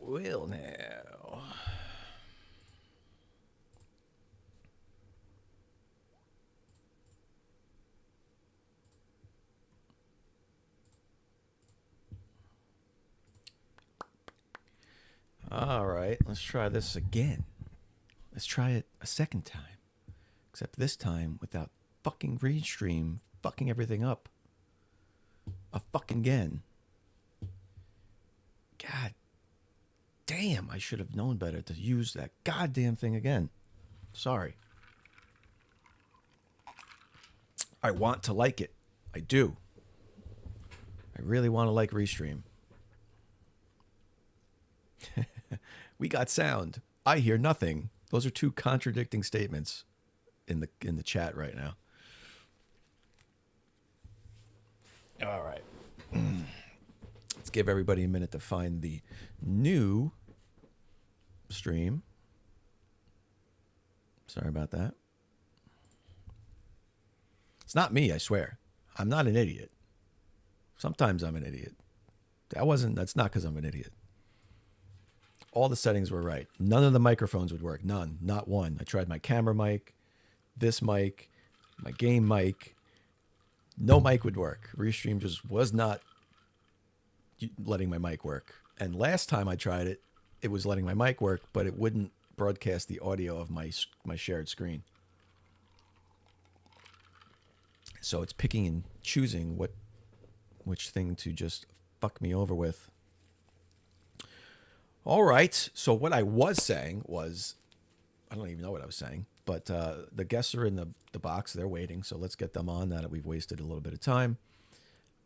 Well, now. All right, let's try this again. Let's try it a second time. Except this time without fucking Restream fucking everything up. A fucking again. God damn, I should have known better to use that goddamn thing again. Sorry. I want to like it. I do. I really want to like Restream. We got sound. I hear nothing. Those are two contradicting statements in the chat right now. All right. Let's give everybody a minute to find the new stream. Sorry about that. It's not me, I swear. I'm not an idiot. Sometimes I'm an idiot. That's not because I'm an idiot. All the settings were right. None of the microphones would work. None. Not one. I tried my camera mic, this mic, my game mic. No mic would work. Restream just was not letting my mic work. And last time I tried it, it was letting my mic work, but it wouldn't broadcast the audio of my shared screen. So it's picking and choosing which thing to just fuck me over with. All right. So what I was saying was, I don't even know what I was saying, but the guests are in the box. They're waiting. So let's get them on now that we've wasted a little bit of time.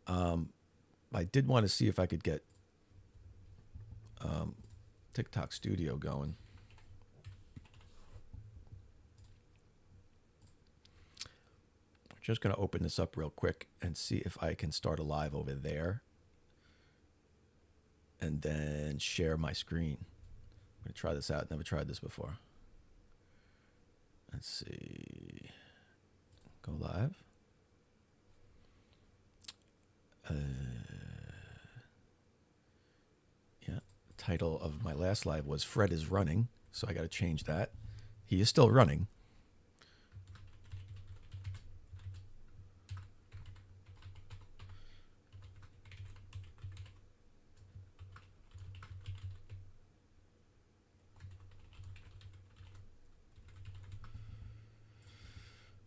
I did want to see if I could get TikTok Studio going. Just going to open this up real quick and see if I can start a live over there and then share my screen. I'm going to try this out. Never tried this before. Let's see. Go live. Yeah. The title of my last live was Fred is running, so I got to change that. He is still running.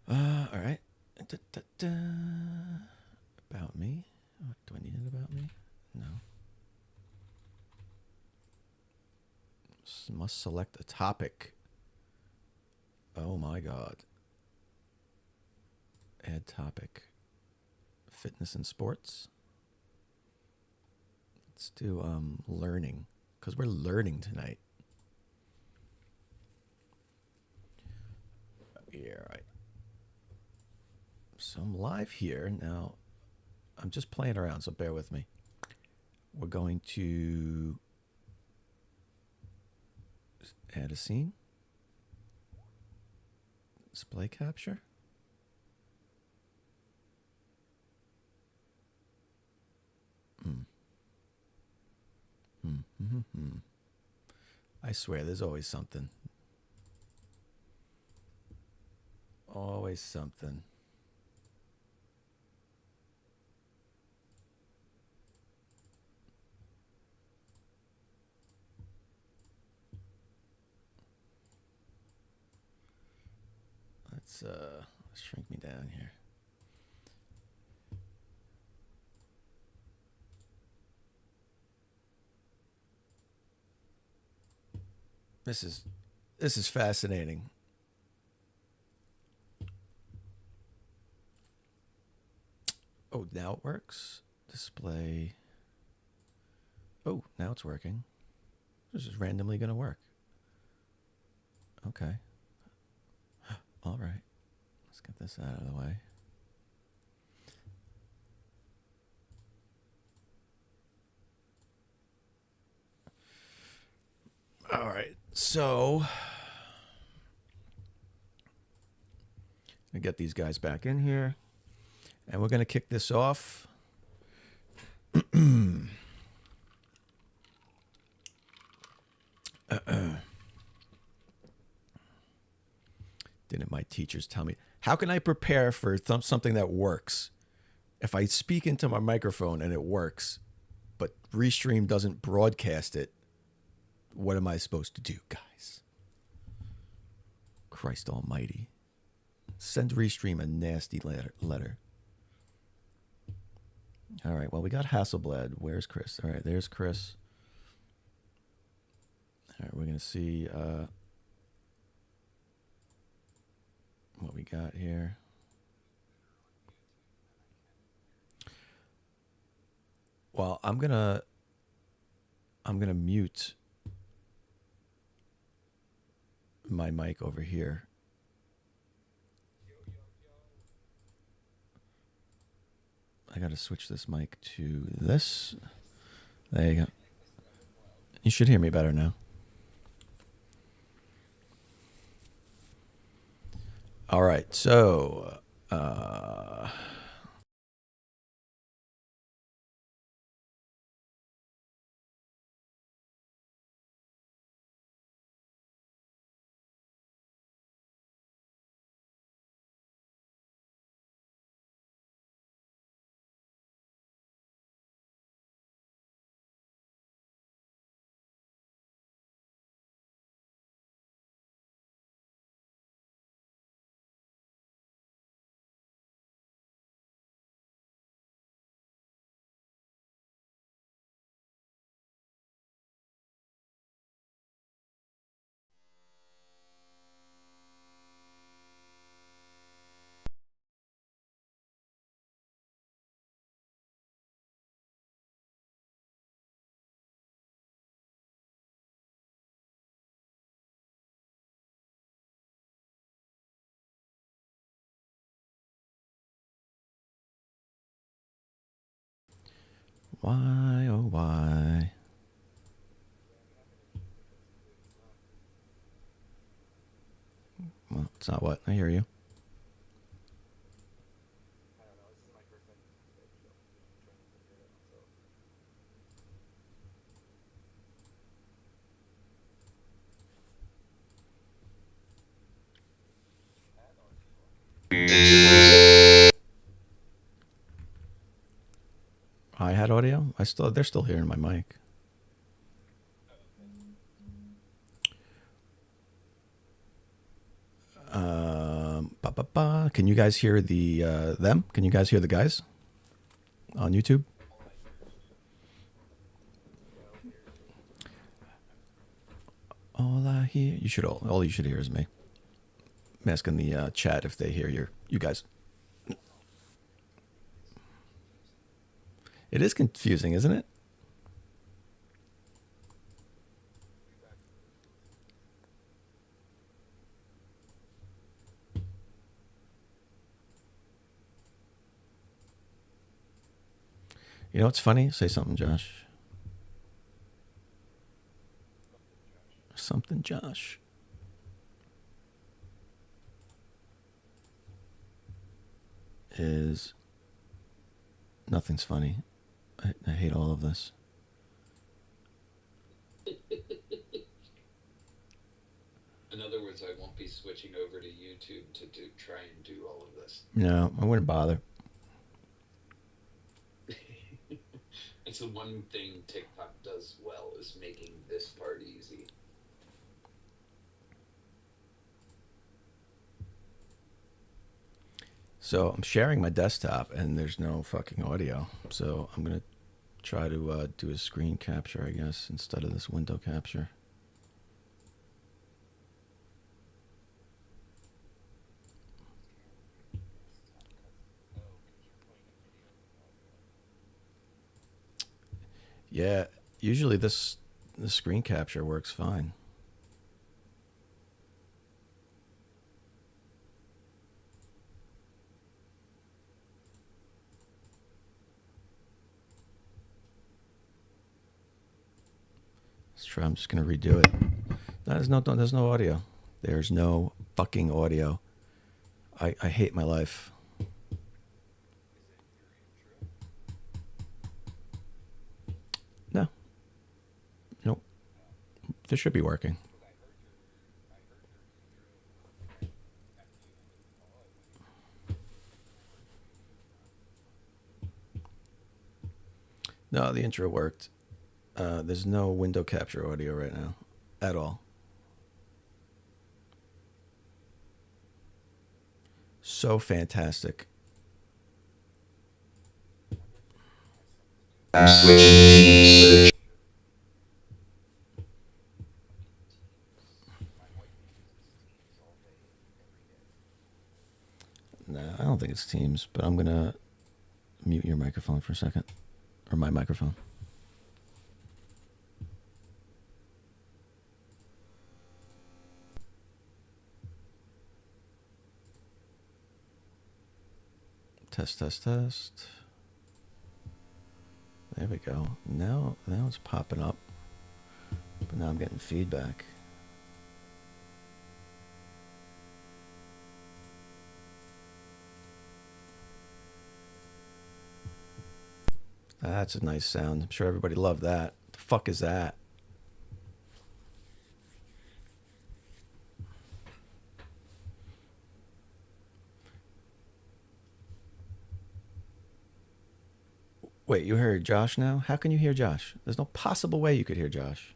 All right. About me. What, do I need it about me? No. Must select a topic. Oh my God. Add topic. Fitness and sports. Let's do learning, because we're learning tonight. Yeah, right. So I'm live here now. I'm just playing around, so bear with me. We're going to add a scene. Display capture. I swear, there's always something. Always something. Let's shrink me down here. This is fascinating. Oh, now it works. Display. Oh, now it's working. This is randomly going to work. Okay. All right. Let's get this out of the way. All right. So, I get these guys back in here, and we're going to kick this off. Didn't my teachers tell me? How can I prepare for something that works? If I speak into my microphone and it works, but Restream doesn't broadcast it, what am I supposed to do, guys? Christ almighty. Send Restream a nasty letter. All right, well, we got Hasselblad. Where's Chris? All right, there's Chris. All right, we're going to see what we got here. Well, I'm gonna mute my mic over here. I gotta switch this mic to this. There you go. You should hear me better now. All right, so why, oh why? Well, it's not what. I hear you. I had audio. They're still hearing my mic. Can you guys hear them? Can you guys hear the guys on YouTube? All I hear, all you should hear is me. I'm asking the chat if they hear you guys. It is confusing, isn't it? You know what's funny? Say something, Josh. Something, Josh. Is nothing's funny. I hate all of this. In other words, I won't be switching over to YouTube to try and do all of this. No, I wouldn't bother. It's the one thing TikTok does well, is making this part easy. So I'm sharing my desktop and there's no fucking audio. So I'm going to try to do a screen capture, I guess, instead of this window capture. Yeah, usually the screen capture works fine. Let's try. I'm just gonna redo it. There's no audio. There's no fucking audio. I hate my life. No. Nope. This should be working. No, the intro worked. There's no window capture audio right now at all. So fantastic. I'm switching teams. No, I don't think it's Teams, but I'm going to mute your microphone for a second. Or my microphone. Test, test, test. There we go. Now it's popping up. But now I'm getting feedback. That's a nice sound. I'm sure everybody loved that. The fuck is that? Wait, you heard Josh now? How can you hear Josh? There's no possible way you could hear Josh.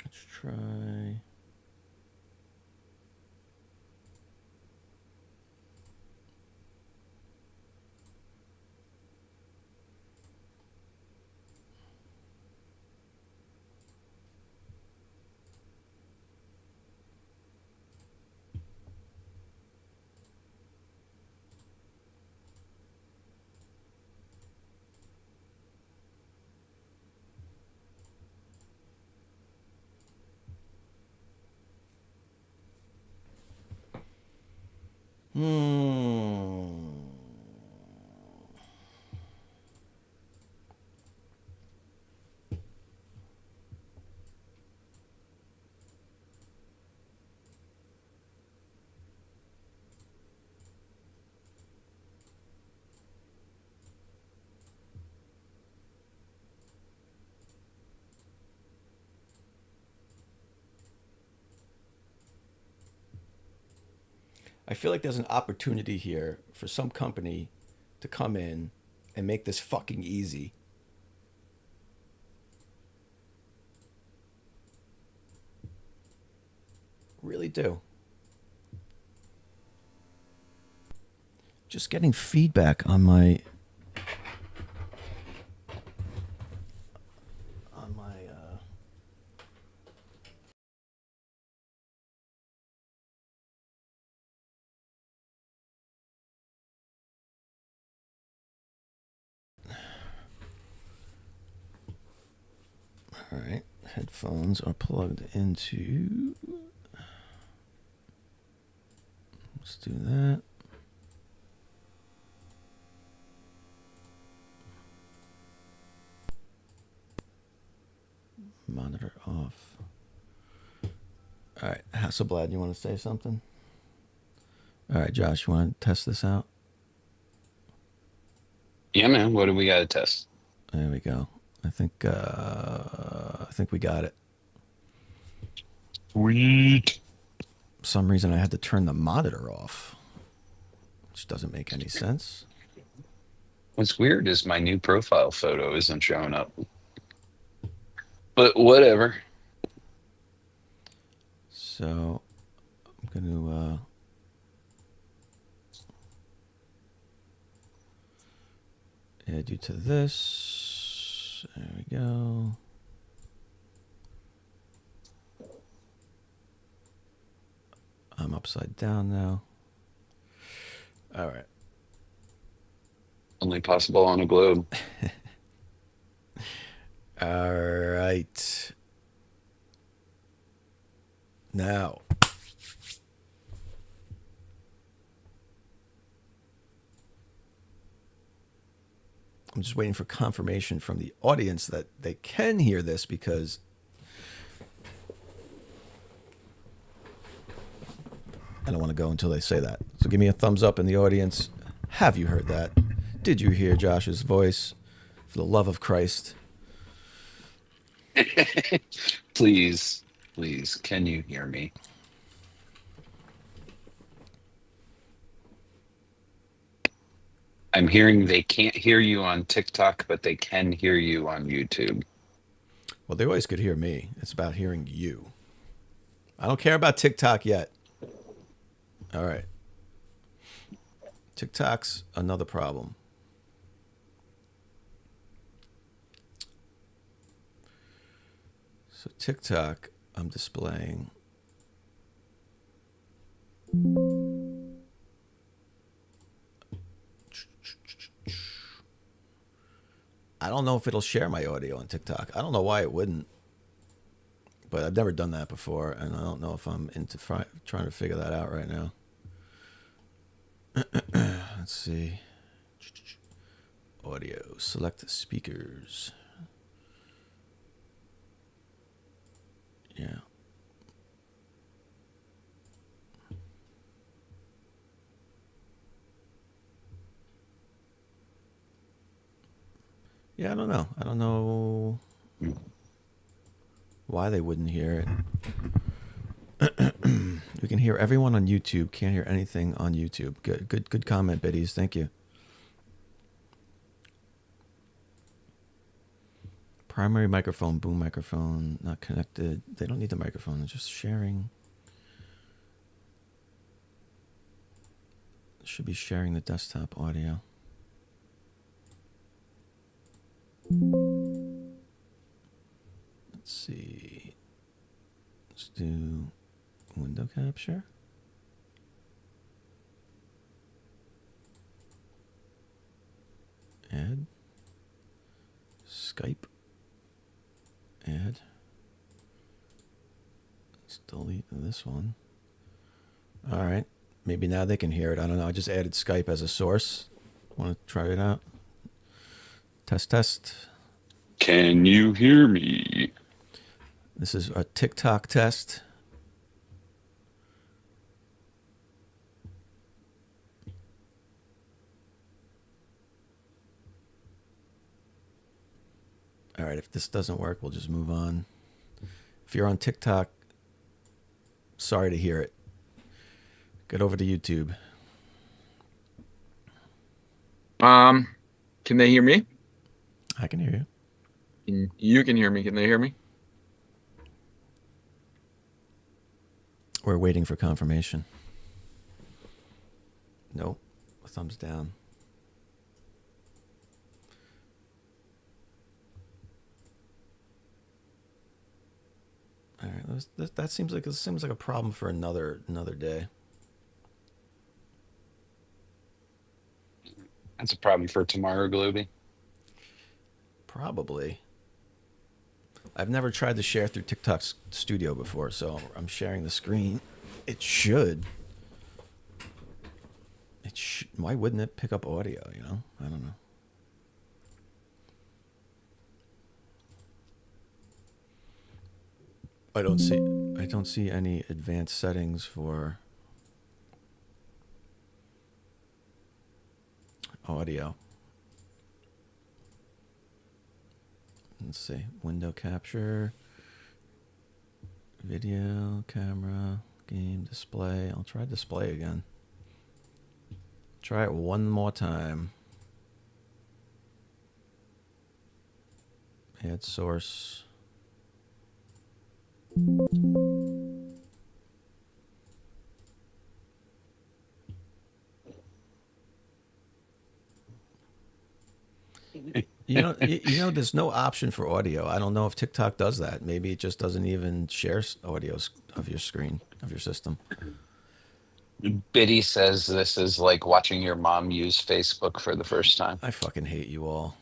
Let's try. I feel like there's an opportunity here for some company to come in and make this fucking easy. Really do. Just getting feedback on my All right, headphones are plugged into. Let's do that. Monitor off. All right, Hasselblad, you want to say something? All right, Josh, you want to test this out? Yeah, man. What do we got to test? There we go. I think we got it. Sweet. For some reason I had to turn the monitor off, which doesn't make any sense. What's weird is my new profile photo isn't showing up. But whatever. So I'm going to add you to this. There we go. I'm upside down now. All right. Only possible on a globe. All right. Now. I'm just waiting for confirmation from the audience that they can hear this because I don't want to go until they say that. So give me a thumbs up in the audience. Have you heard that? Did you hear Josh's voice? For the love of Christ. Please, please, can you hear me? I'm hearing they can't hear you on TikTok, but they can hear you on YouTube. Well, they always could hear me. It's about hearing you. I don't care about TikTok yet. All right. TikTok's another problem. So TikTok, I'm displaying. I don't know if it'll share my audio on TikTok. I don't know why it wouldn't. But I've never done that before, and I don't know if I'm into trying to figure that out right now. Let's see. Audio. Select speakers. Yeah. Yeah, I don't know. I don't know why they wouldn't hear it. We can hear everyone on YouTube. Can't hear anything on YouTube. Good comment, biddies. Thank you. Primary microphone, boom microphone, not connected. They don't need the microphone. They're just sharing. Should be sharing the desktop audio. Let's see. Let's do window capture. Add. Skype. Add. Let's delete this one. All right. Maybe now they can hear it. I don't know. I just added Skype as a source. Want to try it out? Test. Can you hear me? This is a TikTok test. All right, if this doesn't work, we'll just move on. If you're on TikTok, sorry to hear it. Get over to YouTube. Can they hear me? I can hear you. You can hear me. Can they hear me? We're waiting for confirmation. Nope. Thumbs down. All right, that seems like a problem for another day. That's a problem for tomorrow, Globy. Probably. I've never tried to share through TikTok Studio before, so I'm sharing the screen. It should. Why wouldn't it pick up audio? You know, I don't know. I don't see any advanced settings for audio. Let's see. Window capture, video, camera, game, display. I'll try display again. Try it one more time. Add source. You know, there's no option for audio. I don't know if TikTok does that. Maybe it just doesn't even share audios of your screen, of your system. Biddy says this is like watching your mom use Facebook for the first time. I fucking hate you all.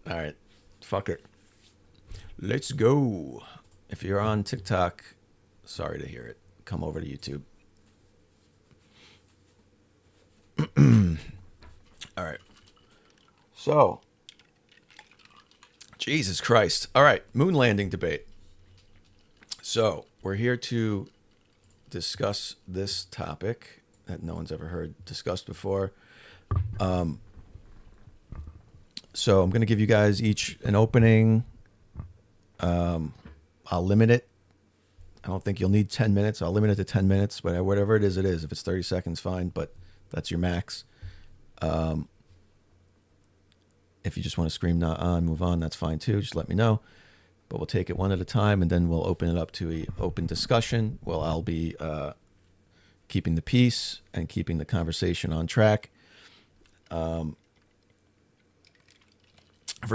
All right. Fuck it. Let's go. If you're on TikTok, sorry to hear it. Come over to YouTube. All right. So, Jesus Christ. All right. Moon landing debate. So, we're here to discuss this topic. that no one's ever heard discussed before. So I'm going to give you guys each an opening. I'll limit it. I don't think you'll need 10 minutes. I'll limit it to 10 minutes, but whatever it is, it is. If it's 30 seconds, fine, but that's your max. If you just want to scream not on, move on, that's fine too. Just let me know. But we'll take it one at a time, and then we'll open it up to an open discussion. Well, I'll be keeping the peace and keeping the conversation on track. For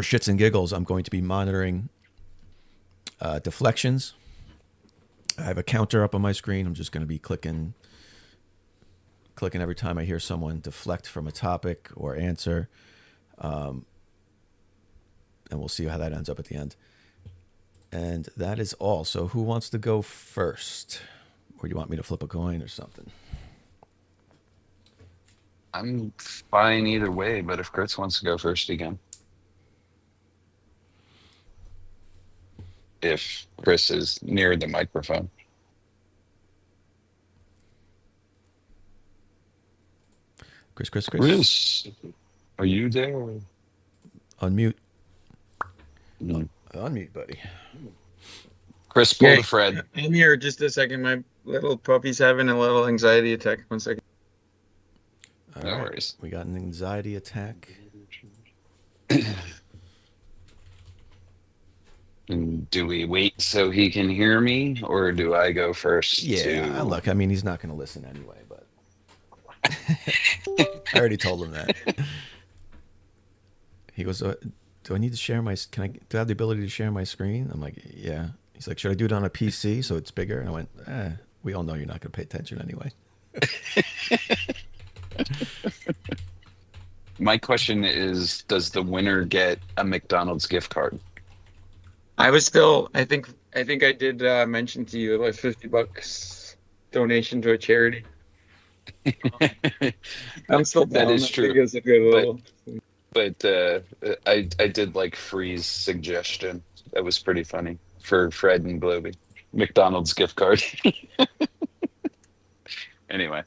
shits and giggles, I'm going to be monitoring deflections. I have a counter up on my screen. I'm just going to be clicking every time I hear someone deflect from a topic or answer. And we'll see how that ends up at the end. And that is all. So who wants to go first? Or do you want me to flip a coin or something? I'm fine either way, but if Chris wants to go first again. If Chris is near the microphone. Chris. Chris, are you there? Unmute. No. Unmute, buddy. Chris, pull the Fred. I'm here. Just a second. My little puppy's having a little anxiety attack. 1 second. All No right. worries. We got an anxiety attack. And do we wait so he can hear me, or do I go first? Yeah, look, I mean, he's not going to listen anyway, but I already told him that. He goes, do I need to share do I have the ability to share my screen? I'm like, yeah. He's like, should I do it on a PC so it's bigger? And I went, we all know you're not going to pay attention anyway. My question is, does the winner get a McDonald's gift card? I think I did mention to you like $50 donation to a charity. I'm still down. That is I true. think it's a good little. But I did like Free's suggestion. That was pretty funny for Fred and Globy. McDonald's gift card. Anyway,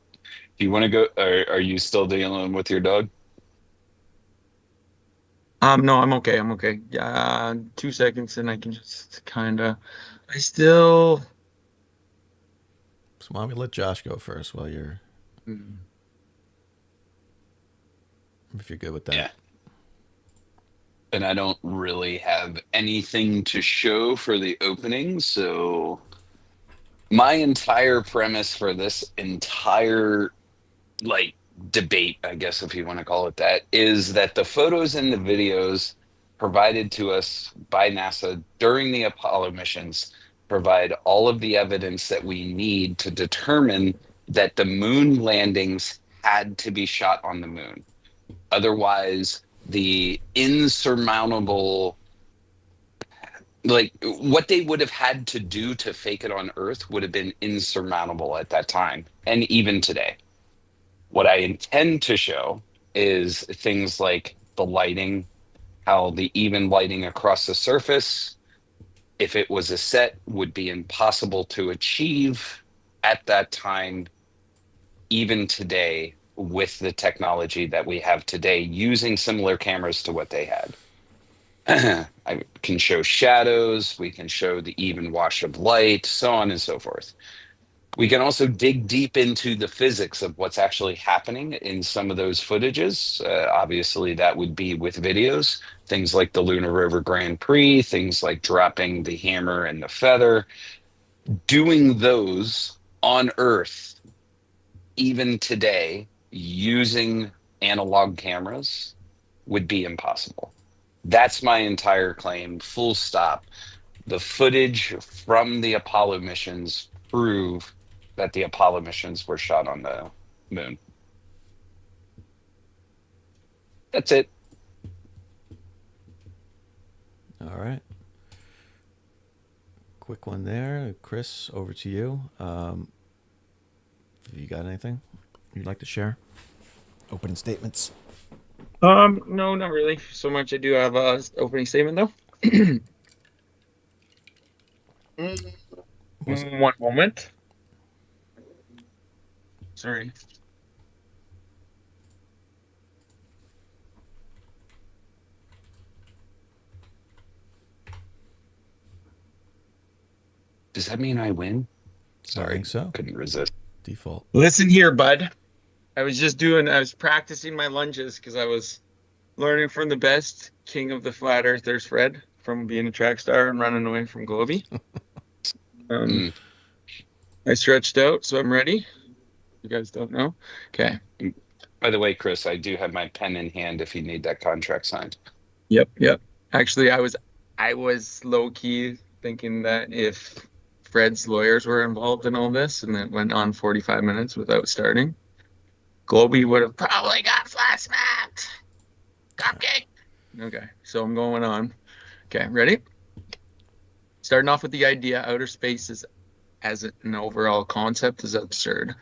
do you want to go? Are you still dealing with your dog? No, I'm okay. I'm okay. 2 seconds and I can just kind of. So why don't we let Josh go first while you're. If you're good with that. Yeah. And I don't really have anything to show for the opening, so my entire premise for this entire debate, I guess if you want to call it that, is that the photos and the videos provided to us by NASA during the Apollo missions provide all of the evidence that we need to determine that the moon landings had to be shot on the moon. Otherwise, the insurmountable, what they would have had to do to fake it on Earth would have been insurmountable at that time, and even today. What I intend to show is things like the lighting, how the even lighting across the surface, if it was a set, would be impossible to achieve at that time, even today, with the technology that we have today, using similar cameras to what they had. I can show shadows, we can show the even wash of light, so on and so forth. We can also dig deep into the physics of what's actually happening in some of those footages. Obviously, that would be with videos, things like the Lunar Rover Grand Prix, things like dropping the hammer and the feather. Doing those on Earth, even today, using analog cameras, would be impossible. That's my entire claim, full stop. The footage from the Apollo missions prove that the Apollo missions were shot on the moon. That's it. All right. Quick one there. Chris, over to you. Have you got anything you'd like to share? Opening statements. No, not really so much. I do have a opening statement though. One moment. Sorry. Does that mean I win? I Sorry, think so. couldn't resist. Default. Listen here, bud. I was practicing my lunges because I was learning from the best king of the flat earthers, Fred, from being a track star and running away from Globey. Mm. I stretched out, so I'm ready. You guys don't know? Okay. By the way, Chris, I do have my pen in hand if you need that contract signed. Yep. Actually, I was low key thinking that if Fred's lawyers were involved in all this and it went on 45 minutes without starting, Globey would have probably got flat smacked. Cupcake. Okay, so I'm going on. Okay, ready? Starting off with the idea, outer space is, as an overall concept, is absurd.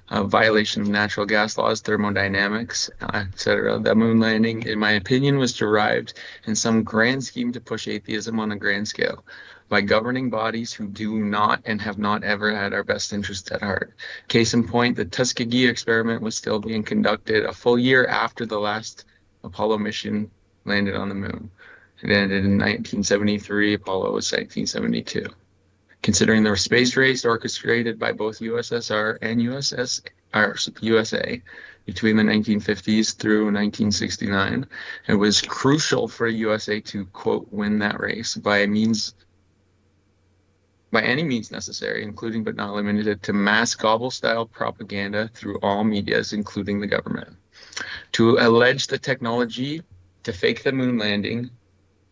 A violation of natural gas laws, thermodynamics, etc. The moon landing, in my opinion, was derived in some grand scheme to push atheism on a grand scale by governing bodies who do not and have not ever had our best interests at heart. Case in point, the Tuskegee experiment was still being conducted a full year after the last Apollo mission landed on the moon. It ended in 1973. Apollo was 1972. Considering the space race orchestrated by both USSR and USA between the 1950s through 1969, it was crucial for USA to, quote, win that race by any means necessary, including but not limited to mass gobble-style propaganda through all medias, including the government. To allege the technology to fake the moon landing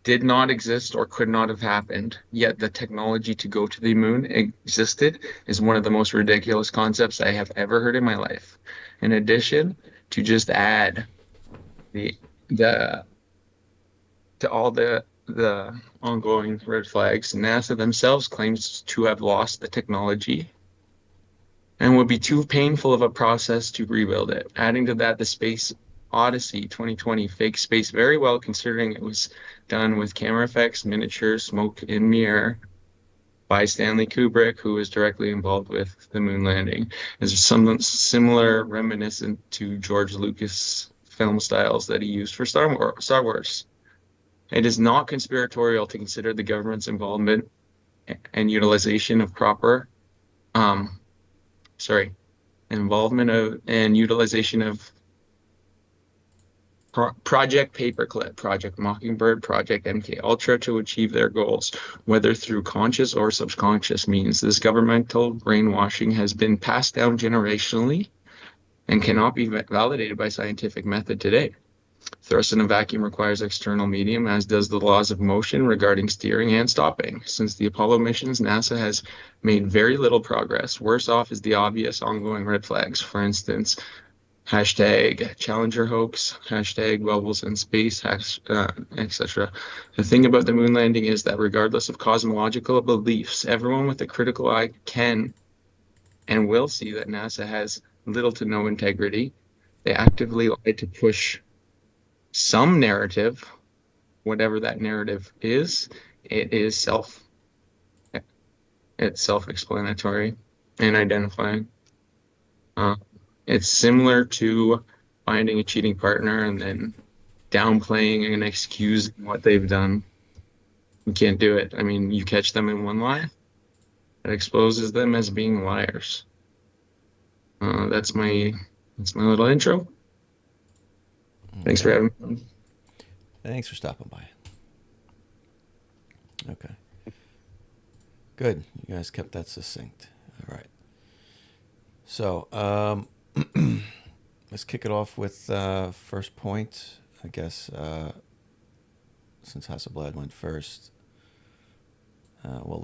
did not exist or could not have happened, yet the technology to go to the moon existed is one of the most ridiculous concepts I have ever heard in my life. In addition, to just add the to all the ongoing red flags, NASA themselves claims to have lost the technology and would be too painful of a process to rebuild it. Adding to that, the Space Odyssey 2020 fake space very well, considering it was done with camera effects, miniature, smoke in the air by Stanley Kubrick, who was directly involved with the moon landing. Is something similar, reminiscent to George Lucas film styles that he used for Star Wars. It is not conspiratorial to consider the government's involvement and utilization of Project Paperclip, Project Mockingbird, Project MK Ultra to achieve their goals, whether through conscious or subconscious means. This governmental brainwashing has been passed down generationally and cannot be validated by scientific method today. Thrust in a vacuum requires external medium, as does the laws of motion regarding steering and stopping. Since the Apollo missions, NASA has made very little progress. Worse off is the obvious ongoing red flags. For instance, hashtag Challenger hoax, hashtag bubbles in space, etc. The thing about the moon landing is that regardless of cosmological beliefs, everyone with a critical eye can and will see that NASA has little to no integrity. They actively lie to push some narrative, whatever that narrative is. It's self-explanatory and identifying. It's similar to finding a cheating partner and then downplaying and excusing what they've done. You can't do it. I mean, you catch them in one lie, it exposes them as being liars. That's my little intro. Thanks for having me. Thanks for stopping by. Okay. Good. You guys kept that succinct. All right. So, let's kick it off with first point. I guess since HASSELBLAD went first, we'll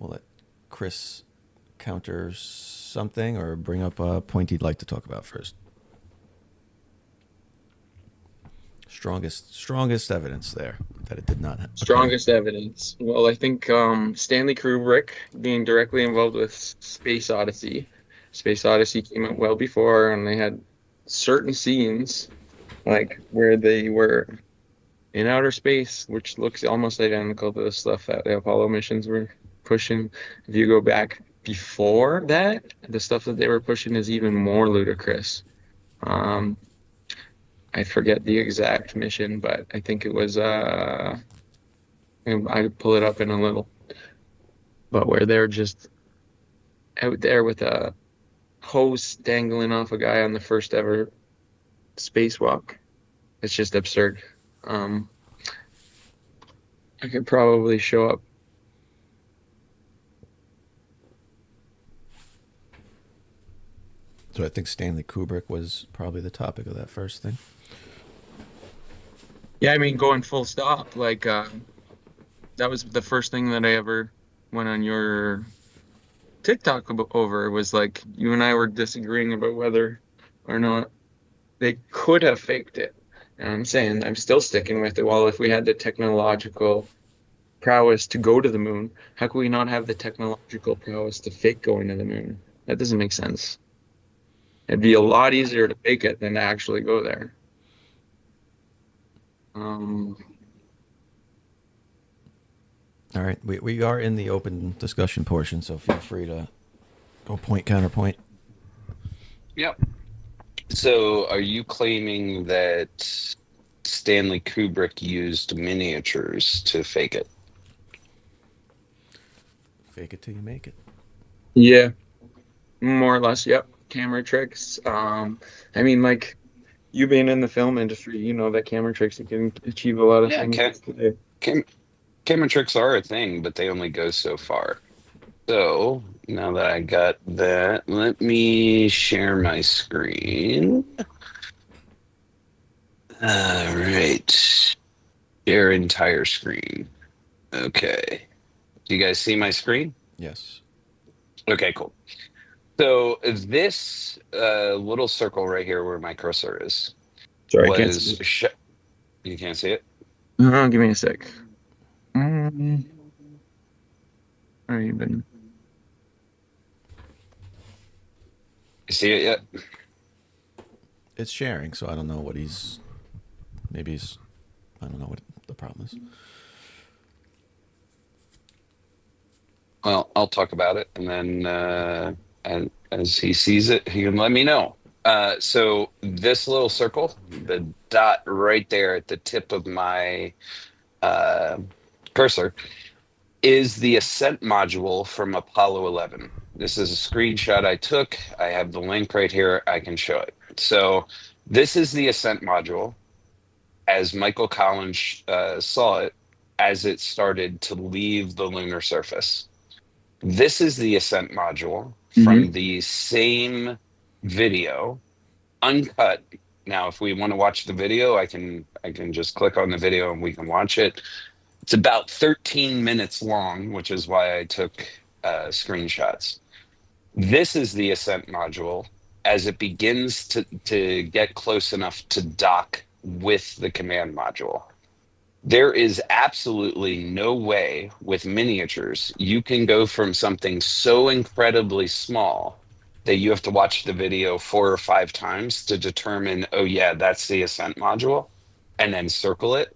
let Chris counter something or bring up a point he'd like to talk about first. Strongest evidence there that it did not happen. Strongest evidence. Well, I think Stanley Kubrick being directly involved with Space Odyssey. Space Odyssey came out well before, and they had certain scenes like where they were in outer space, which looks almost identical to the stuff that the Apollo missions were pushing. If you go back before that, the stuff that they were pushing is even more ludicrous. I forget the exact mission, but I think it was And I pull it up in a little. But where they're just out there with a hose dangling off a guy on the first ever spacewalk, it's just absurd. Um, I could probably show up. So I think Stanley Kubrick was probably the topic of that first thing. Yeah, I mean, going full stop. Like, that was the first thing that I ever went on your TikTok over was like you and I were disagreeing about whether or not they could have faked it. And I'm saying I'm still sticking with it. Well, if we had the technological prowess to go to the moon, how could we not have the technological prowess to fake going to the moon? That doesn't make sense. It'd be a lot easier to fake it than to actually go there. Um, All right, we are in the open discussion portion, so feel free to go point counterpoint. Yep. So, are you claiming that Stanley Kubrick used miniatures to fake it? Fake it till you make it. yeah, more or less. Yep. Camera tricks. I mean, like you being in the film industry, you know that camera tricks you can achieve a lot of Yeah, things today. camera tricks are a thing, but they only go so far. So, now that I got that, let me share my screen. All right. Share entire screen. Okay. Do you guys see my screen? Yes. Okay, cool. So this little circle right here where my cursor is Sorry, I can't see was it. you can't see it? Give me a sec. Where you been? You see it yet? It's sharing, so I don't know what he's. Maybe he's. I don't know what the problem is. Well, I'll talk about it, and then as he sees it, he can let me know. So this little circle, the dot right there at the tip of my cursor, is the ascent module from Apollo 11. This is a screenshot I took. I have the link right here. I can show it. So this is the ascent module as Michael Collins saw it as it started to leave the lunar surface. This is the ascent module from the same video, uncut. Now, if we want to watch the video, I can just click on the video and we can watch it. It's about 13 minutes long, which is why I took screenshots. This is the ascent module as it begins to get close enough to dock with the command module. There is absolutely no way with miniatures you can go from something so incredibly small that you have to watch the video 4 or 5 times to determine, oh yeah, that's the ascent module, and then circle it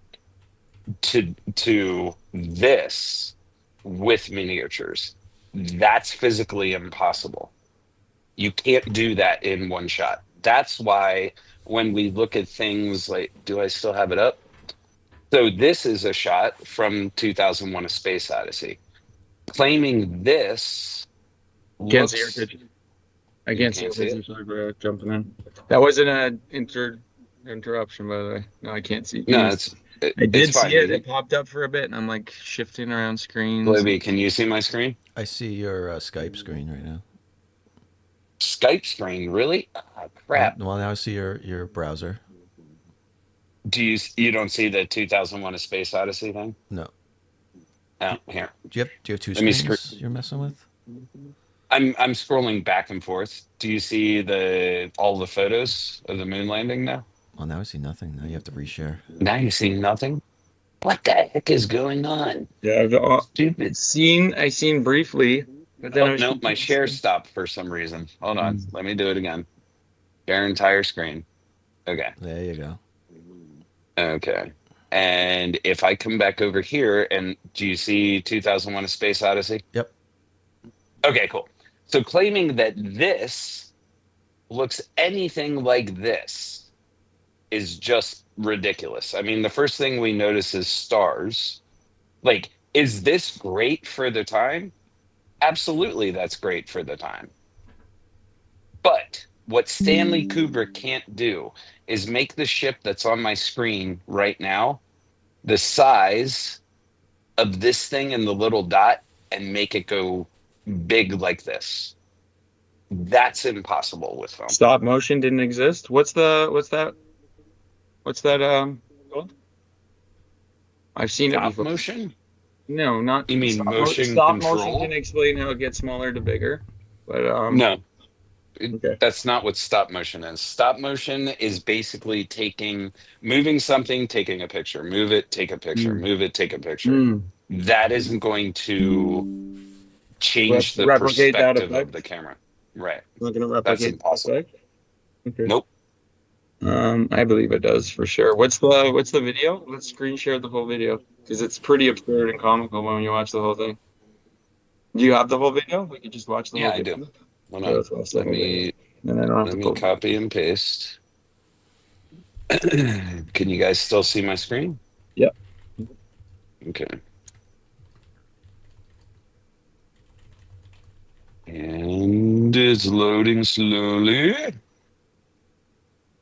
to this with miniatures. That's physically impossible. You can't do that in one shot. That's why when we look at things like, do I still have it up? So this is a shot from 2001: A Space Odyssey. Claiming this Can't see looks... your picture. I You can't see your can't see it? picture. Sorry for jumping in. That wasn't an interruption, by the way. No, I can't see. No, I it's did fine. see it. It popped up for a bit, and I'm like shifting around screens. Libby, can you see my screen? I see your Skype screen right now. Skype screen, really? Ah, crap. Well, now I see your browser. You don't see the 2001: A Space Odyssey thing? No. Oh, here. Do you have 2 Let me screens you're messing with? I'm scrolling back and forth. Do you see all the photos of the moon landing now? Well, now I see nothing. Now you have to reshare. Now you see nothing? What the heck is going on? Yeah, Stupid. I seen briefly, but then I Oh, was no, my share stopped for some reason. Hold on. Let me do it again. Share entire screen. Okay. There you go. Okay. And if I come back over here, and do you see 2001: A Space Odyssey? Yep. Okay, cool. So claiming that this looks anything like this is just ridiculous. I mean, the first thing we notice is stars. Like, is this great for the time? Absolutely, that's great for the time. But what Stanley Kubrick can't do is make the ship that's on my screen right now the size of this thing and the little dot and make it go big like this. That's impossible with film. Stop motion didn't exist. What's that called? I've seen it Stop before. motion? No, not You mean motion stop motion control? can explain how it gets smaller to bigger. But No, okay. that's not what stop motion is. Stop motion is basically moving something, taking a picture, move it, take a picture, Mm. move it, take a picture. Mm. That isn't going to change the Replicate that perspective of effect. the camera. Right. Not going to That's replicate that impossible. effect. Okay. Nope. I believe it does for sure. What's the video? Let's screen share the whole video because it's pretty absurd and comical when you watch the whole thing. Do you have the whole video? We could just watch the Yeah, whole I video. do. Hold Okay, on. let's watch the Let whole video. me And I don't have let to me pull. copy and paste. Can you guys still see my screen? Yep. Okay. And it's loading slowly.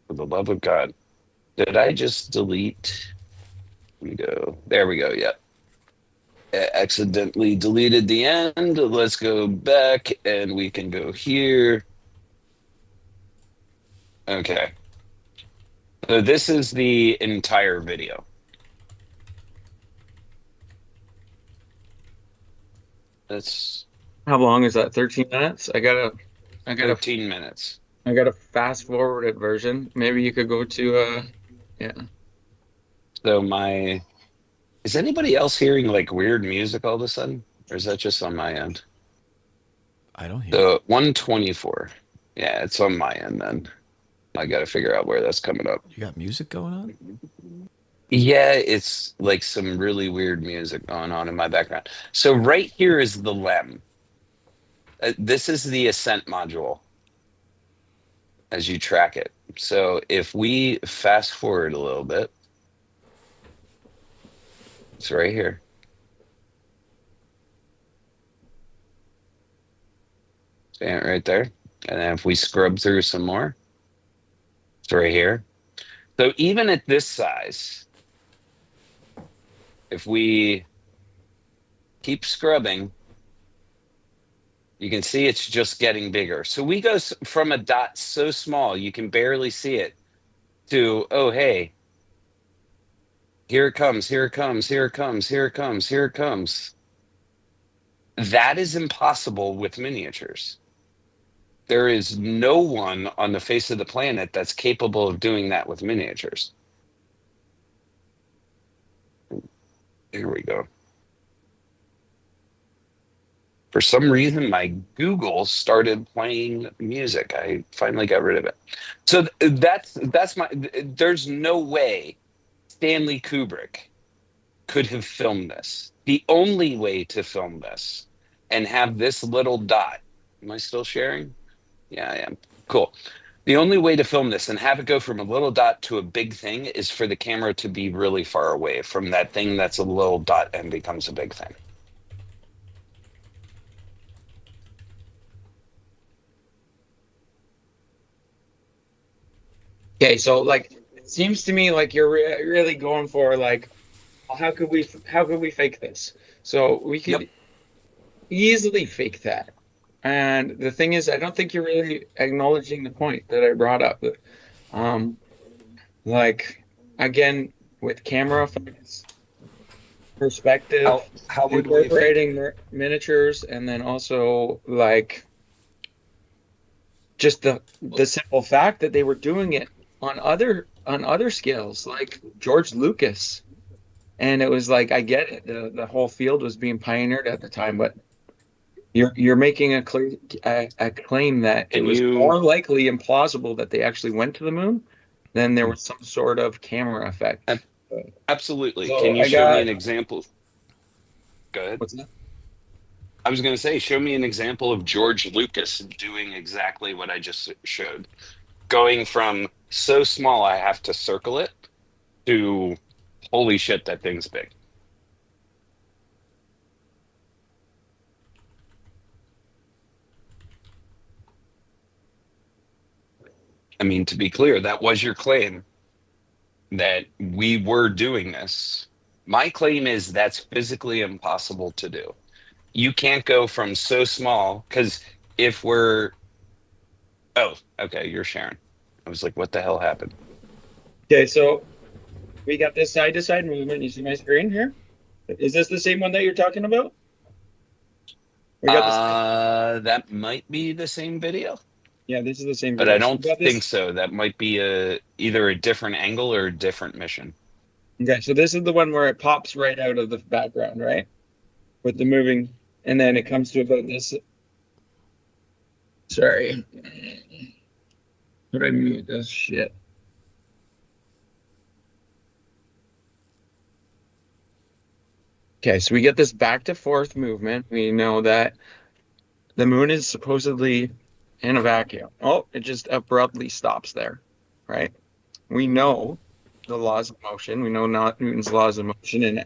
For the love of God. Did I just delete? Here we go. There we go. Yep. Accidentally deleted the end. Let's go back and we can go here. Okay. So this is the entire video. That's How long is that? 13 minutes? I got 13 minutes. a fast forwarded version. Maybe you could go to yeah. So is anybody else hearing like weird music all of a sudden? Or is that just on my end? I don't hear. So 124. Yeah, it's on my end then. I got to figure out where that's coming up. You got music going on? Yeah, it's like some really weird music going on in my background. So right here is the LEM. This is the Ascent module as you track it. So if we fast forward a little bit, it's right here. See it right there. And then if we scrub through some more, it's right here. So even at this size, if we keep scrubbing, you can see it's just getting bigger. So we go from a dot so small you can barely see it to, oh, hey, here it comes, here it comes, here it comes, here it comes, here it comes. That is impossible with miniatures. There is no one on the face of the planet that's capable of doing that with miniatures. Here we go. For some reason, my Google started playing music. I finally got rid of it. So there's no way Stanley Kubrick could have filmed this. The only way to film this and have this little dot, am I still sharing? Yeah, I am. Cool. The only way to film this and have it go from a little dot to a big thing is for the camera to be really far away from that thing that's a little dot and becomes a big thing. Okay, so like it seems to me like you're really going for like, well, how could we fake this? So we could easily fake that. And the thing is, I don't think you're really acknowledging the point that I brought up. Like again with camera effects, perspective, How would we fake it? incorporating miniatures, and then also like just the simple fact that they were doing it on other scales, like George Lucas. And it was like, I get it, the whole field was being pioneered at the time, but you're making a claim that it was more likely implausible that they actually went to the moon than there was some sort of camera effect. Absolutely. So Can you I show me got- an example? Go ahead. What's that? I was going to say, show me an example of George Lucas doing exactly what I just showed. Going from so small I have to circle it to holy shit, that thing's big. I mean, to be clear, that was your claim that we were doing this. My claim is that's physically impossible to do. You can't go from so small because if we're, oh, okay, you're sharing. I was like, what the hell happened? Okay, so we got this side to side movement. You see my screen here? Is this the same one that you're talking about? We got this. That might be the same video, Yeah, this is the same but I video. So we don't got think this. so. That might be either a different angle or a different mission. Okay, so this is the one where it pops right out of the background, right? With the moving, and then it comes to about this. Sorry. What I mute this shit. Okay, so we get this back to forth movement. We know that the moon is supposedly in a vacuum. Oh, it just abruptly stops there, right? We know the laws of motion. We know not Newton's laws of motion and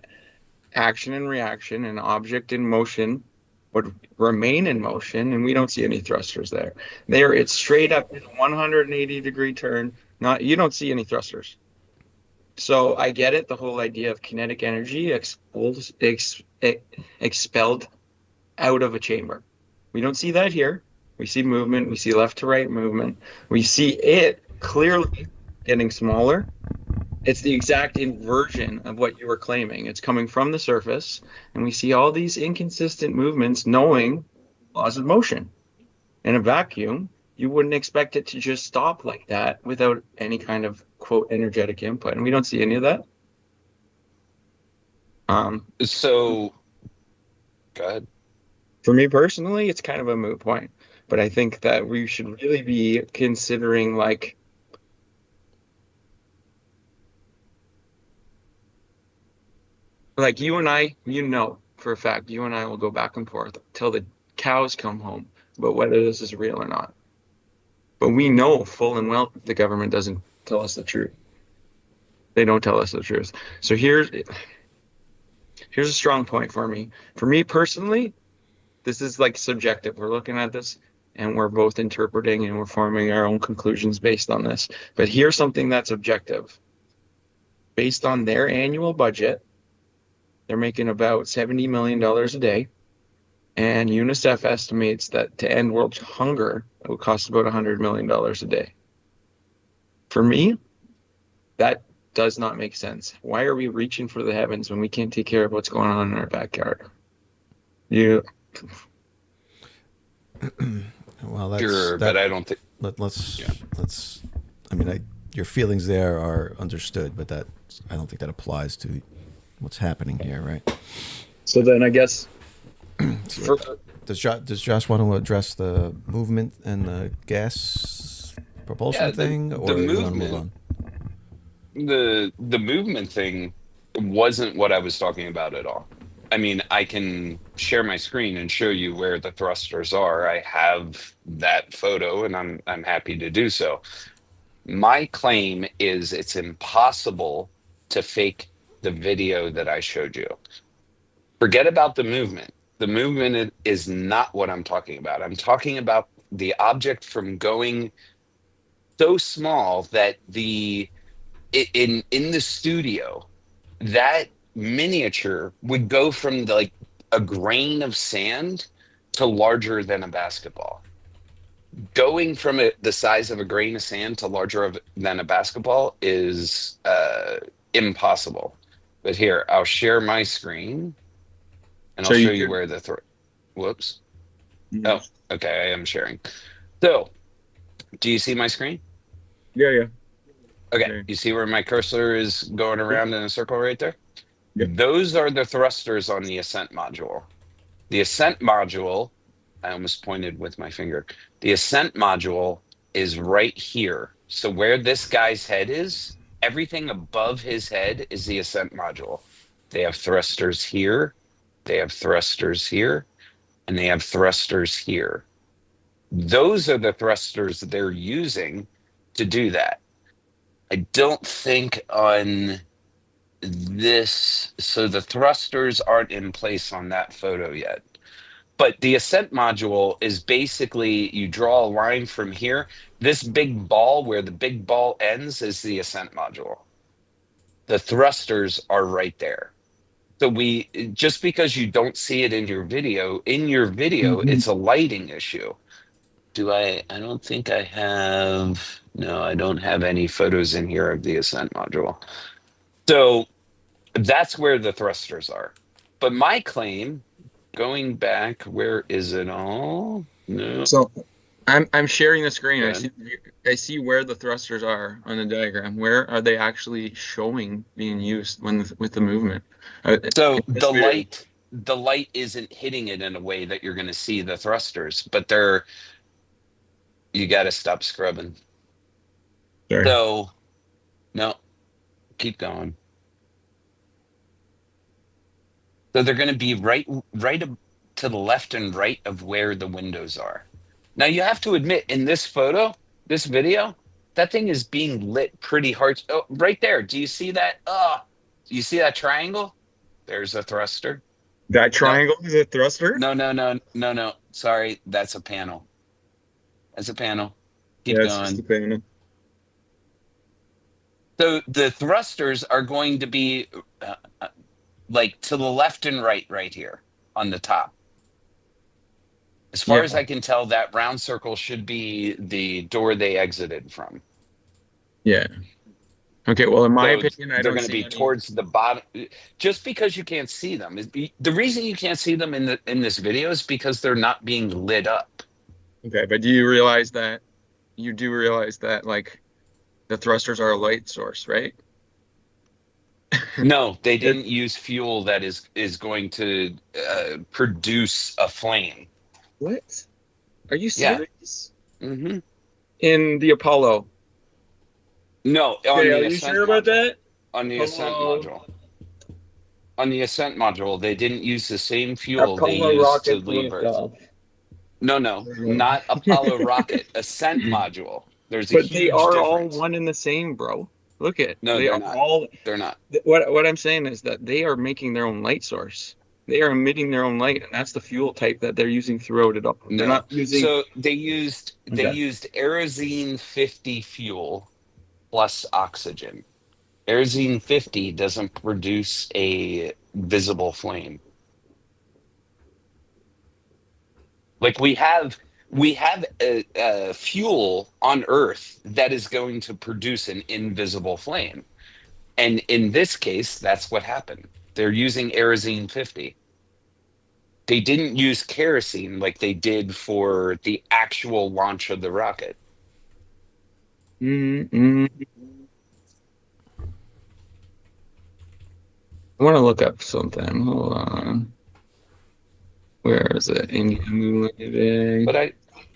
action and reaction. An object in motion would remain in motion, and we don't see any thrusters there. There, it's straight up in a 180-degree turn. Not you don't see any thrusters. So I get it, the whole idea of kinetic energy expelled out of a chamber. We don't see that here. We see movement. We see left to right movement. We see it clearly getting smaller. It's the exact inversion of what you were claiming. It's coming from the surface, and we see all these inconsistent movements knowing laws of motion. In a vacuum, you wouldn't expect it to just stop like that without any kind of, quote, energetic input. And we don't see any of that. So, go ahead. For me personally, it's kind of a moot point. But I think that we should really be considering like you and I, you know, for a fact, you and I will go back and forth till the cows come home about whether this is real or not. But we know full and well the government doesn't tell us the truth. They don't tell us the truth. So here's a strong point for me. For me personally, this is like subjective. We're looking at this and we're both interpreting and we're forming our own conclusions based on this. But here's something that's objective. Based on their annual budget, they're making about $70 million a day. And UNICEF estimates that to end world hunger, it will cost about $100 million a day. For me, that does not make sense. Why are we reaching for the heavens when we can't take care of what's going on in our backyard? Well, that's Sure, that, but I don't think. let's. I mean, your feelings there are understood, but I don't think that applies to what's happening here, right? So then I guess Does Josh want to address the movement and the gas propulsion thing, or the do you want to move movement. on? The movement thing wasn't what I was talking about at all. I mean, I can share my screen and show you where the thrusters are. I have that photo, and I'm happy to do so. My claim is it's impossible to fake the video that I showed you. Forget about the movement. The movement is not what I'm talking about. I'm talking about the object from going so small that in the studio, that miniature would go from like a grain of sand to larger than a basketball. Going from the size of a grain of sand to larger than a basketball is impossible. But here, I'll share my screen and I'll show you where the whoops. Oh, okay, I am sharing. So, do you see my screen? Yeah. Okay, you see where my cursor is going around in a circle right there? Yep. Those are the thrusters on the ascent module. The ascent module, I almost pointed with my finger. The ascent module is right here. So where this guy's head is, everything above his head is the ascent module. They have thrusters here, they have thrusters here, and they have thrusters here. Those are the thrusters that they're using to do that. I don't think on this, so the thrusters aren't in place on that photo yet. But the ascent module is basically, you draw a line from here. This big ball, where the big ball ends, is the ascent module. The thrusters are right there. So just because you don't see it in your video, it's a lighting issue. I don't think I have, no, I don't have any photos in here of the ascent module. So that's where the thrusters are. But my claim, going back, where is it all? No. So I'm sharing the screen. Go I ahead. see where the thrusters are on the diagram. Where are they actually showing being used with the movement? So In this video. the light isn't hitting it in a way that you're going to see the thrusters, but you got to stop scrubbing. Sorry. So no, keep going. So they're going to be right to the left and right of where the windows are. Now you have to admit, in this video, that thing is being lit pretty hard. Oh, right there. Do you see that? Oh, do you see that triangle? There's a thruster. That triangle is a thruster? No. Sorry, that's a panel. That's a panel. Keep Yeah, it's just a going. panel. So the thrusters are going to be like to the left and right here on the top. As far as I can tell, that round circle should be the door they exited from. Yeah. Okay, well, in my opinion, they're going to be towards the bottom. Just because you can't see them, the reason you can't see them in this video is because they're not being lit up. Okay, but you do realize that like the thrusters are a light source, right? No, they didn't use fuel that is going to produce a flame. What? Are you Yeah. serious? Mm-hmm. In the Apollo. No, Are you sure about that? On the ascent module. On the ascent module, they didn't use the same fuel they used to leave Earth. No, not Apollo rocket. Ascent module. There's a huge difference. But they are all one and the same, bro. Look at. No, they're not. They're not. What I'm saying is that they are making their own light source. They are emitting their own light, and that's the fuel type that they're using throughout it all. No. They're not using. So they used Aerozine 50 fuel plus oxygen. Aerozine 50 doesn't produce a visible flame. Like we have a fuel on Earth that is going to produce an invisible flame. And in this case, that's what happened. They're using Aerozine 50. They didn't use kerosene like they did for the actual launch of the rocket. I want to look up something. Hold on. Where is it?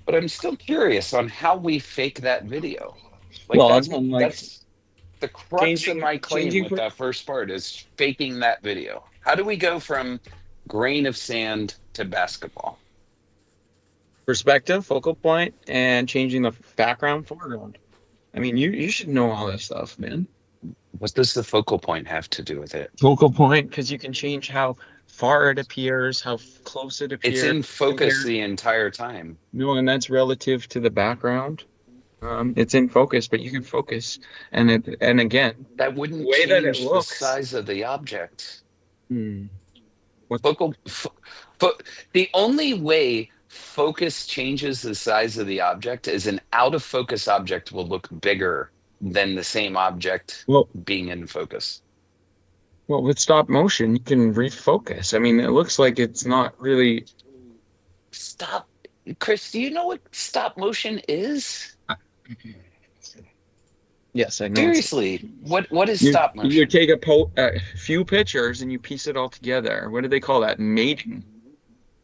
But I'm still curious on how we fake that video. Like, well, that's the crux of my claim with that first part is faking that video. How do we go from grain of sand to basketball? Perspective, focal point, and changing the background, foreground. I mean, you should know all this stuff, man. What does the focal point have to do with it? Focal point, because you can change how far it appears, how close it appears. It's in focus the entire time. No, and that's relative to the background. It's in focus, but you can focus, and again, that wouldn't change the size of the object. The only way focus changes the size of the object is an out of focus object will look bigger than the same object being in focus. Well, with stop motion, you can refocus. I mean, it looks like it's not really. Chris, do you know what stop motion is? Yes, I know. Seriously, what is stop motion? You take a few pictures and you piece it all together. What do they call that? Mating.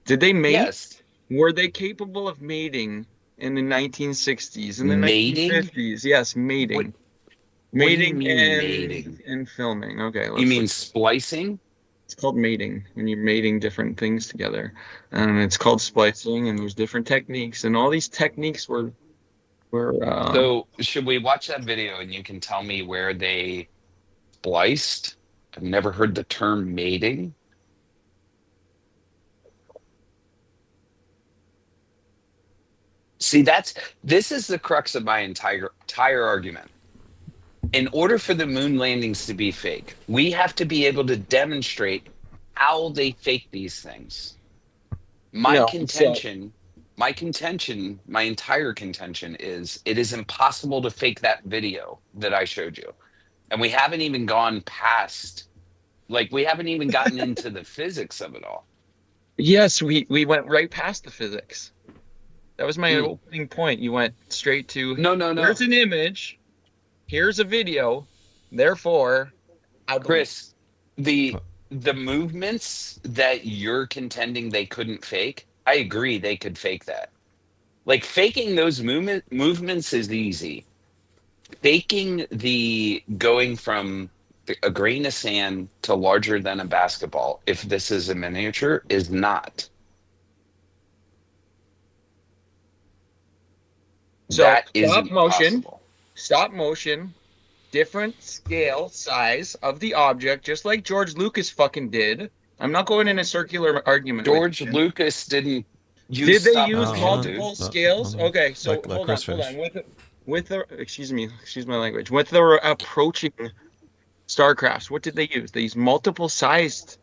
Did they mate? Yes. Were they capable of mating in the 1960s? In the 1950s? Yes, mating. Mating and filming. Okay. You mean splicing? It's called mating, when you're mating different things together. And it's called splicing, and there's different techniques. And all these techniques were So should we watch that video and you can tell me where they spliced? I've never heard the term mating. See, this is the crux of my entire argument. In order for the moon landings to be fake, we have to be able to demonstrate how they fake these things. My No, contention, my entire contention is it is impossible to fake that video that I showed you. And we haven't even gone past, like, we haven't even gotten into the physics of it all. Yes, we went right past the physics. That was my opening point. You went straight to No. Here's an image, here's a video, therefore, I believe. Chris, the movements that you're contending they couldn't fake, I agree they could fake that. Like, faking those movements is easy. Faking the going from a grain of sand to larger than a basketball, if this is a miniature, is not. So That isn't possible. Stop motion, different scale, size of the object, just like George Lucas fucking did. I'm not going in a circular argument. George Lucas didn't use. Did they use motion, multiple dude. scales? Okay, so Let hold Chris on. finish. With the excuse my language. With the approaching Starcrafts, what did they use? They used multiple sized,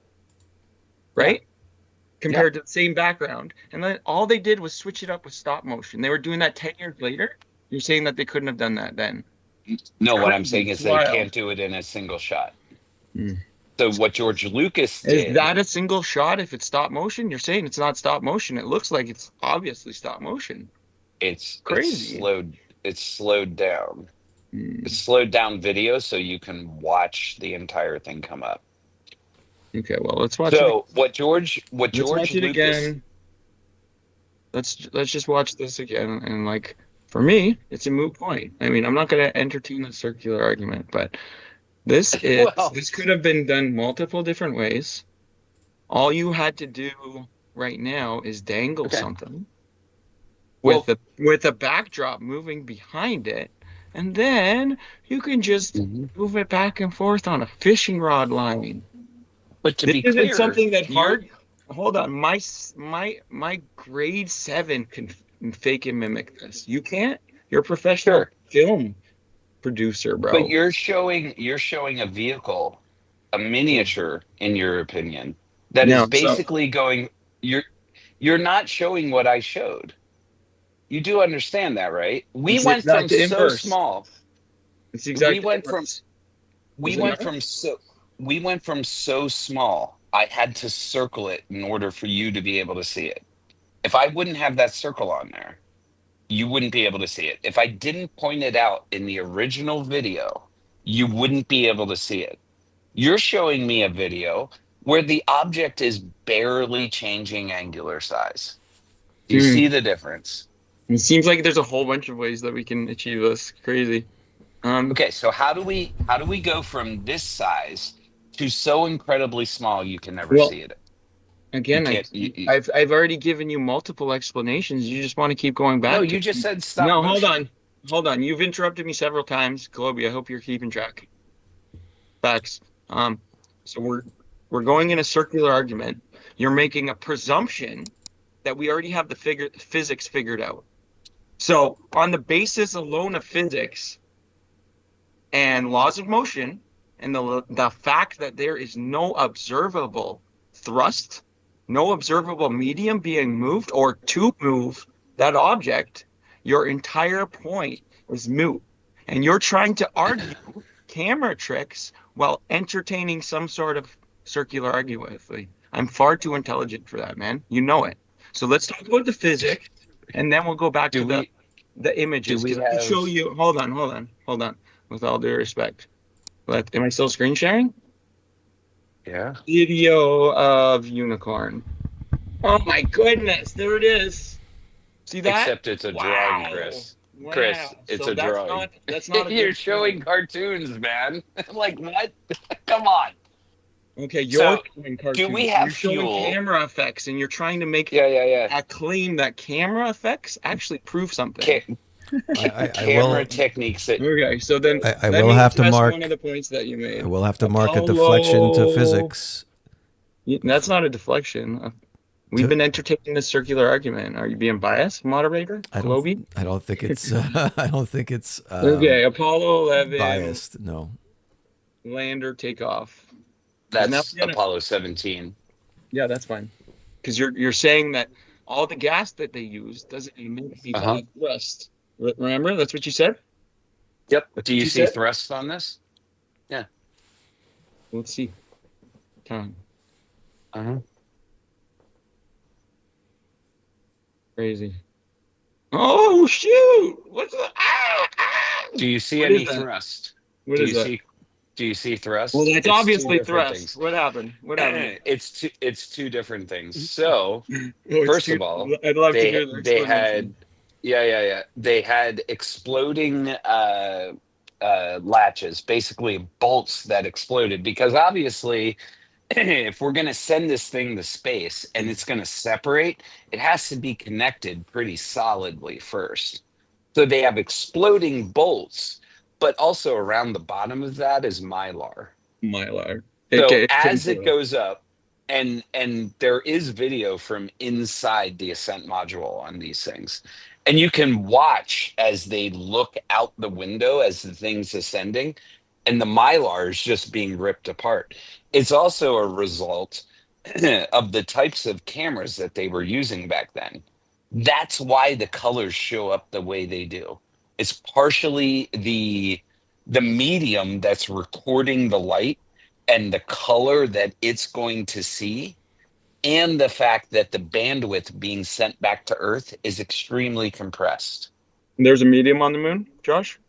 right? Compared to the same background, and then all they did was switch it up with stop motion. They were doing that 10 years later. You're saying that they couldn't have done that then? No, what I'm saying is they Wild. can't do it in a single shot. So what George Lucas did. Is that a single shot if it's stop motion? You're saying it's not stop motion. It looks like it's obviously stop motion. It's crazy. It's slowed down. It's slowed down video so you can watch the entire thing come up. Okay, well, let's watch So it. what George Let's watch it Lucas again. Let's just watch this again, and like, for me, it's a moot point. I mean, I'm not going to entertain a circular argument, but this could have been done multiple different ways. All you had to do right now is dangle something with a backdrop moving behind it, and then you can just move it back and forth on a fishing rod line. But to This be isn't clear, something that hard. Hold on, my grade 7 can fake and mimic this. You can't. You're a professional film producer, bro. But you're showing a vehicle, a miniature, in your opinion, that is basically going. You're not showing what I showed. You do understand that, right? We went from so small. It's exactly. We went from so small. I had to circle it in order for you to be able to see it. If I wouldn't have that circle on there, you wouldn't be able to see it. If I didn't point it out in the original video, you wouldn't be able to see it. You're showing me a video where the object is barely changing angular size. Do you see the difference? It seems like there's a whole bunch of ways that we can achieve this. Crazy. Okay, so how do we go from this size to so incredibly small you can never see it? Again, I've already given you multiple explanations. You just want to keep going back. No, you just said stop. No, hold on. You've interrupted me several times, Globy. I hope you're keeping track. Facts. So we're going in a circular argument. You're making a presumption that we already have the physics figured out. So on the basis alone of physics and laws of motion, and the fact that there is no observable thrust, no observable medium being moved or to move that object, your entire point is moot. And you're trying to argue camera tricks while entertaining some sort of circular argument with me. I'm far too intelligent for that, man. You know it. So let's talk about the physics, and then we'll go back to the images. I can show you. Hold on. With all due respect. Am I still screen sharing? Yeah. Video of unicorn. Oh my goodness, there it is. See that? Except it's a drawing, Chris. Wow. Chris, it's a drawing. That's not You're showing cartoons, man. Like, what? Come on. Okay, you're showing cartoons. Do we have you're showing fuel? Camera effects, and you're trying to make a claim that camera effects actually prove something. Camera techniques. Okay, so then I will have to mark one of the points that you made. I will have to mark a deflection to physics. That's not a deflection. We've been entertaining this circular argument. Are you being biased, moderator? I Globy? don't think it's I don't think it's Okay, Apollo 11 biased. No. lander takeoff. Isn't that That's Apollo 17. Yeah, that's fine. Because you're saying that all the gas that they use doesn't emit any kind of thrust. Remember, that's what you said. Yep. That's Do what you you see said? thrust on this? Yeah. Let's see. Time. Crazy. Oh shoot! What's the Do you see What any is that? thrust? What Do is you that? see? Do you see thrust? Well, that's It's two obviously different thrust. things. What happened? What happened? It's two different things. So Oh, it's first too. of all, I'd love to they hear the they explanation. had yeah. They had exploding latches, basically bolts that exploded because obviously if we're going to send this thing to space and it's going to separate, it has to be connected pretty solidly first. So they have exploding bolts, but also around the bottom of that is mylar. Mylar. So It as it tinfoil. goes up, and there is video from inside the ascent module on these things. And you can watch as they look out the window as the thing's ascending, and the mylar is just being ripped apart. It's also a result of the types of cameras that they were using back then. That's why the colors show up the way they do. It's partially the medium that's recording the light and the color that it's going to see, and the fact that the bandwidth being sent back to Earth is extremely compressed. There's a medium on the moon, Josh.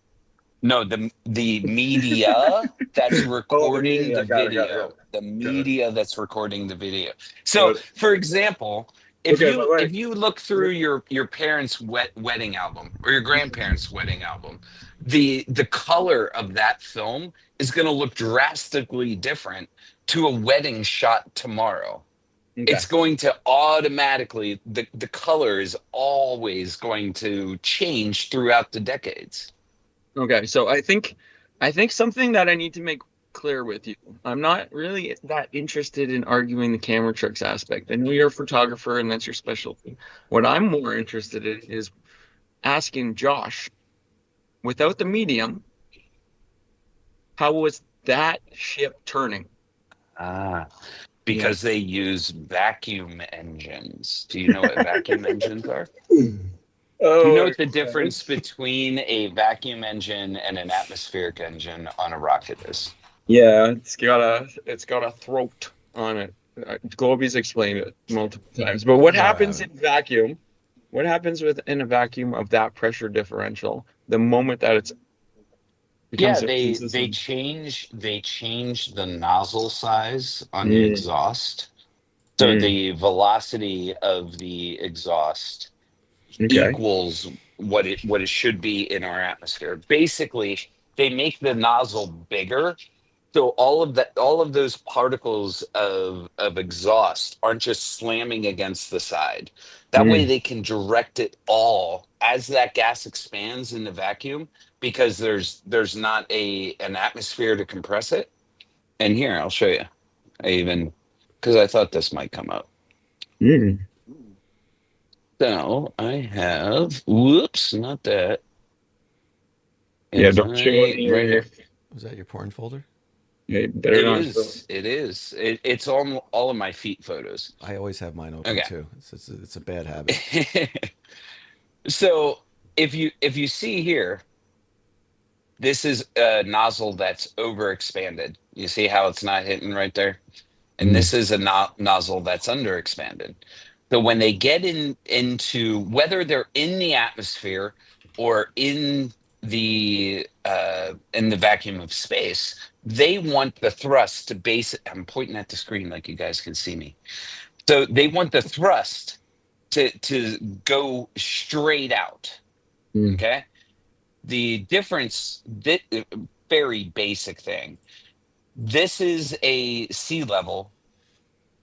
No, the media that's Oh, the recording the media. Got it. Got video, it. the Got it. media that's recording the video. Got So, it. for example, Okay, but if wait. you look through your parents' wedding album or your grandparents' wedding album, the color of that film is going to look drastically different to a wedding shot tomorrow. Okay. It's going to automatically the color is always going to change throughout the decades. Okay, so I think something that I need to make clear with you. I'm not really that interested in arguing the camera tricks aspect. I know you're a photographer and that's your specialty. What I'm more interested in is asking Josh, without the medium, how was that ship turning? Because they use vacuum engines. Do you know what vacuum engines are? Oh, Do you know what the difference between a vacuum engine and an atmospheric engine on a rocket is? Yeah, it's got a throat on it. Globy's explained it multiple times. But what No, I happens in haven't. vacuum? What happens in a vacuum of that pressure differential the moment that it Yeah, becomes they consistent? change the nozzle size on the Mm, exhaust. So mm, the velocity of the exhaust okay. equals what it should be in our atmosphere. Basically, they make the nozzle bigger, so all of those particles of exhaust aren't just slamming against the side. That way, Mm, they can direct it all as that gas expands in the vacuum because there's not an atmosphere to compress it. And here, I'll show you. I even because I thought this might come up. mm. So I have, whoops, not that. Yeah, don't show Invite any right here. Was that your porn folder? Yeah, better It not. is. It is. It's all of my feet photos. I always have mine open too. It's a bad habit. Okay. So if you see here, this is a nozzle that's overexpanded. You see how it's not hitting right there? And Mm, this is a nozzle that's underexpanded. So when they get into whether they're in the atmosphere or in the vacuum of space, they want the thrust to base it. I'm pointing at the screen like you guys can see me. So they want the thrust to go straight out. mm, Okay. The difference, very basic thing. This is a sea level,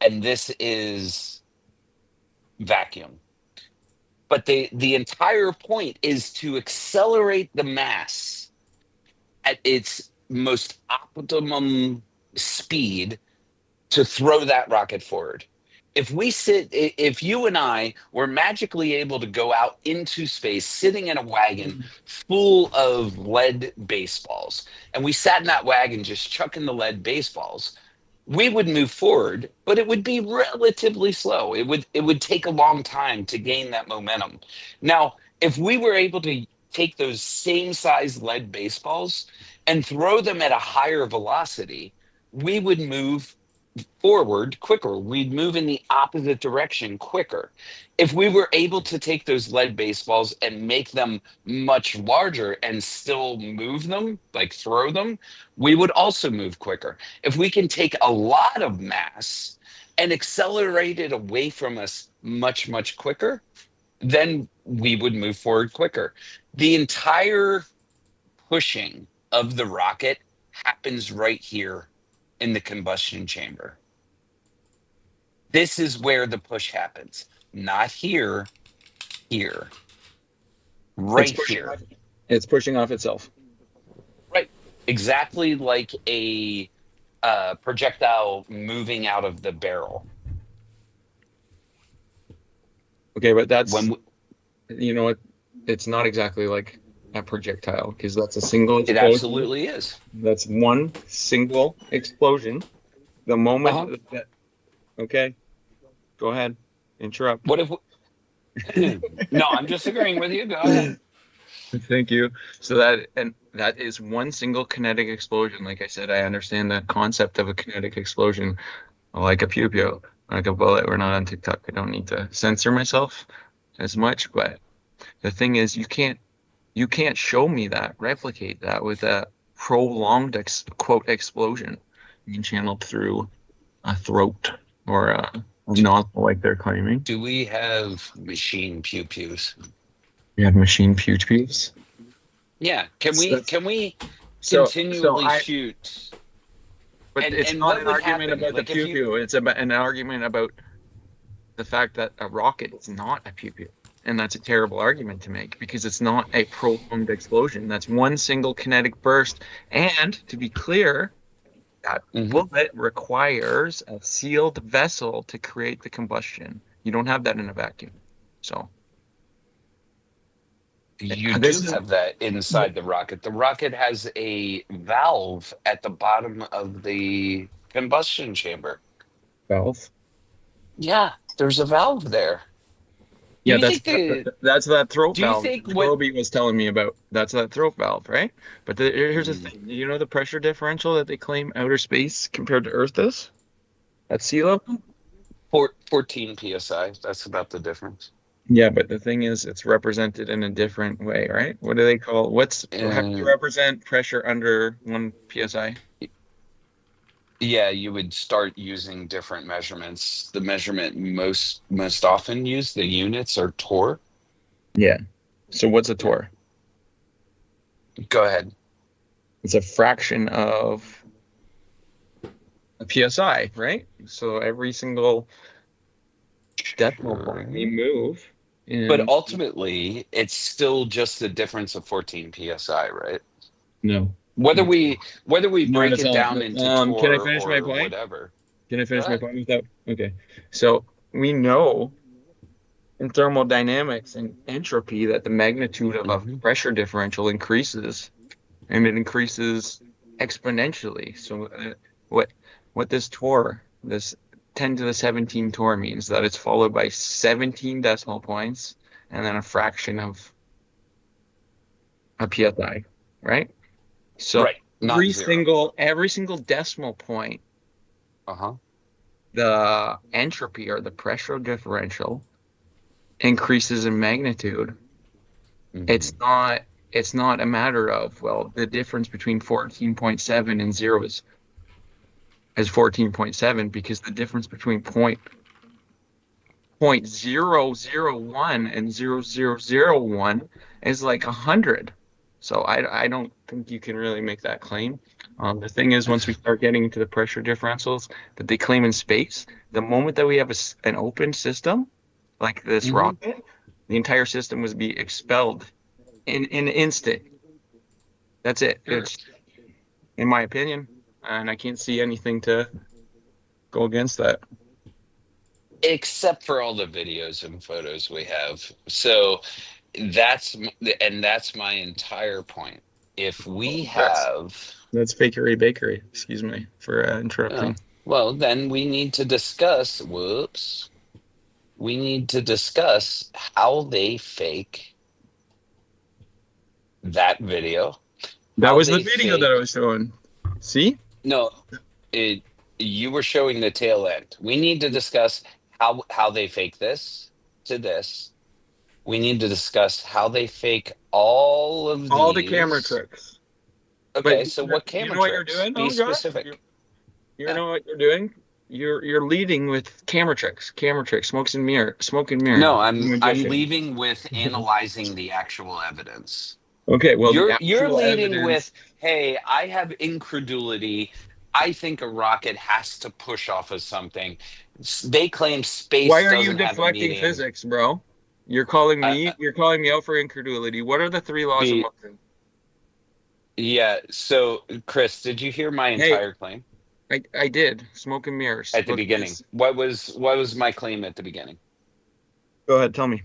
and this is vacuum. But the entire point is to accelerate the mass at its most optimum speed to throw that rocket forward. if you and I were magically able to go out into space, sitting in a wagon full of lead baseballs, and we sat in that wagon just chucking the lead baseballs, we would move forward, but it would be relatively slow. It would take a long time to gain that momentum. Now, if we were able to take those same size lead baseballs and throw them at a higher velocity, we would move forward quicker. We'd move in the opposite direction quicker. If we were able to take those lead baseballs and make them much larger and still move them, like throw them, we would also move quicker. If we can take a lot of mass and accelerate it away from us much, much quicker, then we would move forward quicker. The entire pushing of the rocket happens right here in the combustion chamber. This is where the push happens. Not here, here. Right here. It's pushing off itself. Right. Exactly like a projectile moving out of the barrel. Okay, but that's, When you know what? It's not exactly like a projectile because that's a single it explosion. absolutely is. That's one single explosion. The moment that, okay, go ahead, interrupt. What if? No, I'm just agreeing with you. Go ahead. Thank you. So that is one single kinetic explosion. Like I said, I understand the concept of a kinetic explosion, like a pew-pew, like a bullet. We're not on TikTok. I don't need to censor myself as much. But the thing is, you can't show me that, replicate that with a prolonged quote explosion being channeled through a throat or a nostril, like they're claiming. Do we have machine pew-pews? We have machine pew-pews. Yeah. Can we So continually shoot? But And- it's and not what an would argument happen? about Like, the if you- pew-pew. It's about an argument about the fact that a rocket is not a pew-pew. And that's a terrible argument to make because it's not a prolonged explosion. That's one single kinetic burst. And to be clear, that bullet requires a sealed vessel to create the combustion. You don't have that in a vacuum. So You do This is- have that inside the rocket. The rocket has a valve at the bottom of the combustion chamber. valve. Yeah, there's a valve there. Yeah, you that's think that's that throat Do you valve think that what- Roby was telling me about. That's that throat valve, right? But here's the thing. You know the pressure differential that they claim outer space compared to Earth is? At sea level? 14 psi. That's about the difference. Yeah, but the thing is, it's represented in a different way, right? What do they call? How do you represent pressure under 1 psi? Yeah, you would start using different measurements. The measurement most often used, the units are torr. Yeah. So what's a torr? Go ahead. It's a fraction of a psi, right? So every single decimal point we move. But ultimately, it's still just the difference of 14 psi, right? No. Whether we break it's it all- down into can I torr finish or my point? whatever. Can I finish Go my ahead. point without? Okay. So we know in thermodynamics and entropy that the magnitude of a pressure differential increases, and it increases exponentially. So what this torr, this 10 to the 17 torr means that it's followed by 17 decimal points and then a fraction of a psi, right? So Right. Not every single decimal point, the entropy or the pressure differential increases in magnitude. It's not a matter of, well, the difference between 14.7 and 0 is 14.7 because the difference between point 0.001 and 0.001 is like 100. So I don't think you can really make that claim. The thing is, once we start getting into the pressure differentials that they claim in space, the moment that we have an open system like this rocket, the entire system would be expelled in an instant. That's it. Sure. It's, in my opinion, and I can't see anything to go against that. except for all the videos and photos we have. So that's my entire point. If we have, That's fakery bakery. Excuse me for oh, interrupting. well, then we need to discuss. Whoops. We need to discuss how they fake that video. That How was the they video that I fake. was showing. See? No, it. You were showing the tail end. We need to discuss how they fake this to this. We need to discuss how they fake all of All the camera these. tricks. But Okay, so what you camera know what you're tricks? doing? Be Oh gosh. specific. You Yeah. know what you're doing? You're leading with camera tricks, smoke and mirror. No, I'm Magician. leaving with analyzing the actual evidence. Okay, well the You're actual leading with, evidence. hey, I have incredulity. I think a rocket has to push off of something. They claim Why space are you doesn't have a deflecting medium. physics, bro? You're calling Uh, me. You're calling me out for incredulity. What are the three laws of be motion? Yeah. So, Chris, did you hear my Hey, entire claim I did. Smoke and mirrors. at the Look at beginning? this. What was my claim at the beginning? Go ahead, tell me.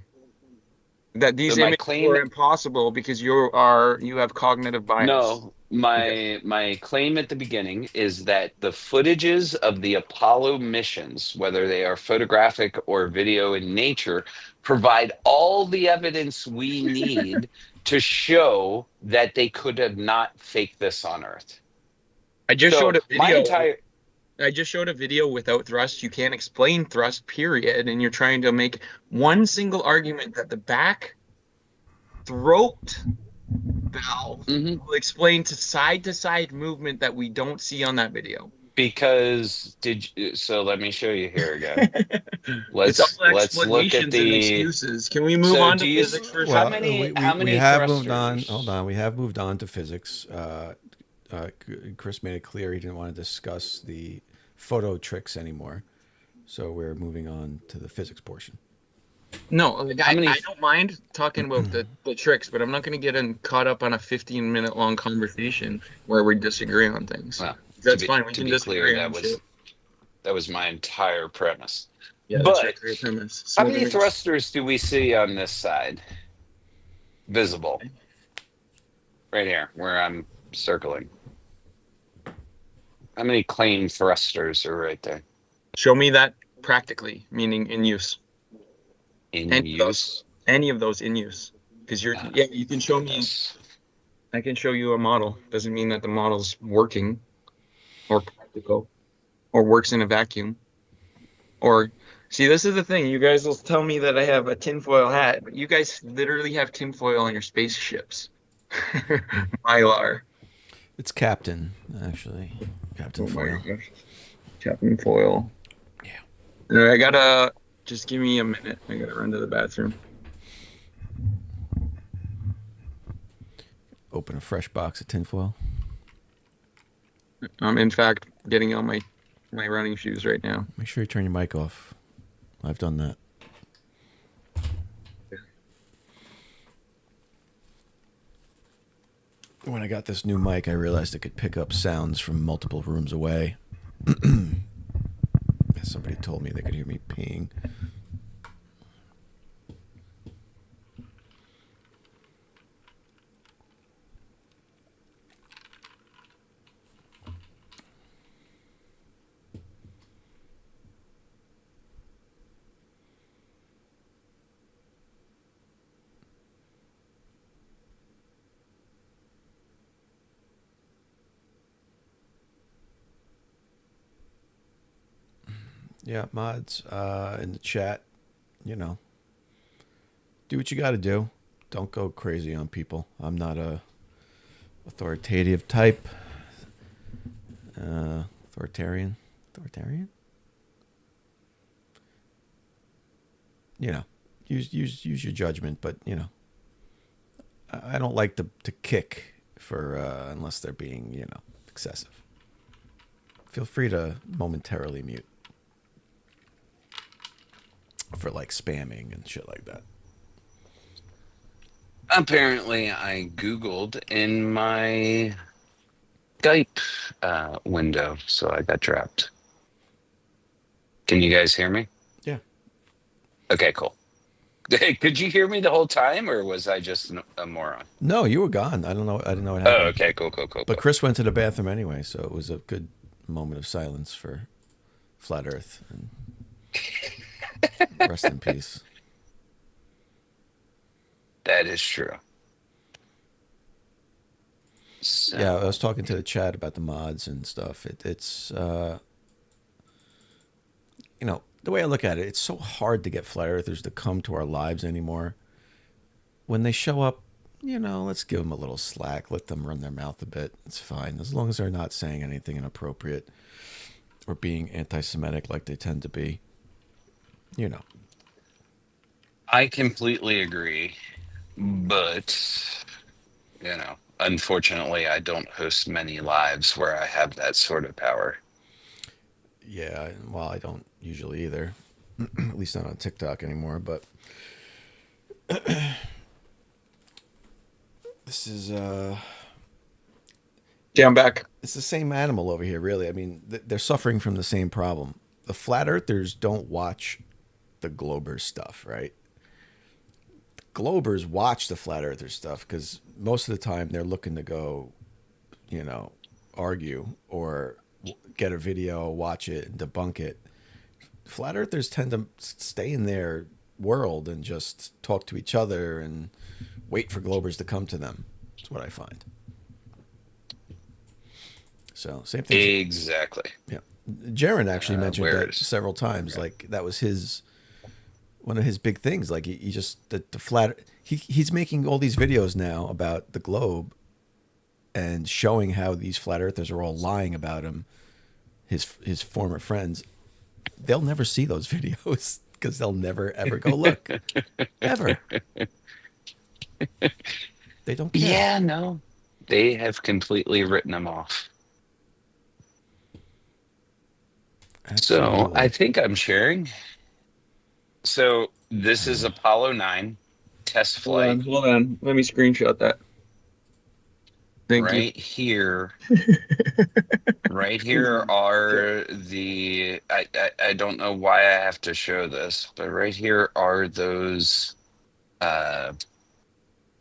That So these my images claim were impossible because you have cognitive bias. No, Okay. my claim at the beginning is that the footages of the Apollo missions, whether they are photographic or video in nature, provide all the evidence we need to show that they could have not faked this on Earth. I just showed So a my video. entire I just showed a video without thrust. You can't explain thrust, period. And you're trying to make one single argument that the back throat valve Mhm. will explain to side movement that we don't see on that video. Because so let me show you here again. It's all Let's look at explanations and the excuses. Can we move so on do to you physics for a how Well, second? many how we many have moved on. Hold thrusters? on, we have moved on to physics. Chris made it clear he didn't want to discuss the photo tricks anymore, so we're moving on to the physics portion. No, like, How many I don't mind talking about the tricks, but I'm not going to get caught up on a 15-minute long conversation where we disagree on things. Well, That's fine. We to can be clear, disagree on shit. that was my entire premise. Yeah, that's But your great premise. how many thrusters do we see on this side? Visible. Right here, where I'm circling. How many claimed thrusters are right there? Show me that practically, meaning in use. In Any of those. use? Any of those in use. Because you can show me. Yes. I can show you a model. Doesn't mean that the model's working or practical or works in a vacuum. Or see, this is the thing. You guys will tell me that I have a tinfoil hat, but you guys literally have tinfoil on your spaceships. Mylar. It's Captain, actually. Captain Foil. gosh. Captain Foil. Yeah. All right, I gotta just give me a minute. I gotta run to the bathroom. Open a fresh box of tinfoil. I'm in fact getting on my running shoes right now. Make sure you turn your mic off. I've done that. When I got this new mic, I realized it could pick up sounds from multiple rooms away. Somebody told me they could hear me peeing. Yeah, mods in the chat, you know, do what you got to do. Don't go crazy on people. I'm not a authoritative type. Authoritarian. You know, use your judgment, but you know, I don't like to kick for unless they're being, you know, excessive. Feel free to momentarily mute for like spamming and shit like that. Apparently, I Googled in my Skype window, so I got trapped. Can you guys hear me? Yeah. Okay, cool. Could you hear me the whole time, or was I just a moron? No, you were gone. I don't know. I didn't know what Oh, happened. okay, cool, cool, cool, But cool. Chris went to the bathroom anyway, so it was a good moment of silence for Flat Earth. And rest in peace. That is true. Yeah, I So, was talking to the chat about the mods and stuff. It's the way I look at it, it's so hard to get flat earthers to come to our lives anymore. When they show up, let's give them a little slack. Let them run their mouth a bit. It's fine as long as they're not saying anything inappropriate or being anti-Semitic like they tend to be. You know. I completely agree, but unfortunately, I don't host many lives where I have that sort of power. Yeah, well, I don't usually either. At least not on TikTok anymore. But this is Yeah, I'm back. it's the same animal over here, really. I mean, they're suffering from the same problem. The flat earthers don't watch the Globers stuff, right? Globers watch the flat earther stuff because most of the time they're looking to go, argue or get a video, watch it, and debunk it. Flat earthers tend to stay in their world and just talk to each other and wait for Globers to come to them. That's what I find. So same thing. Exactly. Yeah, Jaron actually mentioned where that is several times. okay. Like that was one of his big things. Like he just the flat. He's making all these videos now about the globe and showing how these flat earthers are all lying about him. His former friends, they'll never see those videos because they'll never ever go look ever. They don't care. Yeah, no, they have completely written them off. So Absolutely. I think I'm sharing. So this is Apollo 9 test flight. Hold on. Let me screenshot that. Thank you. Right here. Right here are I don't know why I have to show this, but right here are those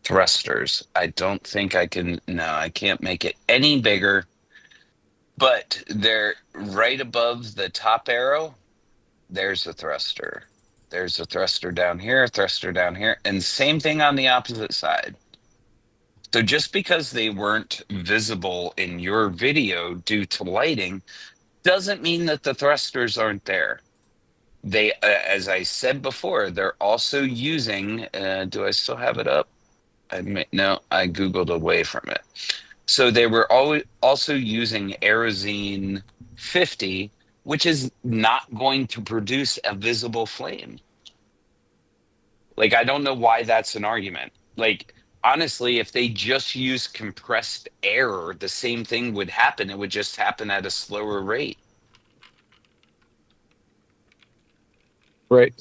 thrusters. I don't think I can, no, I can't make it any bigger, but they're right above the top arrow. There's a thruster. There's a thruster down here, and same thing on the opposite side. So just because they weren't visible in your video due to lighting doesn't mean that the thrusters aren't there. They, as I said before, they're also using, do I still have it up? No, I Googled away from it. So they were also using Aerozine 50, which is not going to produce a visible flame. Like, I don't know why that's an argument. Like, honestly, if they just use compressed air, the same thing would happen. It would just happen at a slower rate. Right.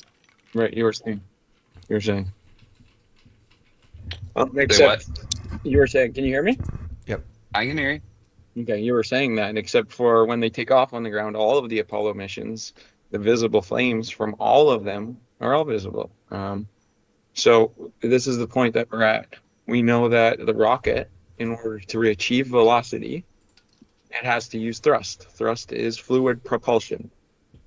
You were saying. Say Except you were saying, can you hear me? Yep. I can hear you. Okay, you were saying that, except for when they take off on the ground, all of the Apollo missions, the visible flames from all of them are all visible. So this is the point that we're at. We know that the rocket, in order to achieve velocity, it has to use thrust. Thrust is fluid propulsion,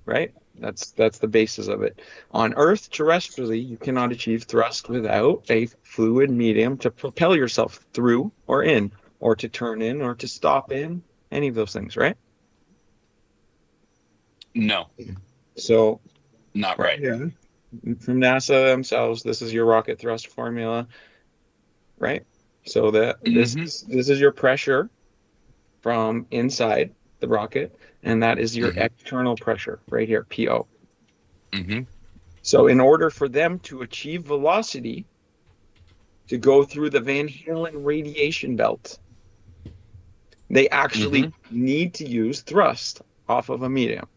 right? That's the basis of it. On Earth, terrestrially, you cannot achieve thrust without a fluid medium to propel yourself through or in, or to turn in, or to stop in, any of those things, right? No, So, not right. yeah, from NASA themselves, this is your rocket thrust formula, right? So that this is your pressure from inside the rocket, and that is your external pressure right here, PO. So in order for them to achieve velocity, to go through the Van Halen radiation belt, they actually need to use thrust off of a medium.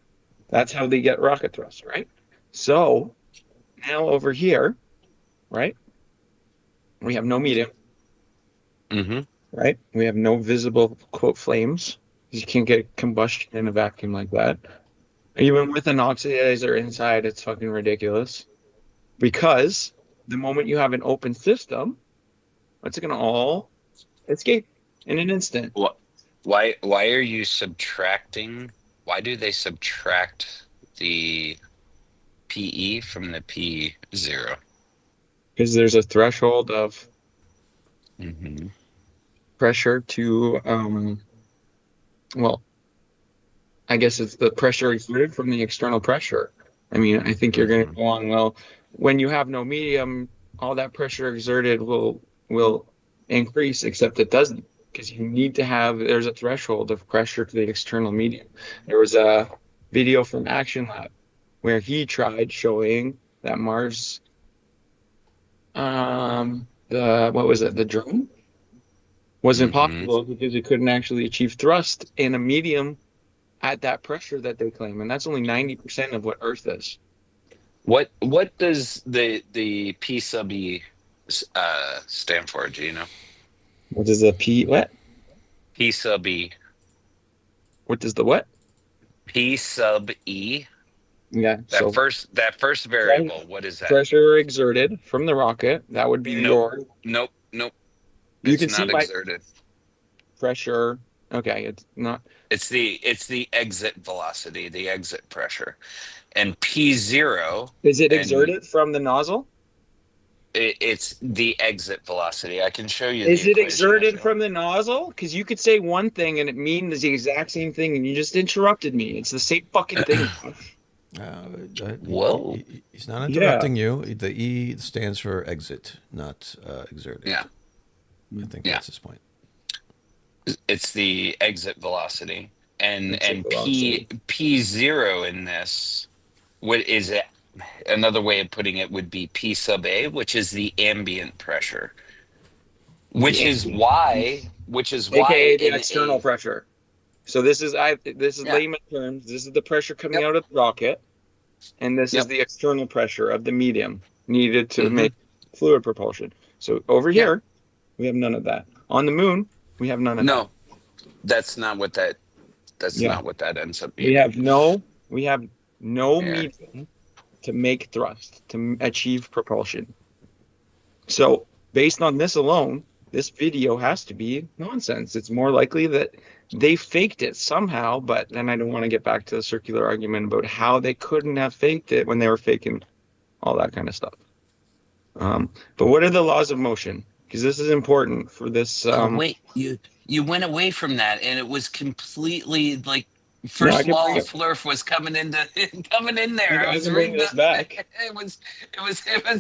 That's how they get rocket thrust, right? So now over here, right, we have no medium, right? We have no visible, quote, flames. You can't get combustion in a vacuum like that. Even with an oxidizer inside, it's fucking ridiculous. because the moment you have an open system, it's going to all escape in an instant. Why are you subtracting? Why do they subtract the PE from the P0? Because there's a threshold of Mm-hmm. pressure to, well, I guess it's the pressure exerted from the external pressure. I mean, I think you're going to go on, well, when you have no medium, all that pressure exerted will increase, except it doesn't, because you need to have, there's a threshold of pressure to the external medium. There was a video from Action Lab where he tried showing that Mars, what was it, the drone was impossible because it couldn't actually achieve thrust in a medium at that pressure that they claim, and that's only 90% of what Earth is. What does the P sub E stand for? Do you know? What does the P what? P sub E. What does the what? P sub E. Yeah. That first variable. What is that? Pressure exerted from the rocket. That would be your. Nope. You It's can see not exerted. Pressure. Okay, it's not. It's the exit velocity, the exit pressure, and P0. Is it exerted from the nozzle? It's the exit velocity. I can show you. Is it exerted from the nozzle? Because you could say one thing and it means the exact same thing, and you just interrupted me. It's the same fucking thing. Whoa. He's not interrupting you. The E stands for exit, not exerted. Yeah. Mm-hmm. I think that's his point. It's the exit velocity, and P0 in this. What is it? Another way of putting it would be P sub A, which is the ambient pressure. Which is why AKA the external pressure. So this is layman terms. This is the pressure coming out of the rocket, and this is the external pressure of the medium needed to make fluid propulsion. So over here, we have none of that. On the moon, we have none of that. No, that's not what that. That's not what that ends up being. We have no medium to make thrust to achieve propulsion. So based on this alone, this video has to be nonsense. It's more likely that they faked it somehow, but then I don't want to get back to the circular argument about how they couldn't have faked it when they were faking all that kind of stuff. But what are the laws of motion? Because this is important for this. Wait, you went away from that, and it was completely like first law of Flurf was coming in there. I was reading this back. It was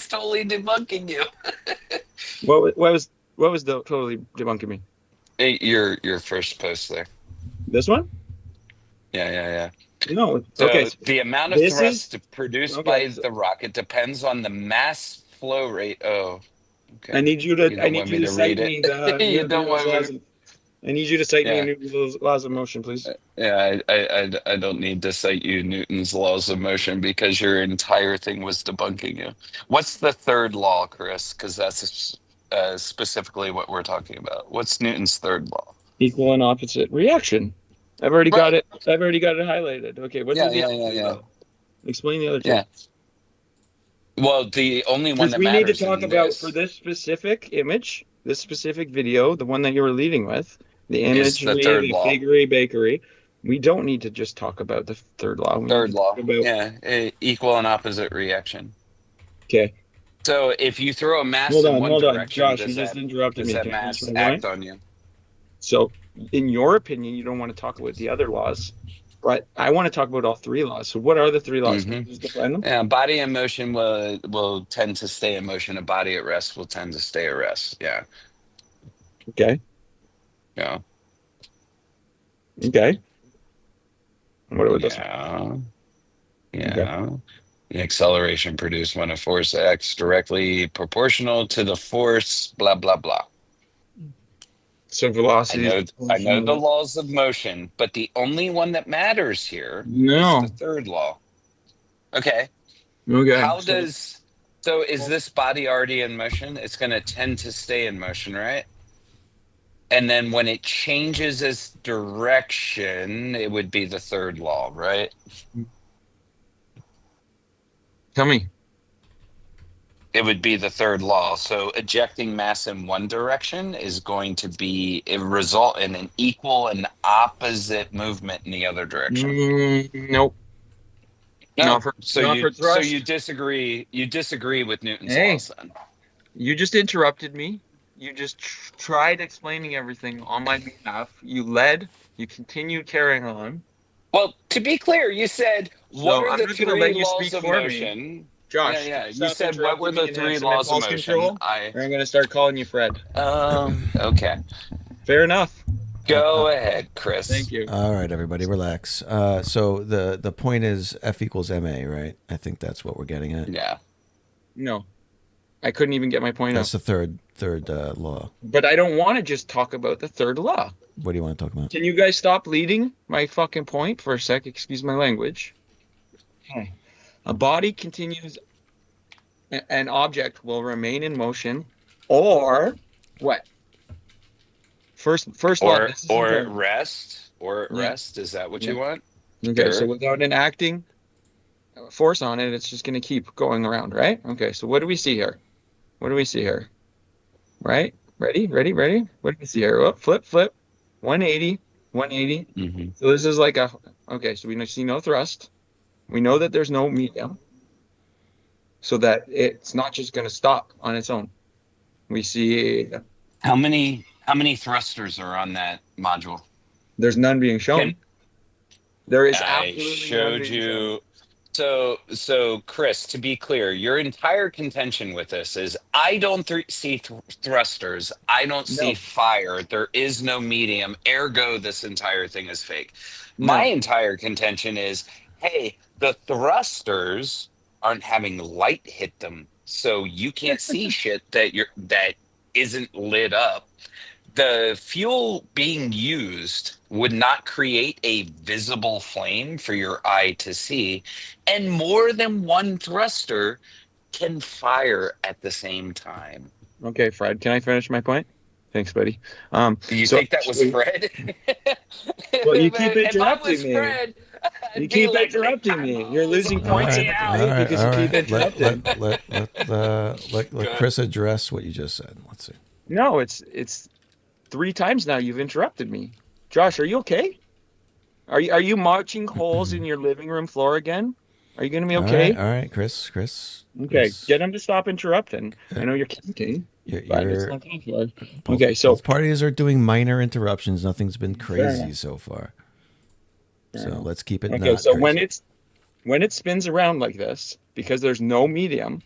totally debunking you. What was totally debunking me? Hey, your first post there. This one? Yeah. No. So okay. the amount of thrust produced by the rocket depends on the mass flow rate. Oh, okay. I need you to cite me the. You don't want me. I need you to cite me Newton's laws of motion, please. Yeah, I don't need to cite you Newton's laws of motion because your entire thing was debunking you. What's the third law, Chris? Because that's specifically what we're talking about. What's Newton's third law? Equal and opposite reaction. I've already got it. I've already got it highlighted. Okay. What's the other? Explain the other two. Yeah. Well, the only one that matters. We need to talk about for this specific image, this specific video, the one that you were leading with, the image, the figure bakery. We don't need to just talk about the third law. Third law. Equal and opposite reaction. Okay. So if you throw a mass in one direction, Josh, you just interrupted me. Does that mass act on you? So, in your opinion, you don't want to talk about the other laws, but I want to talk about all three laws. So, what are the three laws? Can you just define them? Yeah, body in motion will tend to stay in motion. A body at rest will tend to stay at rest. Yeah. Okay. Yeah. Okay. What about this? Yeah. Okay. The acceleration produced when a force acts directly proportional to the force, blah, blah, blah. So velocity. I know the laws of motion, but the only one that matters here is the third law. Okay. So is this body already in motion? It's going to tend to stay in motion, right? And then when it changes its direction, it would be the third law, right? Tell me. It would be the third law. So ejecting mass in one direction is going to be a result in an equal and opposite movement in the other direction. Nope. No, Not for so thrust. you disagree. You disagree with Newton's Hey. laws then. You just interrupted me. You just tried explaining everything on my behalf. You led. You continued carrying on. Well, to be clear, you said what So are I'm the not gonna three let you laws speak of for me. motion? Josh, Yeah. You stop said what were interrupting the me and have three some laws of impulse motion? control, or I'm going to start calling you Fred. Okay. Fair enough. Go ahead, Chris. Thank you. All right, everybody, relax. So the point is F equals ma, right? I think that's what we're getting at. Yeah. No, I couldn't even get my point That's out. the third law. But I don't want to just talk about the third law. What do you want to talk about? Can you guys stop leading my fucking point for a sec? Excuse my language. Okay. A body continues, an object will remain in motion, or what? First law. Or This is important. rest. Or Yeah. rest. Is that what Yeah. you want? Okay, Sure. so without an acting force on it, it's just going to keep going around, right? Okay, so what do we see here? What do we see here? Right? Ready? What do we see here? Oh, flip. 180. Mm-hmm. So this is like okay, so we see no thrust. We know that there's no medium, so that it's not just going to stop on its own. We see How many thrusters are on that module? there's none being shown. There is I absolutely none showed being you. So Chris, to be clear, your entire contention with this is I don't see thrusters. I don't see No. fire. There is no medium. Ergo, this entire thing is fake. No. My entire contention is, hey, the thrusters aren't having light hit them, so you can't see shit that isn't lit up. The fuel being used would not create a visible flame for your eye to see, and more than one thruster can fire at the same time. Okay, Fred, can I finish my point? Thanks, buddy. You so- think that was Fred? Well, you keep If I interrupting was me. Fred, I'd You be keep like, interrupting me. You're losing All points right, in all the right, because you all keep right. interrupting. Let Chris address what you just said. Let's see. No, it's 3 times now you've interrupted me. Josh, are you okay? Are you marching holes in your living room floor again? Are you going to be okay? All right, Chris. Okay, Chris. get him to stop interrupting. I know you're counting, but it's You're, not going to both, Okay, so both parties are doing minor interruptions. Nothing's been crazy enough. so far. Fair So enough. let's keep it. Okay, not so crazy. when it spins around like this, because there's no medium,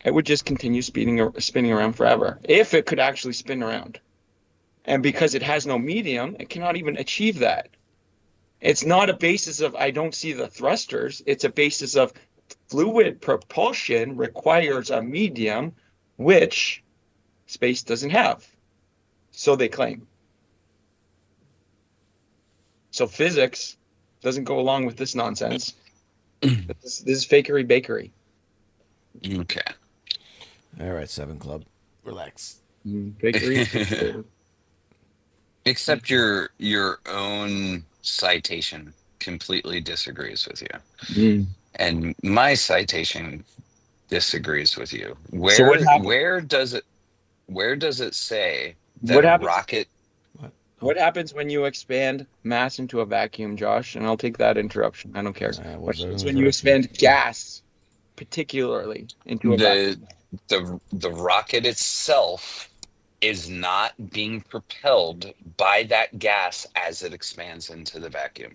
it would just continue spinning around forever if it could actually spin around. And because it has no medium, it cannot even achieve that. It's not a basis of I don't see the thrusters. It's a basis of fluid propulsion requires a medium which space doesn't have. So they claim. So physics doesn't go along with this nonsense. This is fakery bakery. Okay. All right, 7 Club. Relax. Bakery. Except your own citation completely disagrees with you. And my citation disagrees with you. So what happened? Where does it say that What a happens? rocket What happens when you expand mass into a vacuum, Josh? And I'll take that interruption. I don't care. What What was that happens when you interruption? expand gas, particularly into a vacuum? the rocket itself is not being propelled by that gas as it expands into the vacuum.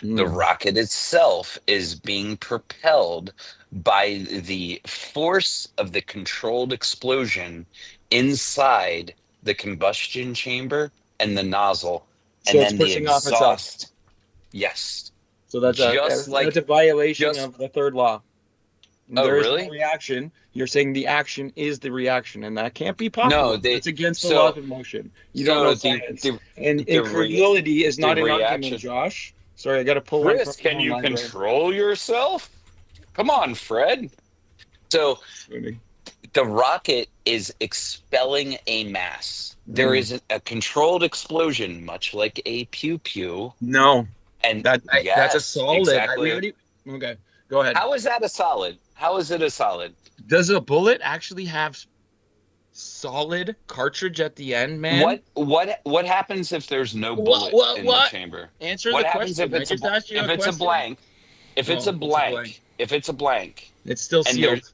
The rocket itself is being propelled by the force of the controlled explosion inside the combustion chamber and the nozzle, So and it's then the pushing off itself. exhaust. Yes. So that's Just a violation just- of the third law. Oh, There is really? no reaction. You're saying the action is the reaction, and that can't be possible. No, it's against the so- laws of motion. You don't know science. And incredulity is not an reaction- argument, Josh. Sorry, I got to pull one Chris, from can the you library. control yourself? Come on, Fred. So the rocket is expelling a mass. There is a controlled explosion, much like a pew-pew. No, And that's a yes, solid. exactly. Okay, go ahead. How is that a solid? How is it a solid? Does a bullet actually have solid cartridge at the end, man? What happens if there's no bullet in the chamber? Answer What the happens question. if I just asked you if a it's a question. blank? If it's a Oh, it's a blank. blank, if it's a blank, It's still and sealed.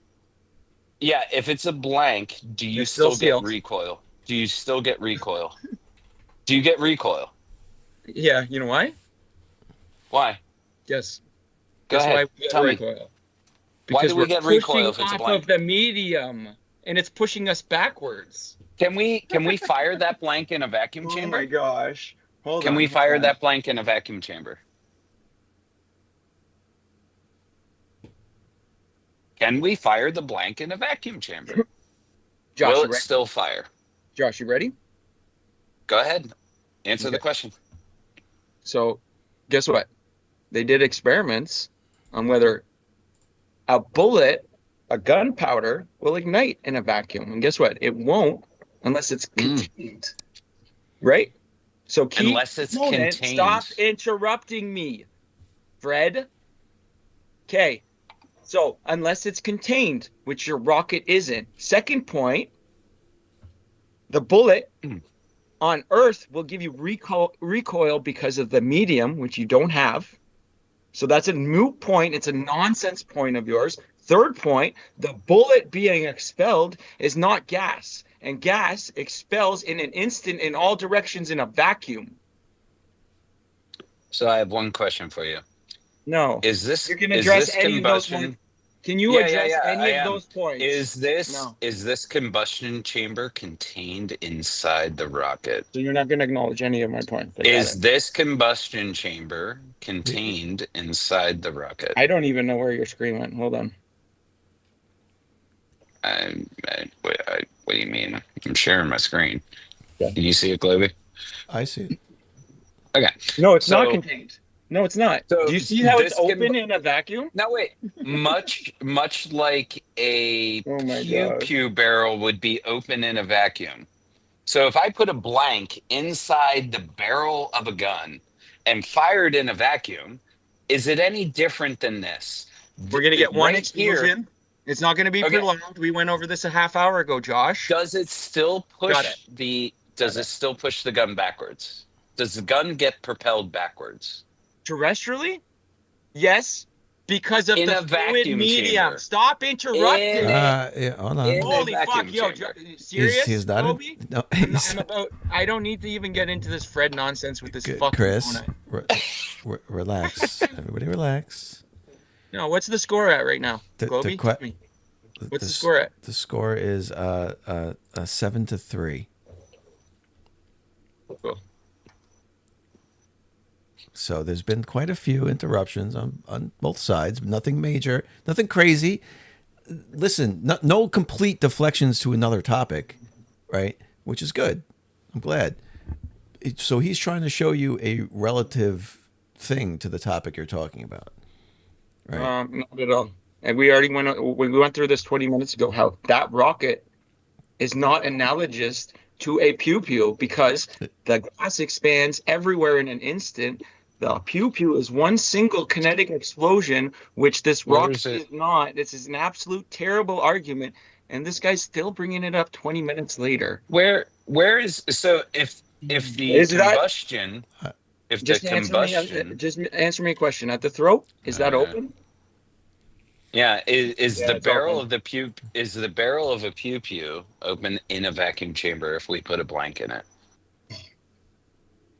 yeah, if it's a blank, do you It's still still get sealed. recoil? Do you still get recoil? Do you get recoil? Yeah, you know why? Why? Yes. Go That's ahead. why we get Tell me. recoil. Why Because do we we're get pushing recoil if it's a off blank? of the medium, and it's pushing us backwards. Can we fire that blank in a vacuum chamber? gosh! Hold Can we fire that blank in a vacuum chamber? Can we fire the blank in a vacuum chamber? Josh, Will you it ready? still fire? Josh, you ready? Go ahead. Answer the Okay. question. So, guess what? They did experiments on whether a bullet, a gunpowder, will ignite in a vacuum. And guess what? It won't unless it's contained. Right? So keep Unless it's opponent, contained. Stop interrupting me, Fred. Okay. So unless it's contained, which your rocket isn't. Second point, the bullet on Earth will give you recoil because of the medium, which you don't have. So that's a moot point. It's a nonsense point of yours. Third point, the bullet being expelled is not gas. And gas expels in an instant in all directions in a vacuum. So I have one question for you. No. Is this You can address is this any of those combustion? points. Can you Yeah, address I any of am. those points? Is this No. is this combustion chamber contained inside the rocket? So you're not going to acknowledge any of my points. I got Is it. this combustion chamber contained inside the rocket? I don't even know where your screen went. Hold on. What do you mean? I'm sharing my screen. Yeah. Can you see it, Globy? I see it. Okay. No, it's So- not contained. No, it's not. So Do you see how it's this can- open in a vacuum? Now wait, much like a Oh my pew God. pew barrel would be open in a vacuum. So if I put a blank inside the barrel of a gun and fired in a vacuum, is it any different than this? We're going to get one Right explosion. here, It's not going to be Okay. prolonged. We went over this a half hour ago, Josh. does it still push Got it. does it still push the gun backwards? Does the gun get propelled backwards? Terrestrially? Yes, because of In the a fluid vacuum medium. chamber. Stop interrupting. In- Yeah, hold on. in- Holy a fuck, vacuum yo, chamber. serious? He's not Kobe? no, I don't need to even get into this Fred nonsense with this Good, fucking Chris. phone. Relax. Everybody relax. No, what's the score at right now? The Kobe, que- tell me. What's the score at? The score is 7-3. Cool. So there's been quite a few interruptions on both sides. Nothing major, nothing crazy. Listen, no complete deflections to another topic, right? Which is good. I'm glad. So he's trying to show you a relative thing to the topic you're talking about, right? Not at all. And we went through this 20 minutes ago, how that rocket is not analogous to a pew-pew because the gas expands everywhere in an instant. The pew-pew is one single kinetic explosion, which this Where rocket is it? is not. This is an absolute terrible argument, and this guy's still bringing it up 20 minutes later. Where is so if the Is that- combustion if the Just combustion answer me a question. At the throat, is that open? yeah is Yeah, the it's barrel open. of the pew is the barrel of a pew pew open in a vacuum chamber if we put a blank in it?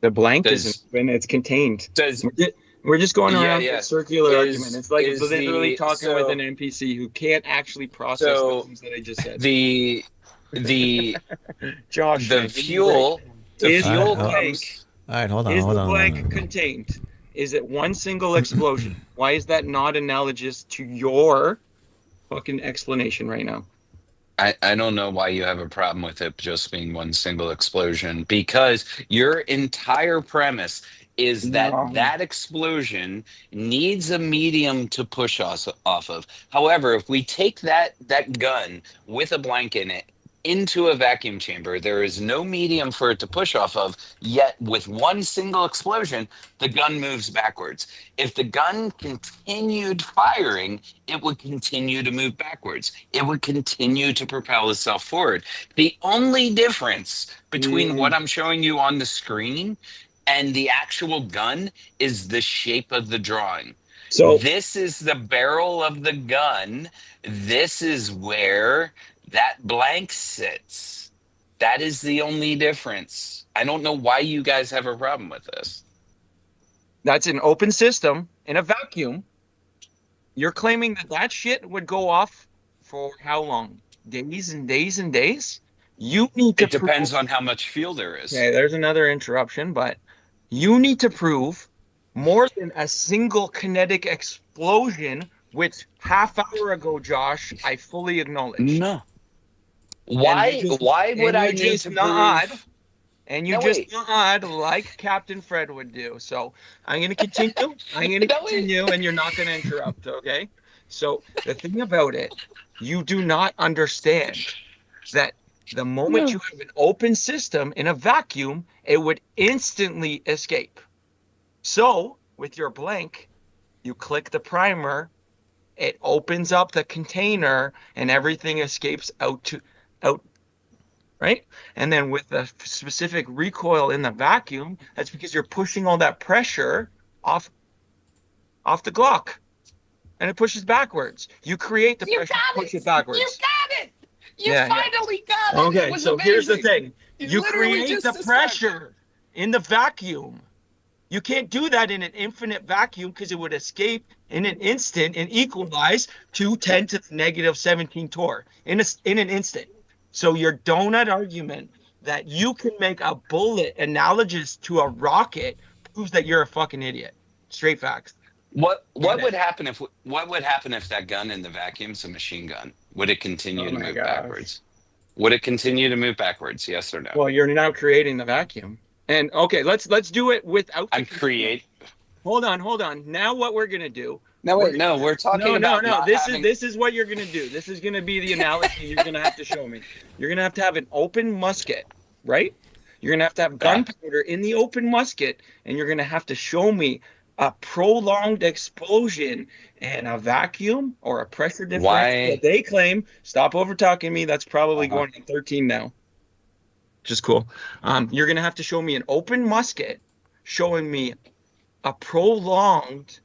The blank Does- isn't open. It's contained. Does We're just going Yeah, around yeah. a circular argument. It's like is literally the- talking so- with an NPC who can't actually process So, the things that I just said. the Josh, the fuel Is the fuel blank- comes All right, hold on, is hold the on. blank contained? Is it one single explosion? Why is that not analogous to your fucking explanation right now? I don't know why you have a problem with it just being one single explosion, because your entire premise is that No. that explosion needs a medium to push us off of. However, if we take that gun with a blank in it, into a vacuum chamber. There is no medium for it to push off of, yet with one single explosion, the gun moves backwards. If the gun continued firing, it would continue to move backwards. It would continue to propel itself forward. The only difference between what I'm showing you on the screen and the actual gun is the shape of the drawing. So this is the barrel of the gun. This is where that blank sits. That is the only difference. I don't know why you guys have a problem with this. that's an open system in a vacuum. You're claiming that shit would go off for how long? Days and days and days? You need to It depends on how much fuel there is. Okay, there's another interruption, but you need to prove more than a single kinetic explosion, which half hour ago, Josh, I fully acknowledge. No. Why would I need to prove? And you just nod like Captain Fred would do. So I'm going to continue. And you're not going to interrupt, okay? So the thing about it, you do not understand that the moment you have an open system in a vacuum, it would instantly escape. So with your blank, you click the primer, it opens up the container, and everything escapes out, right? And then with the specific recoil in the vacuum, that's because you're pushing all that pressure off the Glock, and it pushes backwards. You create the pressure to push it backwards. You got it. You finally got it. Okay, It so amazing. here's the thing. You literally create just the pressure in the vacuum. You can't do that in an infinite vacuum because it would escape in an instant and equalize to 10 to the negative 17 torr in an instant. So your donut argument that you can make a bullet analogous to a rocket proves that you're a fucking idiot. Straight facts. What would happen if that gun in the vacuum's a machine gun? Would it continue to move backwards? Would it continue to move backwards? Yes or no? Well, you're now creating the vacuum. And okay, let's do it without. Hold on. Now what we're gonna do? We're talking about. No. This is what you're gonna do. This is gonna be the analogy you're gonna have to show me. You're gonna have a an open musket, right? You're gonna have to have gunpowder in the open musket, and you're gonna have to show me a prolonged explosion and a vacuum or a pressure differential that they claim. Stop over talking me. That's probably going on 13 now. Just cool. You're gonna have to show me an open musket, showing me a prolonged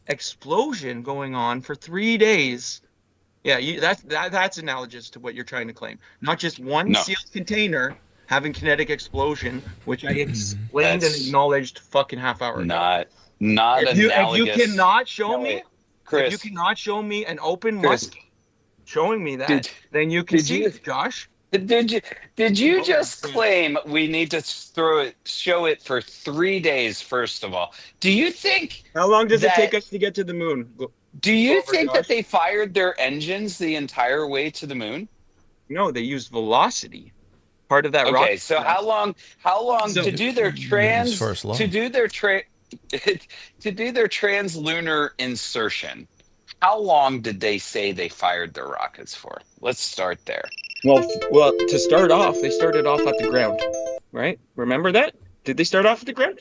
explosion going on for 3 days. Yeah, that's analogous to what you're trying to claim. Not just one sealed container having kinetic explosion, which I explained and acknowledged fucking half hour ago. Not analogous. If you cannot show me, Chris, if you cannot show me an open musket showing me that, then you can see it, Josh. Did you just claim we need to show it for 3 days? First of all, do you think? How long does it take us to get to the moon? Do you think that they fired their engines the entire way to the moon? No, they used velocity. Part of that rocket. Okay, so how long to do their to do their translunar insertion? How long did they say they fired their rockets for? Let's start there. Well, to start off, they started off at the ground, right? Remember that? Did they start off at the ground?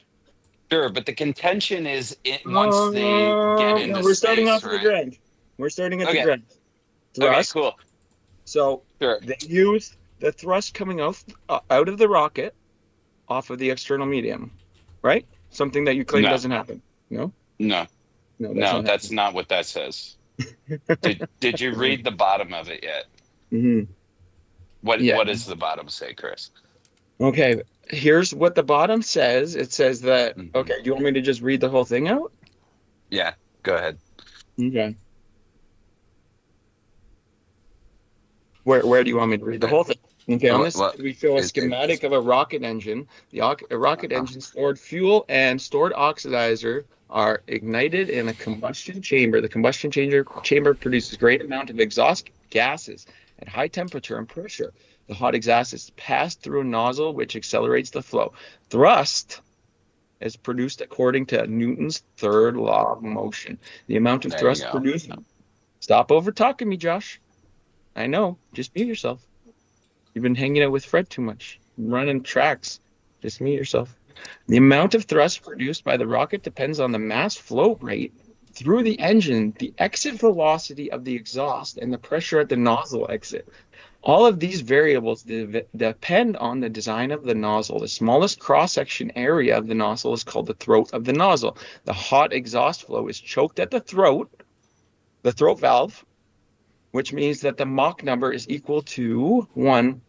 Sure, but the contention is once they get into we're starting off at the ground. We're starting at the ground. Thrust. Okay, cool. So they used the thrust coming out of the rocket off of the external medium, right? Something that you claim doesn't happen. No, that's not what that says. Did you read the bottom of it yet? Mm-hmm. What does the bottom say, Chris? Okay, here's what the bottom says. It says that, okay, do you want me to just read the whole thing out? Yeah, go ahead. Okay. Where do you want me to read the whole thing? Okay, on this we show a schematic of a rocket engine. A rocket engine stored fuel and stored oxidizer are ignited in a combustion chamber. The combustion chamber produces great amount of exhaust gases at high temperature and pressure. The hot exhaust is passed through a nozzle, which accelerates the flow. Thrust is produced according to Newton's third law of motion. The amount of thrust produced. Stop over talking me, Josh. I know. Just mute yourself. You've been hanging out with Fred too much. Running tracks. Just mute yourself. The amount of thrust produced by the rocket depends on the mass flow rate through the engine, the exit velocity of the exhaust, and the pressure at the nozzle exit. All of these variables depend on the design of the nozzle. The smallest cross-section area of the nozzle is called the throat of the nozzle. The hot exhaust flow is choked at the throat valve, which means that the Mach number is equal to 1.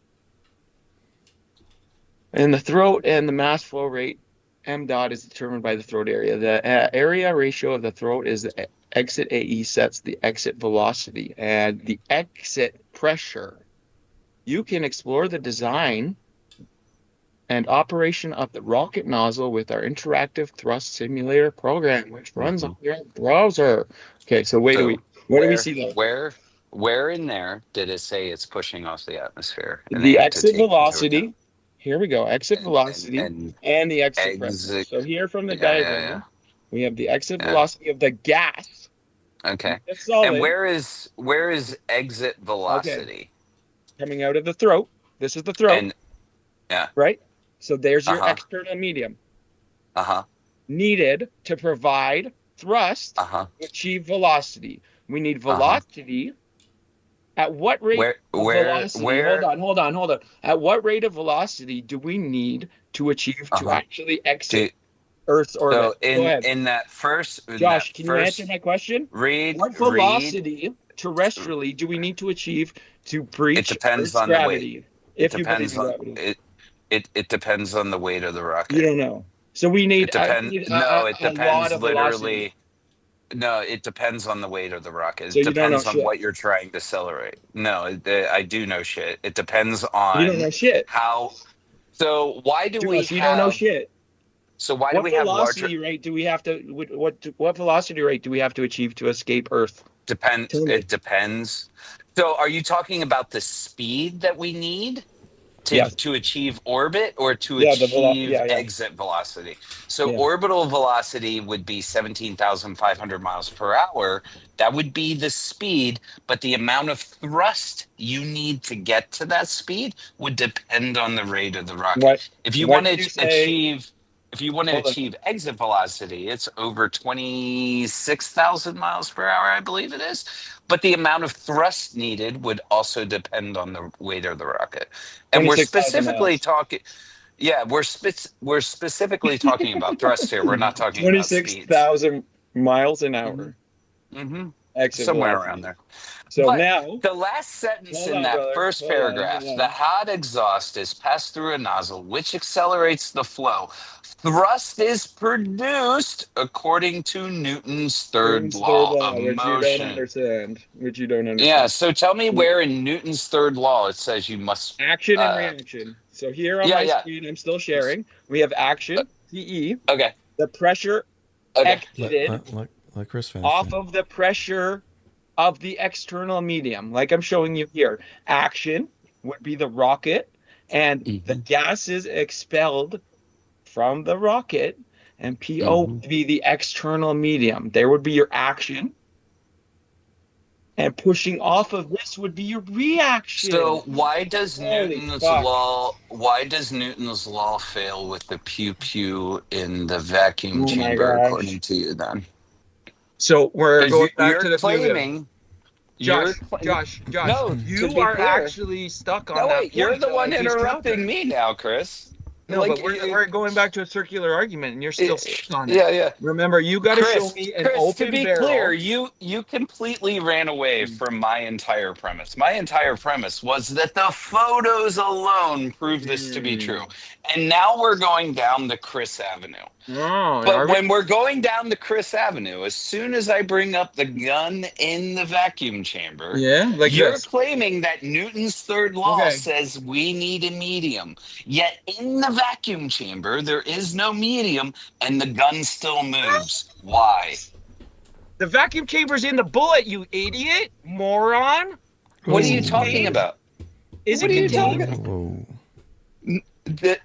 And the throat and the mass flow rate, m dot, is determined by the throat area. The area ratio of the throat is the exit AE sets the exit velocity and the exit pressure. You can explore the design and operation of the rocket nozzle with our interactive thrust simulator program, which runs on your browser. Okay, so where do we see that? Where in there did it say it's pushing off the atmosphere? The exit velocity. Here we go. Exit velocity and the exit pressure. So here from the diagram, we have the exit velocity of the gas. Okay. And where is exit velocity? Okay. Coming out of the throat. This is the throat. Right? So there's your external medium. Needed to provide thrust to achieve velocity. We need velocity. At what rate of velocity? Hold on. At what rate of velocity do we need to achieve to actually exit Earth's orbit? So in that first, Josh, can you answer my question? What velocity terrestrially do we need to achieve to breach Earth's gravity? It depends on the weight of the rocket. You don't know. So we need. It depends literally. No, it depends on the weight of the rocket. It depends on what you're trying to accelerate. No, I do know shit. It depends on. You don't know shit. How? So why do we? You don't know shit. So why do we have larger? What velocity rate do we have to? What velocity rate do we have to achieve to escape Earth? It depends. So are you talking about the speed that we need to achieve orbit or to achieve exit velocity? So orbital velocity would be 17,500 miles per hour. That would be the speed, but the amount of thrust you need to get to that speed would depend on the rate of the rocket. If you want to achieve exit velocity, it's over 26,000 miles per hour, I believe it is. But the amount of thrust needed would also depend on the weight of the rocket. And we're specifically talking, we're specifically talking about thrust here. We're not talking about speed. 26,000 miles an hour. Exit somewhere velocity. Around there. So but now, the last sentence in that first paragraph, the hot exhaust is passed through a nozzle, which accelerates the flow. Thrust is produced according to Newton's third law of motion. Which you don't understand. Yeah, so tell me where in Newton's third law it says you must... Action and reaction. So here on my screen, I'm still sharing. We have action, PE. Okay. The pressure exited like Chris off of the pressure of the external medium, like I'm showing you here. Action would be the rocket, and the gas is expelled from the rocket, and PO would be the external medium. There would be your action, and pushing off of this would be your reaction. So why does Newton's law fail with the pew pew in the vacuum chamber, according to you then? So we're going back to the claiming. Josh, no, you are actually stuck on that. Wait, you're the one interrupting me now, Chris. No, but we're going back to a circular argument, and you're still stuck on it. Yeah. Remember, you got to show me an open barrel. To be clear, you completely ran away from my entire premise. My entire premise was that the photos alone prove this to be true. And now we're going down the Chris Avenue. But when we're going down the Chris Avenue, as soon as I bring up the gun in the vacuum chamber, you're claiming that Newton's third law says we need a medium. Yet in the vacuum chamber, there is no medium, and the gun still moves. Why? The vacuum chamber's in the bullet, you idiot, moron. What are you talking about? Is it contained?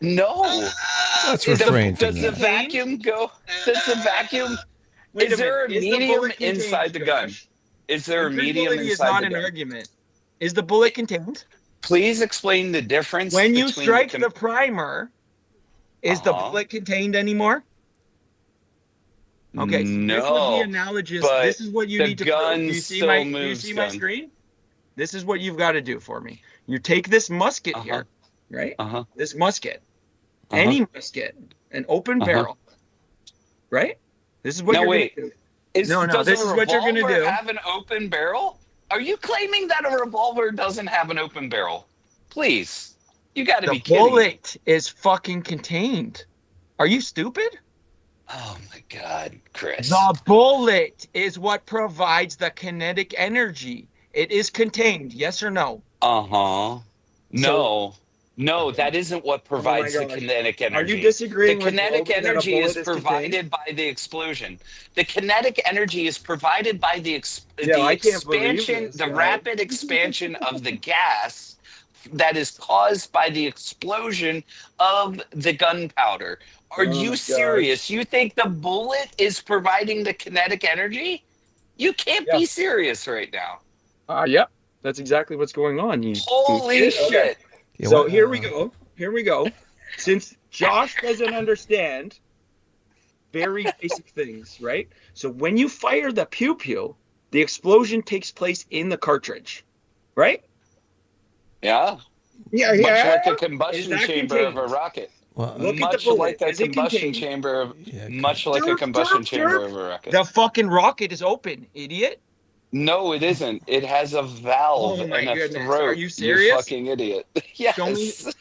No. Let's refrain from that. Does the vacuum go? Does the vacuum? Is there a medium inside the gun? Is there a medium inside the gun? Is not an argument. Is the bullet contained? please explain the difference When you between strike the primer, is the Uh-huh. bullet contained anymore? Okay, so this would be No, analogous. but This is what you the need to prove. gun Do you see still my do you moves see my gun. screen? This is what you've got to do for me. You take this musket Uh-huh. here, right? Uh-huh. This musket, Uh-huh. any musket, an open Uh-huh. barrel, right? This is what No, you're wait. gonna do. No, Does this a is what you're gonna revolver do. have an open barrel? Are you claiming that a revolver doesn't have an open barrel? Please. You got to The be kidding me. bullet is fucking contained. Are you stupid? Oh my God, Chris. The bullet is what provides the kinetic energy. It is contained, yes or no? Uh-huh. No, that isn't what provides the gosh. kinetic energy. Are you disagreeing The with kinetic Rover that a energy bullet is is provided by the explosion. The kinetic energy is provided by the I can't believe expansion, this, the guy. rapid expansion of the gas that is caused by the explosion of the gunpowder. Are Oh my you gosh. serious? You think the bullet is providing the kinetic energy? You can't Yeah. be serious right now. Yep. That's exactly what's going on. Holy Okay. shit. Yeah, So what- here we go. Here we go. Since Josh doesn't understand very basic things, right? So when you fire the pew pew, the explosion takes place in the cartridge, right? Yeah. Yeah, Much like a Is combustion that chamber of a contained? rocket. Well, Look at the Much bullet. like a Is it combustion contained? chamber of Yeah, much like a Derp, combustion derp, chamber derp. of a rocket. The fucking rocket is open, idiot. No, it isn't. It has a valve Oh my and a goodness. throat. Are you serious? You fucking idiot. Yes.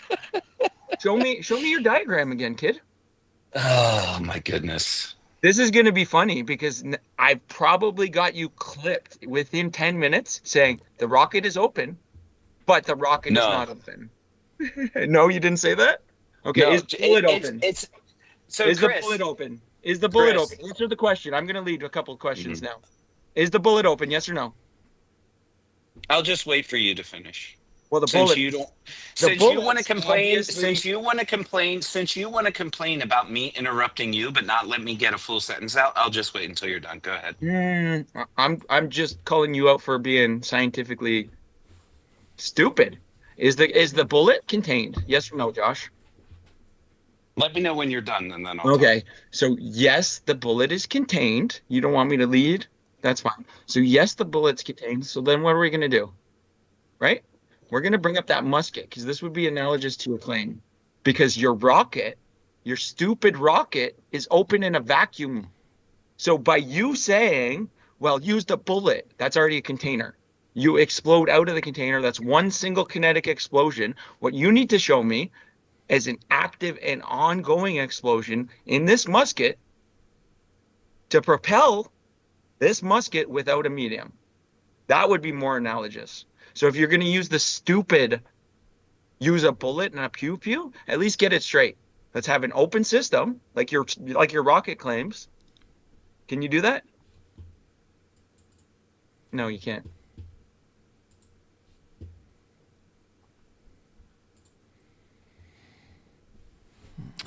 Show me your diagram again, kid. Oh my goodness. This is going to be funny because I've probably got you clipped within 10 minutes saying the rocket is open, but the rocket is No. not open. No, you didn't say that? Okay, No, is the bullet it's, open? it's so Is Chris, the bullet open? Is the bullet Chris. open? Answer the question. I'm going to lead a couple of questions Mm-hmm. now. Is the bullet open? Yes or no? I'll just wait for you to finish. Well, the Since bullet. you don't the since you want to bullet's complain obviously- since you want to complain about me interrupting you but not let me get a full sentence out, I'll just wait until you're done. Go ahead. I'm just calling you out for being scientifically stupid. Is the bullet contained? Yes or no, Josh? Let me know when you're done and then I'll Okay. So yes, the bullet is contained. You don't want me to lead? That's fine. So yes, the bullet's contained. So then what are we going to do? Right? We're going to bring up that musket because this would be analogous to a claim. Because your rocket, your stupid rocket, is open in a vacuum. So by you saying, well, use the bullet, that's already a container. You explode out of the container. That's one single kinetic explosion. What you need to show me is an active and ongoing explosion in this musket to propel this musket without a medium. That would be more analogous. So if you're going to use the stupid, use a bullet and a pew pew, at least get it straight. Let's have an open system like your rocket claims. Can you do that? No, you can't.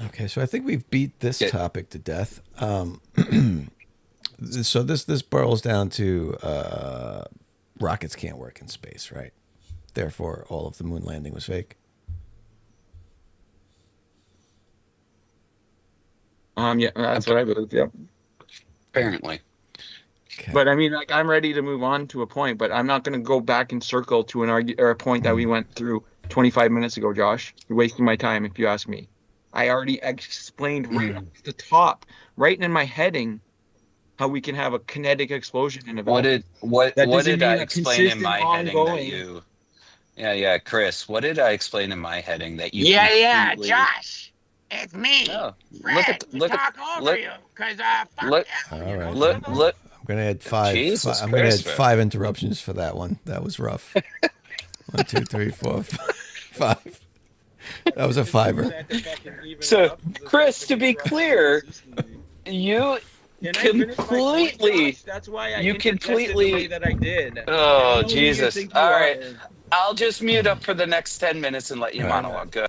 Okay, so I think we've beat this Yeah. topic to death. So this boils down to rockets can't work in space, right? Therefore, all of the moon landing was fake. Yeah, that's what I believe. Yep. Apparently. Okay. But I mean, like, I'm ready to move on to a point, but I'm not going to go back in circle to a point that we went through 25 minutes ago, Josh. You're wasting my time if you ask me. I already explained right off the top, right in my heading, how we can have a kinetic explosion in a vacuum. What That did doesn't I mean a explain in consistent, my heading that ongoing- you? Yeah, Chris. What did I explain in my heading that you? Yeah, completely- Josh. It's me. No, Fred, look at talk over look- you, cause fuck look- yeah. All right. look. I'm gonna add five. Jesus I'm gonna add Christ, man. 5 interruptions for that one. That was rough. 1, 2, 3, 4, 5. That was a fiver. So, Chris, to be clear, you Can I finish my point, completely. Josh? That's why I you interjected completely- the way that I did. Oh, I know who you Jesus. think you All right. are. I'll just mute up for the next 10 minutes and let you All right. monologue. Go.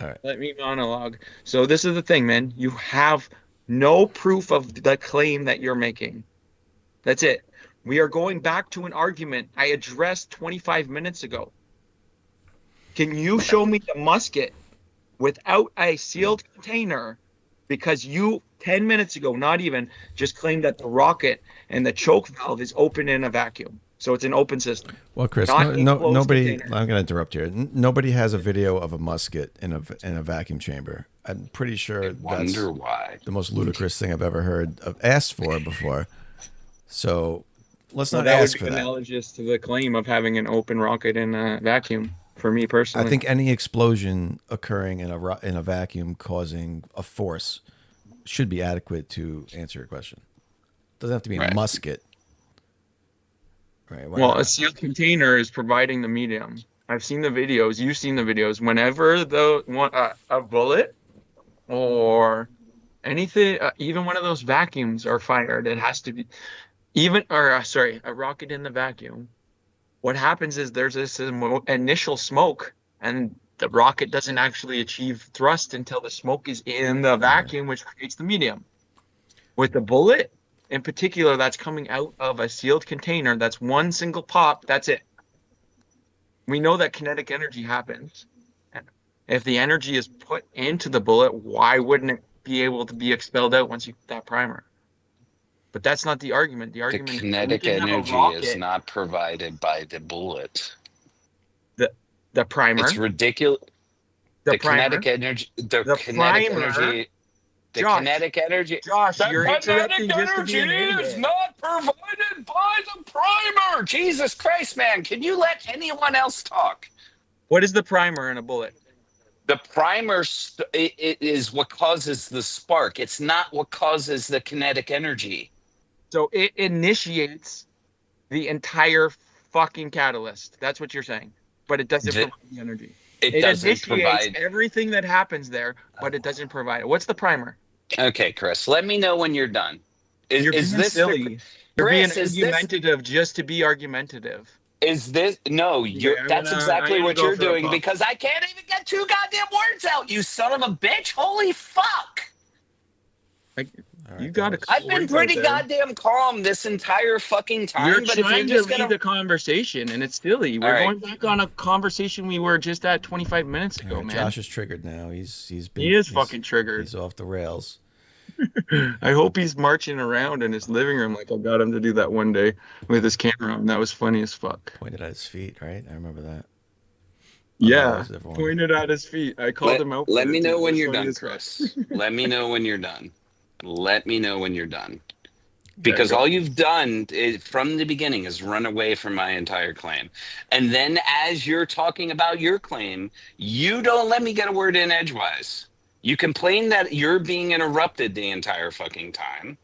All right. Let me monologue. So this is the thing, man. You have no proof of the claim that you're making. That's it. We are going back to an argument I addressed 25 minutes ago. Can you show me the musket without a sealed container? Because you 10 minutes ago, not even, just claimed that the rocket and the choke valve is open in a vacuum. So it's an open system. Well, Chris, Not enclosed nobody. container. I'm going to interrupt here. Nobody has a video of a musket in a vacuum chamber. I'm pretty sure that's Wonder why. the most ludicrous thing I've ever heard of asked for before. So let's Well, not that ask would for be that. analogous to the claim of having an open rocket in a vacuum. For me personally, I think any explosion occurring in a vacuum causing a force should be adequate to answer your question. Doesn't have to be a Right. musket. Right. well, a sealed container is providing the medium. I've seen the videos. You've seen the videos. Whenever a bullet or anything, even one of those vacuums are fired, it has to be a rocket in the vacuum. What happens is there's this initial smoke, and the rocket doesn't actually achieve thrust until the smoke is in the vacuum, which creates the medium. With the bullet, in particular, that's coming out of a sealed container. That's one single pop. That's it. We know that kinetic energy happens. If the energy is put into the bullet, why wouldn't it be able to be expelled out once you put that primer? But that's not the argument. The The argument is kinetic we can have a energy is rocket, not provided by the bullet. the primer. It's ridiculous. The kinetic primer. energy. The Kinetic primer. energy. The Josh. kinetic energy. Josh, The you're interrupting kinetic just to be an energy is idiot. not provided by the primer. Jesus Christ, man! Can you let anyone else talk? What is the primer in a bullet? The primer it is what causes the spark. It's not what causes the kinetic energy. So it initiates the entire fucking catalyst. That's what you're saying. But it doesn't provide the energy. It It doesn't initiates provide. everything that happens there, but it doesn't provide it. What's the primer? Okay, Chris, let me know when you're done. You're being silly. You're being Chris, is this argumentative just to be argumentative. Is this no? You're I'm that's gonna- exactly I'm what gonna go you're for a doing pop. because I can't even get two goddamn words out. You son of a bitch! Holy fuck! Like, All right, you gotta. that was- I've been pretty goddamn calm this entire fucking time. You're but if trying you're to just lead gonna the conversation, and it's silly. We're All right. going back on a conversation we were just at 25 minutes All ago, right, man. Josh is triggered now. He's been. He is he's- fucking triggered. He's off the rails. I hope he's marching around in his living room like I got him to do that one day with his camera on. That was funny as fuck. Pointed at his feet, right? I remember that. that Yeah, was a different one. pointed at his feet. I called him out. let for me it, know too. when It was you're funny done, as fuck. Chris. Let me know when you're done. Let me know when you're done. Because go. all you've done from the beginning is run away from my entire claim. And then as you're talking about your claim, you don't let me get a word in edgewise. You complain that you're being interrupted the entire fucking time.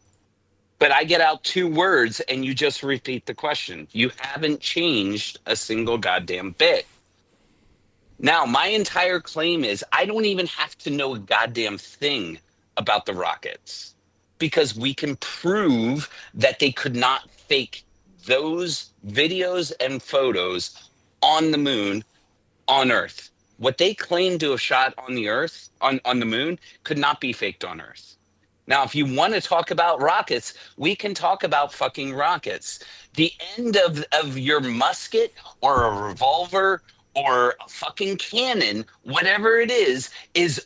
But I get out two words and you just repeat the question. You haven't changed a single goddamn bit. Now, my entire claim is I don't even have to know a goddamn thing about the rockets because we can prove that they could not fake those videos and photos on the moon on Earth. What they claim to have shot on the Earth, on the moon, could not be faked on Earth. Now, if you want to talk about rockets, we can talk about fucking rockets. The end of your musket or a revolver or a fucking cannon, whatever it is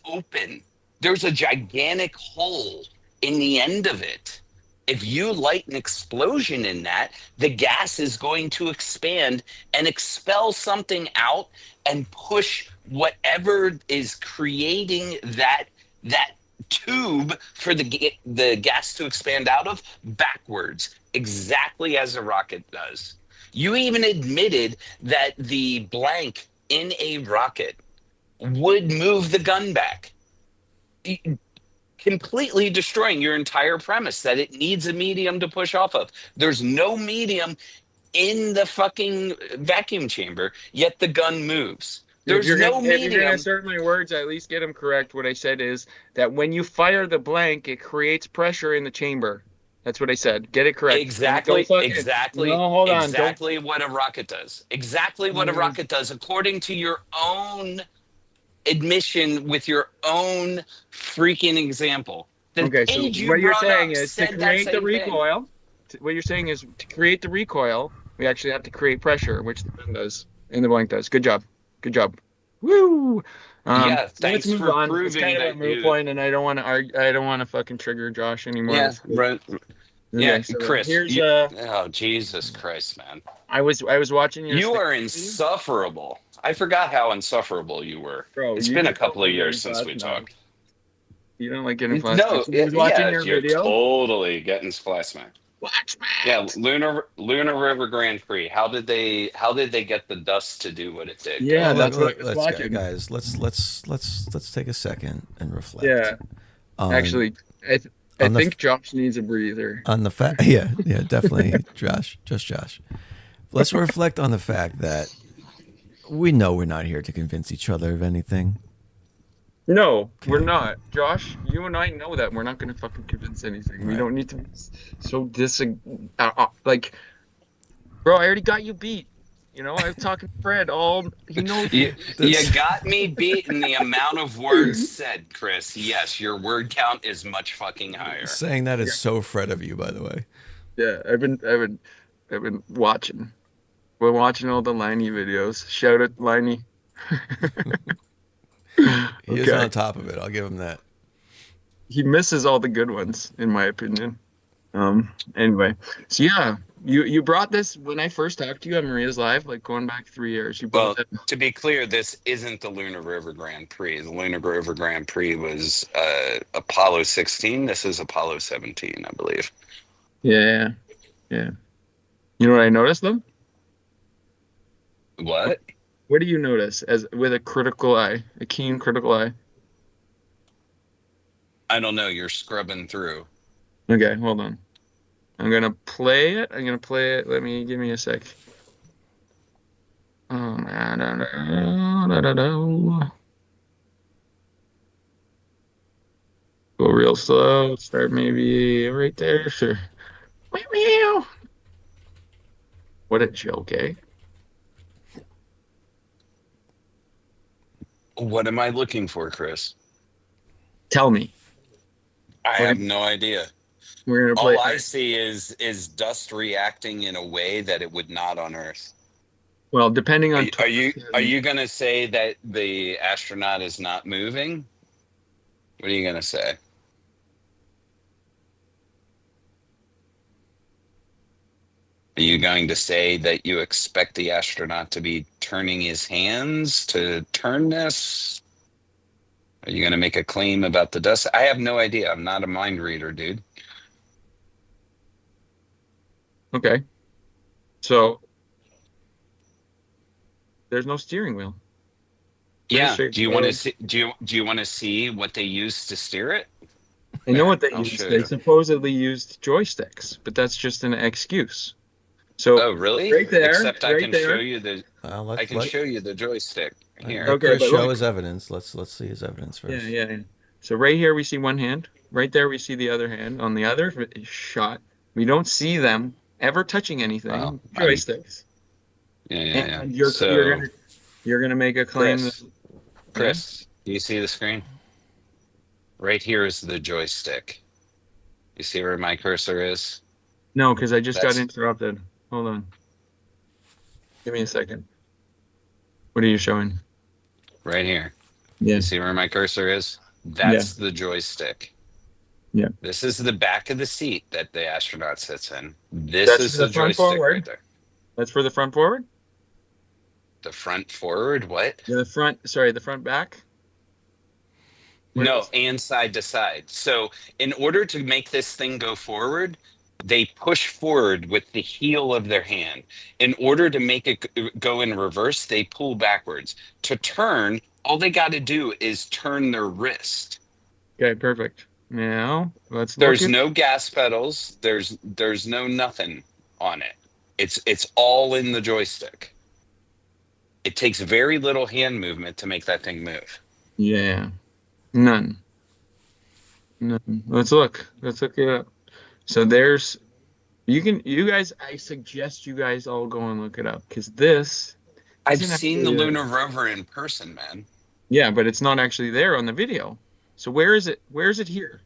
open. There's a gigantic hole in the end of it. If you light an explosion in that, the gas is going to expand and expel something out and push whatever is creating that tube for the gas to expand out of backwards, exactly as a rocket does. You even admitted that the blank in a rocket would move the gun back, completely destroying your entire premise that it needs a medium to push off of. There's no medium in the fucking vacuum chamber, yet the gun moves. There's no If you're medium. gonna assert my words, at least get them correct. What I said is that when you fire the blank, it creates pressure in the chamber. That's what I said. Get it correct. Exactly, Don't fucking- exactly, No, hold on. exactly what a rocket does. Exactly what a rocket does, according to your own admission with your own freaking example. The Okay, page so you what you're brought saying up is to said that create the same thing. recoil. What you're saying is to create the recoil, we actually have to create pressure, which the gun does, and the blank does. Good job. Good job. Woo! Yeah, So let's thanks move for on. It's proving kind of a that moot you. point, and I don't want to argue. I don't want to fucking trigger Josh anymore. Yeah, right. Yeah, Okay, so Chris. here's You, oh, Jesus Christ, man. I was watching your You stream, are insufferable. I forgot how insufferable you were. bro. It's You been a just don't couple of like getting years since we FLATSMACK. talked. You don't like getting FLATSMACK. No, So I was watching yeah, your you're video. totally getting FLATSMACK. Yeah, FLATSMACK. Lunar River Grand Prix. How did they get the dust to do what it did? Yeah, Well, that's what I was let's watching. guys. Let's take a second and reflect. Yeah, On, actually, I on the think Josh needs a breather. on the fact. Yeah, definitely, Josh. Just Josh. Let's reflect on the fact that we know we're not here to convince each other of anything. No, we're not. Josh, you and I know that we're not going to fucking convince anything. We Right. don't need to be so like, bro, I already got you beat. You know, I was talking to Fred he knows. You This- got me beat in the amount of words said, Chris. Yes, your word count is much fucking higher. Saying that is so Fred of you, by the way. Yeah, I've been watching. We're watching all the Liney videos. Shout out Liney. He is on top of it. I'll give him that. He misses all the good ones, in my opinion. Anyway, so yeah, you brought this when I first talked to you on Maria's Live, like going back 3 years. You Well, brought that. to be clear, this isn't the Lunar River Grand Prix. The Lunar River Grand Prix was Apollo 16. This is Apollo 17, I believe. Yeah. You know what I noticed though? What? What do you notice as with a critical eye, a keen critical eye? I don't know. You're scrubbing through. Okay, hold on. I'm gonna play it. Give me a sec. Oh man, go real slow. Start maybe right there. Sure. What a joke, eh? What am I looking for, Chris? Tell me. I have no idea. We're gonna play. All I see is dust reacting in a way that it would not on Earth. Well, depending on. Are you gonna say that the astronaut is not moving? What are you gonna say? Are you going to say that you expect the astronaut to be turning his hands to turn this? Are you going to make a claim about the dust? I have no idea. I'm not a mind reader, dude. Okay. So there's no steering wheel. Yeah. Sure. Do you want to see? Do you want to see what they use to steer it? I know what they I'll used. show They you. supposedly used joysticks, but that's just an excuse. So Oh, really? right there, Except I right can there. show you the. Let's, I can show you the joystick here. Okay, Chris but show look- his evidence. Let's see his evidence first. Yeah. So right here we see one hand. Right there we see the other hand. On the other shot, we don't see them ever touching anything. Wow. Joysticks. Yeah. And So, you're gonna make a claim Chris, do you see the screen? Right here is the joystick. You see where my cursor is? No, because I just got That's- interrupted. Hold on. Give me a second. What are you showing? Right here. Yeah. You see where my cursor is? That's the joystick. Yeah. This is the back of the seat that the astronaut sits in. This That's is the the front joystick forward? right there. That's for the front forward? The front forward? What? Yeah, the front back? Where No, is- and side to side. So in order to make this thing go forward, they push forward with the heel of their hand. In order to make it go in reverse, they pull backwards. To turn, all they got to do is turn their wrist. Okay, perfect. Now, let's There's look at- no gas pedals. There's no nothing on it. It's all in the joystick. It takes very little hand movement to make that thing move. Yeah. None. Let's look it up. So there's you guys, I suggest you guys all go and look it up because this I've isn't seen the actually Lunar Rover in person, man. yeah, but it's not actually there on the video. So where is it? Where is it here?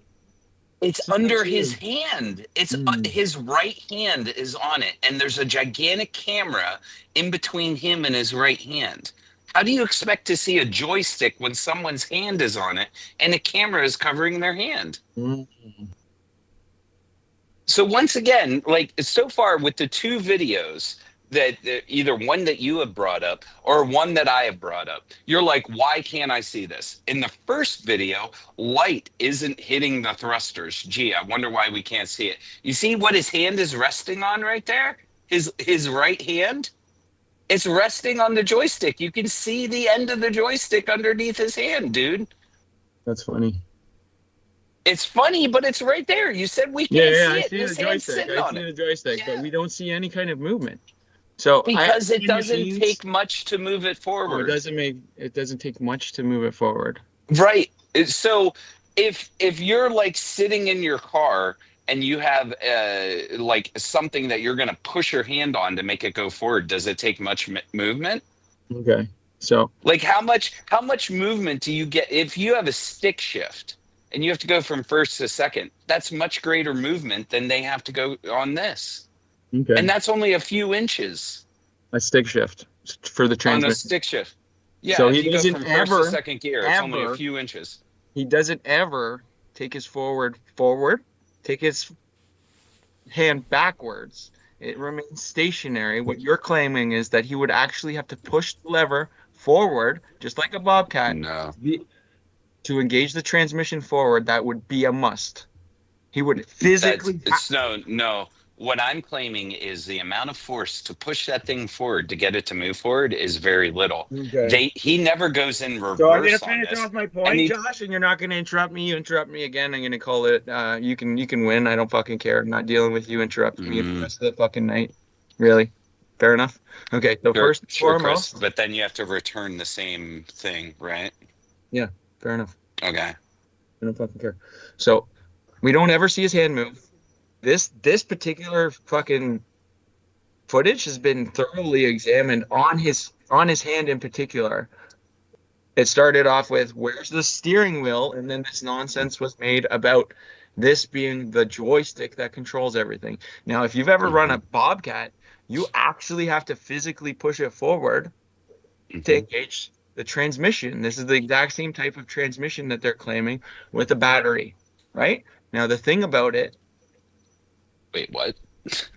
It's It's not under actually- his hand. It's Mm. his right hand is on it, and there's a gigantic camera in between him and his right hand. How do you expect to see a joystick when someone's hand is on it and a camera is covering their hand? Mm-hmm. So once again, like so far with the two videos that either one that you have brought up or one that I have brought up, you're like, why can't I see this? In the first video, light isn't hitting the thrusters. Gee, I wonder why we can't see it. You see what his hand is resting on right there? His right hand? It's resting on the joystick. You can see the end of the joystick underneath his hand, dude. That's funny. It's funny, but it's right there. You said we Yeah, can't yeah, see I it. see the His hand's joystick. sitting I on see it. the joystick, but Yeah. we don't see any kind of movement. So Because it in doesn't machines- take much to move it Oh, forward. it doesn't take much to move it forward. Right. So if you're like sitting in your car and you have like something that you're going to push your hand on to make it go forward, does it take much movement? Okay. So Like how much movement do you get if you have a stick shift and you have to go from first to second? That's much greater movement than they have to go on this. okay. And that's only a few inches A stick shift for the on a transmission. stick shift. Yeah, So if he you go doesn't from first to ever- second gear, it's only a ever- few inches. He doesn't ever take his forward, take his hand backwards. It remains stationary. What you're claiming is that he would actually have to push the lever forward, just like a Bobcat, No. to engage the transmission forward. That would be a must. He would physically. No. What I'm claiming is the amount of force to push that thing forward to get it to move forward is very little. Okay. He never goes in reverse So I'm gonna on finish this. off my point, And he- Josh, and you're not gonna interrupt me. You interrupt me again, I'm gonna call it. You can win. I don't fucking care. I'm not dealing with you interrupting me for the rest of the fucking night. Really? Fair enough. Okay. So first and Sure, foremost, Chris, but then you have to return the same thing, right? fair enough. Okay. I don't fucking care. So we don't ever see his hand move. This particular fucking footage has been thoroughly examined on his hand in particular. It started off with where's the steering wheel, and then this nonsense was made about this being the joystick that controls everything. Now, if you've ever run a Bobcat, you actually have to physically push it forward to engage the transmission. This is the exact same type of transmission that they're claiming with a battery, right? Now, the thing about it, Wait, what?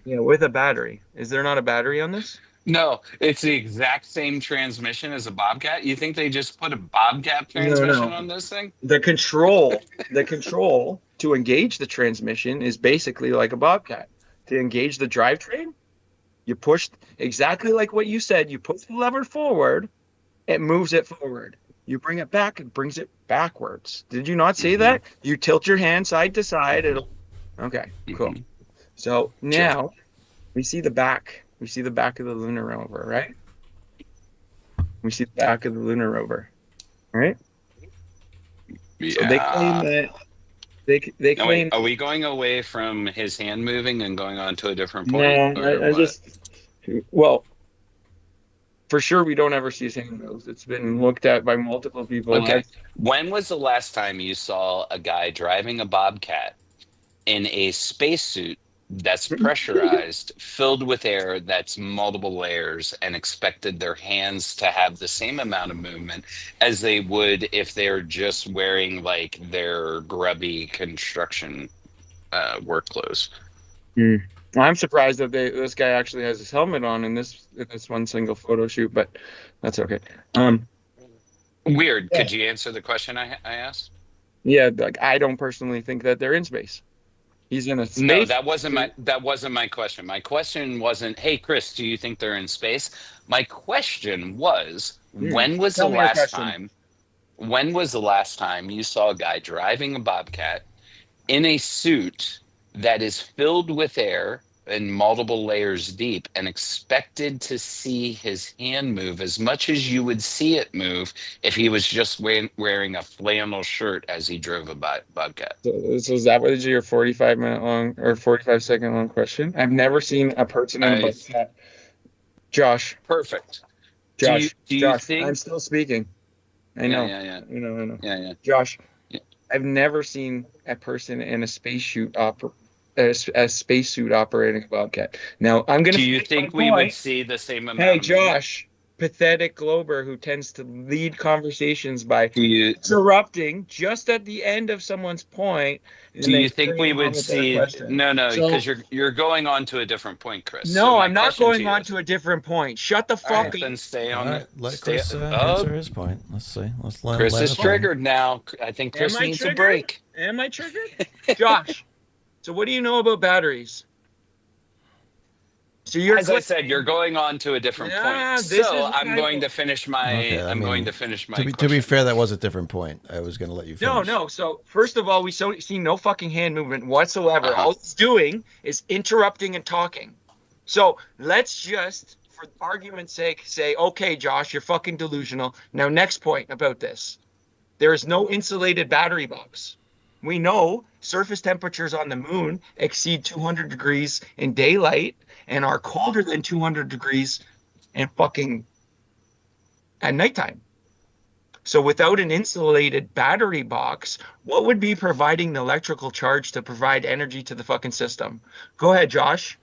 with a battery, is there not a battery on this? No, it's the exact same transmission as a Bobcat. You think they just put a Bobcat transmission on this thing? The control to engage the transmission is basically like a Bobcat. To engage the drivetrain, you push exactly like what you said. You push the lever forward, it moves it forward. You bring it back, it brings it backwards. Did you not see that? You tilt your hand side to side. Okay, cool. So now we see the back. We see the back of the lunar rover, right? We see the back of the lunar rover, right? Yeah. So they claim that they Now, claim. wait, are we going away from his hand moving and going on to a different point? No, or I what? just well, for sure we don't ever see his hand moves. It's been looked at by multiple people. Okay. When was the last time you saw a guy driving a Bobcat in a spacesuit that's pressurized, filled with air, that's multiple layers, and expected their hands to have the same amount of movement as they would if they're just wearing like their grubby construction work clothes? I'm surprised that this guy actually has his helmet on in this one single photo shoot, but that's okay. Weird. Yeah. Could you answer the question I asked? Yeah, like I don't personally think that they're in space. He's in a space. No, that wasn't my question. My question wasn't, "Hey, Chris, do you think they're in space?" My question was, when was the Tell me your last question. time? When was the last time you saw a guy driving a Bobcat in a suit that is filled with air and multiple layers deep and expected to see his hand move as much as you would see it move if he was just wearing a flannel shirt as he drove a Bobcat? So is that what is your 45-minute long or 45-second long question? I've never seen a person in a Bobcat. Josh, Perfect. Josh, do you Josh, think? I'm still speaking. I know. Yeah. I know. Yeah. Josh, Yeah. I've never seen a person in a spacesuit operating a Bobcat. Now I'm gonna. Do you finish my think we point. would see the same amount? Hey, of movement? Josh, pathetic Glober who tends to lead conversations by Do you interrupting just at the end of someone's point. And do then you think we carrying on would with their see? question. No, So because you're going on to a different point, Chris. So no, my I'm not question going you on is- to a different point. Shut the All fuck right, up. then stay All on right, the let stay. Chris Oh, answer his point. Let's see. Let's let Chris let is it play. triggered now. I think Chris Am I needs a triggered? break. Am I triggered? Josh, so what do you know about batteries? So you're As I said, you're going on to a different Yeah, point. this So is what I'm I going know. to finish my. Okay, I I'm mean, going to finish my To be question. fair, that was a different point. I was going to let you finish. No. So first of all, we see no fucking hand movement whatsoever. Uh-huh. All it's doing is interrupting and talking. So let's just, for argument's sake, say, okay, Josh, you're fucking delusional. Now, next point about this. There is no insulated battery box. We know surface temperatures on the moon exceed 200 degrees in daylight and are colder than 200 degrees in fucking at nighttime. So without an insulated battery box, what would be providing the electrical charge to provide energy to the fucking system? Go ahead, Josh.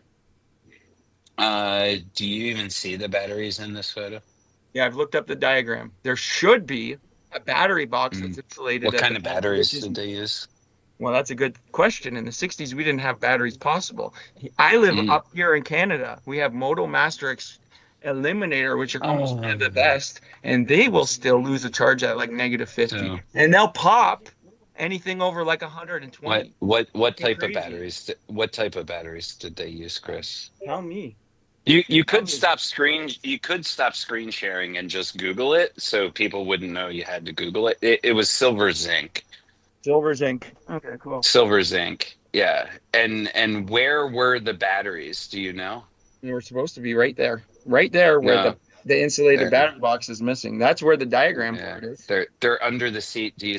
Do you even see the batteries in this photo? Yeah, I've looked up the diagram. There should be a battery box that's insulated. What at kind the of back, batteries which is- did they use? Well, that's a good question. In the 60s, we didn't have batteries possible. I live up here in Canada. We have Moto Master Eliminator, which are almost one of the best, and they will still lose a charge at like -50. So- And they'll pop anything over like 120. What type crazy. of batteries? What type of batteries did they use, Chris? Tell me. You could stop screen sharing and just Google it, so people wouldn't know you had to Google it. It was silver zinc. Silver zinc. Okay, cool. Silver zinc. Yeah. And where were the batteries? Do you know? They were supposed to be right there where No. the insulated There. battery box is missing. That's where the diagram Yeah. part is. They're under the seat. Do you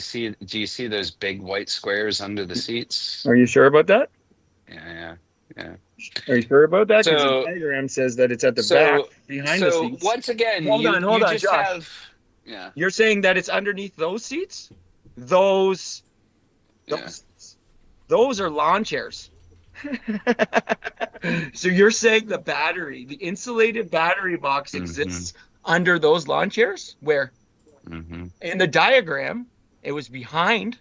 see those big white squares under the seats? Are you sure about that? Yeah. Are you sure about that? Because So- the diagram says that it's at the so- back behind the So seats. once again, Hold on, you just Josh. have yeah. You're saying that it's underneath those seats? Those Yeah. those are lawn chairs. So you're saying the insulated battery box exists under those lawn chairs? Where? Mm-hmm. In the diagram, it was behind,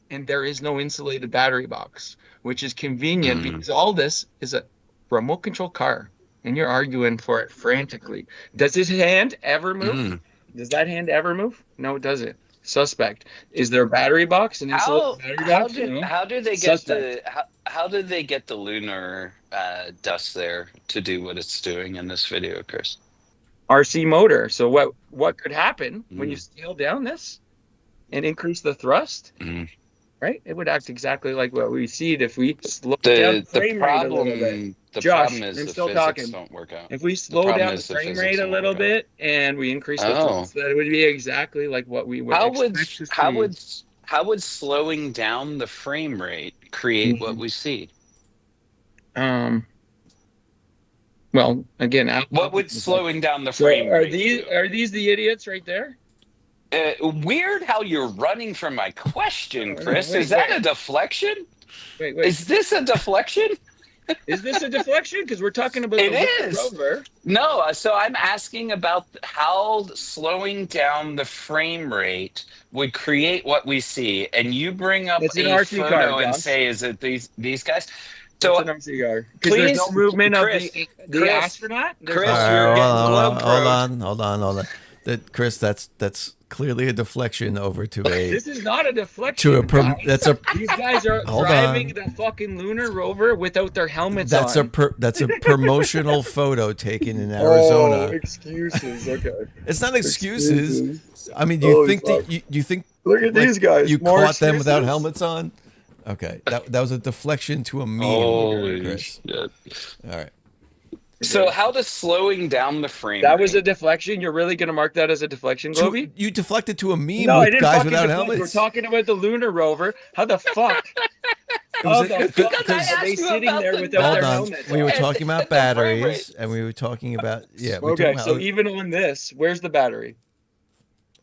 and there is no insulated battery box, which is convenient because all this is a remote control car, and you're arguing for it frantically. Does his hand ever move? Does that hand ever move? No, it doesn't. Suspect. Is there a battery box? An insulated battery box? No. How do they get Suspect. how did they get the lunar dust there to do what it's doing in this video, Chris? RC motor. So what could happen when you scale down this and increase the thrust? Right? It would act exactly like what we see if we slow down the frame rate a little bit. The Josh, problem is I'm the still physics talking. don't work out. If we slow problem down the is the frame physics rate a don't little work out. bit and we increase the thrust, that it would be exactly like what we would expect to see. How would slowing down the frame rate create what we see? Well, again, What would slowing down the so frame are rate these the idiots right there? Weird how you're running from my question, Chris. Wait, Is that a deflection? Wait. Is this a deflection? Is this a deflection? Because we're talking about It the is. Rover. No, so I'm asking about how slowing down the frame rate would create what we see, and you bring up It's an a RC photo car, and Josh. say, "Is it these guys?" It's So an MCR. Because there's no please, movement Chris, of the Chris, astronaut. There's Chris, no- you're getting hold on. Chris, that's clearly a deflection over to a This is not a deflection. guys. that's a These guys are Hold driving on. the fucking lunar rover without their helmets that's on. that's a promotional photo taken in Arizona. Oh, excuses. Okay. It's not excuses. I mean, do you think that you think Look at these guys. you More caught them without excuses? helmets on? Okay, that was a deflection to a meme. Holy Chris. shit. All right. So how does slowing down the frame That was a rate? deflection. You're really going to mark that as a deflection, Globy? You deflected to a meme No, I with didn't guys fucking without deflect. helmets. We're talking about the lunar rover. How the fuck? How the fuck Because I are asked they you sitting about there the- without Hold their on. helmets? We were And- talking about and the frame batteries, rate. and we were talking about we were Okay, talking so about, even on this, where's the battery?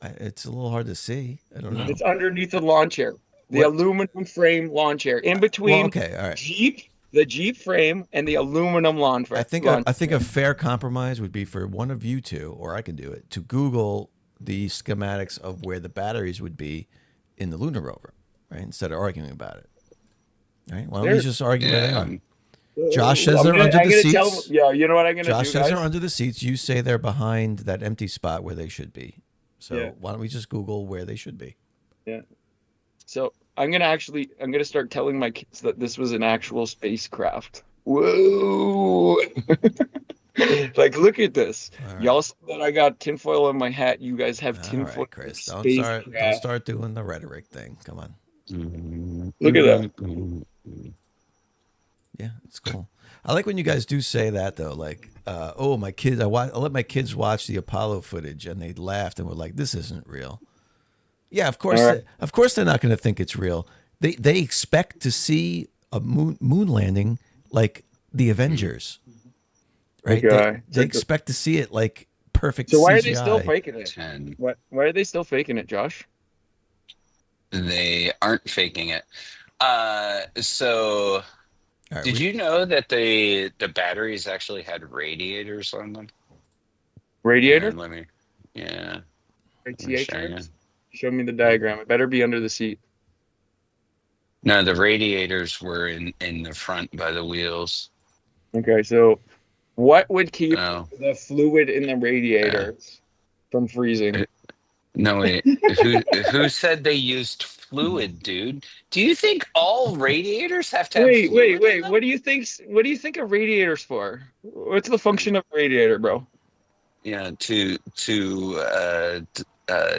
it's a little hard to see. I don't know. It's underneath the lawn chair. The What? aluminum frame lawn chair. In Well, between okay, all right. Jeep the Jeep frame and the aluminum lawn frame. I think a fair compromise would be for one of you two, or I can do it, to Google the schematics of where the batteries would be in the Lunar Rover, right? Instead of arguing about it, right? Why don't we just argue where they are? Josh says they're under the seats. Yeah, you know what I'm gonna do, Josh says guys? they're under the seats. You say they're behind that empty spot where they should be. So Yeah. why don't we just Google where they should be? Yeah. So I'm gonna start telling my kids that this was an actual spacecraft. Whoa! Like, look at this. All right. Y'all said that I got tinfoil on my hat. You guys have All tinfoil. right, Chris. Don't Spacecraft. start doing the rhetoric thing. Come on. Look at that. Yeah, it's cool. I like when you guys do say that though. Like, oh, my kids. I let my kids watch the Apollo footage, and they laughed and were like, "This isn't real." Yeah, of course. All right. Of course, they're not going to think it's real. They expect to see a moon landing like the Avengers, right? Okay. They expect to see it like perfect. So why CGI. are they still faking it? 10. Why are they still faking it, Josh? They aren't faking it. So All right, did you know that the batteries actually had radiators on them? Radiator? And let me, yeah. let me show you. Show me the diagram. It better be under the seat. No, the radiators were in the front by the wheels. Okay, so what would keep No, the fluid in the radiator from freezing? no, wait. Who said they used fluid, dude? Do you think all radiators have to have fluid in them? What do you think a radiator's for? What's the function of a radiator, bro? Yeah, to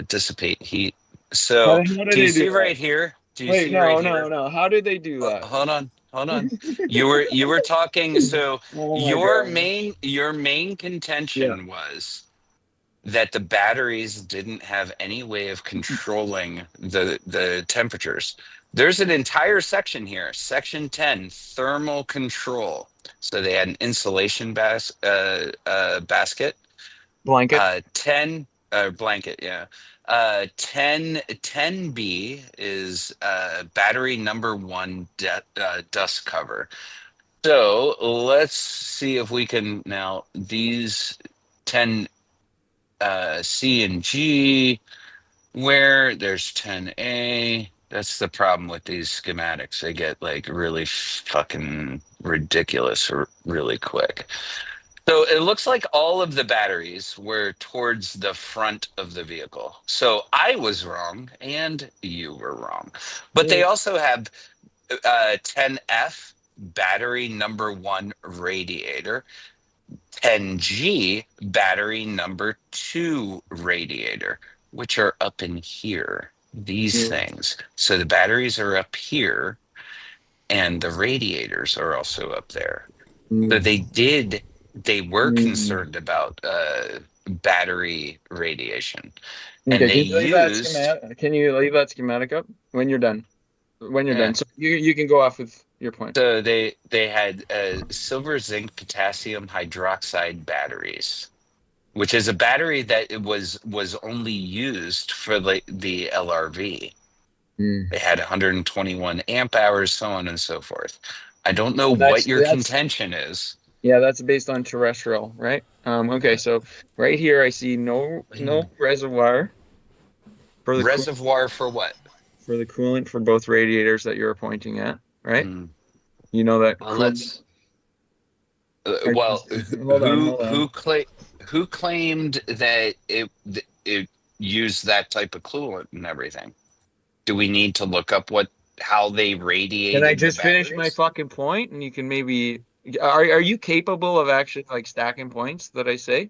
dissipate heat. So How do do you they see do that? right here? Do you Wait, see no, right no, here? no. How did they do that? Hold on. You were talking. So Oh my your God. main contention was that the batteries didn't have any way of controlling the temperatures. There's an entire section here, section 10, thermal control. So they had an insulation basket, Blanket. 10 blanket, yeah. 10B is battery number 1 dust cover. So let's see if we can now these 10 C and G, where there's 10A. That's the problem with these schematics. They get like really fucking ridiculous really quick. So it looks like all of the batteries were towards the front of the vehicle. So I was wrong and you were wrong. But they also have 10F, battery number 1 radiator, 10G, battery number 2 radiator, which are up in here, these things. So the batteries are up here and the radiators are also up there. So they were concerned about battery radiation. And Okay, they can you leave that schematic up when you're done? When you're done. So you can go off with your point. So they had silver zinc potassium hydroxide batteries, which is a battery that it was only used for the LRV. They had 121 amp hours, so on and so forth. I don't know what your contention is. Yeah, that's based on terrestrial, right? Okay, so right here I see no reservoir. For the Reservoir for what? For the coolant for both radiators that you're pointing at, right? You know that. Well, let's. Who claimed that it used that type of coolant and everything? Do we need to look up how they radiate? Can I just finish my fucking point, and you can maybe? Are you capable of actually like stacking points that I say?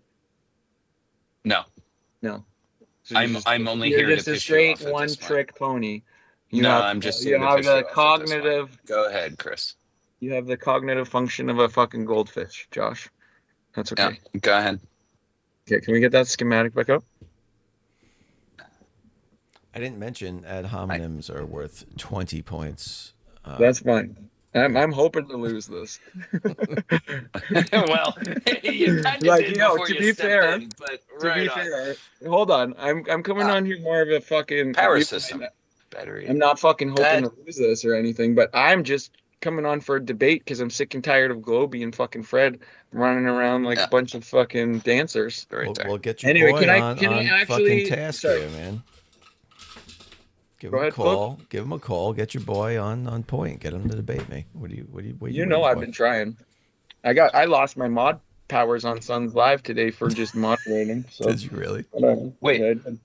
No. So I'm only you're here to just a piss straight you off one trick pony. I'm just you have the cognitive. Go ahead, Chris. You have the cognitive function of a fucking goldfish, Josh. That's okay. Yeah, go ahead. Okay, can we get that schematic back up? I didn't mention ad hominems are worth 20 points. That's fine. I'm hoping to lose this. Well, you kind of did before to you be fair, in, but right on. fair, hold on. I'm coming on here more of a fucking Power system battery. I'm not fucking hoping to lose this or anything, but I'm just coming on for a debate because I'm sick and tired of Globey and fucking Fred running around like a Yeah. bunch of fucking dancers. Right there. We'll get your Anyway, boy can I on fucking actually task sorry? here, man. Give Go him a ahead, Flo. call. Give him a call. Get your boy on point. Get him to debate me. What are you You know waiting I've for? been trying. I lost my mod powers on Suns Live today for just moderating. So Did you really? whatever. Wait. Yeah, I did.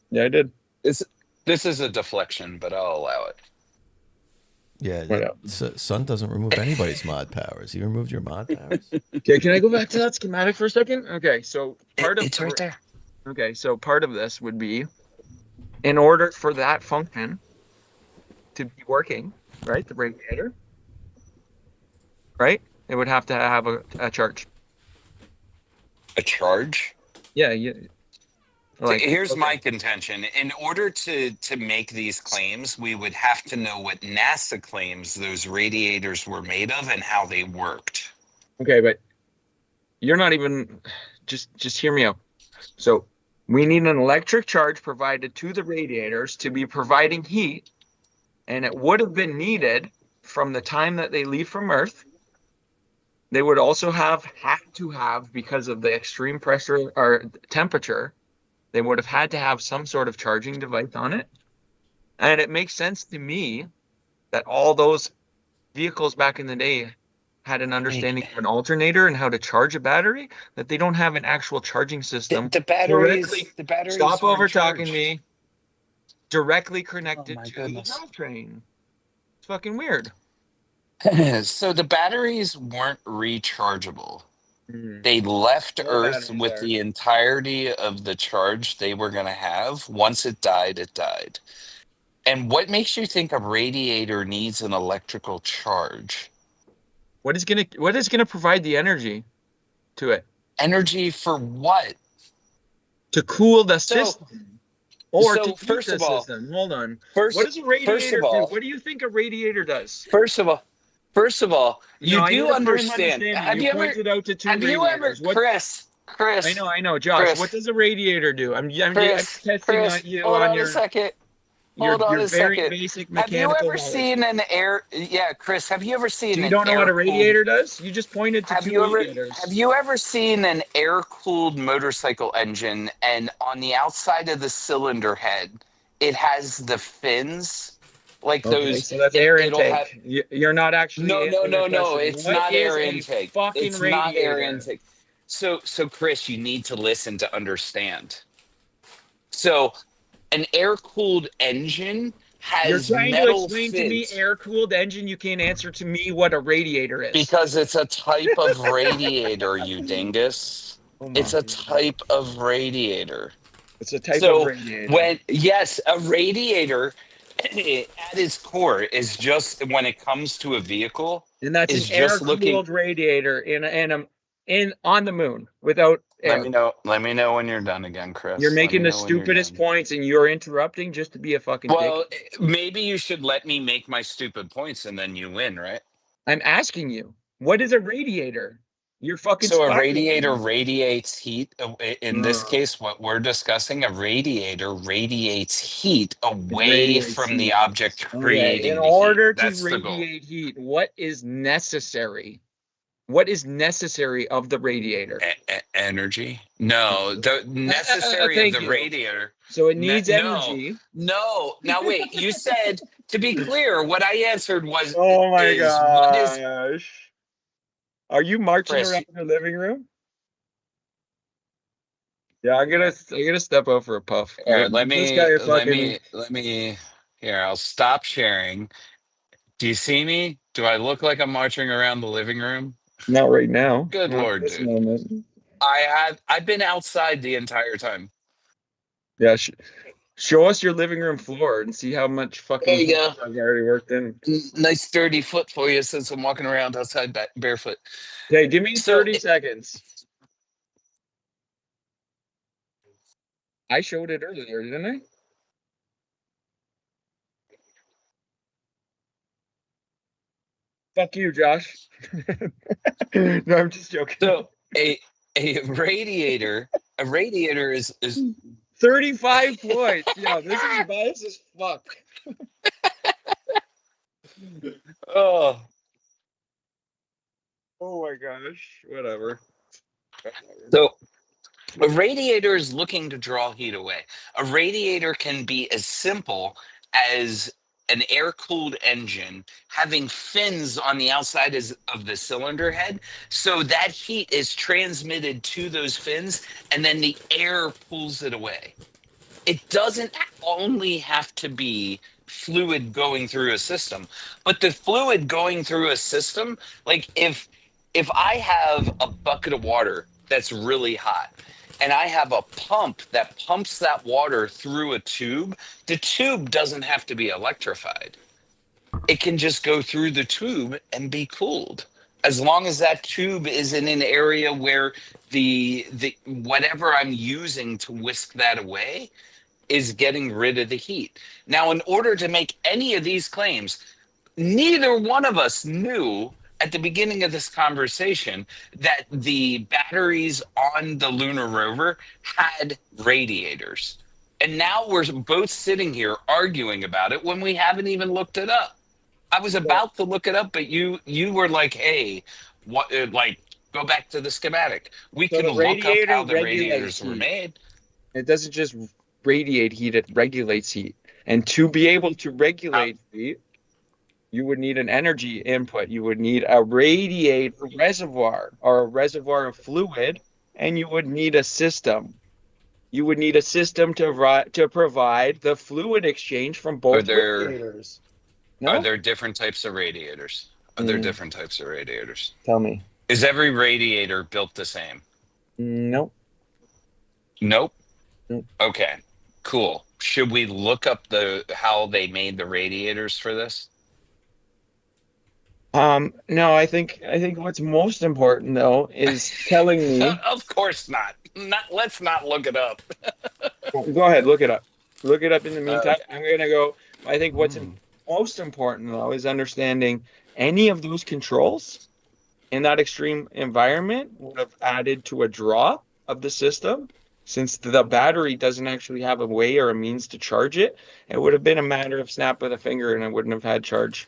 Yeah, I did. This is a deflection, but I'll allow it. Yeah. Whatever. Sun doesn't remove anybody's mod powers. He removed your mod powers. Okay, can I go back to that schematic for a second? Okay, so It's right there. Okay, so part of this would be, in order for that function to be working, right, the radiator, right, it would have to have a charge. A charge? Yeah, yeah. Like, Here's okay. my contention. In order to make these claims, we would have to know what NASA claims those radiators were made of and how they worked. Okay, but you're not even just hear me out. So we need an electric charge provided to the radiators to be providing heat, and it would have been needed from the time that they leave from Earth. They would also had to have, because of the extreme pressure or temperature, they would have had to have some sort of charging device on it. And it makes sense to me that all those vehicles back in the day had an understanding of an alternator and how to charge a battery, that they don't have an actual charging system. The batteries. directly- The batteries. Stop weren't over talking charged. me. Directly connected my to goodness. the drivetrain. It's fucking weird. So the batteries weren't rechargeable. Mm. They left No Earth batteries with there. the entirety of the charge they were going to have. Once it died, it died. And what makes you think a radiator needs an electrical charge? What is gonna provide the energy to it? Energy for what? To cool the So- system. Or so to heat first the of all- system. Hold on. First, What does a radiator do? all- What do you think a radiator does? First of all, you No, I need do a firm understand. understanding. Have you you ever? pointed out to two Have you ever, radiators. What, Chris? I know, Josh. Chris. What does a radiator do? I'm Chris, testing Chris, on you hold on on your a second. your, Hold on your a very second. basic Have you mechanical ever knowledge. seen an air? Yeah, Chris. Have you ever seen? So you an don't know what a air-cooled- radiator does? You just pointed to Have two you ever? radiators. Have you ever seen an air-cooled motorcycle engine? And on the outside of the cylinder head, it has the fins, like Okay, those. so that's air it'll intake. have- You're not actually. No. answering the question. It's What not is air a intake. Fucking It's radiator? not air intake. So Chris, you need to listen to understand. So, an air-cooled engine You're has trying to metal explain fins to me air-cooled engine. You can't answer to me what a radiator is. because it's a type of radiator, you dingus. Oh my It's a God. type of radiator. It's a type So of radiator. a radiator at its core is just, when it comes to a vehicle, And that's is an just air-cooled looking. radiator in on the moon without air. Let me know when you're done again, Chris. You're Let making me the know when you're stupidest done. points, and you're interrupting just to be a fucking Well, dick. maybe you should let me make my stupid points and then you win, right? I'm asking you, what is a radiator? You're fucking. So a stuck. radiator radiates heat. In this No. case, what we're discussing, a radiator radiates heat away radiates from heat. the object Okay, creating in the order heat. to That's the goal. radiate heat, what is necessary? What is necessary of the radiator? Energy? No, the necessary thank of the you. radiator. So it needs no. energy. No. Now wait. You said, to be clear, what I answered was. Oh my is what is gosh. Are you marching Chris, around your living room? Yeah, I gotta step out for a puff. Here, This guy is fucking. let me. Here, I'll stop sharing. Do you see me? Do I look like I'm marching around the living room? Not right now. Good Not at Lord, this dude. moment. I've been outside the entire time. Yeah, show us your living room floor and see how much fucking. There you go. I've already worked in. Nice sturdy foot for you, since I'm walking around outside barefoot. Okay, give me So 30 seconds. I showed it earlier, didn't I? Fuck you, Josh. No, I'm just joking. So a radiator is 35 points. Yeah, this is biased as fuck. Oh, oh my gosh. Whatever. So a radiator is looking to draw heat away. A radiator can be as simple as an air-cooled engine having fins on the outside of the cylinder head, so that heat is transmitted to those fins, and then the air pulls it away. It doesn't only have to be fluid going through a system, but the fluid going through a system, like if I have a bucket of water that's really hot and I have a pump that pumps that water through a tube, the tube doesn't have to be electrified. It can just go through the tube and be cooled. As long as that tube is in an area where the whatever I'm using to whisk that away is getting rid of the heat. Now, in order to make any of these claims, neither one of us knew at the beginning of this conversation that the batteries on the lunar rover had radiators. And now we're both sitting here arguing about it when we haven't even looked it up. I was about to look it up, but you were like, "Hey, what? Like, go back to the schematic. We So can the look up how radiator the regulates radiators were heat. made." It doesn't just radiate heat, it regulates heat. And to be able to regulate heat, you would need an energy input. You would need a radiator reservoir or a reservoir of fluid, and you would need a system. You would need a system to provide the fluid exchange from Are both there radiators. are No? there different types of radiators? Are there different types of radiators? Tell me. Is every radiator built the same? Nope. Nope. Nope. Okay. Cool. Should we look up how they made the radiators for this? No, I think what's most important though is telling me. Of course not. Let's not look it up. Go ahead, look it up. Look it up in the meantime. Okay. I'm gonna go. I think what's Mm. most important though is understanding any of those controls in that extreme environment would have added to a draw of the system. Since the battery doesn't actually have a way or a means to charge it, it would have been a matter of snap of the finger and it wouldn't have had charge.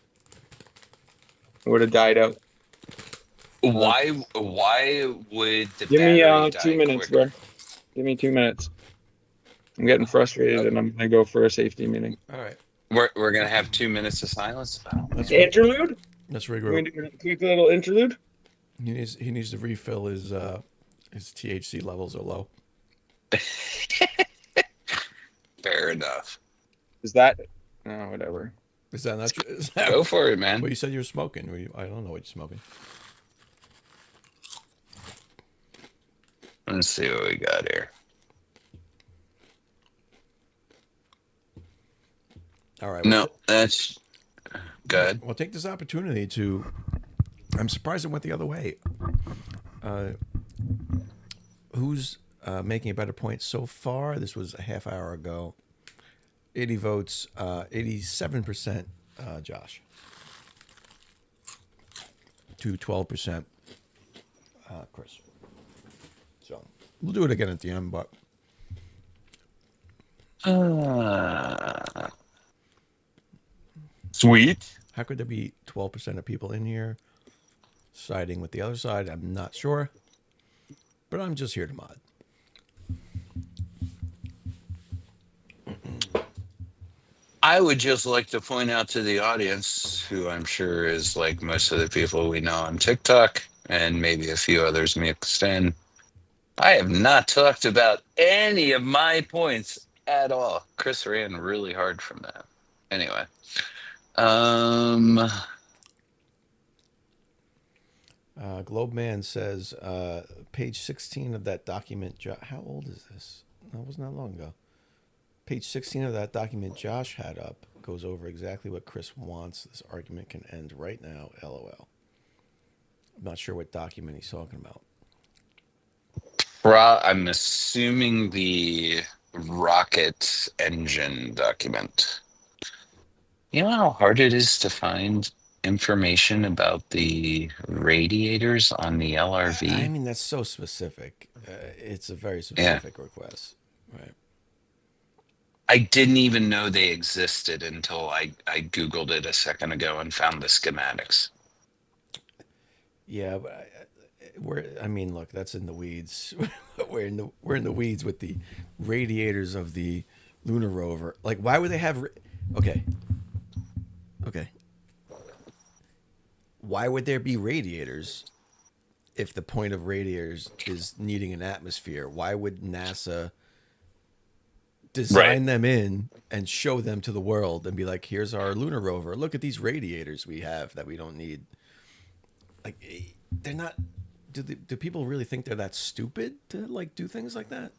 It would have died out. Why would the Give me battery 2 die minutes, quicker? bro. Give me 2 minutes. I'm getting frustrated and I'm gonna go for a safety meeting. All right. We're gonna have 2 minutes of silence. Let's Interlude? let's We're regroup. gonna do a quick little interlude. He needs to refill his THC levels are low. Fair enough. Is that? Oh, whatever. Is that not true? Is that, Go for it, man. well, you said you were smoking. I don't know what you're smoking. Let's see what we got here. All right. No, that's good. Well, take this opportunity to. I'm surprised it went the other way. Who's making a better point so far? This was a half hour ago. 80 votes, 87% Josh. To 12% Chris. So we'll do it again at the end, but Sweet. how could there be 12% of people in here siding with the other side? I'm not sure, but I'm just here to mod. I would just like to point out to the audience, who I'm sure is like most of the people we know on TikTok and maybe a few others mixed in, I have not talked about any of my points at all. Chris ran really hard from that. Anyway, Globe Man says, page 16 of that document. How old is this? That wasn't that long ago. Page 16 of that document Josh had up goes over exactly what Chris wants. This argument can end right now, LOL. I'm not sure what document he's talking about. I'm assuming the rocket engine document. You know how hard it is to find information about the radiators on the LRV? I mean, that's so specific. It's a very specific request, right? I didn't even know they existed until I Googled it a second ago and found the schematics. Yeah, but I mean, look, that's in the weeds. We're in the weeds with the radiators of the lunar rover. Like, why would they have? Okay, okay. Why would there be radiators if the point of radiators is needing an atmosphere? Why would NASA Right. design them in and show them to the world and be like, "Here's our lunar rover. Look at these radiators we have that we don't need." Like, they're not. Do people really think they're that stupid to like do things like that?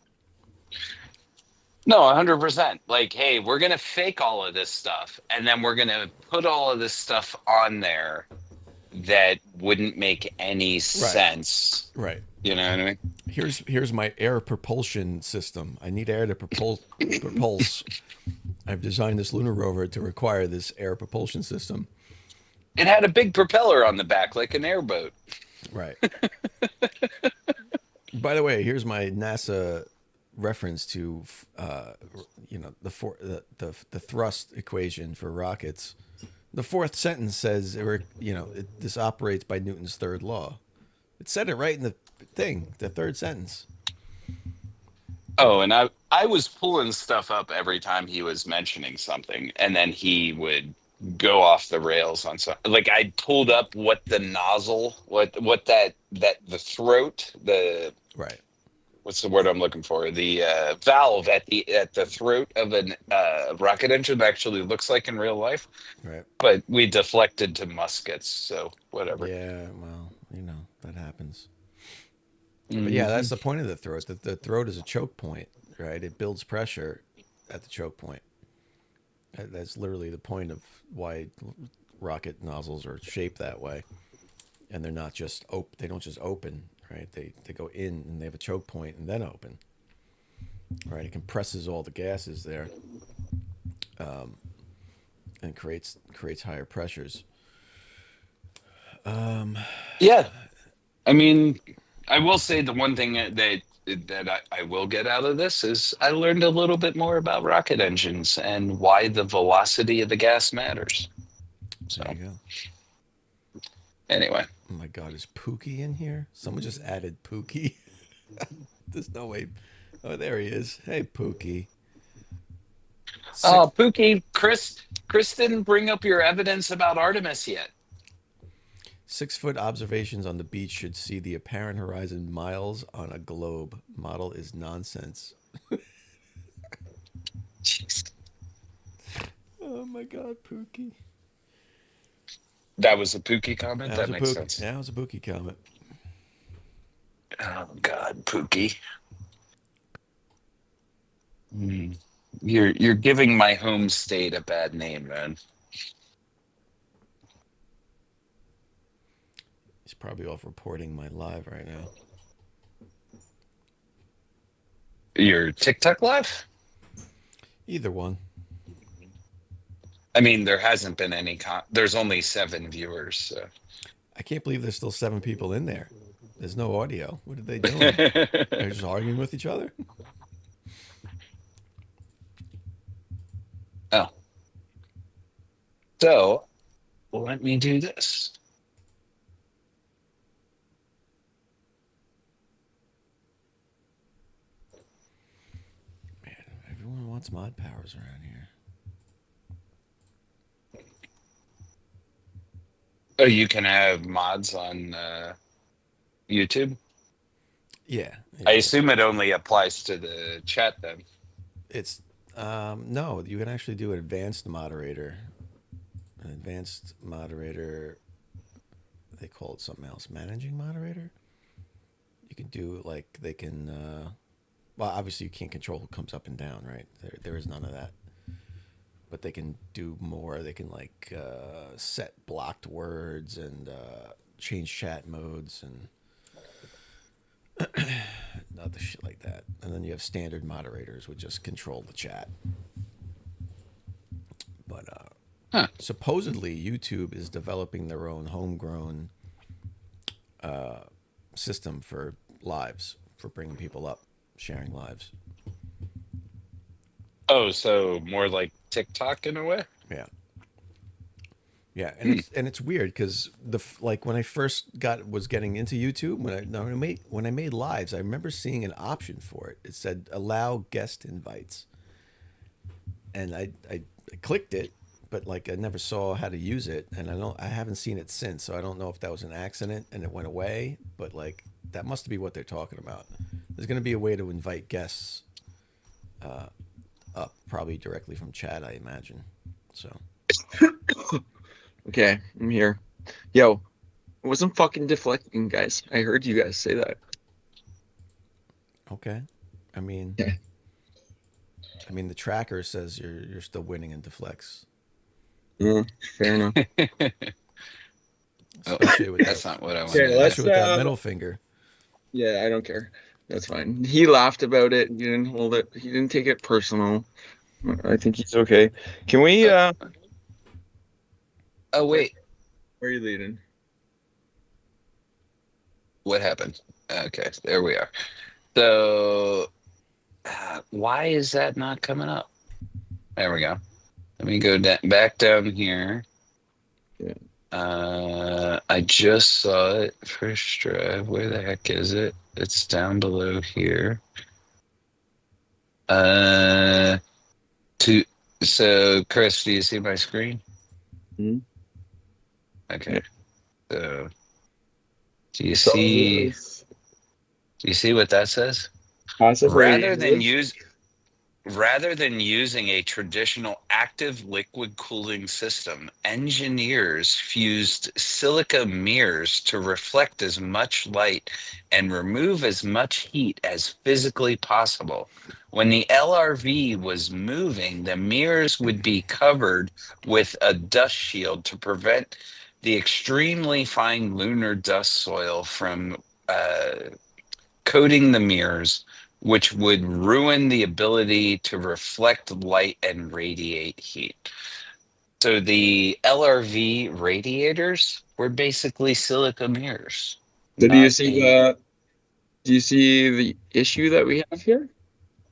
No, 100%. Like, hey, we're going to fake all of this stuff and then we're going to put all of this stuff on there that wouldn't make any Right. sense. Right. You know what I mean? Here's my air propulsion system. I need air to propulse. I've designed this lunar rover to require this air propulsion system. It had a big propeller on the back, like an airboat. Right. By the way, here's my NASA reference to, the thrust equation for rockets. The fourth sentence says, this operates by Newton's third law. It said it right in the thing, the third sentence. Oh, and I was pulling stuff up every time he was mentioning something, and then he would go off the rails on something. Like I pulled up what the nozzle, what that the throat, the Right. what's the word I'm looking for? The valve at the throat of a rocket engine actually looks like in real life. Right. But we deflected to muskets, so whatever. Yeah, well, that happens. Mm-hmm. But yeah, that's the point of the throat. The throat is a choke point, right? It builds pressure at the choke point. That's literally the point of why rocket nozzles are shaped that way, and they're not just they don't just open, right? They go in and they have a choke point and then open. Right? It compresses all the gases there, and creates higher pressures. Yeah, I mean, I will say the one thing that I will get out of this is I learned a little bit more about rocket engines and why the velocity of the gas matters. So There you go. Anyway. Oh my God, is Pookie in here? Someone just added Pookie. There's no way. Oh, there he is. Hey, Pookie. Oh, Pookie, Chris didn't bring up your evidence about Artemis yet. 6-foot observations on the beach should see the apparent horizon miles on a globe. Model is nonsense. Jeez. Oh my God, Pookie. That was a Pookie comment? That makes sense. Yeah, it was a Pookie comment. Oh God, Pookie. You're giving my home state a bad name, man. He's probably off reporting my live right now. Your TikTok live? Either one. I mean, there hasn't been any. There's only 7 viewers. So. I can't believe there's still 7 people in there. There's no audio. What are they doing? They're just arguing with each other? Oh. So, let me do this. Man, everyone wants mod powers around here. Oh, you can have mods on YouTube? Yeah. I assume it only applies to the chat then. It's no, you can actually do an advanced moderator. An advanced moderator, they call it something else. Managing moderator? You can do like they can well, obviously you can't control who comes up and down, right? There is none of that. But they can do more. They can like set blocked words and change chat modes and other shit like that. And then you have standard moderators which just control the chat. But supposedly YouTube is developing their own homegrown system for lives, for bringing people up, sharing lives. Oh, so more like TikTok in a way? Yeah. Yeah, and Hmm. it's weird because like when I first was getting into YouTube, when I made lives, I remember seeing an option for it. It said allow guest invites, and I clicked it, but like I never saw how to use it, and I haven't seen it since, so I don't know if that was an accident and it went away, but like that must be what they're talking about. There's going to be a way to invite guests up, probably directly from chat, I imagine. So Okay, I'm here. Yo, it wasn't fucking deflecting, guys. I heard you guys say that. okay, I mean. Yeah. I mean, the tracker says you're still winning in deflects, Fair enough. Oh, especially with that's that, not what I Okay, wanted to let's especially do. with that middle finger. yeah, I don't care. That's fine. He laughed about it. He didn't hold it. He didn't take it personal. I think he's okay. Can we Uh, oh, where, wait. where are you leading? What happened? Okay, there we are. So, why is that not coming up? There we go. Let me go back down here. Yeah. I just saw it. First drive. Where the heck is it? It's down below here. Uh, to so Chris, do you see my screen? Hmm? Okay. Yeah. So, do you So see? Do you see what that says? passive Rather than radiators. use Rather than using a traditional active liquid cooling system, engineers fused silica mirrors to reflect as much light and remove as much heat as physically possible. When the LRV was moving, the mirrors would be covered with a dust shield to prevent the extremely fine lunar dust soil from coating the mirrors, which would ruin the ability to reflect light and radiate heat. So the LRV radiators were basically silica mirrors, So not a. do you see the issue that we have here?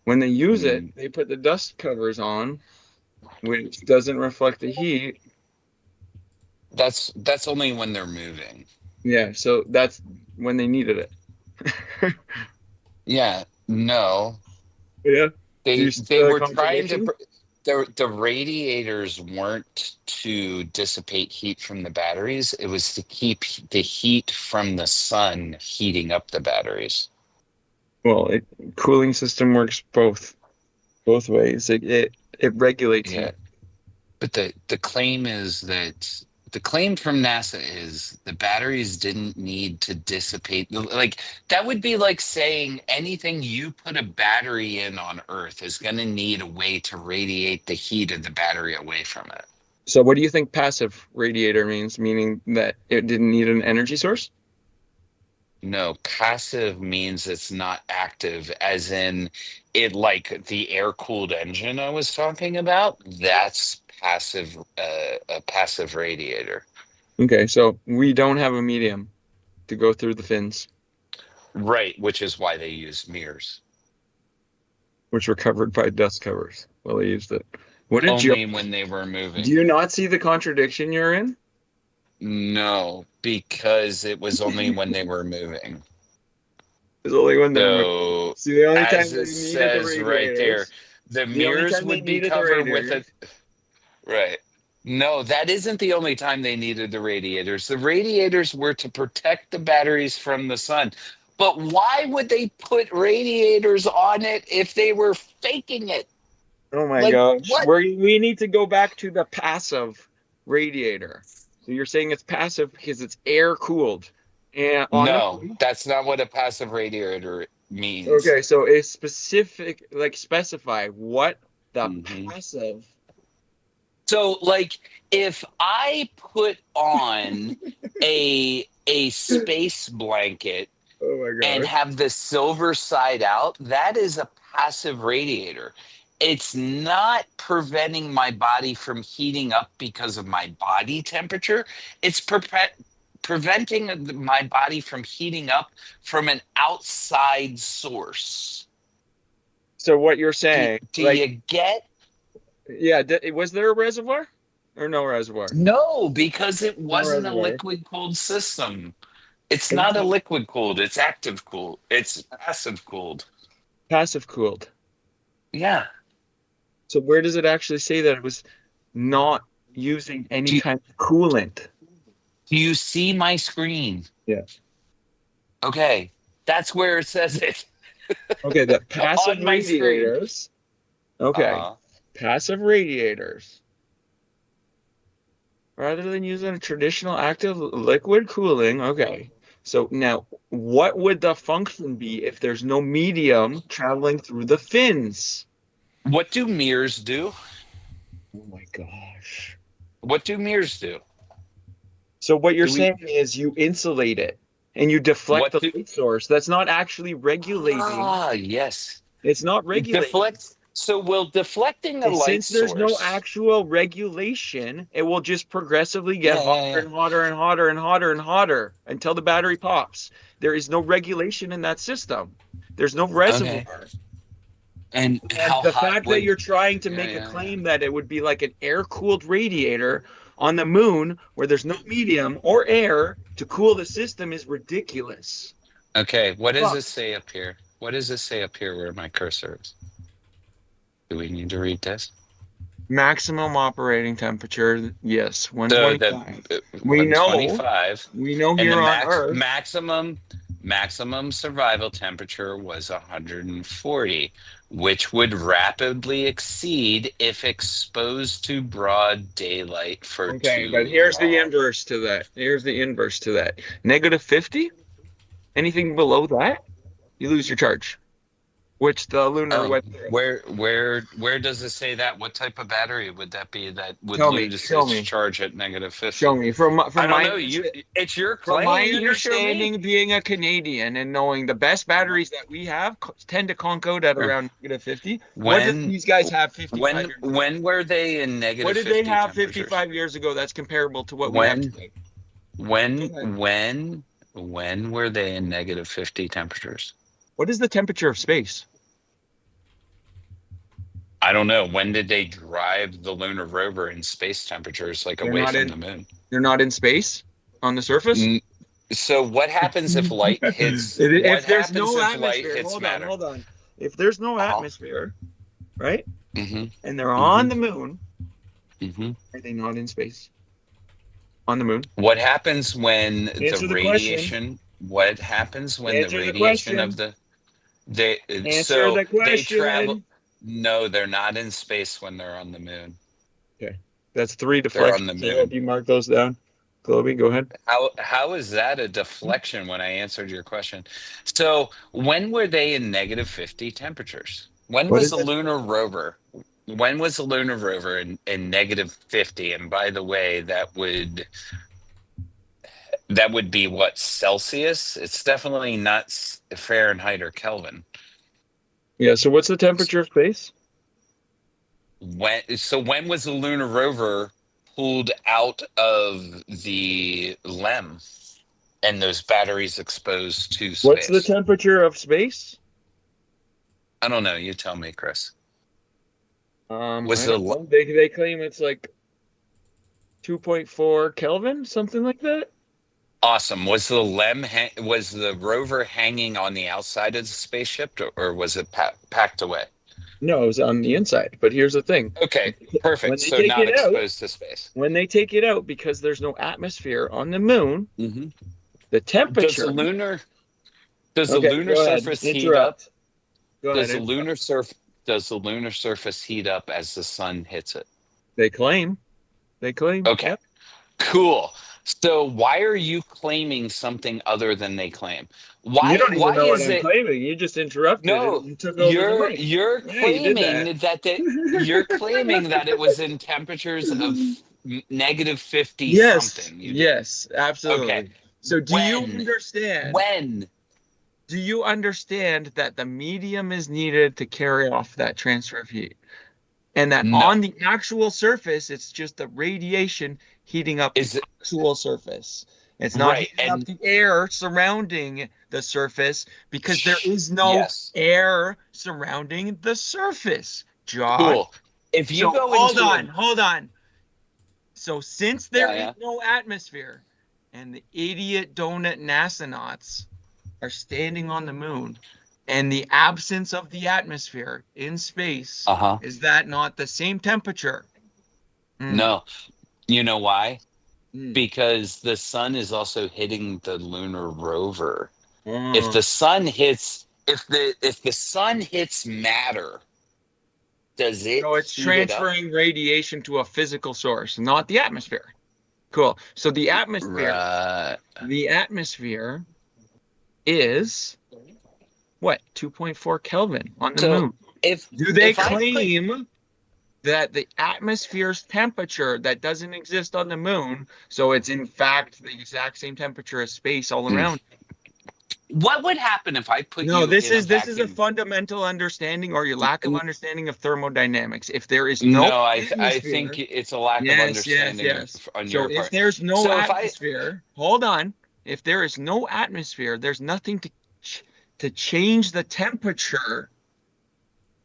When they use it, Mm, they put the dust covers on, which doesn't reflect the heat. that's only when they're moving. Yeah, so that's when they needed it. Yeah, no, Yeah. Do you see they the were trying to. contradiction? The radiators weren't to dissipate heat from the batteries. It was to keep the heat from the sun heating up the batteries. Well, cooling system works both ways. It regulates Yeah. heat. But the claim is that the claim from NASA is the batteries didn't need to dissipate. Like that would be like saying anything you put a battery in on Earth is going to need a way to radiate the heat of the battery away from it. So what do you think passive radiator means? Meaning that it didn't need an energy source? No, passive means it's not active, as in it like the air-cooled engine I was talking about. That's passive, a passive radiator. Okay, so we don't have a medium to go through the fins, Right, which is why they use mirrors. which were covered by dust covers while they used it. What a joke. Only when they were Do moving. you not see the contradiction you're in? No, because it was only when they were moving. It's only when they're moving. So, See, the only time as they it needed the says right there, radiators, the the only mirrors time they would be needed the covered with a. radiators. Right. No, that isn't the only time they needed the radiators. The radiators were to protect the batteries from the sun. But why would they put radiators on it if they were faking it? Oh my Like, gosh. what? We need to go back to the passive radiator. So you're saying it's passive because it's air cooled. And on the No, that's not what a passive radiator means. okay, so a specific like specify what the Mhm. passive. So, like, if I put on a space blanket Oh my and gosh. have the silver side out, that is a passive radiator. It's not preventing my body from heating up because of my body temperature. It's preventing my body from heating up from an outside source. So what you're saying, Do like, you get? yeah, was there a reservoir or no reservoir? No, because it No wasn't a reservoir. liquid cooled system. It's It was not a liquid cooled, it's active cooled. It's passive cooled. passive cooled. Yeah. So where does it actually say that it was not using any Do you, kind of coolant? do you see my screen? Yeah. Okay. That's where it says it. Okay, the passive On my screen. radiators. Okay, Uh-huh. passive radiators. Rather than using a traditional active liquid cooling. Okay. So now, what would the function be if there's no medium traveling through the fins? What do mirrors do? Oh my gosh. What do mirrors do? So what you're Do we saying is you insulate it and you deflect what the do light source. That's not actually regulating. yes. It's not It regulating. deflects. So will deflecting a And light since there's no source. actual regulation, it will just progressively get Yeah, yeah, hotter yeah. and hotter and hotter and hotter and hotter until the battery pops. There is no regulation in that system. There's no Okay. reservoir. And And how the hot fact that would you're trying to yeah, make a yeah, yeah. claim that it would be like an air-cooled radiator on the moon where there's no medium or air to cool the system is ridiculous. Okay, what does Fuck. it say up here? What does it say up here where my cursor is? Do we need to read this? Maximum operating temperature, yes, So the 125. We know 125 and the here on Earth. maximum survival temperature was 140, which would rapidly exceed if exposed to broad daylight for Okay, too but here's the long. inverse to that. Here's the inverse to that. Negative 50? Anything below that, you lose your charge, which the lunar Oh, went through. where does it say that? What type of battery would that be that would Tell me, lose show its me, charge at negative 50? show me. I don't know. It's your From my claim. You show me. understanding, being a Canadian and knowing the best batteries that we have tend to conk out at around negative 50. What did When these guys have 55 years ago? when were they in negative What did they 50 have temperatures? 55 years ago that's comparable to what we have When today? when were they in negative 50 temperatures? What is the temperature of space? I don't know. When did they drive the lunar rover in space temperatures, like They're away not from in. the moon? They're not in space on the surface. So what happens if light hits? What If there's happens no if light atmosphere, hits matter? hold on. If there's no Uh-huh. atmosphere, right, Mm-hmm. and they're on the moon, Mm-hmm. are they not in space? On the moon? What happens when Answer the the radiation? What happens when Answer the the radiation question. of the they Answer so the they question. travel? No, they're not in space when they're on the moon. Okay, that's 3 They're on the deflections. I moon. hope you mark those down. Globey, go ahead. How is that a deflection when I answered your question? So when were they in negative 50 temperatures? When What was is the it? lunar rover? When was the lunar rover in negative 50? And by the way, that would be what, Celsius? It's definitely not Fahrenheit or Kelvin. Yeah. So what's the temperature of space? When was the lunar rover pulled out of the LEM and those batteries exposed to space? What's the temperature of space? I don't know. You tell me, Chris. Was they claim it's like 2.4 Kelvin, something like that. Awesome. Was the LEM was the rover hanging on the outside of the spaceship, or was it packed away? No, it was on the inside. But here's the thing. Okay, perfect. When they So take not it out- exposed to space. When they take it out, because there's no atmosphere on the moon, Mm-hmm. the Does temperature. the lunar Okay, lunar go ahead. surface heat up? Interrupt. Go Does ahead. does the lunar surface heat up as the sun hits it? They claim. Okay. Yep. Cool. So why are you claiming something other than they claim? Why You don't even why know what is I'm it claiming. You just interrupted. No, And you took over the mic. you're Yeah, you did claiming you're claiming that it was in temperatures of negative 50 Yes. something. Yes. Absolutely. Okay. So do you When? understand? When? Do you understand that the medium is needed to carry off that transfer of heat? And that No. on the actual surface, it's just the radiation heating up Is the it actual surface. It's not Right, heating up and- the air surrounding the surface because there is no Yes. air surrounding the surface, Josh. Cool. If you So go hold into on. So since there is Yeah. no atmosphere and the idiot donut NASA-nauts are standing on the moon and the absence of the atmosphere in space, Uh-huh. is that not the same temperature? No. You know why? Mm. Because the sun is also hitting the lunar rover. Mm. If the sun hits matter, does it So it's heat it up? transferring radiation to a physical source, not the atmosphere. Cool. So the atmosphere, Right. the atmosphere is what? 2.4 Kelvin on the So moon. Do they claim that the atmosphere's temperature that doesn't exist on the moon, so it's in fact the exact same temperature as space all around? What would happen if I put No, you this in is a a vacuum? fundamental understanding or your lack of understanding of thermodynamics. If there is No, no I atmosphere, think it's a lack of yes, understanding yes. on So your if part. there's no So if I- atmosphere, hold on. If there is no atmosphere, there's nothing to change the temperature.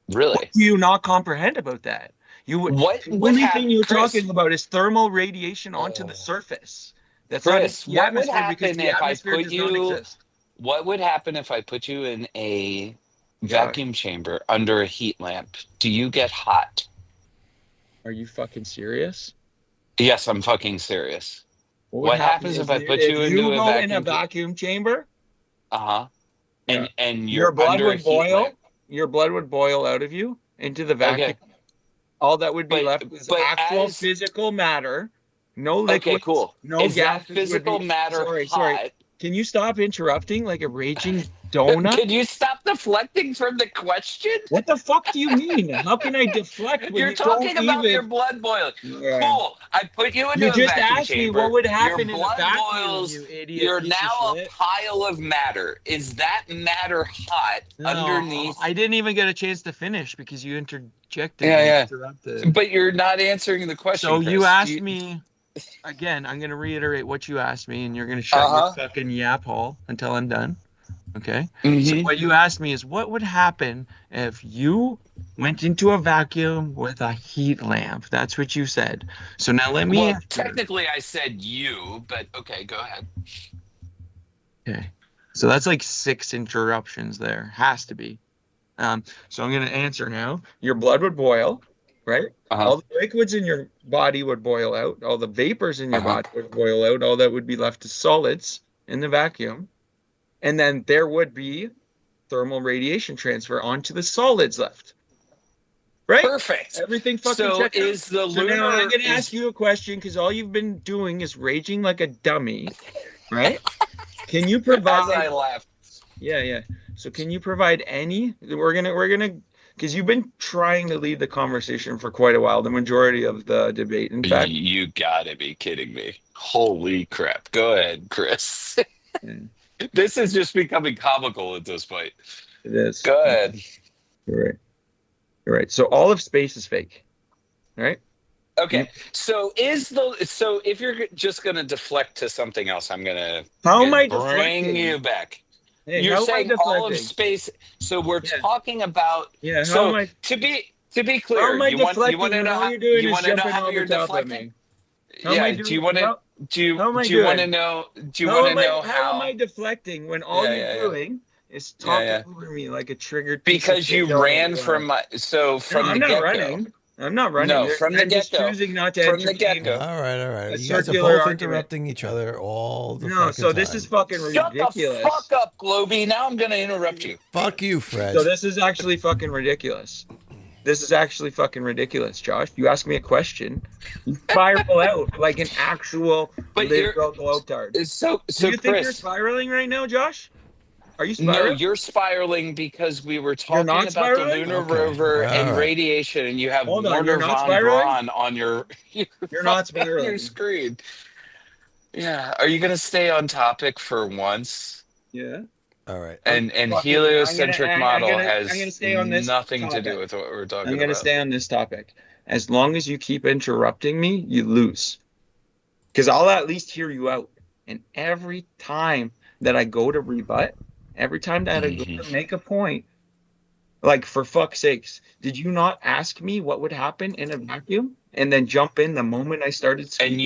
Really? What do you not comprehend about that? You would. What The would only happen, thing you're Chris? talking about is thermal radiation onto the Oh. surface. That's Chris, not the what would atmosphere because happen the if I atmosphere put does not you? exist. What would happen if I put you in a Yeah. vacuum chamber under a heat lamp? Do you get hot? Are you fucking serious? Yes, I'm fucking serious. What What happens if I put you into a go in a vacuum? vacuum chamber? Uh-huh. Yeah. And Your you're blood under a would heat boil. lamp. Your blood would boil out of you into the vacuum. Okay. All that would be But- left is but actual as- physical matter. No liquids. Okay, cool. No Is that gases. physical matter Sorry. hot? Can you stop interrupting like a raging donut? Could you stop deflecting from the question? What the fuck do you mean? How can I deflect when You're you talking don't about even... your blood boiling. Yeah. Cool. I put you into You a just vacuum asked me chamber. what would happen in Your a blood vacuum, boils. you idiot You're piece now of a shit. pile of matter. Is that matter hot No, underneath? I didn't even get a chance to finish because you interjected. Yeah, and yeah. interrupted. But you're not answering the question. So Chris. you asked me again. I'm going to reiterate what you asked me, and you're going to shut your fucking yap hole until I'm done. Okay. So Mhm. what you asked me is what would happen if you went into a vacuum with a heat lamp. That's what you said. So now let me. Well, technically, I said you, but okay, go ahead. Okay. So that's like 6 interruptions there. Has to be. So I'm going to answer now. Your blood would boil, right? All the liquids in your body would boil out. All the vapors in your body would boil out. All that would be left is solids in the vacuum. And then there would be thermal radiation transfer onto the solids left. Right? Perfect. Everything fucking So checked out. is the So lunar? now I'm going to ask you a question because all you've been doing is raging like a dummy, right? Can you As I provide? laughed. Yeah. So can you provide any? We're gonna because you've been trying to lead the conversation for quite a while, the majority of the debate. In fact, You gotta be kidding me! Holy crap! Go ahead, Chris. This is just becoming comical at this point. it is. Go ahead. You're right. So all of space is fake, right? Okay. So if you're just gonna deflect to something else, I'm gonna How am I bring deflecting? you back. Hey, You're how am I saying all of deflecting? space. So we're Yeah. talking about. Yeah. How So am I? to be How clear, am I you want deflecting to when know all how you're doing you is want to know jumping how over you're top of deflecting? me? How am I Yeah. doing? Do you want to? how- Do you how am I do you want to doing? know? Do you How want to am I? know How am how? I deflecting when all Yeah, you're yeah, yeah. doing is Yeah, talking yeah. over me like a triggered piece of Because shit you donut ran you from are. my from No, the I'm not get-go. running. I'm not running. No, from the I'm just get-go. choosing not to From the entertain. get-go. All right. A You guys are circular both argument. interrupting each other all the No, fucking so time. this is fucking Shut ridiculous. the fuck up, Globy. Now I'm gonna interrupt you. Fuck you, Fred. So this is actually fucking ridiculous. This is actually fucking ridiculous, Josh. You ask me a question, you spiral out like an actual But you're- literal globe-tard. So Do you think you're Chris. spiraling right now, Josh? Are you No, spiraling? you're spiraling because we were talking not about spiraling? the lunar Okay. rover All and right. radiation, and you have Hold on, Werner you're not von spiraling? Braun on your You're not on your spiraling. screen. Yeah, are you gonna stay on topic for once? Yeah. All right. And fucking- heliocentric I'm model gonna has stay on this nothing to topic. do with what we're talking I'm going to about. stay on this topic. As long as you keep interrupting me, you lose. Because I'll at least hear you out. And every time that I go to rebut, every time that I go to make a point, like, for fuck's sakes, did you not ask me what would happen in a vacuum and then jump in the moment I started And speaking?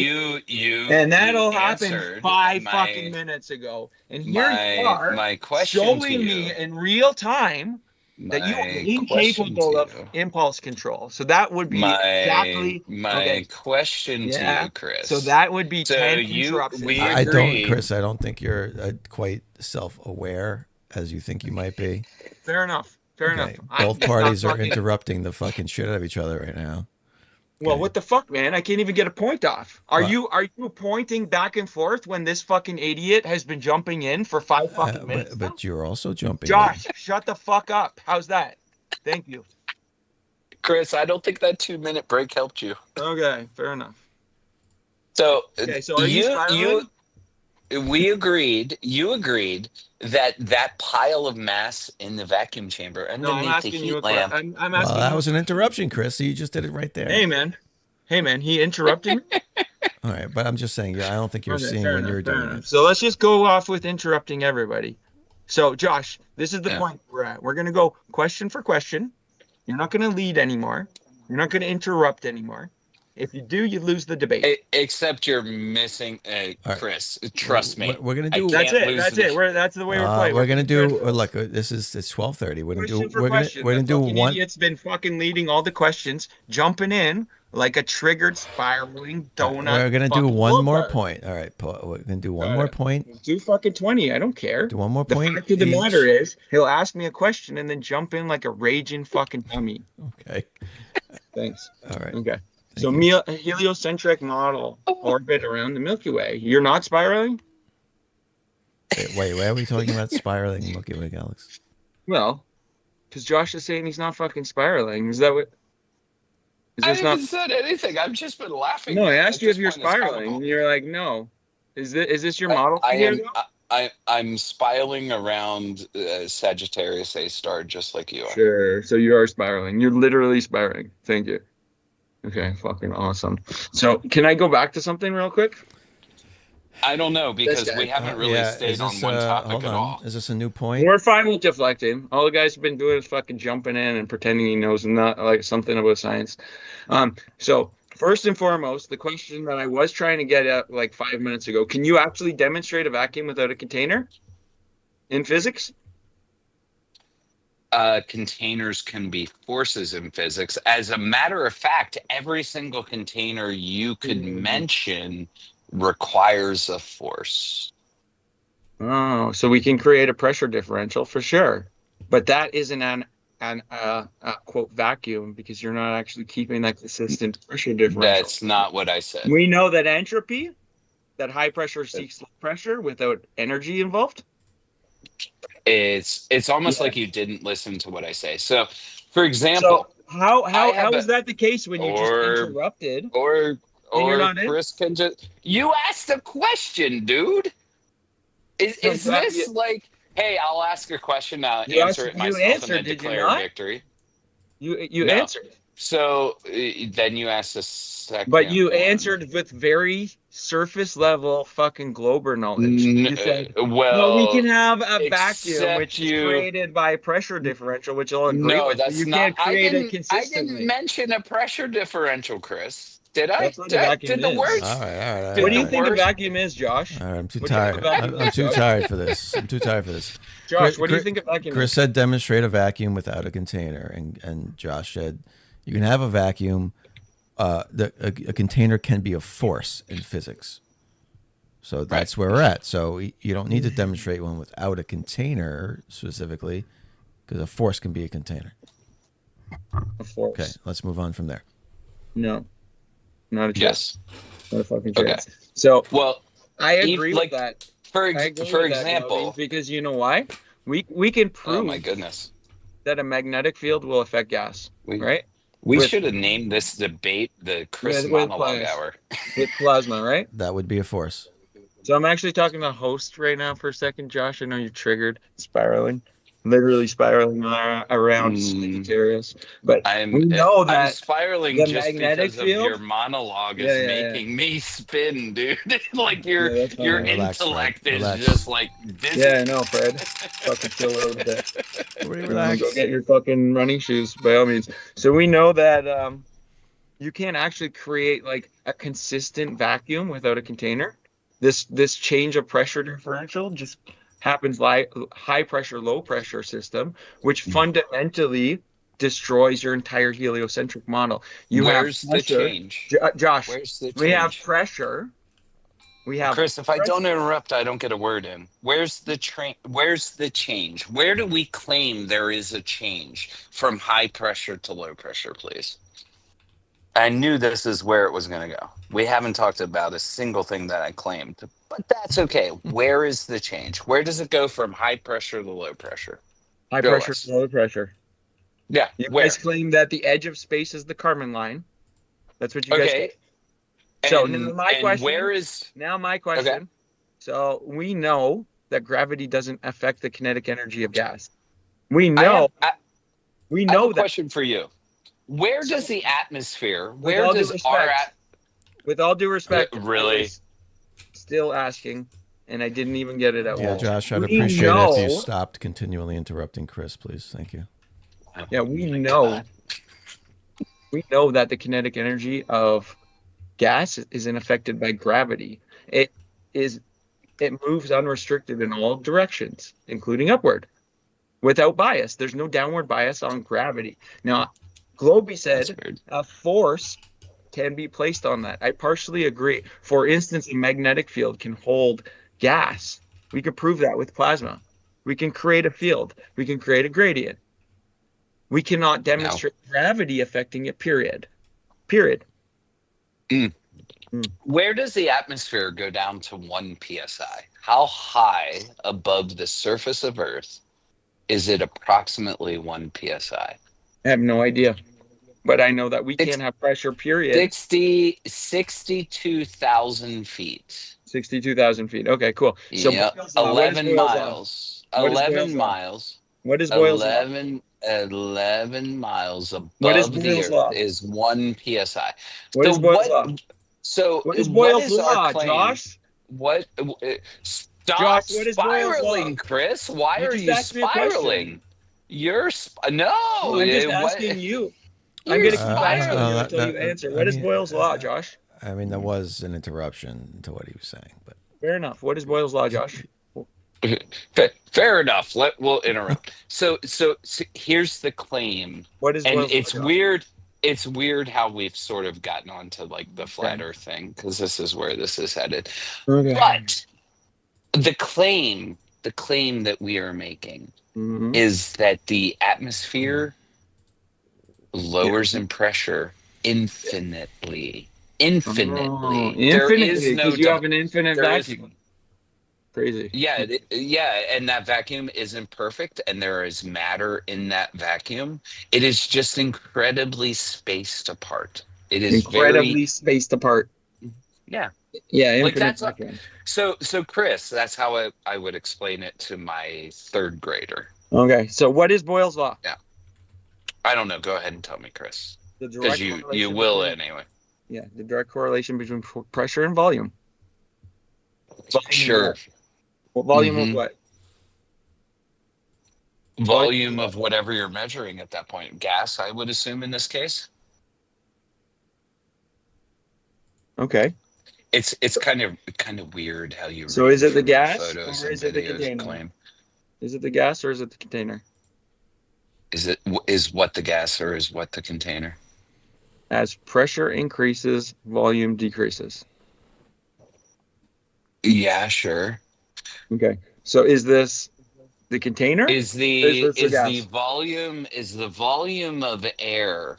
you And that all happened answered 5 fucking minutes ago. And here you are my question to showing me you. in real time that you are My question to incapable of you. impulse control. So that would be exactly My question to yeah. you, Chris. So that would be So 10 interruptions. we I don't, agreed. Chris. I don't think you're quite self-aware as you think you might be. Fair enough. Fair Okay, enough. both parties are fucking- interrupting the fucking shit out of each other right now. Well, Okay. what the fuck, man? I can't even get a point off. Are Well- you pointing back and forth when this fucking idiot has been jumping in for 5 fucking minutes? But you're also jumping. Josh, shut the fuck up. How's that? Thank you. Chris, I don't think that 2-minute break helped you. Okay, fair enough. So, Okay, so are you spiraling? we agreed. You agreed that pile of mass in the vacuum chamber No, I'm underneath the asking you heat a question. lamp. I'm Well, asking that you. was an interruption, Chris. So you just did it right there. Hey, man. He interrupted me? All right, but I'm just saying, yeah, I don't think you're Okay, seeing fair when enough, you're fair doing enough. it. So let's just go off with interrupting everybody. So, Josh, this is the Yeah. point we're at. We're going to go question for question. You're not going to lead anymore. You're not going to interrupt anymore. If you do, you lose the debate. Except you're missing, right. Chris. Trust me. We're gonna I do. That's can't it. lose That's the- it. That's the way we're playing. We're gonna do. prepared for Look, it's 12:30. We're gonna do. question for We're gonna question. we're gonna The do fucking one. Idiot's been fucking leading all the questions, jumping in like a triggered, spiraling donut. We're gonna do fucking one more bullfrog. point. All right, we're gonna do one Got more it. point. Do fucking 20. I don't care. Do one more The point. fact of the each. matter is, he'll ask me a question and then jump in like a raging fucking dummy. Okay. Thanks. All right. Okay. So you. heliocentric model orbit around the Milky Way. You're not spiraling? Wait, why are we talking about spiraling Milky Way galaxy? Well, because Josh is saying he's not fucking spiraling. Is that what? Is I this haven't not? said anything. I've just been laughing. No, I At asked you if this you're point, it's spiraling, comical. and you're like, no. Is this your model? I figure, am. though? I'm spiraling around Sagittarius A star, just like you are. Sure. So you are spiraling. You're literally spiraling. Thank you. Okay, fucking awesome. So can I go back to something real quick? I don't know because guy. we haven't really Yeah, stayed is on this, one topic hold at on. all. Is this a new point? We're fine with deflecting. All the guys have been doing is fucking jumping in and pretending he knows not like something about science. So first and foremost, the question that I was trying to get at like 5 minutes ago: can you actually demonstrate a vacuum without a container in physics? Containers can be forces in physics. As a matter of fact, every single container you could mention requires a force. Oh, so we can create a pressure differential for sure, but that isn't an quote vacuum because you're not actually keeping that consistent pressure differential. That's not what I said. We know that entropy, that high pressure seeks low pressure without energy involved. It's almost like you didn't listen to what I say. So, for example, So how I have is that the case when you just interrupted? or you're not in? Chris can just you asked a question, dude. Is this like, hey, I'll ask a question now, You answer it asked- you myself, answered, and then did you declare not? victory? You No. answered, So then you asked a second. but you one. answered with very surface level fucking Glober knowledge. You said, well, we can have a vacuum except which is you- created by pressure differential, which I'll agree no, with. But that's you not. can't create it I consistently. didn't mention a pressure differential, Chris. Did I? That's what a vacuum Did the is. words? All right. Did What do you the think a worst- vacuum is, Josh? All right, I'm too What do you think tired. a vacuum I'm is, too Josh? tired for this. I'm too tired for this. Josh, what do you Chris- think a vacuum Chris is? said demonstrate a vacuum without a container, and Josh said you can have a vacuum. A container can be a force in physics. So that's where we're at. So you don't need to demonstrate one without a container specifically, because a force can be a container. A force. Okay, let's move on from there. No. Not a chance. Yes. Not a fucking Okay. chance. So Well, I agree like, with that. for I agree for with that, example, Lovey, because you know why? We can oh prove my goodness, that a magnetic field will affect gas, right? we With- should have named this debate the Chris with monologue players. hour. With plasma, right? That would be a force. So I'm actually talking to host right now for a second, Josh. I know you're triggered, spiraling. literally spiraling around Sagittarius. But we know I'm that spiraling the just magnetic because of your field. monologue Yeah, is yeah, yeah. making me spin, dude. Like Yeah, that's your fine. Relax, Fred. intellect is Relax. just like busy. Yeah, I know, Fred. Fucking chill out a bit. Everybody You want to relax. go get your fucking running shoes by all means. So we know that you can't actually create like a consistent vacuum without a container. This change of pressure differential just happens like high pressure, low pressure system, which fundamentally destroys your entire heliocentric model. You have Where's the pressure. change? Josh, Where's the we have change? pressure. We have Chris, if I pressure. don't interrupt, I don't get a word in. Where's the Where's the change? Where do we claim there is a change from high pressure to low pressure, please? I knew this is where it was going to go. We haven't talked about a single thing that I claimed, but that's okay. Where is the change? Where does it go from high pressure to low pressure? High Show pressure, us. low pressure. Yeah, You where? guys claim that the edge of space is the Kármán line. That's what you guys Okay. say. So And, now my and question. where is... Now my question. Okay. So we know that gravity doesn't affect the kinetic energy of gas. We I know. have We a know that. question for you. Where does the atmosphere, With where all due does respect, with all due respect, Really? I was still asking, and I didn't even get it out. Yeah, Josh, I'd We appreciate it if you know- stopped continually interrupting Chris, please. Thank you. Yeah, we know. We know that the kinetic energy of gas isn't affected by gravity. It moves unrestricted in all directions, including upward, without bias. There's no downward bias on gravity. Now, Globey That's said weird. a force can be placed on that. I partially agree. For instance, a magnetic field can hold gas. We could prove that with plasma. We can create a field. We can create a gradient. We cannot demonstrate gravity affecting it, period. Period. Where does the atmosphere go down to 1 psi? How high above the surface of Earth is it approximately 1 psi? I have no idea. But I know that we can't have pressure, period. 62,000 feet. 62,000 feet. Okay, cool. So Yep. Boyle's law, what is 11 Boyle's law? miles. What is 11 Boyle's law? miles. What is Boyle's law? 11 miles What is above the Boyle's Earth law? is 1 psi. What is Boyle's law? So What is Boyle's our law, claim? Josh? What? Stop Josh, what is Boyle's spiraling, law? Chris. Why You are just you asked me a question. spiraling? You're no. I'm just what- asking you. You're I'm going to keep spiraling. asking you until you answer. What is Boyle's law, Josh? I mean, there was an interruption to what he was saying, but Fair enough. What is Boyle's law, Josh? Fair enough. We'll interrupt. So here's the claim, What is and Boyle's it's law, Josh? weird. It's weird how we've sort of gotten onto like the flat Earth thing because this is where this is headed. Okay. But the claim that we are making Mhm. is that the atmosphere lowers in pressure infinitely. Oh, Infinitely. There infinitely, is no because you have an infinite there is- vacuum. Crazy. Yeah, and that vacuum isn't perfect, and there is matter in that vacuum. It is just incredibly spaced apart. It is Incredibly spaced apart. yeah. Yeah, Like, infinite that's vacuum. So Chris, that's how I would explain it to my third grader. Okay, so what is Boyle's law? I don't know. Go ahead and tell me, Chris, The because direct you correlation will between- anyway. Yeah, the direct correlation between pressure and volume. Volume Sure. Well, volume of Mhm. what? Volume of whatever you're measuring at that point. Gas, I would assume in this case. Okay. It's kind of weird how you. So read is it the from gas photos or and is it the videos container? claim. Is it the gas or is it the container? Is what the gas or is what the container? As pressure increases, volume decreases. Yeah, sure. Okay. So is this the container? Is Is the this the volume of air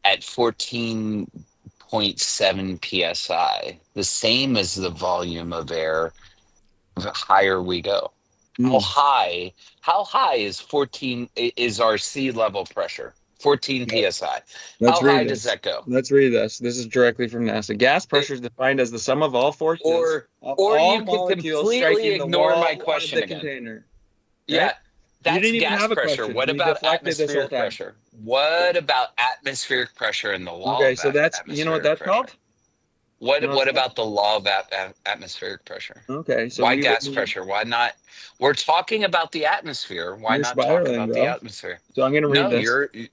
at 14.7 psi the same as the volume of air the higher we go? How high is our sea level pressure? 14 psi. Let's How read high this. does that go? Let's read this. This is directly from NASA. Gas pressure is defined as the sum of all forces Or of or all you could molecules completely striking the ignore wall my of question the again. container. Yeah. Right? That's didn't even gas have a pressure. question. What You about deflected this whole atmospheric time. pressure? What about atmospheric pressure and the law Okay, of so that's you know what atmospheric that's called? pressure? You know What what about the law of atmospheric pressure? okay, so Why we would gas need pressure? Why not? We're talking about the atmosphere. Why you're not talk spiraling, about the bro. atmosphere? So I'm gonna read No, this.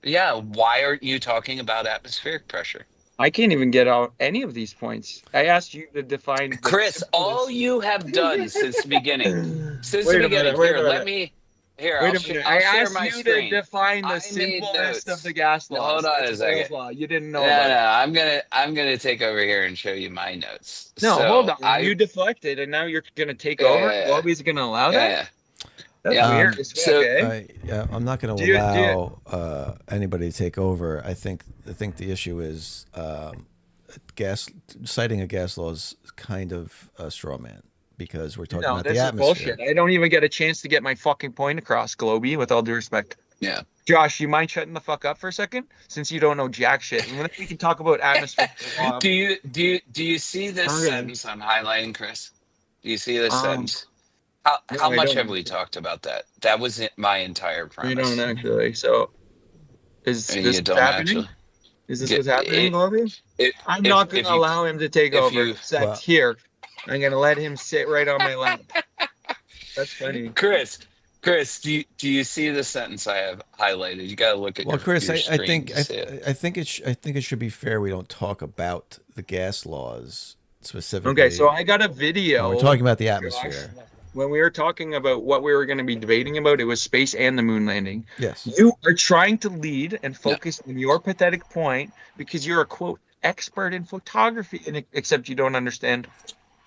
yeah. Why aren't you talking about atmospheric pressure? I can't even get out any of these points. I asked you to define the Chris, all simplest. you have done since the beginning, Wait a minute, wait here, a minute. Wait a minute. I I'll share asked my you to screen. define the I made simplest of the notes. gas No, laws. hold on a That's Boyle's second. law. You didn't know No, about it. I'm gonna take over here and show you my notes. No, hold So on. You deflected, and now you're gonna take yeah, over. yeah, Globy's gonna allow yeah, that? yeah. That's Yeah. weird as fuck, So eh? I'm not going Do to you- allow anybody to take over. I think the issue is gas citing a gas law is kind of a straw man because we're talking No, about this the is atmosphere. bullshit. I don't even get a chance to get my fucking point across, Globy, with all due respect. yeah. Josh, you mind shutting the fuck up for a second? Since you don't know jack shit. And then we can talk about atmosphere. Do you see this Okay. sentence I'm highlighting, Chris? Do you see this Um, sentence? no, How I much don't have we talked about that? That was my entire We premise. don't actually. So is You this don't what's happening? actually. Is this Yeah, what's happening, Globy? I'm not going if to you allow him to take if over. you- Except Well- here. I'm going to let him sit right on my lap. That's funny. Chris, do you see the sentence I have highlighted? You got to look at Well, Chris, your I screen think to see it. I think it should be fair. We don't talk about the gas laws specifically. Okay, so I got a video. when we're talking about the atmosphere. When we were talking about what we were going to be debating about, it was space and the moon landing. Yes. You are trying to lead and focus on your pathetic point because you're a quote expert in photography, and except you don't understand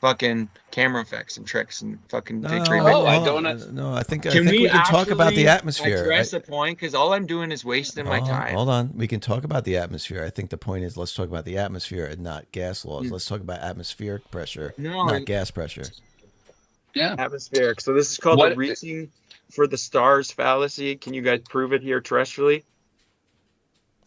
fucking camera effects and tricks and fucking No, big no, green Oh, hold I on. don't- No, I think Can we can talk about the actually atmosphere. address the point? Because all I'm doing is wasting my time. Hold on. We can talk about the atmosphere. I think the point is let's talk about the atmosphere and not gas laws. Let's talk about atmospheric pressure, No. not gas pressure. Yeah. Atmospheric. So this is called What- the reaching for the stars fallacy. Can you guys prove it here terrestrially?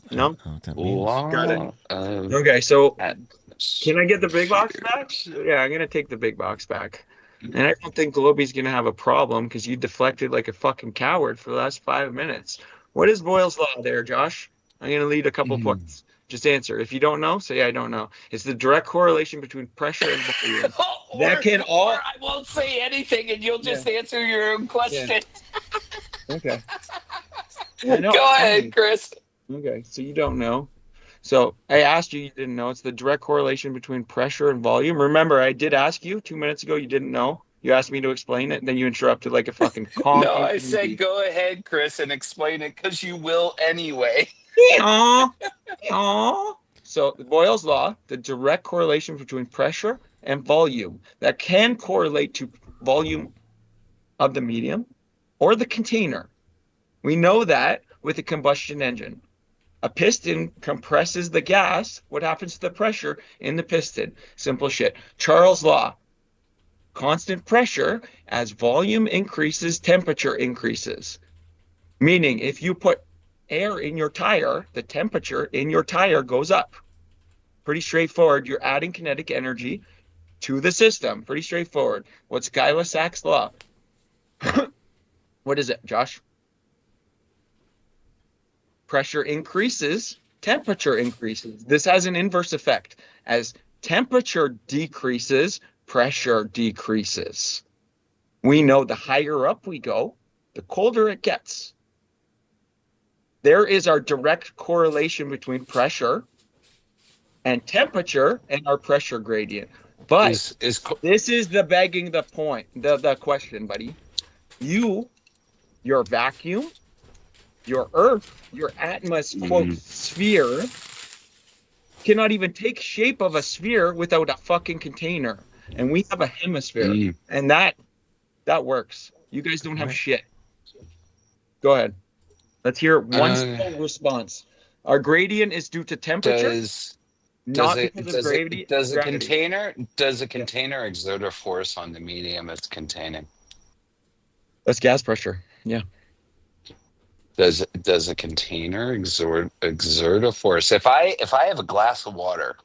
No? I don't know what that means. Got it. Of Okay, so atmosphere. can I get the big box back? Yeah, I'm gonna take the big box back. And I don't think Globy's gonna have a problem because you deflected like a fucking coward for the last 5 minutes. What is Boyle's law there, Josh? I'm gonna lead a couple points. Just answer. If you don't know, say I don't know. It's the direct correlation between pressure and volume. That can all- Or I won't say anything, and you'll just answer your own question. Okay. I know, Go it's funny. ahead, Chris. Okay, so you don't know. So I asked you didn't know. It's the direct correlation between pressure and volume. Remember, I did ask you 2 minutes ago. You didn't know. You asked me to explain it, and then you interrupted like a fucking conk. No, I said go ahead, Chris, and explain it because you will anyway. So Boyle's law, the direct correlation between pressure and volume, that can correlate to volume of the medium or the container. We know that with a combustion engine. A piston compresses the gas. What happens to the pressure in the piston? Simple shit. Charles' law. Constant pressure, as volume increases, temperature increases. Meaning, if you put air in your tire, the temperature in your tire goes up. Pretty straightforward. You're adding kinetic energy to the system. Pretty straightforward. What's Guy Lassac's law? What is it, Josh? Pressure increases, temperature increases. This has an inverse effect. As temperature decreases, pressure decreases. We know the higher up we go, the colder it gets. There is our direct correlation between pressure and temperature and our pressure gradient. But this is the begging the point, the question, buddy. Your vacuum, your Earth, your quote, sphere, cannot even take shape of a sphere without a fucking container. And we have a hemisphere. And that works. You guys don't have shit. Go ahead. Let's hear one simple response. Our gradient is due to temperature. Not because of gravity. Does a container exert a force on the medium it's containing? That's gas pressure. Yeah. Does a container exert a force? If I have a glass of water,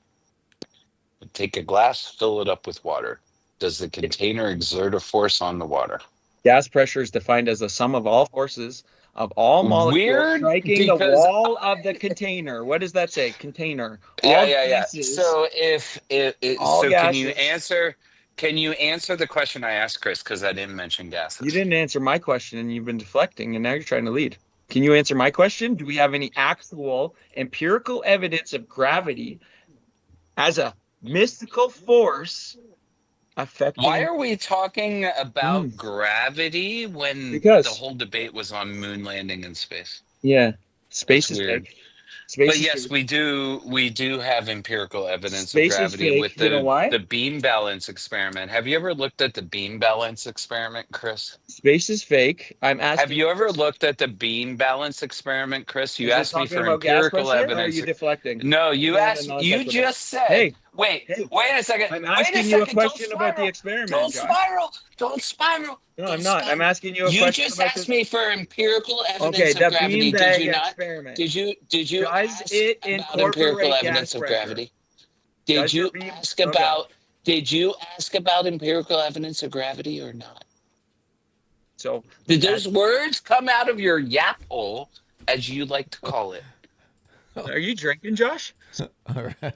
take a glass, fill it up with water. Does the container exert a force on the water? Gas pressure is defined as the sum of all forces of all molecules Weird, striking the because wall of the container. What does that say? Container. yeah, All yeah, yeah. gases, So if all so, gases. can you answer the question I asked Chris? Because I didn't mention You gases. didn't answer my question, and you've been deflecting, and now you're trying to lead. Can you answer my question? Do we have any actual empirical evidence of gravity as a mystical force affecting? Why are we talking about Mm. gravity when the Because, whole debate was on moon landing in space? yeah, That's space is weird. fake. Space But is yes, fake. we do have empirical evidence of Space is gravity with fake. You know why? the beam balance experiment. Have you ever looked at the beam balance experiment, Chris? Space is fake. I'm Have asking. you ever looked at the beam balance experiment, Chris? You Is it asked me talking for about gas empirical pressure, or are evidence. you deflecting? No, You're you going a asked, non you sequitur. just said, Hey, wait, hey, wait a second, I'm wait a asking you a second, don't question about the spiral, experiment, don't Josh. spiral, don't spiral. No, don't I'm not. I'm spiral. asking you a You question just about asked this. me for empirical Okay, evidence of the gravity, did beanbag you not? experiment. Did you Does ask it about empirical incorporate gas evidence of pressure? gravity? Did Does your you beam? ask Okay. about did you ask about empirical evidence of gravity or not? So, Did those words come out of your yap hole, as you like to call it? are you drinking, Josh? All right.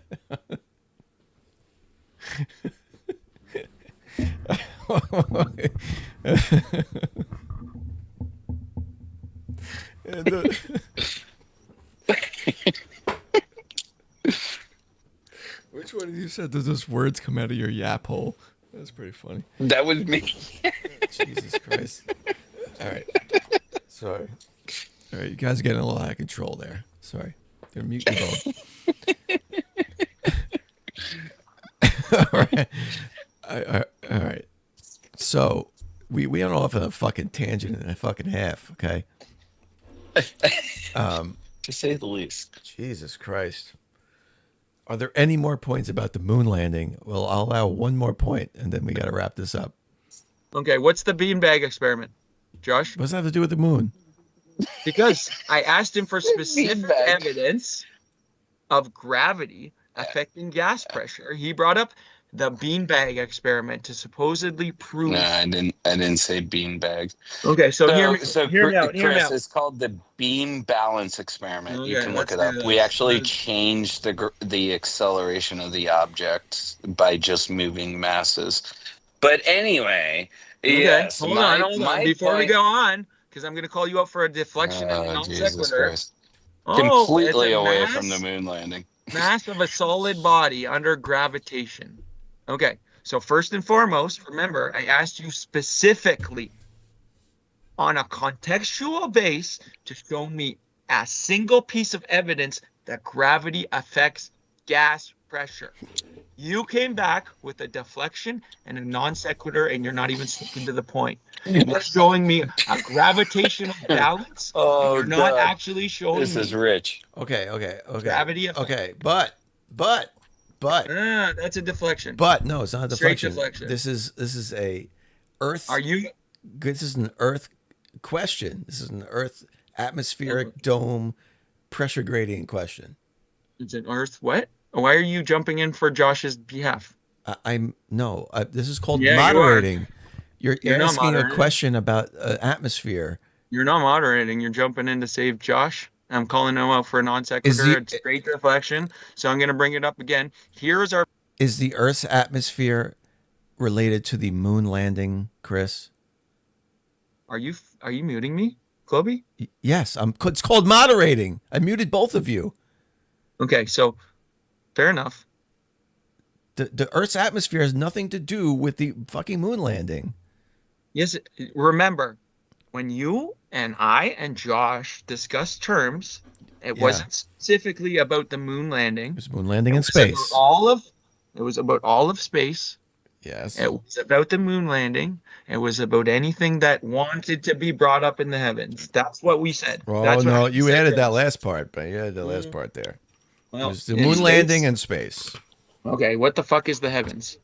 Which one of you said that those words come out of your yap hole? That's pretty funny. That was me. Jesus Christ. All right. Sorry. All right, you guys are getting a little out of control there. Sorry. They're mute you both. All right. All right. So we went off on a fucking tangent and a fucking half, okay? To say the least. Jesus Christ. Are there any more points about the moon landing? Well, I'll allow one more point, and then we got to wrap this up. Okay, what's the beanbag experiment, Josh? What does that have to do with the moon? Because I asked him for specific Beanbag. evidence of gravity affecting gas pressure. He brought up the beanbag experiment to supposedly prove. No, I didn't say beanbag. Okay, so hear me out. Chris, it's called the beam balance experiment. You Okay, can look let's it up. do We this. actually changed the acceleration of the object by just moving masses. But anyway, Okay, yes. hold on. my Before we point- go on, because I'm going to call you up for a deflection and a non Jesus sequitur. Christ. Oh, Completely it's a away mass- from the moon landing. mass of a solid body under gravitation. Okay, so first and foremost, remember, I asked you specifically on a contextual base to show me a single piece of evidence that gravity affects gas pressure. You came back with a deflection and a non sequitur, and you're not even sticking to the point. You're showing me a gravitational balance. Oh, You're not God. actually showing This me is rich. Okay. gravity effect. Okay, but That's a deflection. no, it's not a Straight deflection. deflection. This is a Earth. This is an Earth question. This is an Earth atmospheric dome pressure gradient question. It's an Earth what? Why are you jumping in for Josh's behalf? This is called Yeah, you are. moderating. You're not asking a moderating. question about atmosphere. You're not moderating. You're jumping in to save Josh. I'm calling him out for a non sequitur, a straight deflection. So I'm going to bring it up again. Here's our. Is the Earth's atmosphere related to the moon landing, Chris? Are you muting me, Chloe? Yes, it's called moderating. I muted both of you. Okay, so fair enough. The Earth's atmosphere has nothing to do with the fucking moon landing. Yes, remember, when you and I and Josh discussed terms, it wasn't specifically about the moon landing. It was moon landing in space. It was about all of space. Yes. It was about the moon landing. It was about anything that wanted to be brought up in the heavens. That's what we said. Oh, That's no, what you said, added that Chris. last part, but you added the last part there. It Well, was the in moon space- landing in space. Okay, what the fuck is the heavens?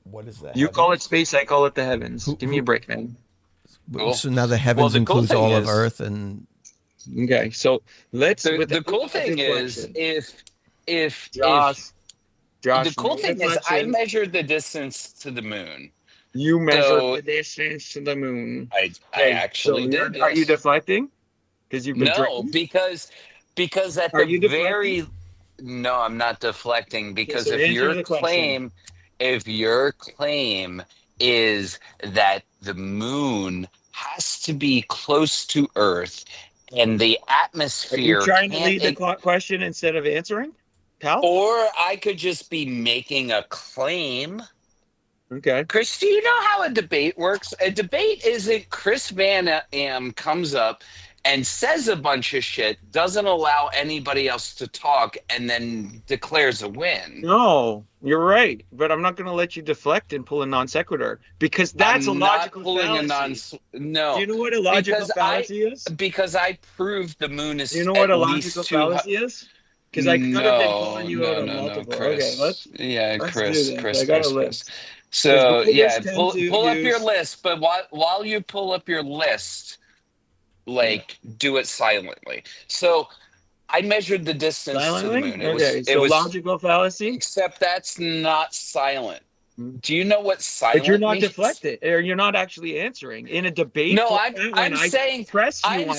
What is that? You call it space, I call it the heavens. Give me a break, man. Cool. So now the heavens the cool includes thing all of is- Earth and Okay, so let's. The cool thing is if Josh, the cool no thing is I deflection. measured the distance to the moon. You measured So the distance to the moon. I Okay, actually did. Are you Yes. deflecting? Because you've been No, drinking? because at Are the you deflecting? very no, I'm not deflecting Okay, because so answer the question. if your claim is that the moon has to be close to Earth and the Are you atmosphere trying to can't lead the question instead of answering, pal? or I could just be making a claim. Okay. Chris, do you know how a debate works? A debate isn't Chris Van Am comes up and says a bunch of shit, doesn't allow anybody else to talk, and then declares a win. No, you're right. But I'm not going to let you deflect and pull a non sequitur because that's a I'm not logical pulling a fallacy. no. Do you know what a logical fallacy is? Because I proved the moon is Do you know at what a least logical 200. fallacy is? Because I could have been calling you out on No, multiple. Okay, Chris. Yeah, let's do Chris, this. Chris, I got a Chris, Chris. list. So yeah, tend to pull up your use- list, but while you pull up your list, like do it silently. So I measured the distance to the Silently? moon. Okay, It so was logical fallacy? except that's not silent. Do you know what silent But you're not means? deflected, or you're not actually answering. In a debate, No, format, when I press you on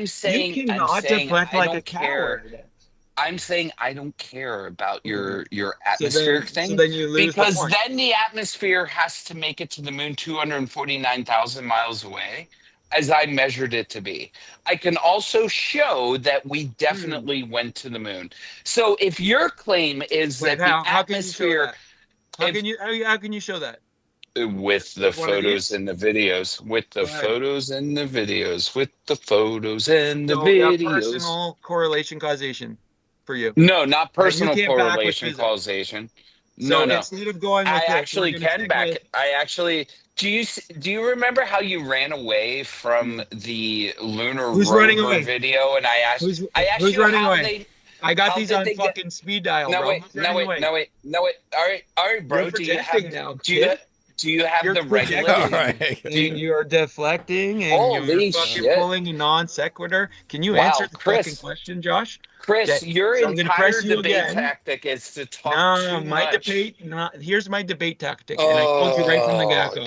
something, you cannot deflect I like a don't care. coward. I'm saying I don't care about your So atmospheric thing. So then you lose the Because point. then the atmosphere has to make it to the moon 249,000 miles away, as I measured it to be. I can also show that we definitely went to the moon. So if your claim is that the atmosphere, How can you show that? with the One of photos these? and the videos, with the Go ahead. photos and the videos, with the photos and the So you have videos. personal correlation causation for you. No, not personal can't back with correlation physics. causation. So No. instead of going with I this, actually we're gonna can stick back with- it. I actually do you remember how you ran away from the lunar Who's running rover away? video and I asked Who's you running how away? they I got how these did on they get- fucking speed dial, no bro. wait, Who's no running wait, away? no wait. All right, bro. You're Do you have projecting now, do you kid. do you have You're the projecting. regulation? All right. And you're deflecting and Holy you're fucking shit. pulling a non sequitur. Can you Wow, answer the Chris. fucking question, Josh? Chris, Okay, your so I'm gonna entire press you debate again. tactic is to talk No, too my much. debate. Here's my debate tactic, and I told you right from the get-go.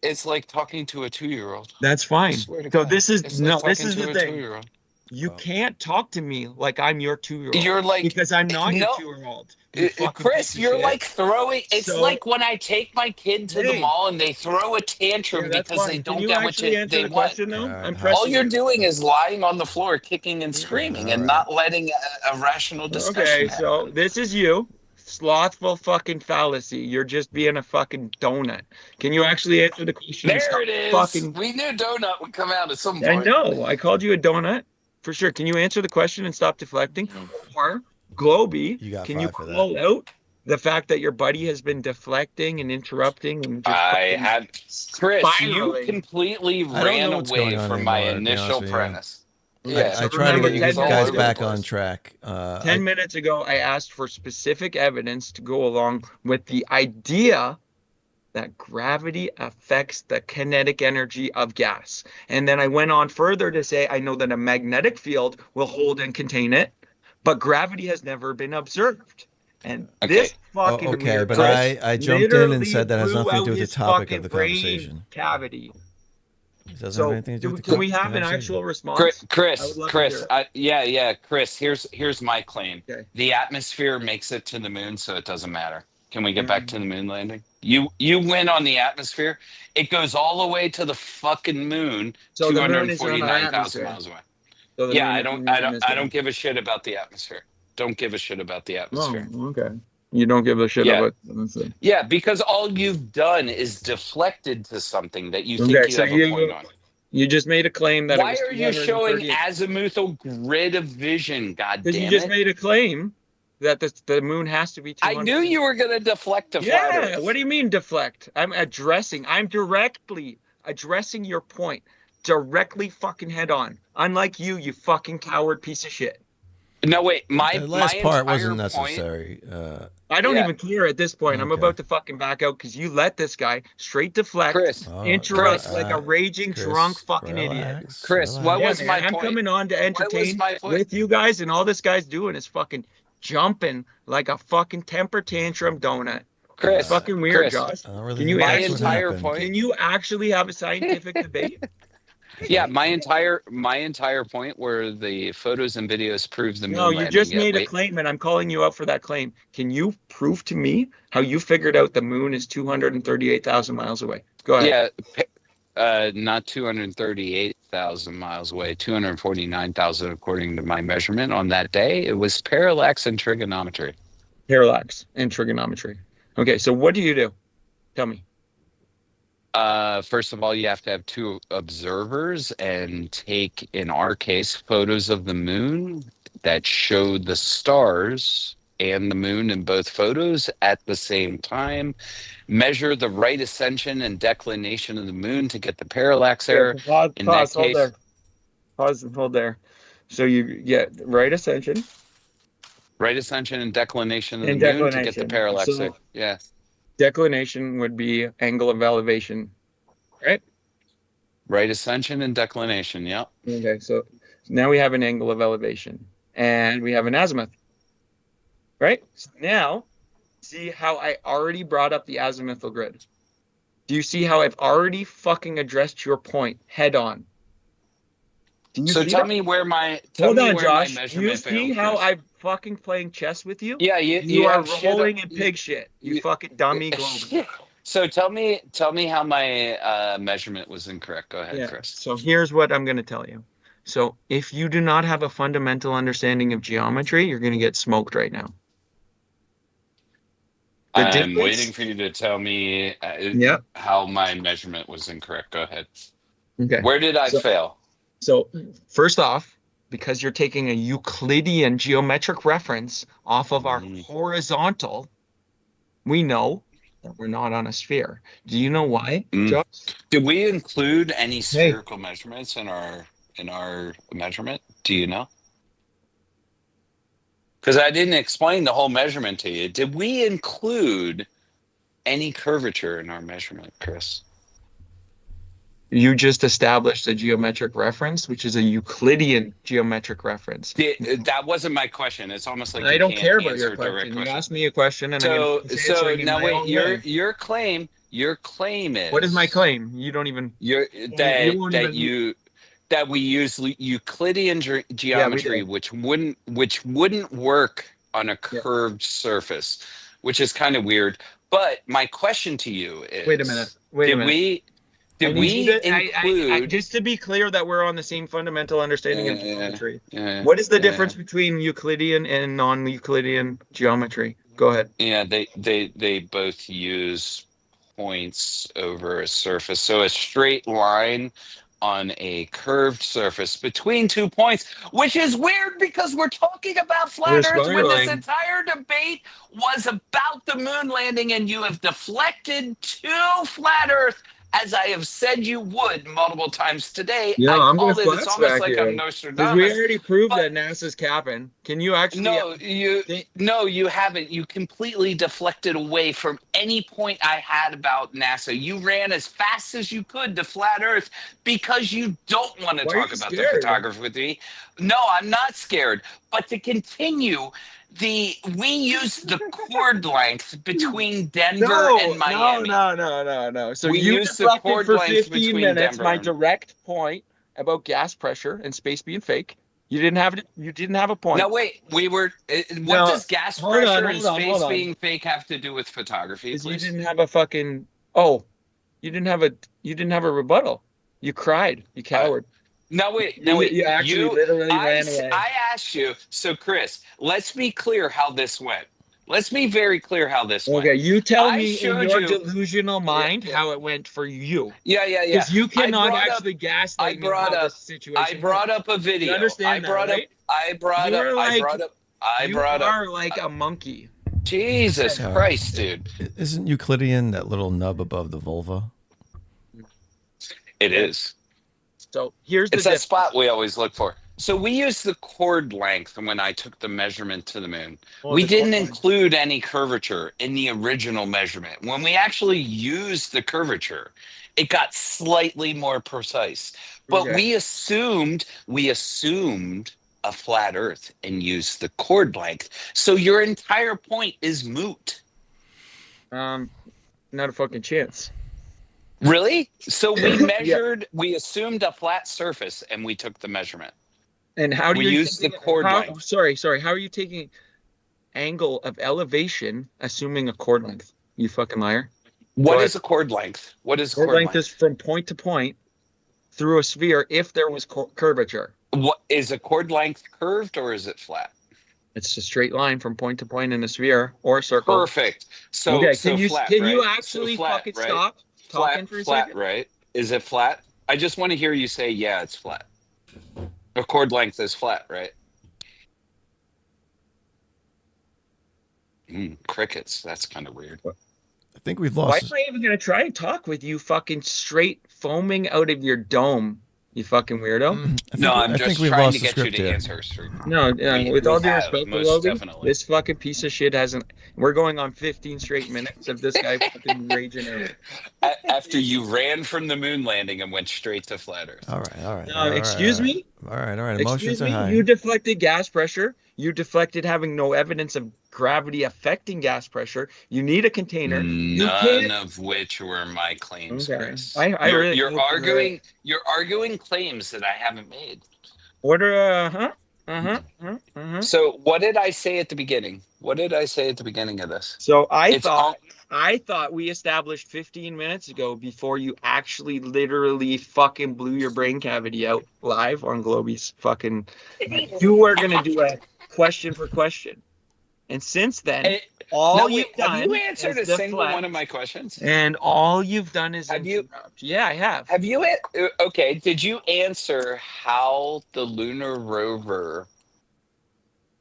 It's like talking to a 2-year-old. That's fine. Swear to So God. this is It's like this talking is to the a thing. 2-year-old. You can't talk to me like I'm your 2-year-old. You're like because I'm not your no. 2-year-old. You fucking Chris, piece of you're shit. like throwing. It's So- like when I take my kid to the Hey. mall and they throw a tantrum Yeah, that's because they fine. don't Can you get what actually answer they the want. question though? Yeah, I'm how- pressing. All you're you. doing is lying on the floor, kicking and screaming, and all not letting a rational discussion Okay, happen. so this is you. Slothful fucking fallacy. You're just being a fucking donut. Can you actually answer the question? and There stop it is. Fucking... We knew donut would come out at some point. I know. I called you a donut for sure. Can you answer the question and stop deflecting? Or Globy, You got can you 5 for that. call out the fact that your buddy has been deflecting and interrupting and just I fucking had Chris. spiraling? You completely don't know ran what's away going on from my anymore, to be honest initial with you. premise. Yeah, I so try to remember get you 10 guys minutes back ago- on track. 10 minutes ago, I asked for specific evidence to go along with the idea that gravity affects the kinetic energy of gas. And then I went on further to say, I know that a magnetic field will hold and contain it, but gravity has never been observed. And this fucking okay, weird but Chris I jumped in and literally said that has blew nothing to out do with the his topic fucking of the brain conversation. cavity. It doesn't So have anything to do with the can we have an conversation. actual response? I would Chris, love to hear it. yeah, Chris. Here's my claim. Okay. The atmosphere makes it to the moon, so it doesn't matter. Can we get back to the moon landing? You win on the atmosphere. It goes all the way to the fucking moon, So the moon is on our 249,000 atmosphere. miles away. So the Yeah, moon- I don't give a shit about the atmosphere. Don't give a shit about the atmosphere. Oh, okay. You don't give a shit Yeah. about it. Yeah, because all you've done is deflected to something that you think Okay, you so have a point on. You just made a claim that. Why are you showing azimuthal grid of vision? God Because damn you just it! made a claim that the moon has to be. I knew you were gonna deflect to flat Yeah. Earth. What do you mean deflect? I'm directly addressing your point, directly fucking head on. Unlike you fucking coward piece of shit. No, wait. My The last my part entire wasn't point- necessary. I don't Yeah. even care at this point. I'm Okay. about to fucking back out because you let this guy straight deflect, Chris, interrupt Chris, like a raging Chris, drunk fucking idiot. relax, Chris, what relax. was my I'm point? coming on to entertain my point? with you guys, and all this guy's doing is fucking jumping like a fucking temper tantrum donut. Chris, Fucking weird, Chris, Josh. I don't really Can think you that's my what entire happened. point. Can you actually have a scientific debate? Yeah, my entire point where the photos and videos prove the moon No, you landing. just Yet made a wait, claim, and I'm calling you out for that claim. Can you prove to me how you figured out the moon is 238,000 miles away? Go ahead. yeah, not 238,000 miles away, 249,000 according to my measurement on that day. It was parallax and trigonometry. Parallax and trigonometry. Okay, so what do you do? Tell me. First of all, you have to have two observers and take, in our case, photos of the moon that show the stars and the moon in both photos at the same time. Measure the right ascension and declination of the moon to get the parallax error. In that Hold case, there. Pause and hold there. So you get right ascension right ascension and declination of the and moon to get the declination. parallax So error. Yeah, declination would be angle of elevation, right? right ascension and declination. Yeah. Okay, so now we have an angle of elevation and we have an azimuth, right? So now, see how I already brought up the azimuthal grid? Do you see how I've already fucking addressed your point head on? Do you So see tell that? me where my Hold on, my Josh. Do you measurement see failed, how Chris. I'm fucking playing chess with you? Yeah, You are have shit rolling up- in pig shit. You you- fucking dummy globe. So tell me how my measurement was incorrect. Go ahead, Yeah. Chris. So here's what I'm going to tell you. So if you do not have a fundamental understanding of geometry, you're going to get smoked right now. The I'm difference- waiting for you to tell me Yeah. how my measurement was incorrect. Go ahead. Okay. Where did I So- fail? So first off, because you're taking a Euclidean geometric reference off of our horizontal, we know that we're not on a sphere. Do you know why, Josh? Did we include any spherical measurements in our measurement? Do you know? Because I didn't explain the whole measurement to you. Did we include any curvature in our measurement, Chris? You just established a geometric reference, which is a Euclidean geometric reference. That wasn't my question. It's almost like I you don't can't care about answer your a direct question. You question. asked me a question, and So I'm answering in now my wait, own way. your claim is What is my claim? You don't even. won't even- that we use Euclidean geometry, did. which wouldn't work on a curved surface, which is kind of weird. But my question to you is: Wait a minute. Did we include? Just to be clear that we're on the same fundamental understanding of Yeah, geometry. yeah, What is the yeah. difference between Euclidean and non-Euclidean geometry? Go ahead. Yeah, they both use points over a surface. So a straight line on a curved surface between 2 points, which is weird because we're talking about flat We're Earth when this spiraling. entire debate was about the moon landing, and you have deflected to flat Earth, as I have said you would multiple times today. Yeah, I I'm gonna called it. It's almost FLATSMACK like you. I'm Because Nostradamus. we already proved but- that NASA's capping. Can you actually? No, you haven't. You completely deflected away from any point I had about NASA. You ran as fast as you could to flat Earth because you don't want to Why are talk you about scared? the photography with me. No, I'm not scared. But to continue, we use the chord length between Denver and Miami. No. So We you used the deflected chord for length 15 between minutes Denver my and- direct point about gas pressure and space being fake. You didn't have it. You didn't have a point. No, wait. What No, does gas hold pressure on, and hold on, space hold on. being fake have to do with photography? Because you Please? didn't have a fucking. Oh, you didn't have a rebuttal. You cried. You coward. No, wait. You actually literally ran away. I asked you. So, Chris, let's be clear how this went. Let's be very clear how this went. Okay, you tell I me in showed your you- delusional mind Yeah. how it went for you. Yeah. Because you cannot brought up- actually gaslight I me brought how up- this situation I brought went. up a video. You understand I brought that, up. right? I brought You're up. like- I brought up. I You brought up. are like a monkey. Jesus Yeah. Christ, dude! Isn't Euclidean that little nub above the vulva? It is. So here's the It's that difference. spot we always look for. So we used the chord length when I took the measurement to the moon. Well, We the didn't chord length. include any curvature in the original measurement. When we actually used the curvature, it got slightly more precise. But Okay. we assumed a flat Earth and used the chord length. So your entire point is moot. Not a fucking chance. Really? So we measured, we assumed a flat surface, and we took the measurement. And how do We you used the chord length. Sorry. How are you taking angle of elevation, assuming a chord length? You fucking liar. What is a chord length? What is Chord length is from point to point through a sphere if there was curvature. What is a chord length curved or is it flat? It's a straight line from point to point in a sphere or a circle. Perfect. So, okay, so flat, can right? you actually so flat, fucking right? stop talking for a flat, second? right? Is it flat? I just want to hear you say, yeah, it's flat. A chord length is flat, right? Crickets. That's kind of weird. I think we've Why lost. am I even going to try and talk with you fucking straight foaming out of your dome, you fucking weirdo? I'm just trying to get you to here. answer straight. No, with all due respect, most Logan, definitely. this fucking piece of shit hasn't. We're going on 15 straight minutes of this guy fucking raging out. After you ran from the moon landing and went straight to flat Earth. All right. Excuse me? All right. Emotions Excuse are me? high. You deflected gas pressure. You deflected having no evidence of gravity affecting gas pressure. You need a container. None of which were my claims, Chris. You're You're arguing claims that I haven't made. Order. So what did I say at the beginning? What did I say at the beginning of this? So I thought we established 15 minutes ago before you actually literally fucking blew your brain cavity out live on Globey's fucking. You were gonna do a question for question, and since then, have you answered a single one of my questions? And all you've done is interrupt. Yeah, I have. Have you? Okay. Did you answer how the lunar rover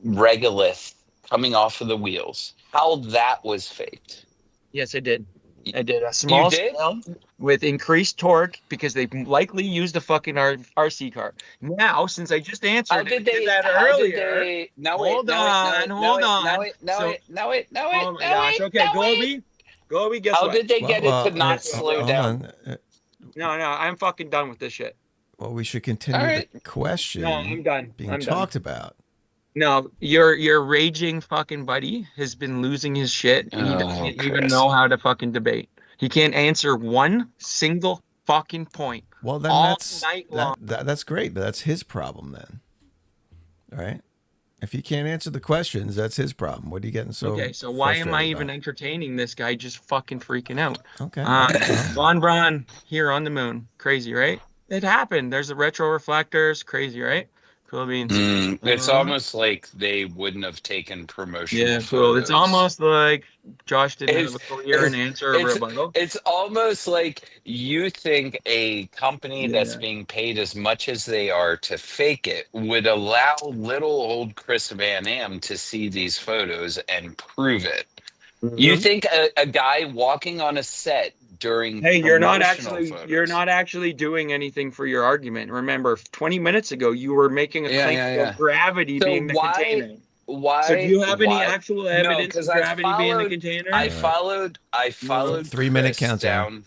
regolith coming off of the wheels? How that was faked? Yes, I did. I did a small scale with increased torque because they likely used a fucking RC car. Now, since I just answered that earlier, hold on. Oh my gosh. Okay, Globey, guess what? How did they get it to not slow down? No, I'm fucking done with this shit. Well, we should continue the question. No, I'm done. Being talked about. No, your raging fucking buddy has been losing his shit, and he doesn't even know how to fucking debate. He can't answer one single fucking point. Well, then that's great, but that's his problem then. All right? If he can't answer the questions, that's his problem. What are you getting so Okay, so why am I even entertaining this guy just fucking freaking out? Okay. Von Braun here on the moon. Crazy, right? It happened. There's the retro reflectors. Crazy, right? Cool beans. It's almost like they wouldn't have taken promotional photos. Cool. It's almost like Josh didn't have a clear and answer a rebuttal. It's almost like you think a company that's being paid as much as they are to fake it would allow little old Chris Van Am to see these photos and prove it. You think a guy walking on a set during you're not actually doing anything for your argument. Remember, 20 minutes ago you were making a claim of gravity being the container. Why? So do you have any actual evidence of gravity being the container? I followed 3-minute countdown.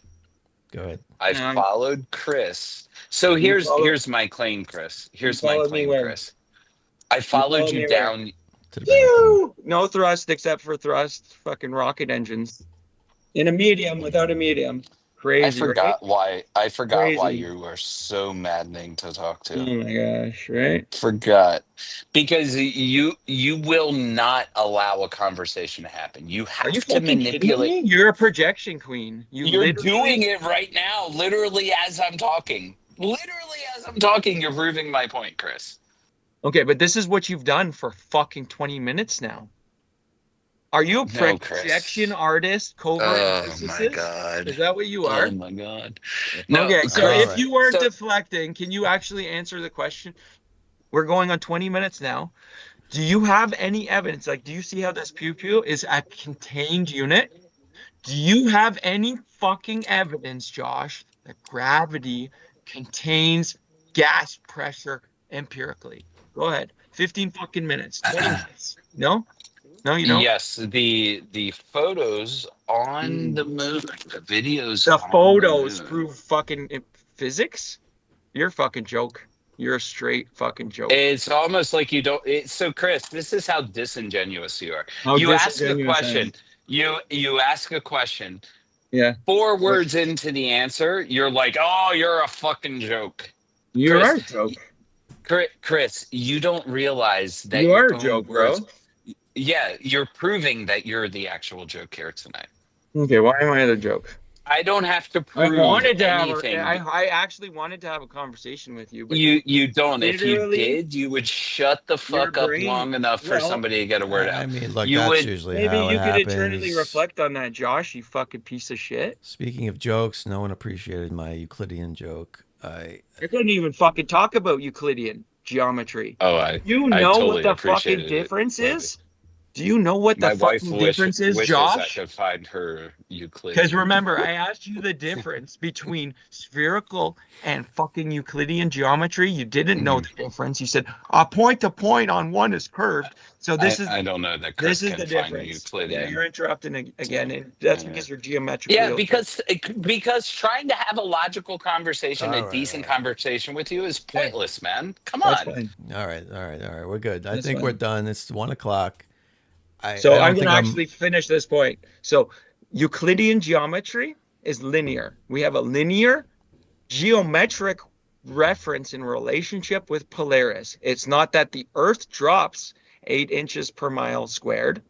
Go ahead. I followed Chris. So here's my claim, Chris. Chris. I followed you down. No thrust except for thrust. Fucking rocket engines. In a medium, without a medium. Crazy. I forgot why you were so maddening to talk to. Oh my gosh, right? Forgot. Because you will not allow a conversation to happen. You have to manipulate. You're a projection queen. You're doing it right now, literally as I'm talking. Literally as I'm talking, you're proving my point, Chris. Okay, but this is what you've done for fucking 20 minutes now. Are you a projection artist, covert narcissist? Oh my god! Is that what you are? Oh my god! No. Okay, so if you were deflecting, can you actually answer the question? We're going on 20 minutes now. Do you have any evidence? Like, do you see how this pew-pew is a contained unit? Do you have any fucking evidence, Josh, that gravity contains gas pressure empirically? Go ahead. 15 fucking minutes. 20 minutes. No? No, you don't? Yes, the photos on the moon, the videos. The photos prove fucking physics? You're a fucking joke. You're a straight fucking joke. It's almost like you don't. So, Chris, this is how disingenuous you are. You ask a question. You ask a question. Yeah. 4 words into the answer, you're like, "Oh, you're a fucking joke." You Chris, are a joke. Chris, you don't realize that You your are a own joke, words. bro. Yeah, you're proving that you're the actual joke here tonight. Okay, why am I the joke? I don't have to I prove wanted to have anything. I actually wanted to have a conversation with you, but You don't. If you literally, did, you would shut the fuck up brain- long enough for well, somebody to get a word I out. mean, look, You that's would- usually maybe how you it could happens. eternally reflect on that, Josh. You fucking piece of shit. Speaking of jokes, no one appreciated my Euclidean joke. I couldn't even fucking talk about Euclidean geometry. Oh, I You I know totally what the fucking appreciated it, difference Bobby. is? Do you know what the My wife fucking difference is, wishes I Josh? could find her Euclid. Because remember, I asked you the difference between spherical and fucking Euclidean geometry. You didn't know the difference. You said a point to point on one is curved. So this is I don't know that Chris this is can the find difference. Euclidean. Yeah, you're interrupting again, and that's because you're geometrically. Yeah, because trying to have a logical conversation, All a right, decent all right. conversation with you is pointless, man. Come That's on. fine. All right. We're good. I That's think fine. we're done. It's 1:00. So I I'm don't going to think actually finish this point. So Euclidean geometry is linear. We have a linear geometric reference in relationship with Polaris. It's not that the Earth drops 8 inches per mile squared.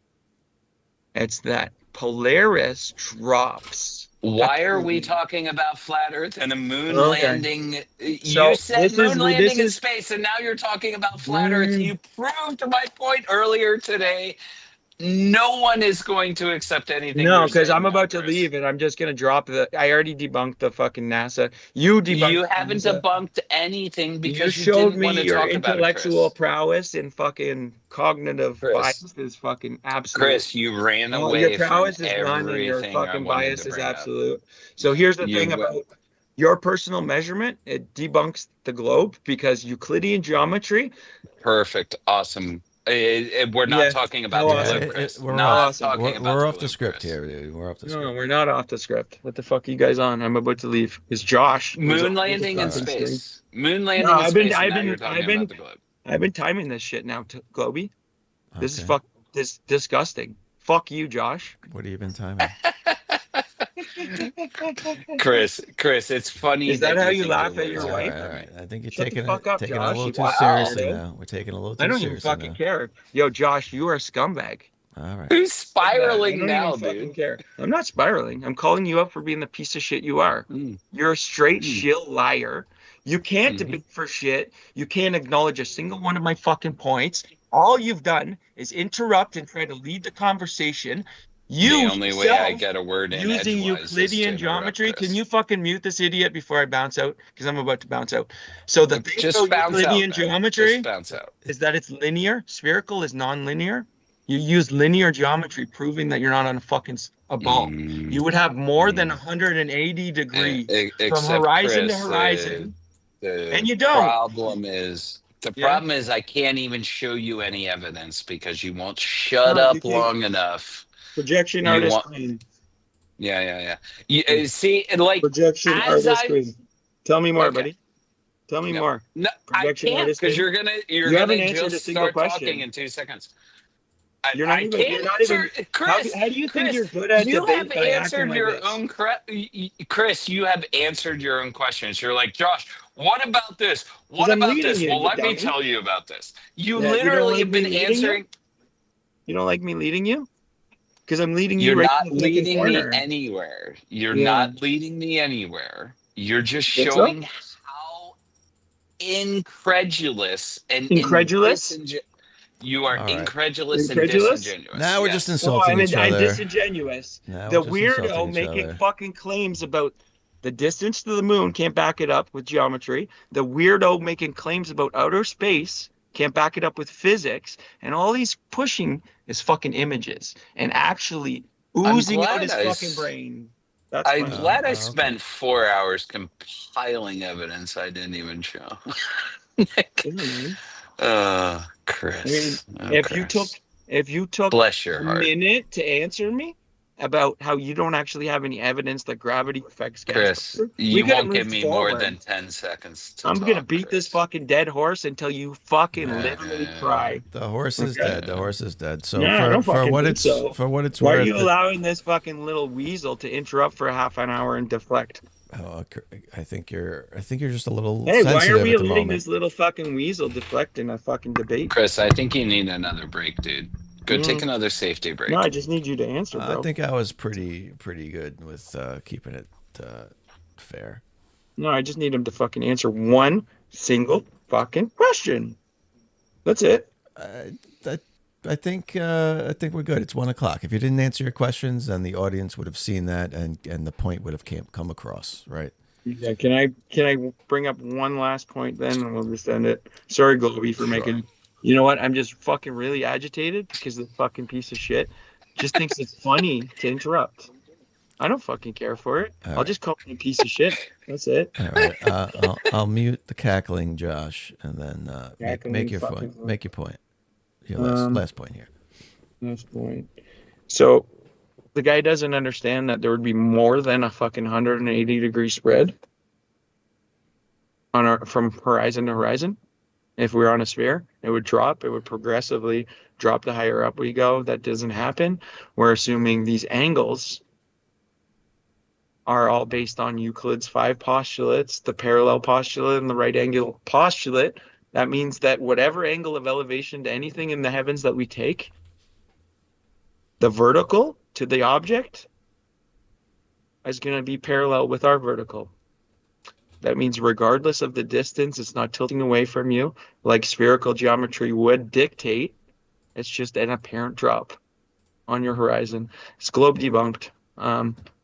It's that Polaris drops. Why are we talking about flat Earth and a moon Okay. landing? So You said this moon is- landing this in is- space, and now you're talking about flat Earth. You proved my point earlier today. No one is going to accept anything. No, you're because saying I'm now, about to Chris. leave and I'm just going to drop I already debunked the fucking NASA. You debunked You haven't NASA. debunked anything because you, showed didn't me want to your talk about it, intellectual Chris. prowess and fucking cognitive Chris. bias is fucking absolute. Chris, you ran No, away your from prowess is none and your everything I fucking wanted bias to is bring up. absolute. So here's the You thing went- about your personal measurement. It debunks the globe because Euclidean geometry. Perfect. Awesome. We're not Yeah. talking about No, the awesome. globe, Chris. we're Not off. talking about we're the off the globe, script Chris. here, dude. We're off the No, script. we're not off the script. What the fuck are you guys on? I'm about to leave. It's Josh. who's Moon on the landing in fucking screen. space. Moon landing No, in I've been- space. and I've now been- you're talking I've been- about the globe. I've been timing this shit now, Globy. This is Okay. this disgusting. Fuck you, Josh. What have you been timing? Chris, it's funny. Is that how you think laugh you're at your All losing wife? right, it. all right. I think you're Shut the taking fuck up, taking it a Josh, little you too fucking seriously weirdo. now. We're taking it a little too I don't even seriously fucking now. care. Yo, Josh, you are a scumbag. All right. Who's I spiraling don't now, even fucking dude? care. I'm not spiraling. I'm calling you out for being the piece of shit you are. Mm. You're a straight Mm. shill liar. You can't Mhm. debate for shit. You can't acknowledge a single one of my fucking points. All you've done is interrupt and try to lead the conversation. You The only way I yourself, get a word in using edgewise is to Euclidean interrupt geometry. Chris. Can you fucking mute this idiot before I bounce out? Because I'm about to bounce out. So the thing just about bounce Euclidean out, man. geometry Just bounce out. is that it's linear. Spherical is non-linear. You use linear geometry, proving that you're not on a ball. Mm. You would have more than 180 degrees from Except horizon Chris, to horizon. The And you don't. problem is Yeah. problem is I can't even show you any evidence because you won't shut No, you up can't. long enough. Projection You artist want- queen. Yeah. You, see, and like Projection as artist I- queen. Tell me more, Okay. buddy. Tell me No. more. no, I Projection can't artist because queen? you're gonna You haven't gonna answered a just single start question. talking in 2 seconds. You're not I even- can't you're not answer, even- Chris. How do you think Chris, you're good at you debate have by acting answered like your this? own Chris, you have answered your own questions. You're like, Josh, what about this? What I'm about leading this? you, Well, you let me dummy. tell you about this. You Yeah, you don't literally like have been me leading you? answering. You don't like me leading you? Because I'm leading you You're right not to the fucking leading me corner. anywhere. You're Yeah. not leading me anywhere. You're just What's showing how incredulous and Incredulous? you are All right. incredulous Incredulous? and disingenuous. Now we're Yes. just No, insulting each I'm other. disingenuous. Now The we're just weirdo insulting each making other. fucking claims about the distance to the moon can't back it up with geometry. The weirdo making claims about outer space can't back it up with physics. And all he's pushing is fucking images and actually oozing out glad his I fucking s- brain. That's I'm fine. glad I okay. spent 4 hours compiling evidence I didn't even show. Chris. I mean, if you took bless your a heart. minute to answer me, about how you don't actually have any evidence that gravity affects gas Chris, pressure, we you could have won't give moved me more forward. than 10 seconds to I'm talk, gonna beat this Chris. fucking dead horse until you fucking Nah. literally cry. The horse is Okay. dead. The horse is dead. So No, I don't for fucking what think it's so. for what it's Why are worth, you allowing this fucking little weasel to interrupt for a half an hour and deflect? I think you're just a little Hey, why are sensitive we at the letting moment. this little fucking weasel deflect in a fucking debate? Chris, I think you need another break, dude. Go take another safety break. No, I just need you to answer, I bro. think I was pretty good with keeping it fair. No, I just need him to fucking answer one single fucking question. That's it. I think we're good. It's 1:00. If you didn't answer your questions, then the audience would have seen that, and the point would have come across, right? Yeah, can I bring up one last point then, and we'll just end it. Sorry, Globy, for Sure. making. You know what? I'm just fucking really agitated because the fucking piece of shit just thinks it's funny to interrupt. I don't fucking care for it. All I'll right. just call him a piece of shit. That's it. All right. I'll mute the cackling, Josh, and then Cackling make your fucking point. Make your point. Your last point here. Last point. So the guy doesn't understand that there would be more than a fucking 180-degree spread on from horizon to horizon. If we were on a sphere, it would drop. It would progressively drop the higher up we go. That doesn't happen. We're assuming these angles are all based on Euclid's 5 postulates, the parallel postulate and the right angle postulate. That means that whatever angle of elevation to anything in the heavens that we take, the vertical to the object is going to be parallel with our vertical. That means regardless of the distance, it's not tilting away from you like spherical geometry would dictate. It's just an apparent drop on your horizon. It's globe debunked.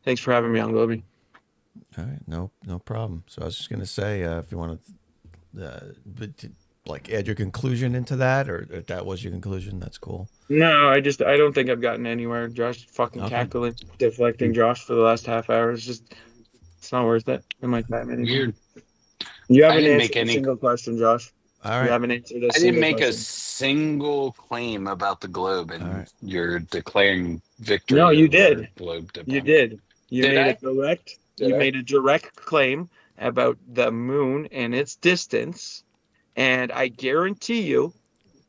Thanks for having me on, Globy. All right, no problem. So I was just gonna say, if you want to, like, add your conclusion into that, or if that was your conclusion, that's cool. No, I don't think I've gotten anywhere. Josh fucking Okay. cackling, deflecting Josh for the last half hour. It's not worth it in my time anymore. Weird. You I haven't didn't answered make a any- single question, Josh. All You right. haven't answered a I didn't single make a question. single claim about the globe, and All right. you're declaring victory. No, you over did. Globe debunk. You did. You Did made I? a direct. Did You I? made a direct claim about the moon and its distance, and I guarantee you,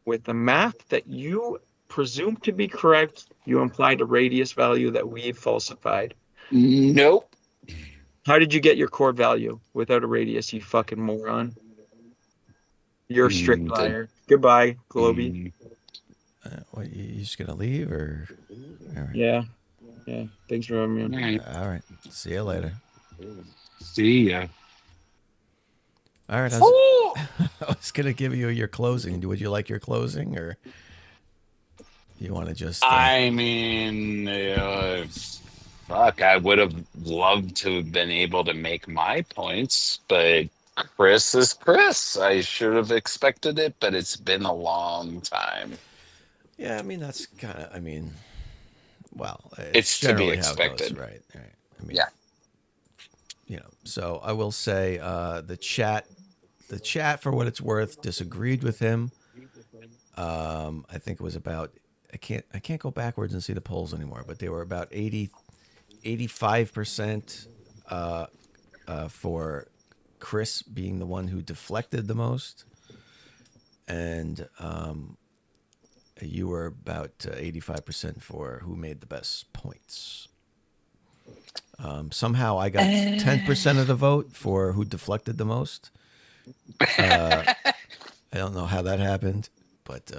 with the math that you presume to be correct, you implied a radius value that we've falsified. Nope. How did you get your chord value without a radius, you fucking moron? You're a strict liar. Goodbye, Globy. What, you just gonna leave, or? All right. Yeah. Thanks for having me on. All right. All right. See you later. See ya. All right. I was gonna give you your closing. Would you like your closing, or you want to just? I mean, fuck, I would have loved to have been able to make my points, but Chris is Chris. I should have expected it, but it's been a long time. Yeah, I mean that's kind of. I mean, well, It's to be generally how it goes, expected. right? I mean, Yeah. You know, so I will say the chat for what it's worth disagreed with him. I think it was about I can't go backwards and see the polls anymore, but they were about 85% for Chris being the one who deflected the most, and you were about 85% for who made the best points. Somehow I got 10% of the vote for who deflected the most. I don't know how that happened, but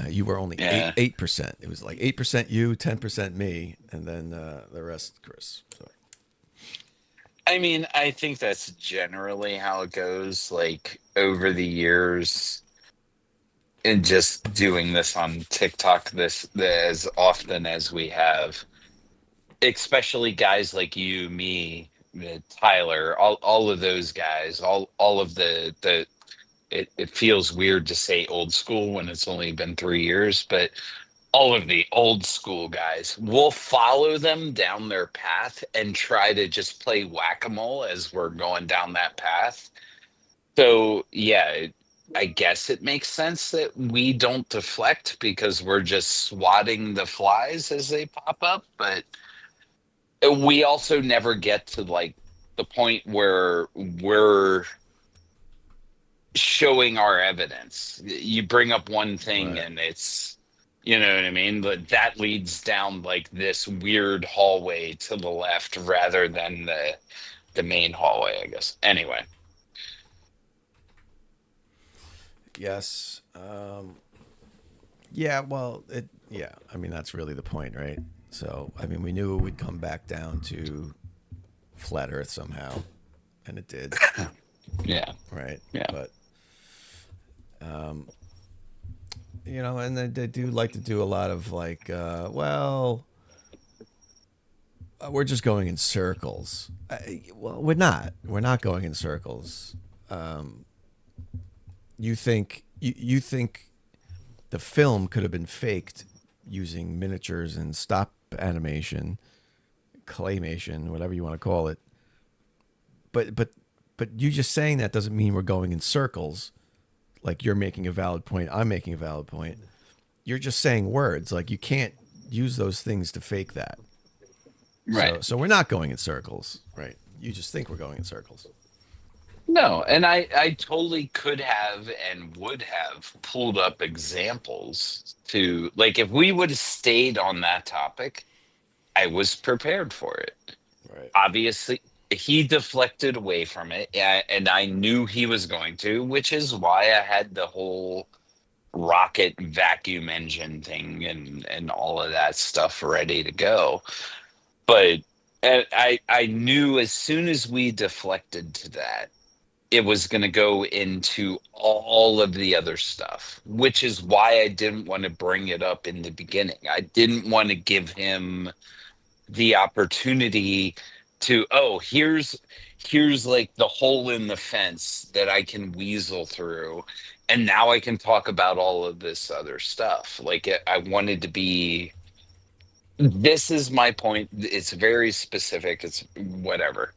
you were only 8%. It was like 8% you, 10% me, and then the rest Chris. So. I mean, I think that's generally how it goes. Like over the years, and just doing this on TikTok this as often as we have, especially guys like you, me, Tyler, all of those guys, all of the it feels weird to say old school when it's only been 3 years, but all of the old school guys, will follow them down their path and try to just play whack-a-mole as we're going down that path. So yeah, I guess it makes sense that we don't deflect because we're just swatting the flies as they pop up, but we also never get to like the point where we're showing our evidence. You bring up one thing Right. and it's, you know what I mean? But that leads down like this weird hallway to the left rather than the main hallway, I guess. Anyway. Yes. Yeah. Well, it. Yeah. I mean, that's really the point, right? So, I mean, we knew it would come back down to flat Earth somehow, and it did, Yeah. right? Yeah. But, and they do like to do a lot of like, we're just going in circles. Well, we're not. We're not going in circles. You think you think the film could have been faked using miniatures and stop animation, claymation, whatever you want to call it. But you just saying that doesn't mean we're going in circles. Like you're making a valid point, I'm making a valid point. You're just saying words. Like you can't use those things to fake that. Right. So we're not going in circles, right? You just think we're going in circles. No, and I totally could have and would have pulled up examples to, like, if we would have stayed on that topic, I was prepared for it. Right. Obviously, he deflected away from it, and I knew he was going to, which is why I had the whole rocket vacuum engine thing and all of that stuff ready to go. But and I knew as soon as we deflected to that, it was going to go into all of the other stuff, which is why I didn't want to bring it up in the beginning. I didn't want to give him the opportunity to, here's like the hole in the fence that I can weasel through. And now I can talk about all of this other stuff. Like I wanted to be, this is my point. It's very specific. It's whatever.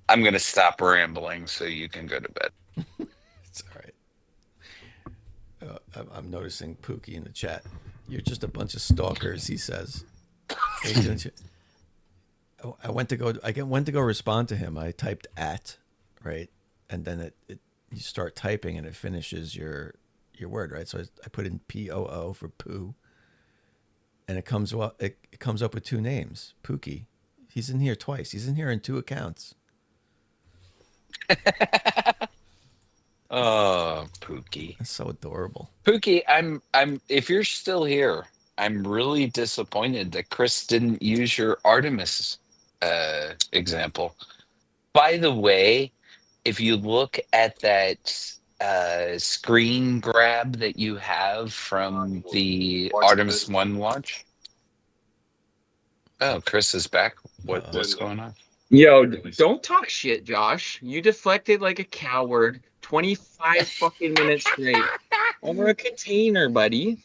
I'm going to stop rambling so you can go to bed. It's all right. I'm noticing Pookie in the chat. You're just a bunch of stalkers, he says. Hey, didn't you? I went to go respond to him. I typed at, right? And then you start typing and it finishes your word, right? So I put in POO for poo. And it comes up with two names. Pookie. He's in here twice. He's in here in two accounts. Oh, Pookie. That's so adorable. Pookie, I'm if you're still here, I'm really disappointed that Chris didn't use your Artemis example. By the way, if you look at that screen grab that you have from the Artemis 1 launch. Oh, Chris is back. What's going on? Yo, don't talk shit, Josh. You deflected like a coward 25 fucking minutes straight over a container, buddy.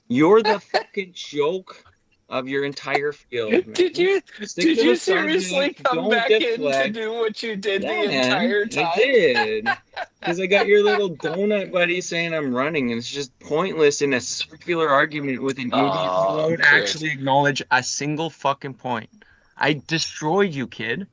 You're the fucking joke of your entire field. Man. Did you seriously come Don't back deflect. in to do what you did Yeah, the man, entire time? I did. Because I got your little donut buddy saying I'm running, and it's just pointless in a circular argument with an idiot who won't Chris. actually acknowledge a single fucking point. I destroyed you, kid.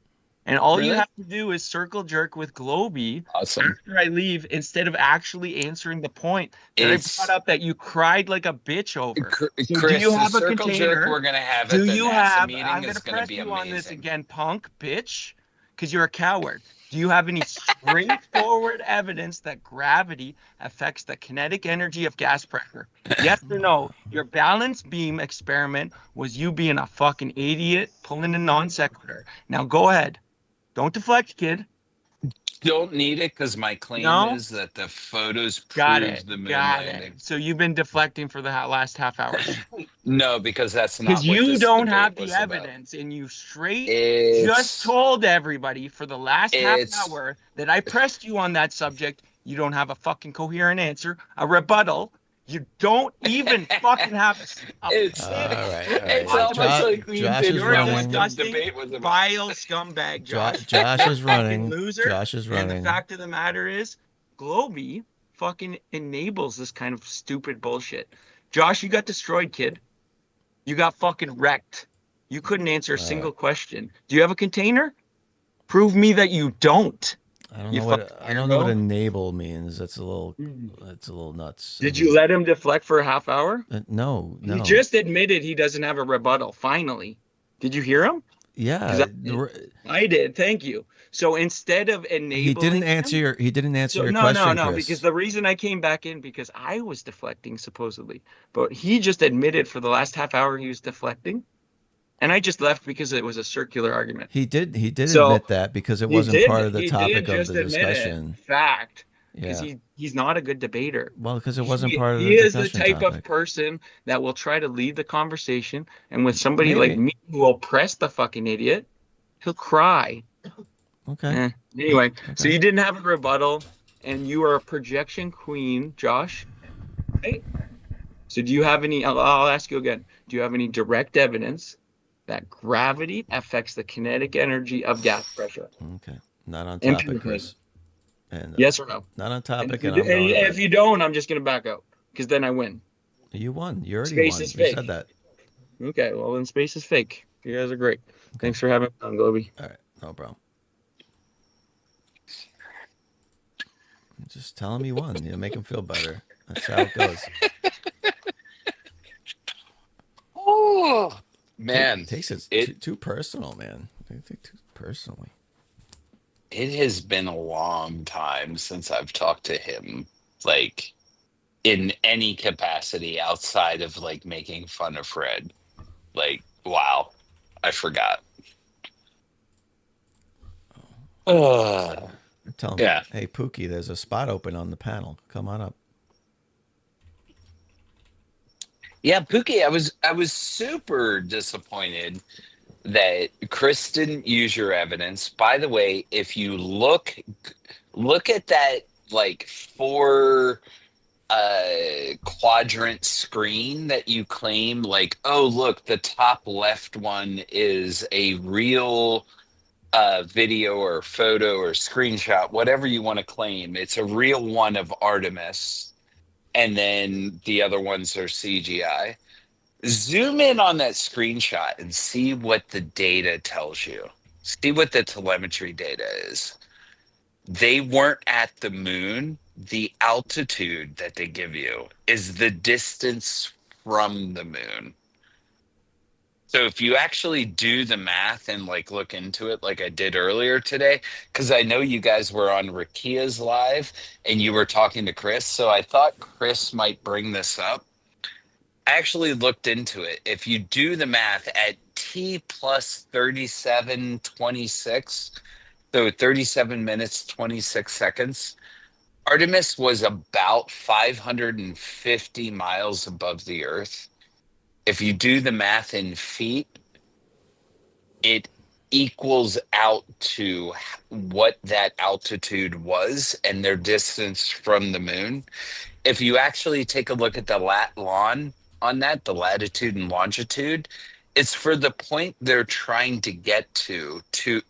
And all you Really? have to do is circle jerk with Globey Awesome. after I leave instead of actually answering the point that I brought up that you cried like a bitch over. Chris, do you have the a circle container? jerk we're going to have Do at the you NASA have, meeting I'm going is to going to press be you amazing. on this again, punk, bitch, because you're a coward. Do you have any straightforward evidence that gravity affects the kinetic energy of gas pressure? Yes or no? Your balance beam experiment was you being a fucking idiot pulling a non sequitur. Now go ahead. Don't deflect, kid. Don't need it because my claim No? is that the photos Got prove it. the moon Got landing. it. So you've been deflecting for the last half hour. No, because that's not Because what you this don't debate have the was about. evidence, and you straight It's, just told everybody for the last half It's- hour that I pressed you on that subject. You don't have a fucking coherent answer, a rebuttal. You don't even fucking have a It's- All right. It's almost like we Josh didn't is know running. what the Disgusting, debate was about. vile scumbag, Josh. Josh is running. Fucking loser. Josh is And running. the fact of the matter is, Globy fucking enables this kind of stupid bullshit. Josh, you got destroyed, kid. You got fucking wrecked. You couldn't answer a single question. Do you have a container? Prove me that you don't. I don't You know what fucking I don't know what weirdo. enable means. That's a little nuts. I Did you mean, let him deflect for a half hour? no, He no. just admitted he doesn't have a rebuttal, finally. Did you hear him? Yeah, Because I did. Thank you. So instead of enabling he didn't answer him, your no, question, no, Chris. because the reason I came back in because I was deflecting supposedly, but he just admitted for the last half hour he was deflecting, and I just left because it was a circular argument. He did So admit that because it wasn't part of the he topic did of just the admit it. discussion. Fact, because Yeah. he's not a good debater. Well, because it wasn't He, part of the he is the discussion type of topic. person that will try to lead the conversation, and with somebody like Maybe. me who will press the fucking idiot, he'll cry. Okay. Anyway, so Okay. you didn't have a rebuttal, and you are a projection queen, Josh, right? So do you have any, I'll ask you again, do you have any direct evidence that gravity affects the kinetic energy of gas pressure? Okay. Not on And topic, Chris. And yes or no? not on And topic, if you, and I'm going to if bed. you don't, I'm just going to back out, because then I win. You won. You already Space won. is You fake. said that. Okay, well then space is fake. You guys are great. Thanks for having me on, Globy. All right. No problem. Just tell him you won. You make him feel better. That's how it goes. Oh man, Takes it too personal, man. They take too personally. it has been a long time since I've talked to him, like in any capacity outside of like making fun of Fred. Like, wow, I forgot. Tell him, Yeah. hey Pookie, there's a spot open on the panel. Come on up. Yeah, Pookie, I was super disappointed that Chris didn't use your evidence. By the way, if you look at that like four quadrant screen that you claim, like, oh look, the top left one is a real video or photo or screenshot, whatever you want to claim. It's a real one of Artemis, and then the other ones are CGI. Zoom in on that screenshot and see what the data tells you. See what the telemetry data is. They weren't at the moon. The altitude that they give you is the distance from the moon. So if you actually do the math and like look into it like I did earlier today, because I know you guys were on Rakia's live and you were talking to Chris, so I thought Chris might bring this up. I actually looked into it. If you do the math at T plus 37.26, so 37 minutes, 26 seconds, Artemis was about 550 miles above the Earth. If you do the math in feet, it equals out to what that altitude was and their distance from the moon. If you actually take a look at the lat lon on that, the latitude and longitude, it's for the point they're trying to get to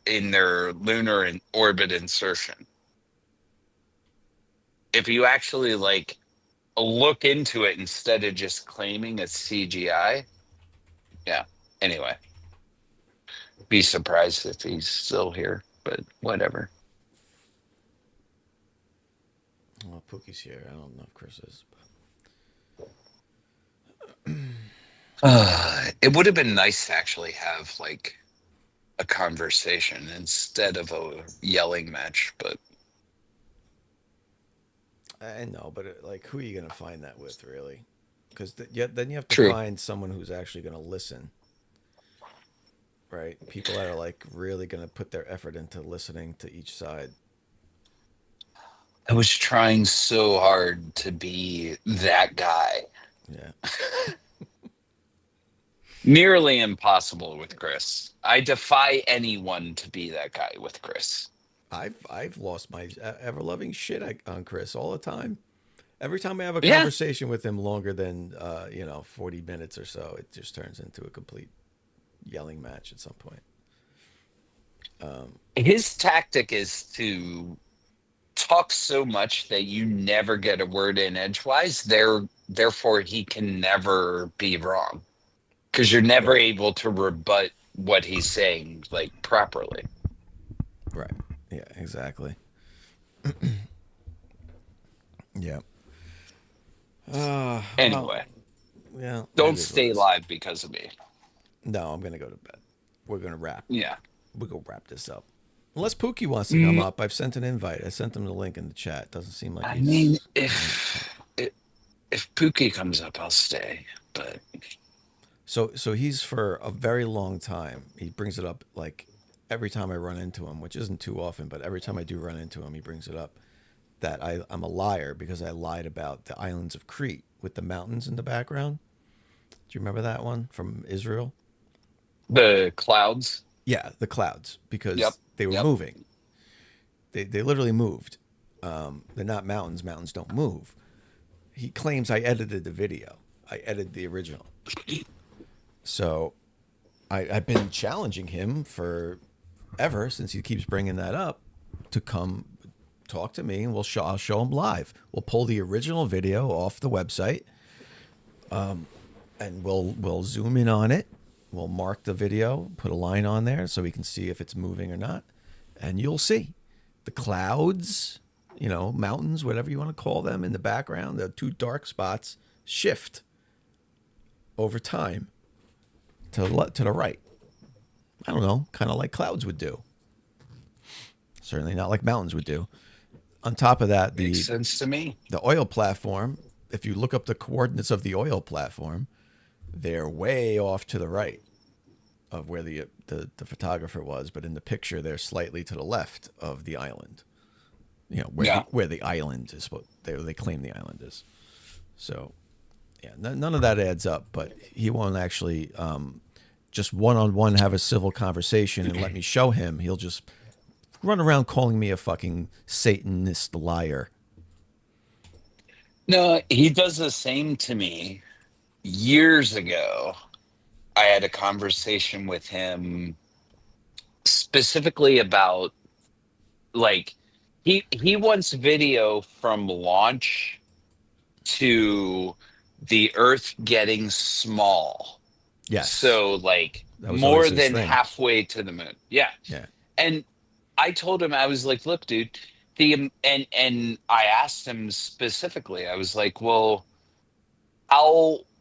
in their lunar orbit insertion. If you actually like look into it instead of just claiming it's CGI, yeah. Anyway, be surprised if he's still here, but whatever. Well, Pookie's here. I don't know if Chris is. It would have been nice to actually have like a conversation instead of a yelling match, but I know, but like, who are you going to find that with, really? Because then you have to true. find someone who's actually going to listen, right? People that are like really going to put their effort into listening to each side. I was trying so hard to be that guy. Yeah. Nearly impossible with Chris. I defy anyone to be that guy with Chris. I've lost my ever loving shit on Chris all the time. Every time I have a Yeah. conversation with him longer than 40 minutes or so, it just turns into a complete yelling match at some point. His tactic is to talks so much that you never get a word in edgewise. Therefore, he can never be wrong because you're never Right. able to rebut what he's saying like properly. Right. Yeah, exactly. Yeah. Well, Anyway, yeah. don't It is what it stay is. live because of me. No, I'm gonna go to bed. We're gonna wrap. Yeah. We're gonna wrap this up. Unless Pookie wants to come Mm, up, I've sent an invite. I sent him the link in the chat. Doesn't seem like I mean, he's. if Pookie comes up, I'll stay. But So he's for a very long time. He brings it up like every time I run into him, which isn't too often, but every time I do run into him, he brings it up that I'm a liar because I lied about the islands of Crete with the mountains in the background. Do you remember that one from Israel? the clouds. Yeah, the clouds, Yep. because they were Yep. moving. They literally moved. They're not mountains. Mountains don't move. He claims I edited the video. I edited the original. So I've been challenging him for ever since he keeps bringing that up to come talk to me, and I'll show him live. We'll pull the original video off the website, and we'll zoom in on it. We'll mark the video, put a line on there so we can see if it's moving or not, and you'll see the clouds, mountains, whatever you want to call them, in the background. The two dark spots shift over time to the right. I don't know, kind of like clouds would do. Certainly not like mountains would do. On top of that, Makes sense to me. the oil platform, if you look up the coordinates of the oil platform, they're way off to the right of where the photographer was, but in the picture they're slightly to the left of the island. Where the island is, they claim the island is. So, yeah, none of that adds up. But he won't actually just one-on-one have a civil conversation and let me show him. He'll just run around calling me a fucking Satanist liar. No, he does the same to me. Years ago, I had a conversation with him specifically about like he wants video from launch to the Earth getting small. Yes. So like That was more always his than thing. halfway to the moon. Yeah. Yeah. And I told him, I was like, look, dude, and I asked him specifically, I was like, well,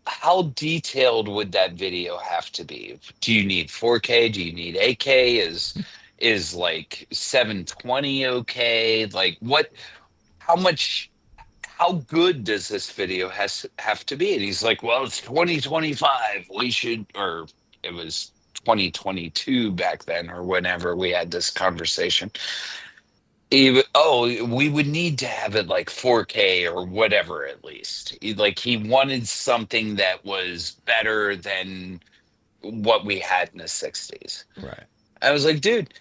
how detailed would that video have to be? Do you need 4K? Do you need 8K? Is like 720 okay? Like how good does this video have to be? And he's like, well, it's 2025. We should, or it was 2022 back then, or whenever we had this conversation. We would need to have it like 4K or whatever, at least. He wanted something that was better than what we had in the 60s. Right. I was like, dude,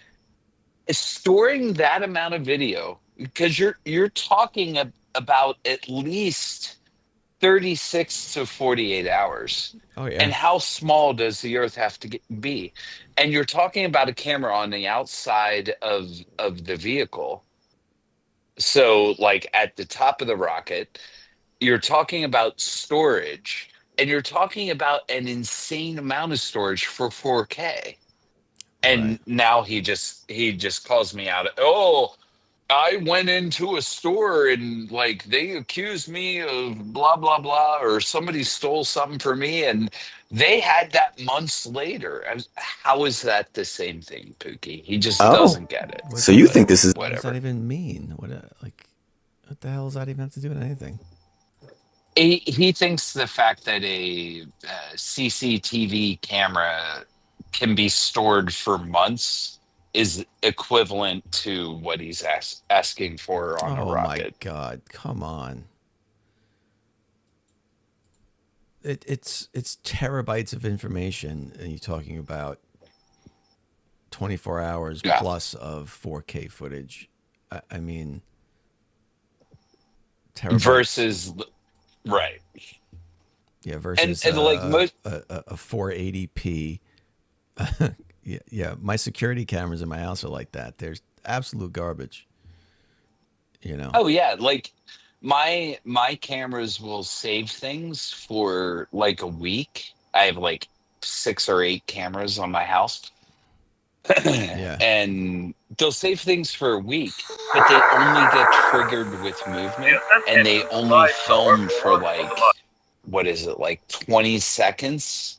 storing that amount of video, because you're talking about at least 36 to 48 hours. Oh, yeah. And how small does the Earth have to be? And you're talking about a camera on the outside of the vehicle. So, like at the top of the rocket, you're talking about storage, and you're talking about an insane amount of storage for 4K. And Right. now he just calls me out. Oh, I went into a store and like they accused me of blah blah blah, or somebody stole something from me, and they had that months later. How is that the same thing, Pookie? He just doesn't get it. What So does you that- think this is What does that Whatever. even mean? What the hell does that even have to do with anything? He thinks the fact that a CCTV camera can be stored for months is equivalent to what he's asking for on a Oh rocket. my God! Come on. It's terabytes of information, and you're talking about 24 hours Yeah. plus of 4K footage. I mean, terabytes. Versus, right. Yeah, versus and like most, a 480p. Yeah, my security cameras in my house are like that. There's absolute garbage. You know. Oh yeah, like my cameras will save things for like a week. I have like 6 or 8 cameras on my house. Yeah. And they'll save things for a week, but they only get triggered with movement and they only film for like what is it, like 20 seconds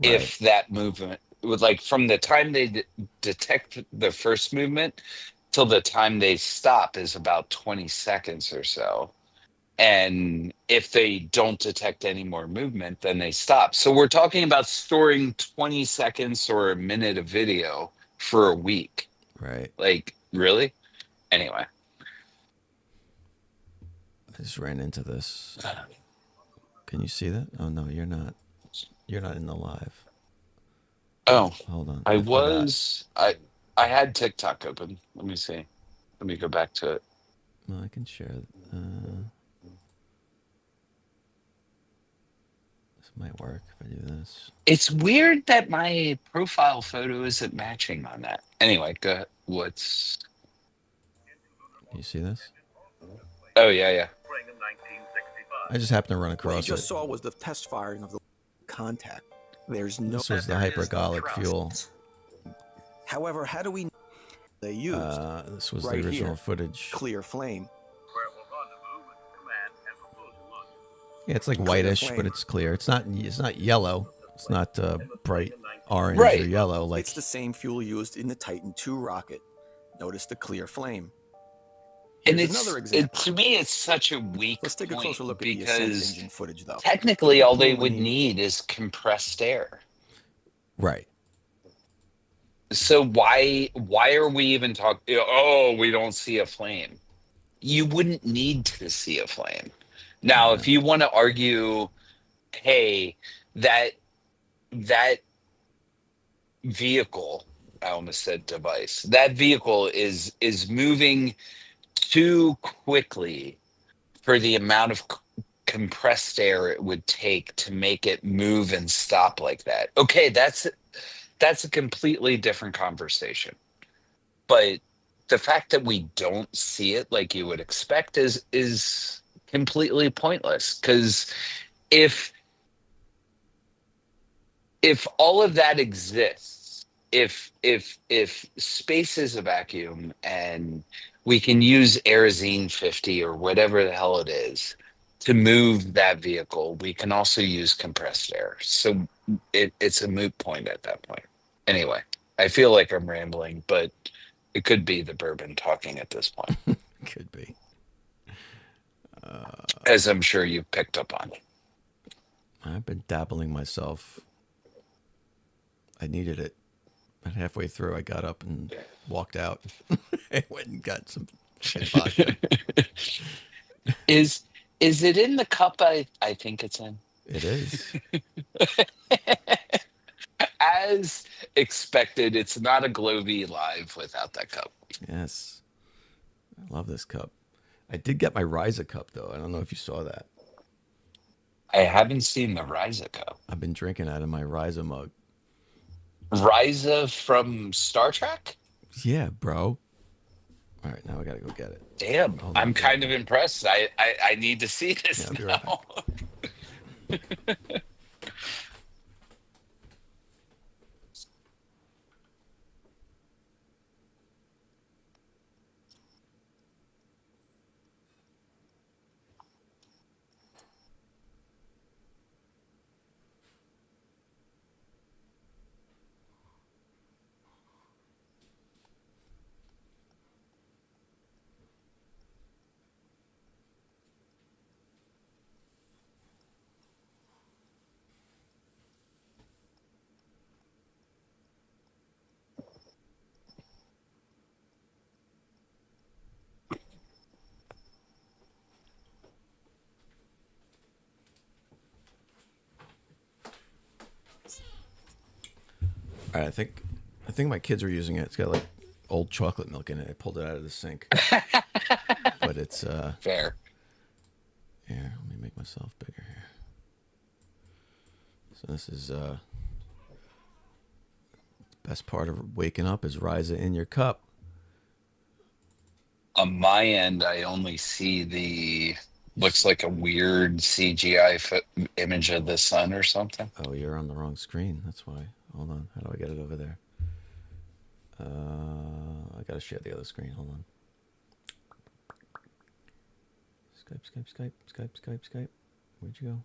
Right. if that movement with like from the time they detect the first movement till the time they stop is about 20 seconds or so. And if they don't detect any more movement, then they stop. So we're talking about storing 20 seconds or a minute of video for a week. Right. Like, really? Anyway. I just ran into this. Can you see that? Oh no, you're not. You're not in the live. Oh, Hold on. I forgot. was I had TikTok open. Let me see. Let me go back to it. No, I can share. This might work if I do this. It's weird that my profile photo isn't matching on that. Anyway, go ahead. What's Can you see this? Oh yeah, yeah. I just happened to run What you across just it. saw was the test firing of the contact. There's no. This was the hypergolic fuel. However, how do we? They used This was right the original here. footage. Clear flame. Yeah, it's like whitish, but it's clear. It's not. It's not yellow. It's not bright orange or Right. yellow. Like It's the same fuel used in the Titan II rocket. Notice the clear flame. And Here's it's another example. to me it's such a weak Let's take a point closer look at the ascent because engine footage, though. technically Look at all the they plume would in the- need is compressed air. right. So why are we even talking? Oh, we don't see a flame. You wouldn't need to see a flame. Now, Yeah. if you want to argue, hey, that vehicle, I almost said device, that vehicle is moving too quickly for the amount of compressed air it would take to make it move and stop like that. Okay, that's a completely different conversation. But the fact that we don't see it like you would expect is completely pointless. Because if all of that exists, if space is a vacuum and we can use Aerozine 50 or whatever the hell it is to move that vehicle, we can also use compressed air. So it's a moot point at that point. Anyway, I feel like I'm rambling, but it could be the bourbon talking at this point, Could be. as I'm sure you picked up on. I've been dabbling myself. I needed it. But halfway through, I got up and walked out. I went and got some vodka. Is it in the cup I think it's in? It is. As expected, it's not a Glovey live without that cup. Yes. I love this cup. I did get my Ryza cup, though. I don't know if you saw that. I haven't seen the Ryza cup. I've been drinking out of my Ryza mug. Ryza from Star Trek? Yeah, bro. All right, now I got to go get it. Damn, Hold on, I'm I'll be kind right of impressed. I need to see this Yeah, I'll be right now. All right, I think my kids are using it. It's got like old chocolate milk in it. I pulled it out of the sink. But it's Fair. here, let me make myself bigger here. So this is best part of waking up is Ryza in your cup. On my end, I only see looks like a weird CGI image of the sun or something. Oh, you're on the wrong screen. That's why. Hold on. How do I get it over there? I gotta share the other screen. Hold on. Skype. Where'd you go?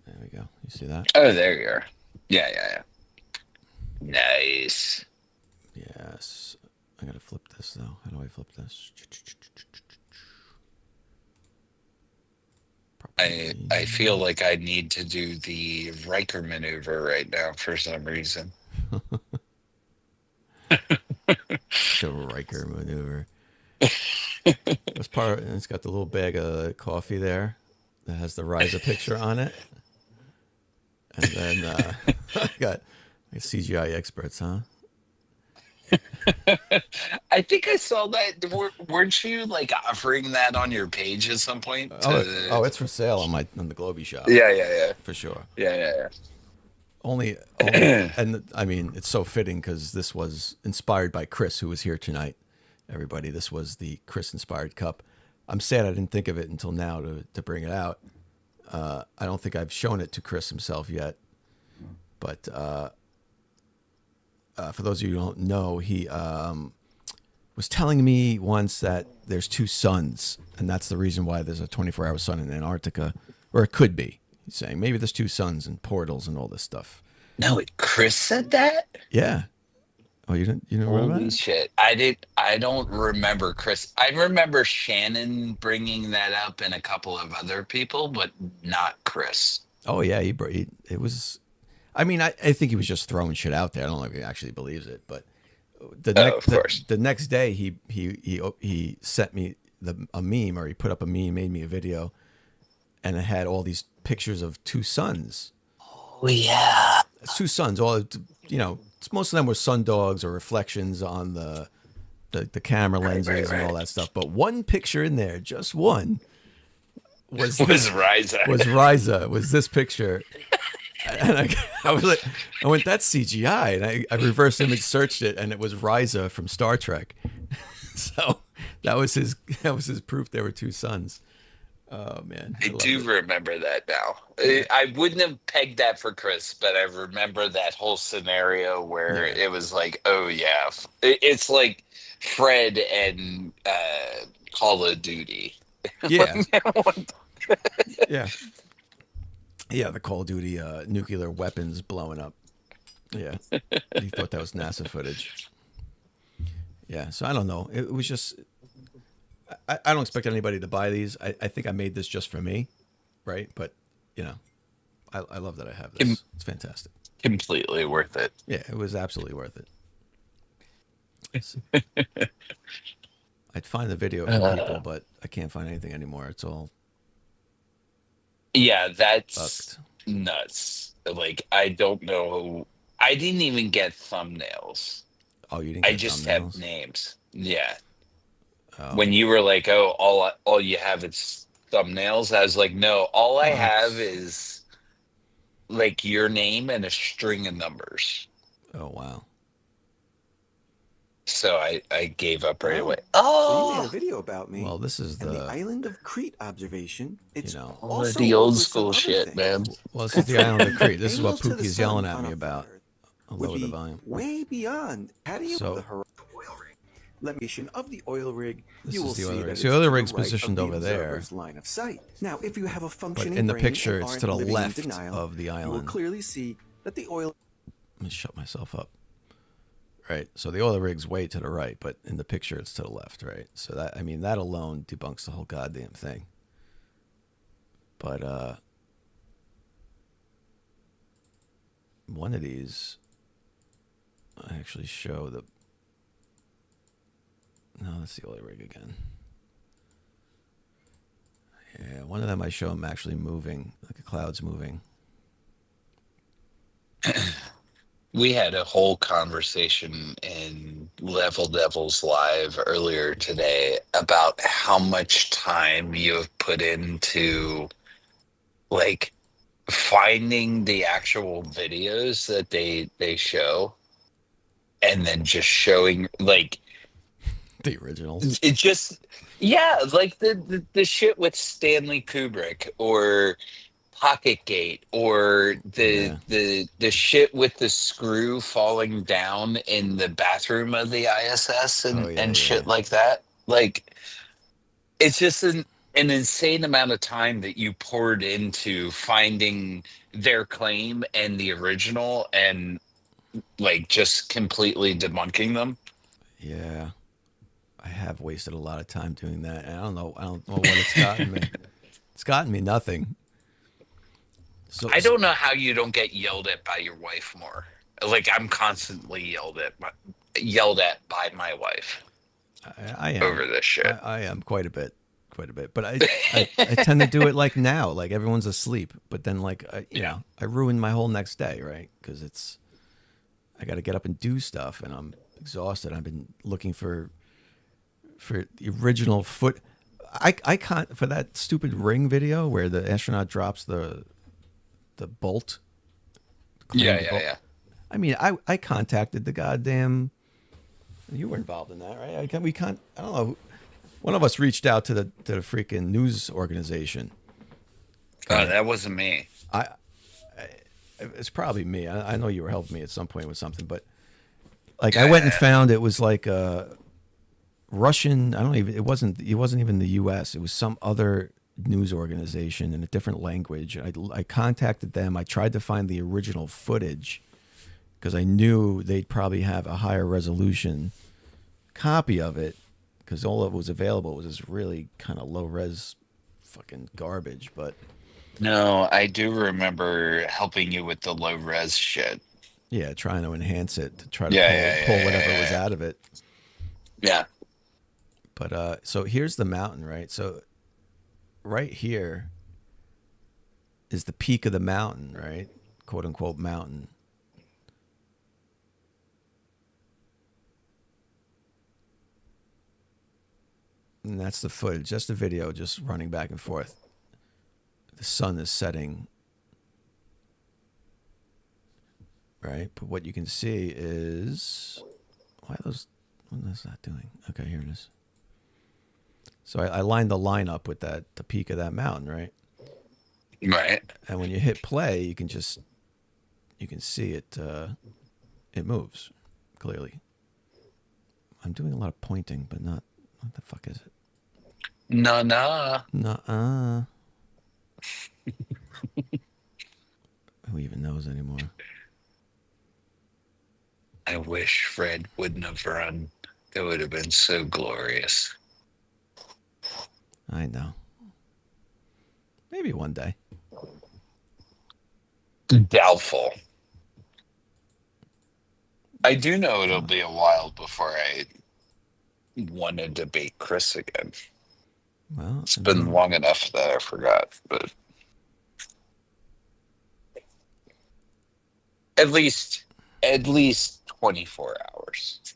There we go. You see that? Oh, there you are. Yeah. Nice. Yes. I gotta flip this though. How do I flip this? I feel like I need to do the Riker maneuver right now for some reason. The Riker maneuver. It's got the little bag of coffee there that has the Ryza picture on it. And then I got CGI experts, huh? I think I saw that. Weren't you like offering that on your page at some point? Oh, it's for sale on the Globey shop. Yeah. For sure. Yeah. Only and I mean, it's so fitting because this was inspired by Chris, who was here tonight. Everybody, this was the Chris-inspired cup. I'm sad I didn't think of it until now to bring it out. I don't think I've shown it to Chris himself yet. But for those of you who don't know, he was telling me once that there's two suns, and that's the reason why there's a 24-hour sun in Antarctica, or it could be. He's saying maybe there's two suns and portals and all this stuff. No, Chris said that? Yeah. Oh, you didn't remember Holy that? shit. I don't remember Chris. I remember Shannon bringing that up and a couple of other people, but not Chris. Oh yeah, it was. I mean, I think he was just throwing shit out there. I don't know if he actually believes it, but the next day he sent me a meme, or he put up a meme, made me a video, and it had all these pictures of two suns. Oh yeah, it's two suns. All most of them were sun dogs or reflections on the camera lenses and all that stuff. But one picture in there, just one, was Ryza. Was Ryza. Was this picture? And I was like, I went, that's CGI, and I reverse image searched it, and it was Ryza from Star Trek. So that was his proof there were two suns. Oh man, I do remember that now. I wouldn't have pegged that for Chris, but I remember that whole scenario where it was like, oh yeah, it's like Fred and Call of Duty. Yeah. Yeah, the Call of Duty nuclear weapons blowing up. Yeah, he thought that was NASA footage. Yeah, so I don't know. It was just, I don't expect anybody to buy these. I think I made this just for me, right? But, I love that I have this. It's fantastic. Completely worth it. Yeah, it was absolutely worth it. I'd find the video for people, but I can't find anything anymore. It's all... Yeah, that's fucked. Nuts. Like, I don't know. I didn't even get thumbnails. Oh, you didn't get I just thumbnails? have names. Yeah. Oh. When you were like, oh, all you have is thumbnails, I was like, no, all I have is like your name and a string of numbers. Oh, wow. So I gave up right away. So you made a video about me. Well, this is and the island of Crete observation. It's also the old over school some shit, other man. things. Well, this is the island of Crete. This is what Angles to the Pookie's sun yelling at on me a about. flat I'll would lower the be volume. way beyond patio So- of the horizon. Location of the oil rig. This You is will the see oil rig. that So it's the oil to rig's the right positioned of the over there. observer's line of sight. Now, if you have a functioning in the brain picture, and it's aren't to the living in left denial, of the you will island. clearly see that the oil. Let me shut myself up. Right. So the oil rig's way to the right, but in the picture it's to the left, right? So that alone debunks the whole goddamn thing. But one of these I actually show the... No, that's the oil rig again. Yeah, one of them I show them actually moving, like a cloud's moving. We had a whole conversation in Level Devils Live earlier today about how much time you have put into like finding the actual videos that they show and then just showing like The originals. it just yeah, like the shit with Stanley Kubrick or Pocketgate or the shit with the screw falling down in the bathroom of the ISS and shit like that. Like it's just an insane amount of time that you poured into finding their claim and the original and like just completely debunking them. Yeah. I have wasted a lot of time doing that. And I don't know what it's gotten me. It's gotten me nothing. So I don't know how you don't get yelled at by your wife more. Like I'm constantly yelled at by my wife. I am over this shit. I am quite a bit. But I tend to do it like now, like everyone's asleep. But then like you know, I ruin my whole next day, right? Because I got to get up and do stuff, and I'm exhausted. I've been looking for the original foot. I can't for that stupid ring video where the astronaut drops the bolt. Yeah. I mean, I contacted the goddamn. You were involved in that, right? I don't know. One of us reached out to the freaking news organization. That wasn't me. It's probably me. I know you were helping me at some point with something, but like I went and found it was like a Russian. I don't even. It wasn't even the U.S. It was some other news organization in a different language. I contacted them. I tried to find the original footage because I knew they'd probably have a higher resolution copy of it because all that was available was this really kind of low res fucking garbage. But No, I do remember helping you with the low res shit. yeah, trying to enhance it to try to pull whatever was out of it. Yeah. But so here's the mountain, right? So right here is the peak of the mountain, right? Quote unquote mountain. And that's the footage, just the video, just running back and forth. The sun is setting, right? But what you can see is what is that doing? Okay, here it is. So I lined the line up with the peak of that mountain, right? Right. And when you hit play, you can see it. It moves clearly. I'm doing a lot of pointing, but not. What the fuck is it? Nah. Nuh-uh. Who even knows anymore? I wish Fred wouldn't have run. It would have been so glorious. I know. Maybe one day. Doubtful. I do know it'll be a while before I want to debate Chris again. Well, It's been long enough that I forgot, but at least 24 hours.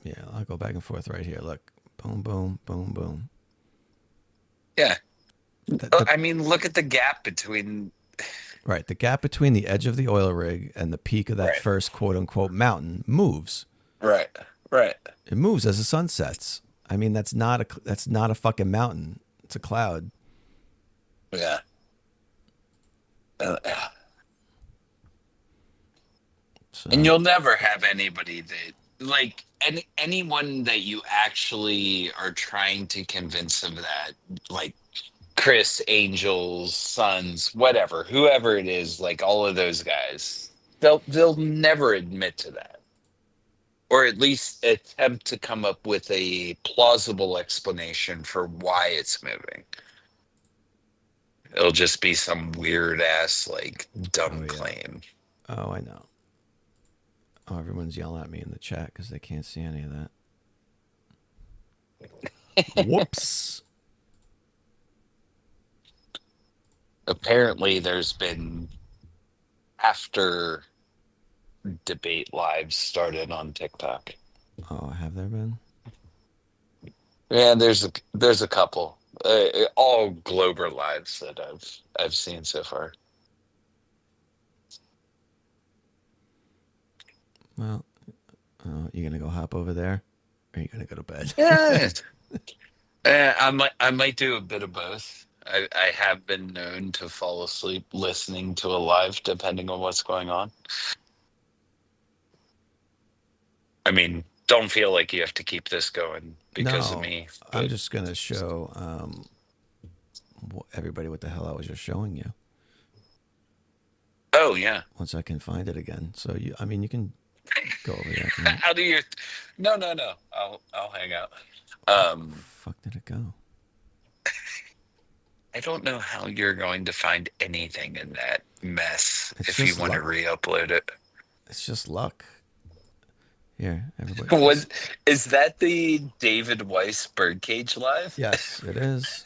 Yeah, I'll go back and forth right here. Look, boom, boom, boom, boom. Yeah. I mean, look at the gap between. Right, the gap between the edge of the oil rig and the peak of that Right. first quote unquote mountain moves. Right. It moves as the sun sets. I mean, that's not a fucking mountain. It's a cloud. Yeah. So, And you'll never have anybody that like anyone that you actually are trying to convince of that, like Chris, Angels, Sons, whatever, whoever it is, like all of those guys, they'll never admit to that, or at least attempt to come up with a plausible explanation for why it's moving. It'll just be some weird ass like dumb claim. Oh, I know. Oh, everyone's yelling at me in the chat because they can't see any of that. Whoops. Apparently there's been after debate lives started on TikTok. Oh, have there been? Yeah, there's a couple. All Glober lives that I've seen so far. Well, you gonna go hop over there, or are you gonna go to bed? Yeah. I might do a bit of both. I have been known to fall asleep listening to a live, depending on what's going on. I mean, don't feel like you have to keep this going because of No, me. I'm But just gonna show everybody what the hell I was just showing you oh yeah, once I can find it again. So I mean, you can go over there if you want. how do you? No, no, no. I'll hang out. Fuck did it go? I don't know how you're going to find anything in that mess It's if you just want to luck. re-upload it. It's just luck. Here, everybody. Was is that the David Weiss Birdcage live? Yes, it is.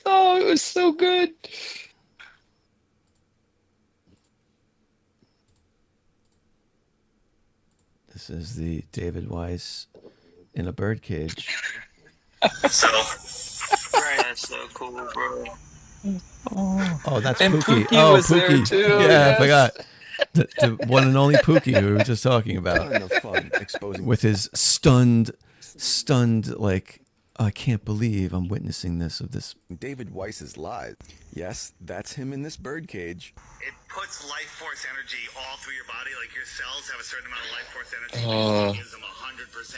Oh, it was so good. This is the David Weiss in a birdcage. So, that's so cool, bro. Oh, that's And Pookie. Pookie Oh, was there Pookie. too, Yeah, yes. I forgot. The one and only Pookie who we were just talking about. Ton of fun exposing With his stunned, like, I can't believe I'm witnessing this of this. David Weiss's live. Yes, that's him in this birdcage. It puts life force energy all through your body. Like your cells have a certain amount of life force energy. It gives them 100%.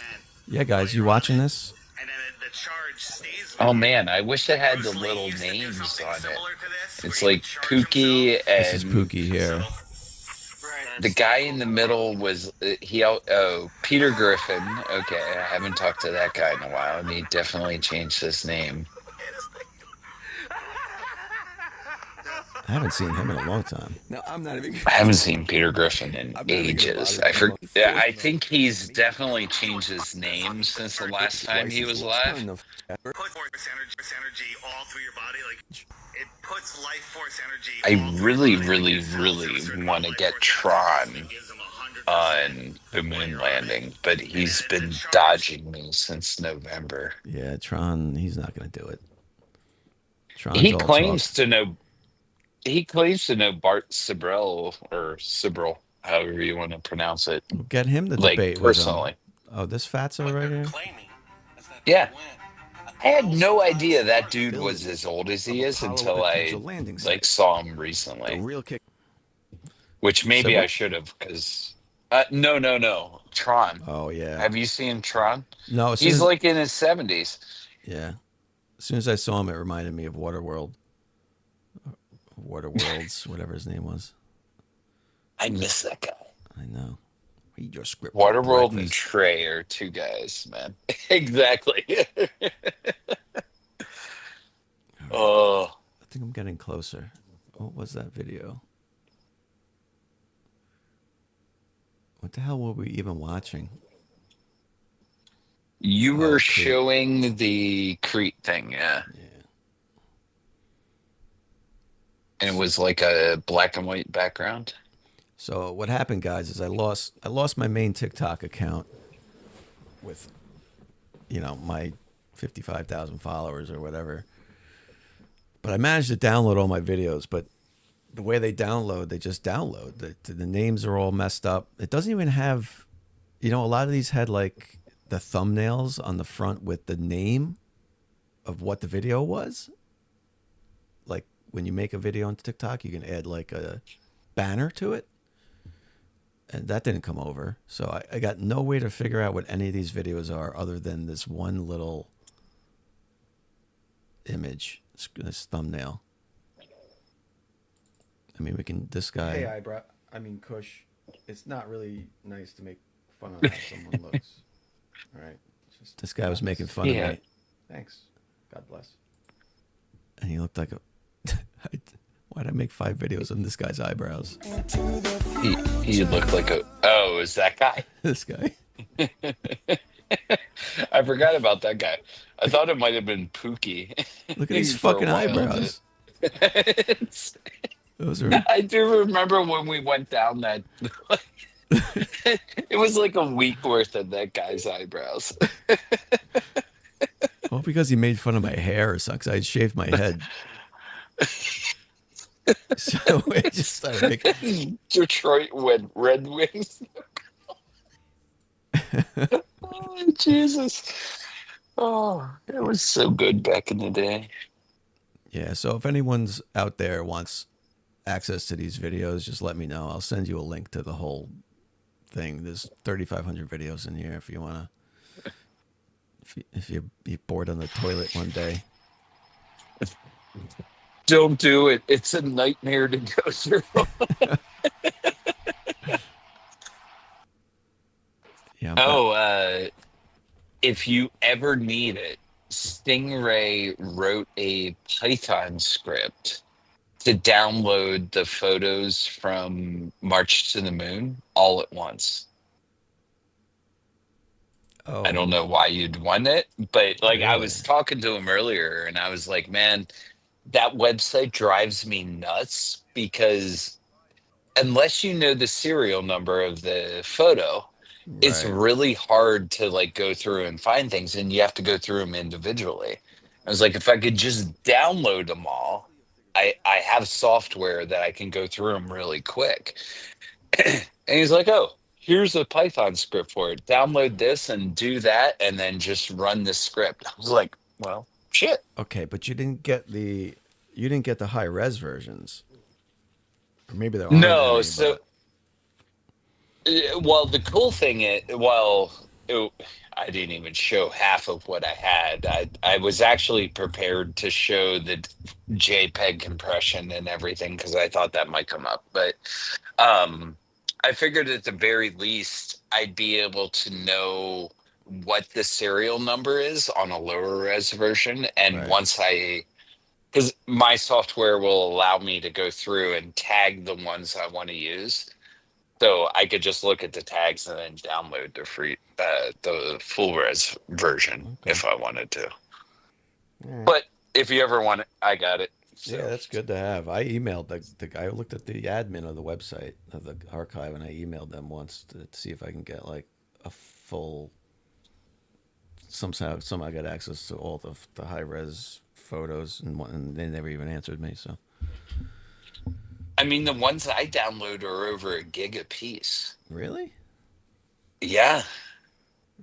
Yeah, guys, you watching this? And then the charge stays with Oh you. man, I wish it had the Bruce Lee little used to do names something on it. similar to this, It's where he like would charge Pookie himself. This is and Pookie here. the guy in the middle was Peter Griffin. Okay, I haven't talked to that guy in a while, and he definitely changed his name. I haven't seen him in a long time. Now, I'm not even. I haven't seen Peter Griffin in I'm not even gonna ages. bother you. Yeah, I think he's definitely changed his name since the last time he was live. Ton of Puts force energy all through your body. Like it puts life force energy. I all through really, your body. Like really, your cells have a really certain want amount to of get life force energy. Tron It gives them 100%. on the moon landing, but he's been dodging me since November. Yeah, Tron, he's not going to do it. Tron's He all claims talk. to know. He claims to know Bart Sibrel or Sibrel, however you want to pronounce it. Get him to Like debate personally. with him. Oh, this fatso right here? Yeah. I had no idea that dude was as old as he is until I saw him The recently. real kick. Which maybe Sibrel? I should have, because no. Tron. Oh, yeah. Have you seen Tron? No, as soon He's as, like in his 70s. yeah. As soon as I saw him, it reminded me of Waterworld. Waterworlds, whatever his name was. I miss that guy. I know. Read your script. for Waterworld and breakfast. Trey are two guys, man. Exactly. Oh, I think I'm getting closer. What was that video? What the hell were we even watching? you Oh, were Crete. showing the Crete thing, yeah. Yeah. And it was like a black and white background. So what happened, guys, is I lost my main TikTok account with, my 55,000 followers or whatever. But I managed to download all my videos. But the way they download, they just download. The names are all messed up. It doesn't even have, a lot of these had like the thumbnails on the front with the name of what the video was. Like when you make a video on TikTok, you can add like a banner to it. And that didn't come over. So I got no way to figure out what any of these videos are other than this one little image, this thumbnail. I mean, this guy. Hey, eyebrow. Kush. It's not really nice to make fun of how someone looks. All right. Just This guy was making fun Yeah. of me. Thanks. God bless. And he looked like a. Why'd I make 5 videos on this guy's eyebrows? He looked like a. Oh, is that guy? This guy. I forgot about that guy. I thought it might have been Pookie. Look at these For a fucking while. eyebrows. Those are. I do remember when we went down that. It was like a week worth of that guy's eyebrows. Well, because he made fun of my hair or something. 'Cause I had shaved my head. So it just started making. Detroit Red Wings. Oh, Jesus. Oh, it was so good back in the day. Yeah. So if anyone's out there wants access to these videos, just let me know. I'll send you a link to the whole thing. There's 3,500 videos in here if you want to. If you're bored on the toilet one day. Don't do it. It's a nightmare to go through. Yeah. Oh, if you ever need it, Stingray wrote a Python script to download the photos from March to the Moon all at once. Oh, I don't know why you'd want it, but like I really? was talking to him earlier and I was like, man, that website drives me nuts because unless you know the serial number of the photo, it's Right. really hard to like go through and find things, and you have to go through them individually. I was like, if I could just download them all, I have software that I can go through them really quick. And he's like, oh, here's a Python script for it. Download this and do that, and then just run this script. I was like, well, shit. Okay, but you didn't get the high res versions, or maybe there aren't No, any. so But well, the cool thing is, well, I didn't even show half of what I had. I was actually prepared to show the JPEG compression and everything because I thought that might come up. But I figured at the very least I'd be able to know what the serial number is on a lower res version. And Right. once because my software will allow me to go through and tag the ones I want to use. So I could just look at the tags and then download the full res version Okay. if I wanted to. all right. But if you ever want it, I got it. So. Yeah, that's good to have. I emailed the guy. I looked at the admin of the website of the archive, and I emailed them once to see if I can get like a full somehow I got access to all the high res photos, and they never even answered me. So I mean, the ones I download are over a gig a piece. really, Yeah,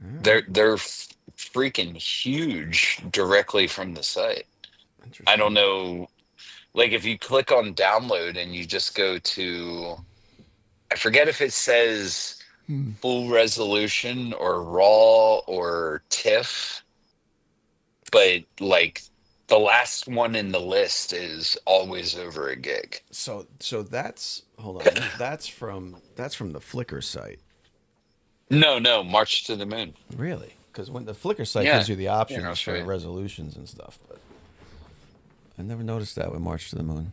all right. they're freaking huge directly from the site. Interesting. I don't know, like if you click on download and you just go to, I forget if it says full resolution or raw or TIFF, but like the last one in the list is always over a gig. So that's hold on. That's from the Flickr site. No, March to the Moon. Really? Because when the Flickr site Yeah. gives you the I'll options show for you. resolutions and stuff, but I never noticed that with March to the Moon.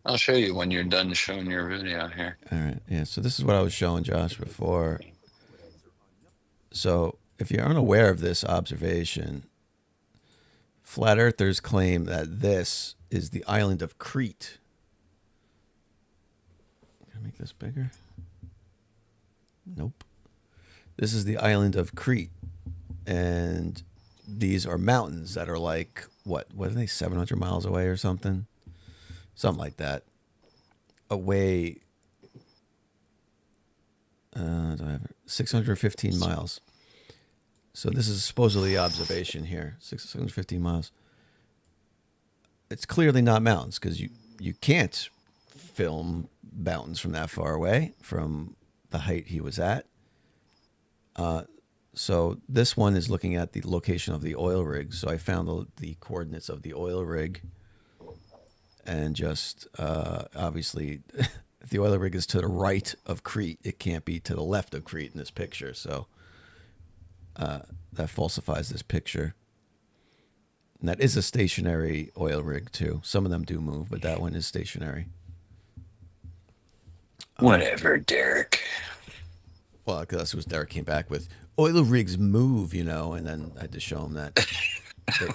I'll show you when you're done showing your video here. All right. Yeah. So this is what I was showing Josh before. So if you're unaware of this observation, flat earthers claim that this is the island of Crete. Can I make this bigger? Nope. This is the island of Crete. And these are mountains that are like, what are they, 700 miles away or something? Something like that. Away, 615 miles. So this is supposedly the observation here, 615 miles. It's clearly not mountains because you can't film mountains from that far away from the height he was at. So this one is looking at the location of the oil rig. So I found the coordinates of the oil rig. And just obviously, if the oil rig is to the right of Crete, it can't be to the left of Crete in this picture. So that falsifies this picture. And that is a stationary oil rig, too. Some of them do move, but that one is stationary. Whatever, Derek. Well, because that's what Derek came back with. Oil rigs move, and then I had to show him that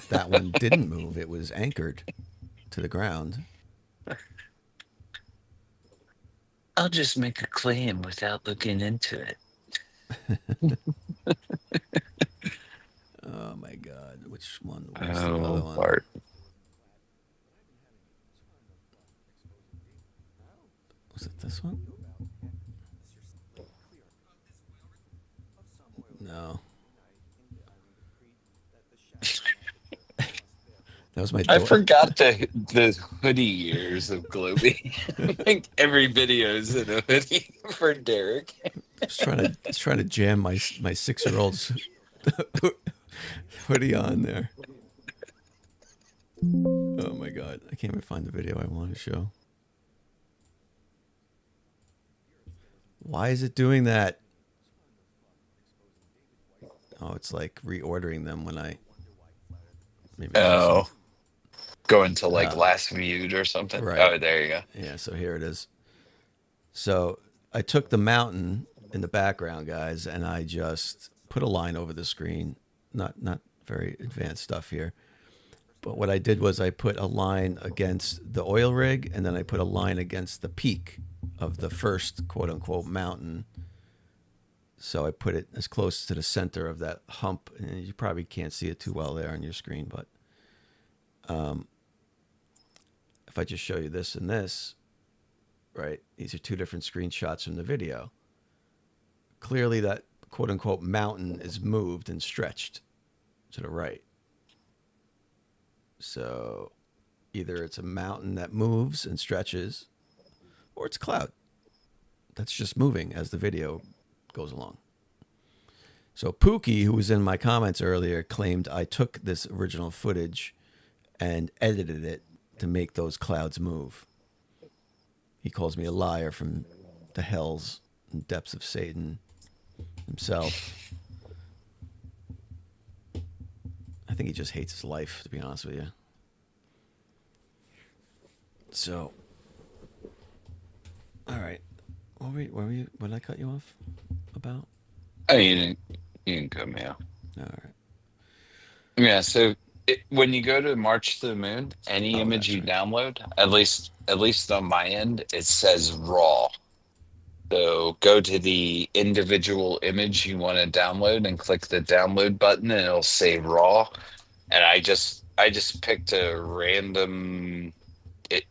that one didn't move. It was anchored to the ground. I'll just make a claim without looking into it. Oh my God! Which one? Where's the other Oh, one? Bart. Was it this one? No. That was my I daughter. forgot the hoodie years of Globy. Like every video is in a hoodie for Derek. I was trying to jam my 6-year-old's hoodie on there. Oh my God! I can't even find the video I want to show. Why is it doing that? Oh, it's like reordering them when I. Maybe I should Oh, say. going to like last viewed or something. Right. Oh, there you go. Yeah, so here it is. So I took the mountain in the background, guys, and I just put a line over the screen. Not very advanced stuff here. But what I did was I put a line against the oil rig, and then I put a line against the peak of the first quote unquote mountain. So I put it as close to the center of that hump, and you probably can't see it too well there on your screen, but if I just show you this and this, right? These are two different screenshots from the video. Clearly that quote unquote mountain is moved and stretched to the right. So either it's a mountain that moves and stretches, or it's a cloud that's just moving as the video goes along. So Pookie, who was in my comments earlier, claimed I took this original footage and edited it to make those clouds move. He calls me a liar from the hells and depths of Satan himself. I think he just hates his life, to be honest with you. So, all right. What did I cut you off about? Oh, you didn't cut me off. All right. Yeah, so when you go to March to the Moon, any image you download, at least on my end, it says raw. So go to the individual image you want to download and click the download button, and it'll say raw. And I just picked a random.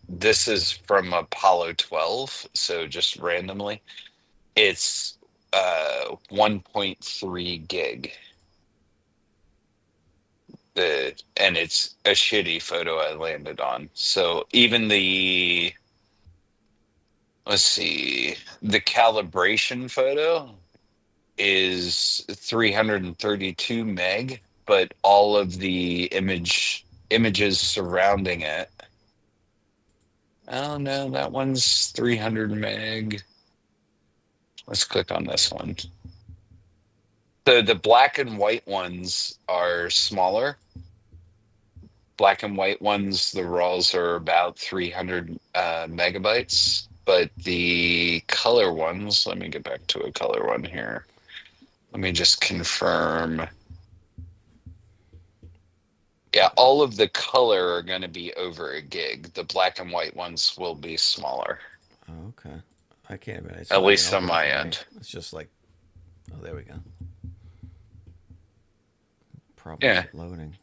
This is from Apollo 12, so just randomly, it's 1.3 gig. And it's a shitty photo I landed on. So even the calibration photo is 332 meg, but all of the images surrounding it. Oh no, that one's 300 meg. Let's click on this one. The black and white ones are smaller. Black and white ones, the RAWs are about 300 megabytes, but the color ones, let me get back to a color one here. Let me just confirm. Yeah, all of the color are going to be over a gig. The black and white ones will be smaller. Oh, okay. I can't even. At least on my end. It's just like, oh, there we go. Yeah. Loading.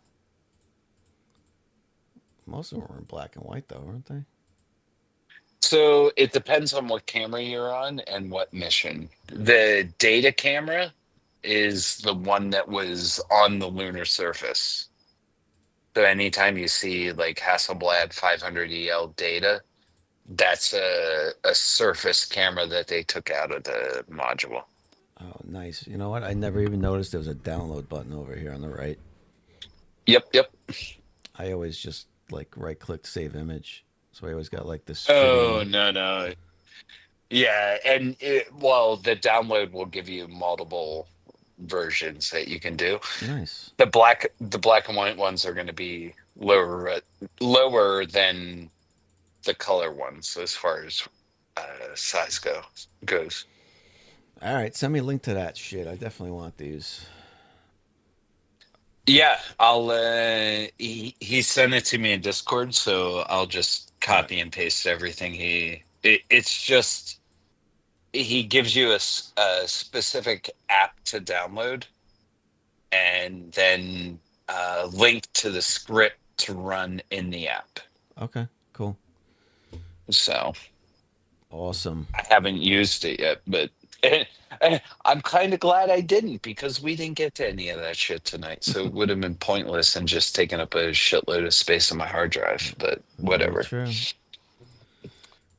Most of them were in black and white, though, weren't they? So it depends on what camera you're on and what mission. The data camera is the one that was on the lunar surface. So anytime you see like Hasselblad 500 EL data, that's a surface camera that they took out of the module. Oh, nice. You know what? I never even noticed there was a download button over here on the right. Yep. I always just like right-click save image. So I always got like this. Oh, no. Yeah, and the download will give you multiple versions that you can do. Nice. The black and white ones are going to be lower than the color ones as far as size goes. All right, send me a link to that shit. I definitely want these. Yeah, I'll. He sent it to me in Discord, so I'll just copy and paste everything. It's just he gives you a specific app to download, and then link to the script to run in the app. Okay, cool. So Awesome. I haven't used it yet, but I'm kind of glad I didn't, because we didn't get to any of that shit tonight. So it would have been pointless and just taking up a shitload of space on my hard drive, but whatever. Very true.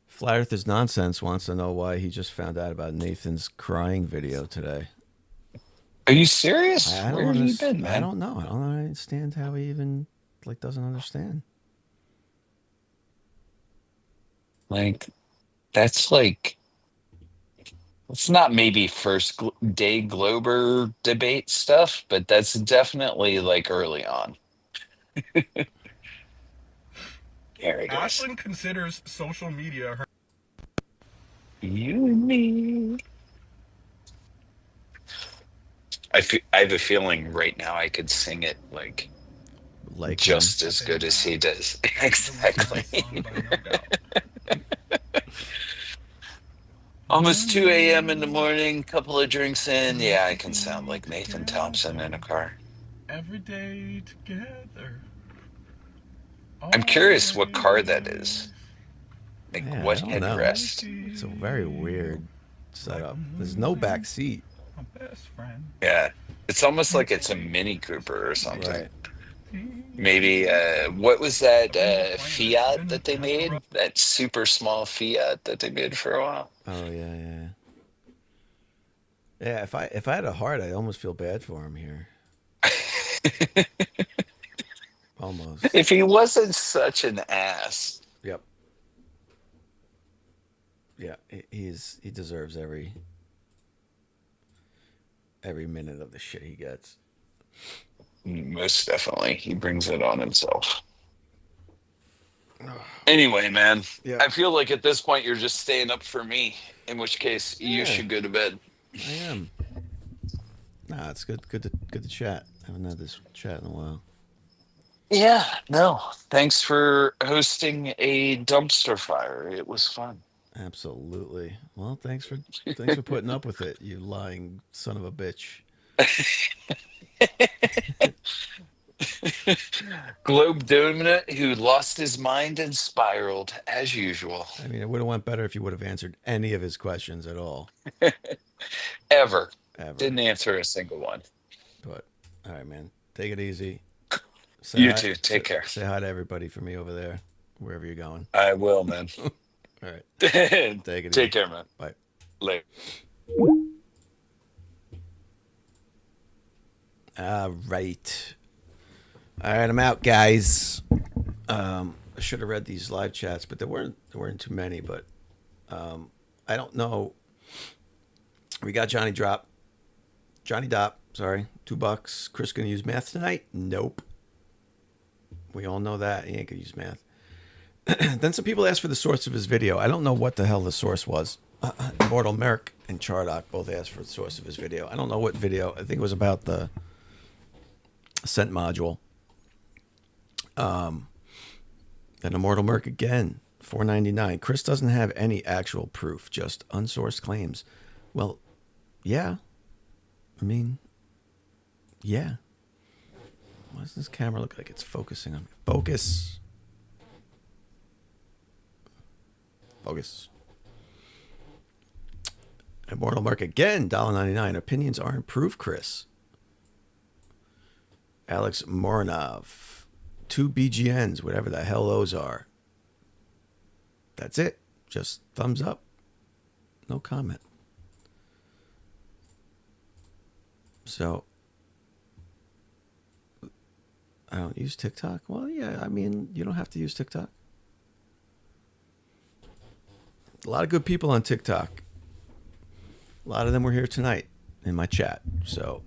Flat Earthers Nonsense wants to know why he just found out about Nathan's crying video today. Are you serious? I Where have you been, man? I don't know. I don't understand how he even doesn't understand. Like, that's like, it's not maybe first day Glober debate stuff, but that's definitely like early on. There he goes. Ashlyn considers social media her. You and me. I have a feeling right now I could sing it like just as good as he does. Exactly. Almost 2 a.m. in the morning, couple of drinks in. Yeah, I can sound like Nathan Thompson in a car. Every day together. I'm curious what car that is. Like, Yeah, what I don't know. headrest? It's a very weird setup. There's no back seat. My best friend. Yeah, it's almost like it's a Mini Cooper or something. Right. Maybe, what was that Fiat that they made? That super small Fiat that they made for a while? Oh yeah. Yeah, if I had a heart, I almost feel bad for him here. Almost. If he wasn't such an ass. Yep. Yeah, he deserves every minute of the shit he gets. Most definitely. He brings it on himself. Anyway, man, Yeah. I feel like at this point you're just staying up for me, in which case you should go to bed. I am. Nah, it's good to chat. I haven't had this chat in a while. Yeah, no. Thanks for hosting a dumpster fire. It was fun. Absolutely. Well, thanks for putting up with it, you lying son of a bitch. Globe Donut, who lost his mind and spiraled as usual. I mean, it would have went better if you would have answered any of his questions at all. Ever. Ever. Didn't answer a single one. But all right, man. Take it easy. You too. Take care. Say hi to everybody for me over there, wherever you're going. I will, man. All right. Take it easy. Take care, man. Bye. Later. All right. All right, I'm out, guys. I should have read these live chats, but there weren't too many. But I don't know. We got Johnny Dop. Sorry, $2. Chris gonna use math tonight? Nope. We all know that he ain't gonna use math. Then some people asked for the source of his video. I don't know what the hell the source was. Immortal Merc and Chardock both asked for the source of his video. I don't know what video. I think it was about the Scent module. Then Immortal Merc again, $4.99. Chris doesn't have any actual proof, just unsourced claims. Well, yeah. I mean, yeah. Why does this camera look like it's focusing on me? Focus. Immortal Merc again, $1.99. Opinions aren't proof, Chris. Alex Morinov. 2 BGNs, whatever the hell those are. That's it. Just thumbs up. No comment. So, I don't use TikTok. Well, yeah, I mean, you don't have to use TikTok. A lot of good people on TikTok. A lot of them were here tonight in my chat. So,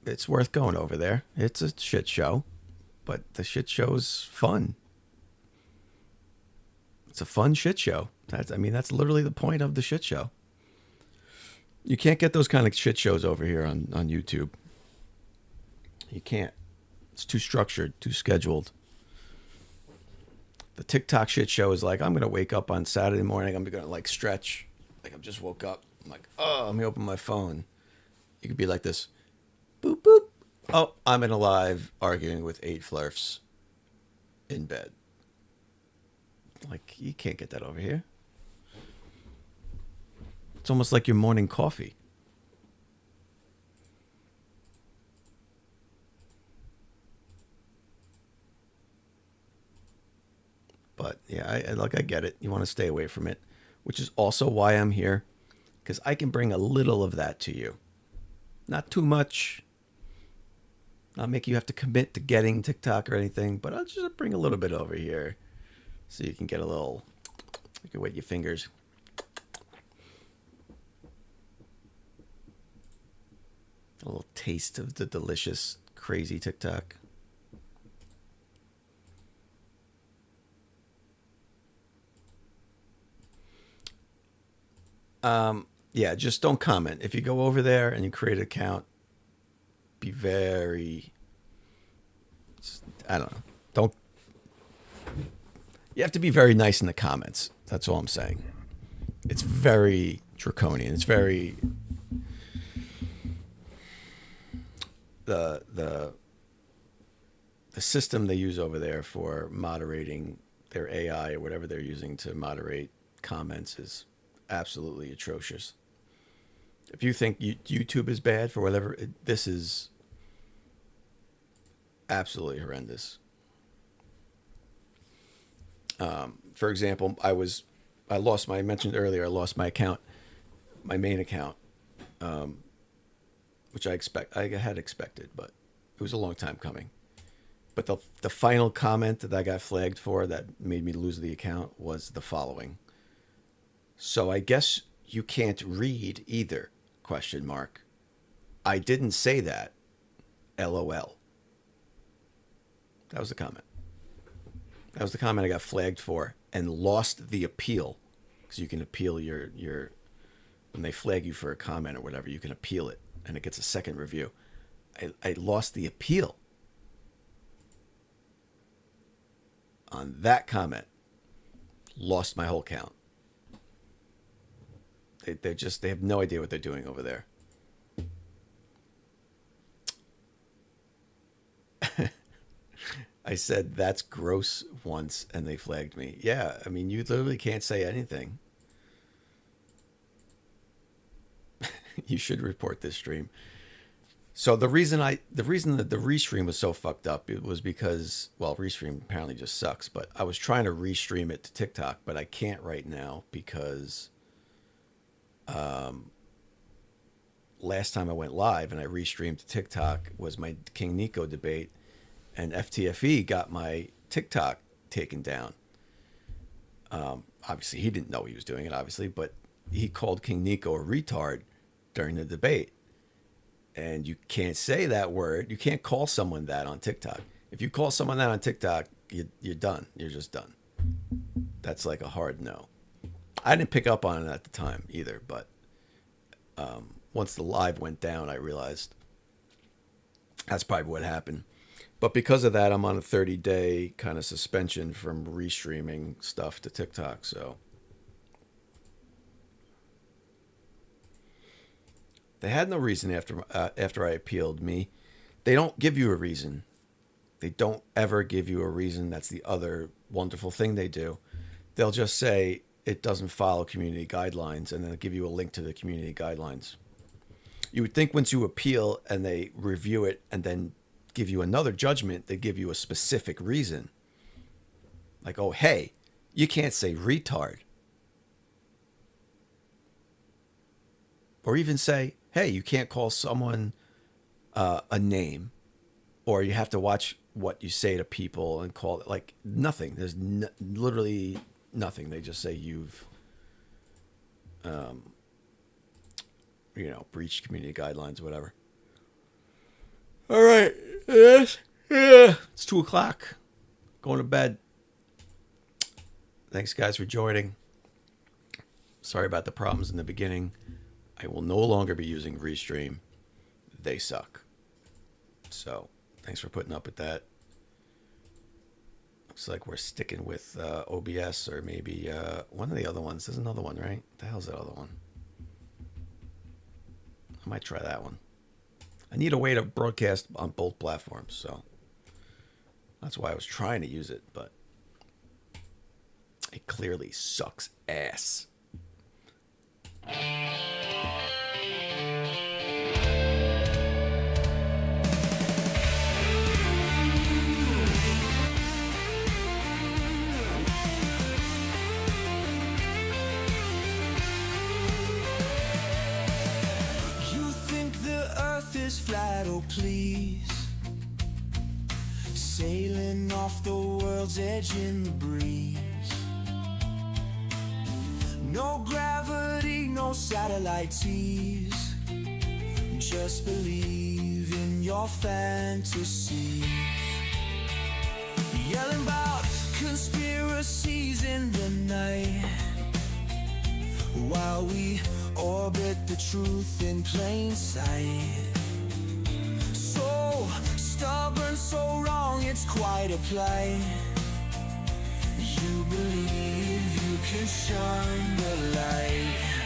it's worth going over there. It's a shit show, but the shit show's fun. It's a fun shit show. That's literally the point of the shit show. You can't get those kind of shit shows over here on YouTube. You can't. It's too structured, too scheduled. The TikTok shit show is like, I'm going to wake up on Saturday morning. I'm going to like stretch. Like I just woke up. I'm like, oh, let me open my phone. You could be like this. Boop, boop. Oh, I'm in a live arguing with 8 flirfs in bed. Like, you can't get that over here. It's almost like your morning coffee. But yeah, I get it. You want to stay away from it, which is also why I'm here, because I can bring a little of that to you. Not too much. Not make you have to commit to getting TikTok or anything, but I'll just bring a little bit over here so you can get a little, you can wet your fingers. A little taste of the delicious, crazy TikTok. Yeah, just don't comment. If you go over there and you create an account, be very, I don't know. Don't, you have to be very nice in the comments. That's all I'm saying. It's very draconian. It's very, the system they use over there for moderating their AI or whatever they're using to moderate comments is absolutely atrocious. If you think YouTube is bad for whatever, this is absolutely horrendous. For example, I mentioned earlier, I lost my account, my main account, which I had expected, but it was a long time coming. But the final comment that I got flagged for that made me lose the account was the following. So I guess you can't read either, ? I didn't say that, LOL. That was the comment. That was the comment I got flagged for and lost the appeal. Because you can appeal your, when they flag you for a comment or whatever, you can appeal it and it gets a second review. I lost the appeal on that comment. Lost my whole account. They have no idea what they're doing over there. I said, that's gross once, and they flagged me. Yeah, I mean, you literally can't say anything. You should report this stream. So the reason that the restream was so fucked up, it was because, well, restream apparently just sucks, but I was trying to restream it to TikTok, but I can't right now because last time I went live and I restreamed to TikTok was my King Nico debate, and FTFE got my TikTok taken down. Obviously, he didn't know he was doing it, obviously, but he called King Nico a retard during the debate. And you can't say that word. You can't call someone that on TikTok. If you call someone that on TikTok, you're done. You're just done. That's like a hard no. I didn't pick up on it at the time either, but once the live went down, I realized that's probably what happened. But because of that, I'm on a 30-day kind of suspension from restreaming stuff to TikTok. So they had no reason after I appealed me. They don't give you a reason. They don't ever give you a reason. That's the other wonderful thing they do. They'll just say it doesn't follow community guidelines, and then they'll give you a link to the community guidelines. You would think once you appeal and they review it and then give you another judgment, they give you a specific reason. Like, oh, hey, you can't say retard. Or even say, hey, you can't call someone a name, or you have to watch what you say to people and call it, like, nothing. There's literally nothing. They just say you've, breached community guidelines, whatever. All right. Yes. Yeah. It's 2:00. Going to bed. Thanks, guys, for joining. Sorry about the problems in the beginning. I will no longer be using Restream. They suck. So, thanks for putting up with that. Looks like we're sticking with OBS or maybe one of the other ones. There's another one, right? What the hell's that other one? I might try that one. I need a way to broadcast on both platforms, so that's why I was trying to use it, but it clearly sucks ass. Is flat, oh please, sailing off the world's edge in the breeze. No gravity, no satellite tease, just believe in your fantasy. Yelling about conspiracies in the night, while we orbit the truth in plain sight. So stubborn, so wrong, it's quite a plight. You believe you can shine the light.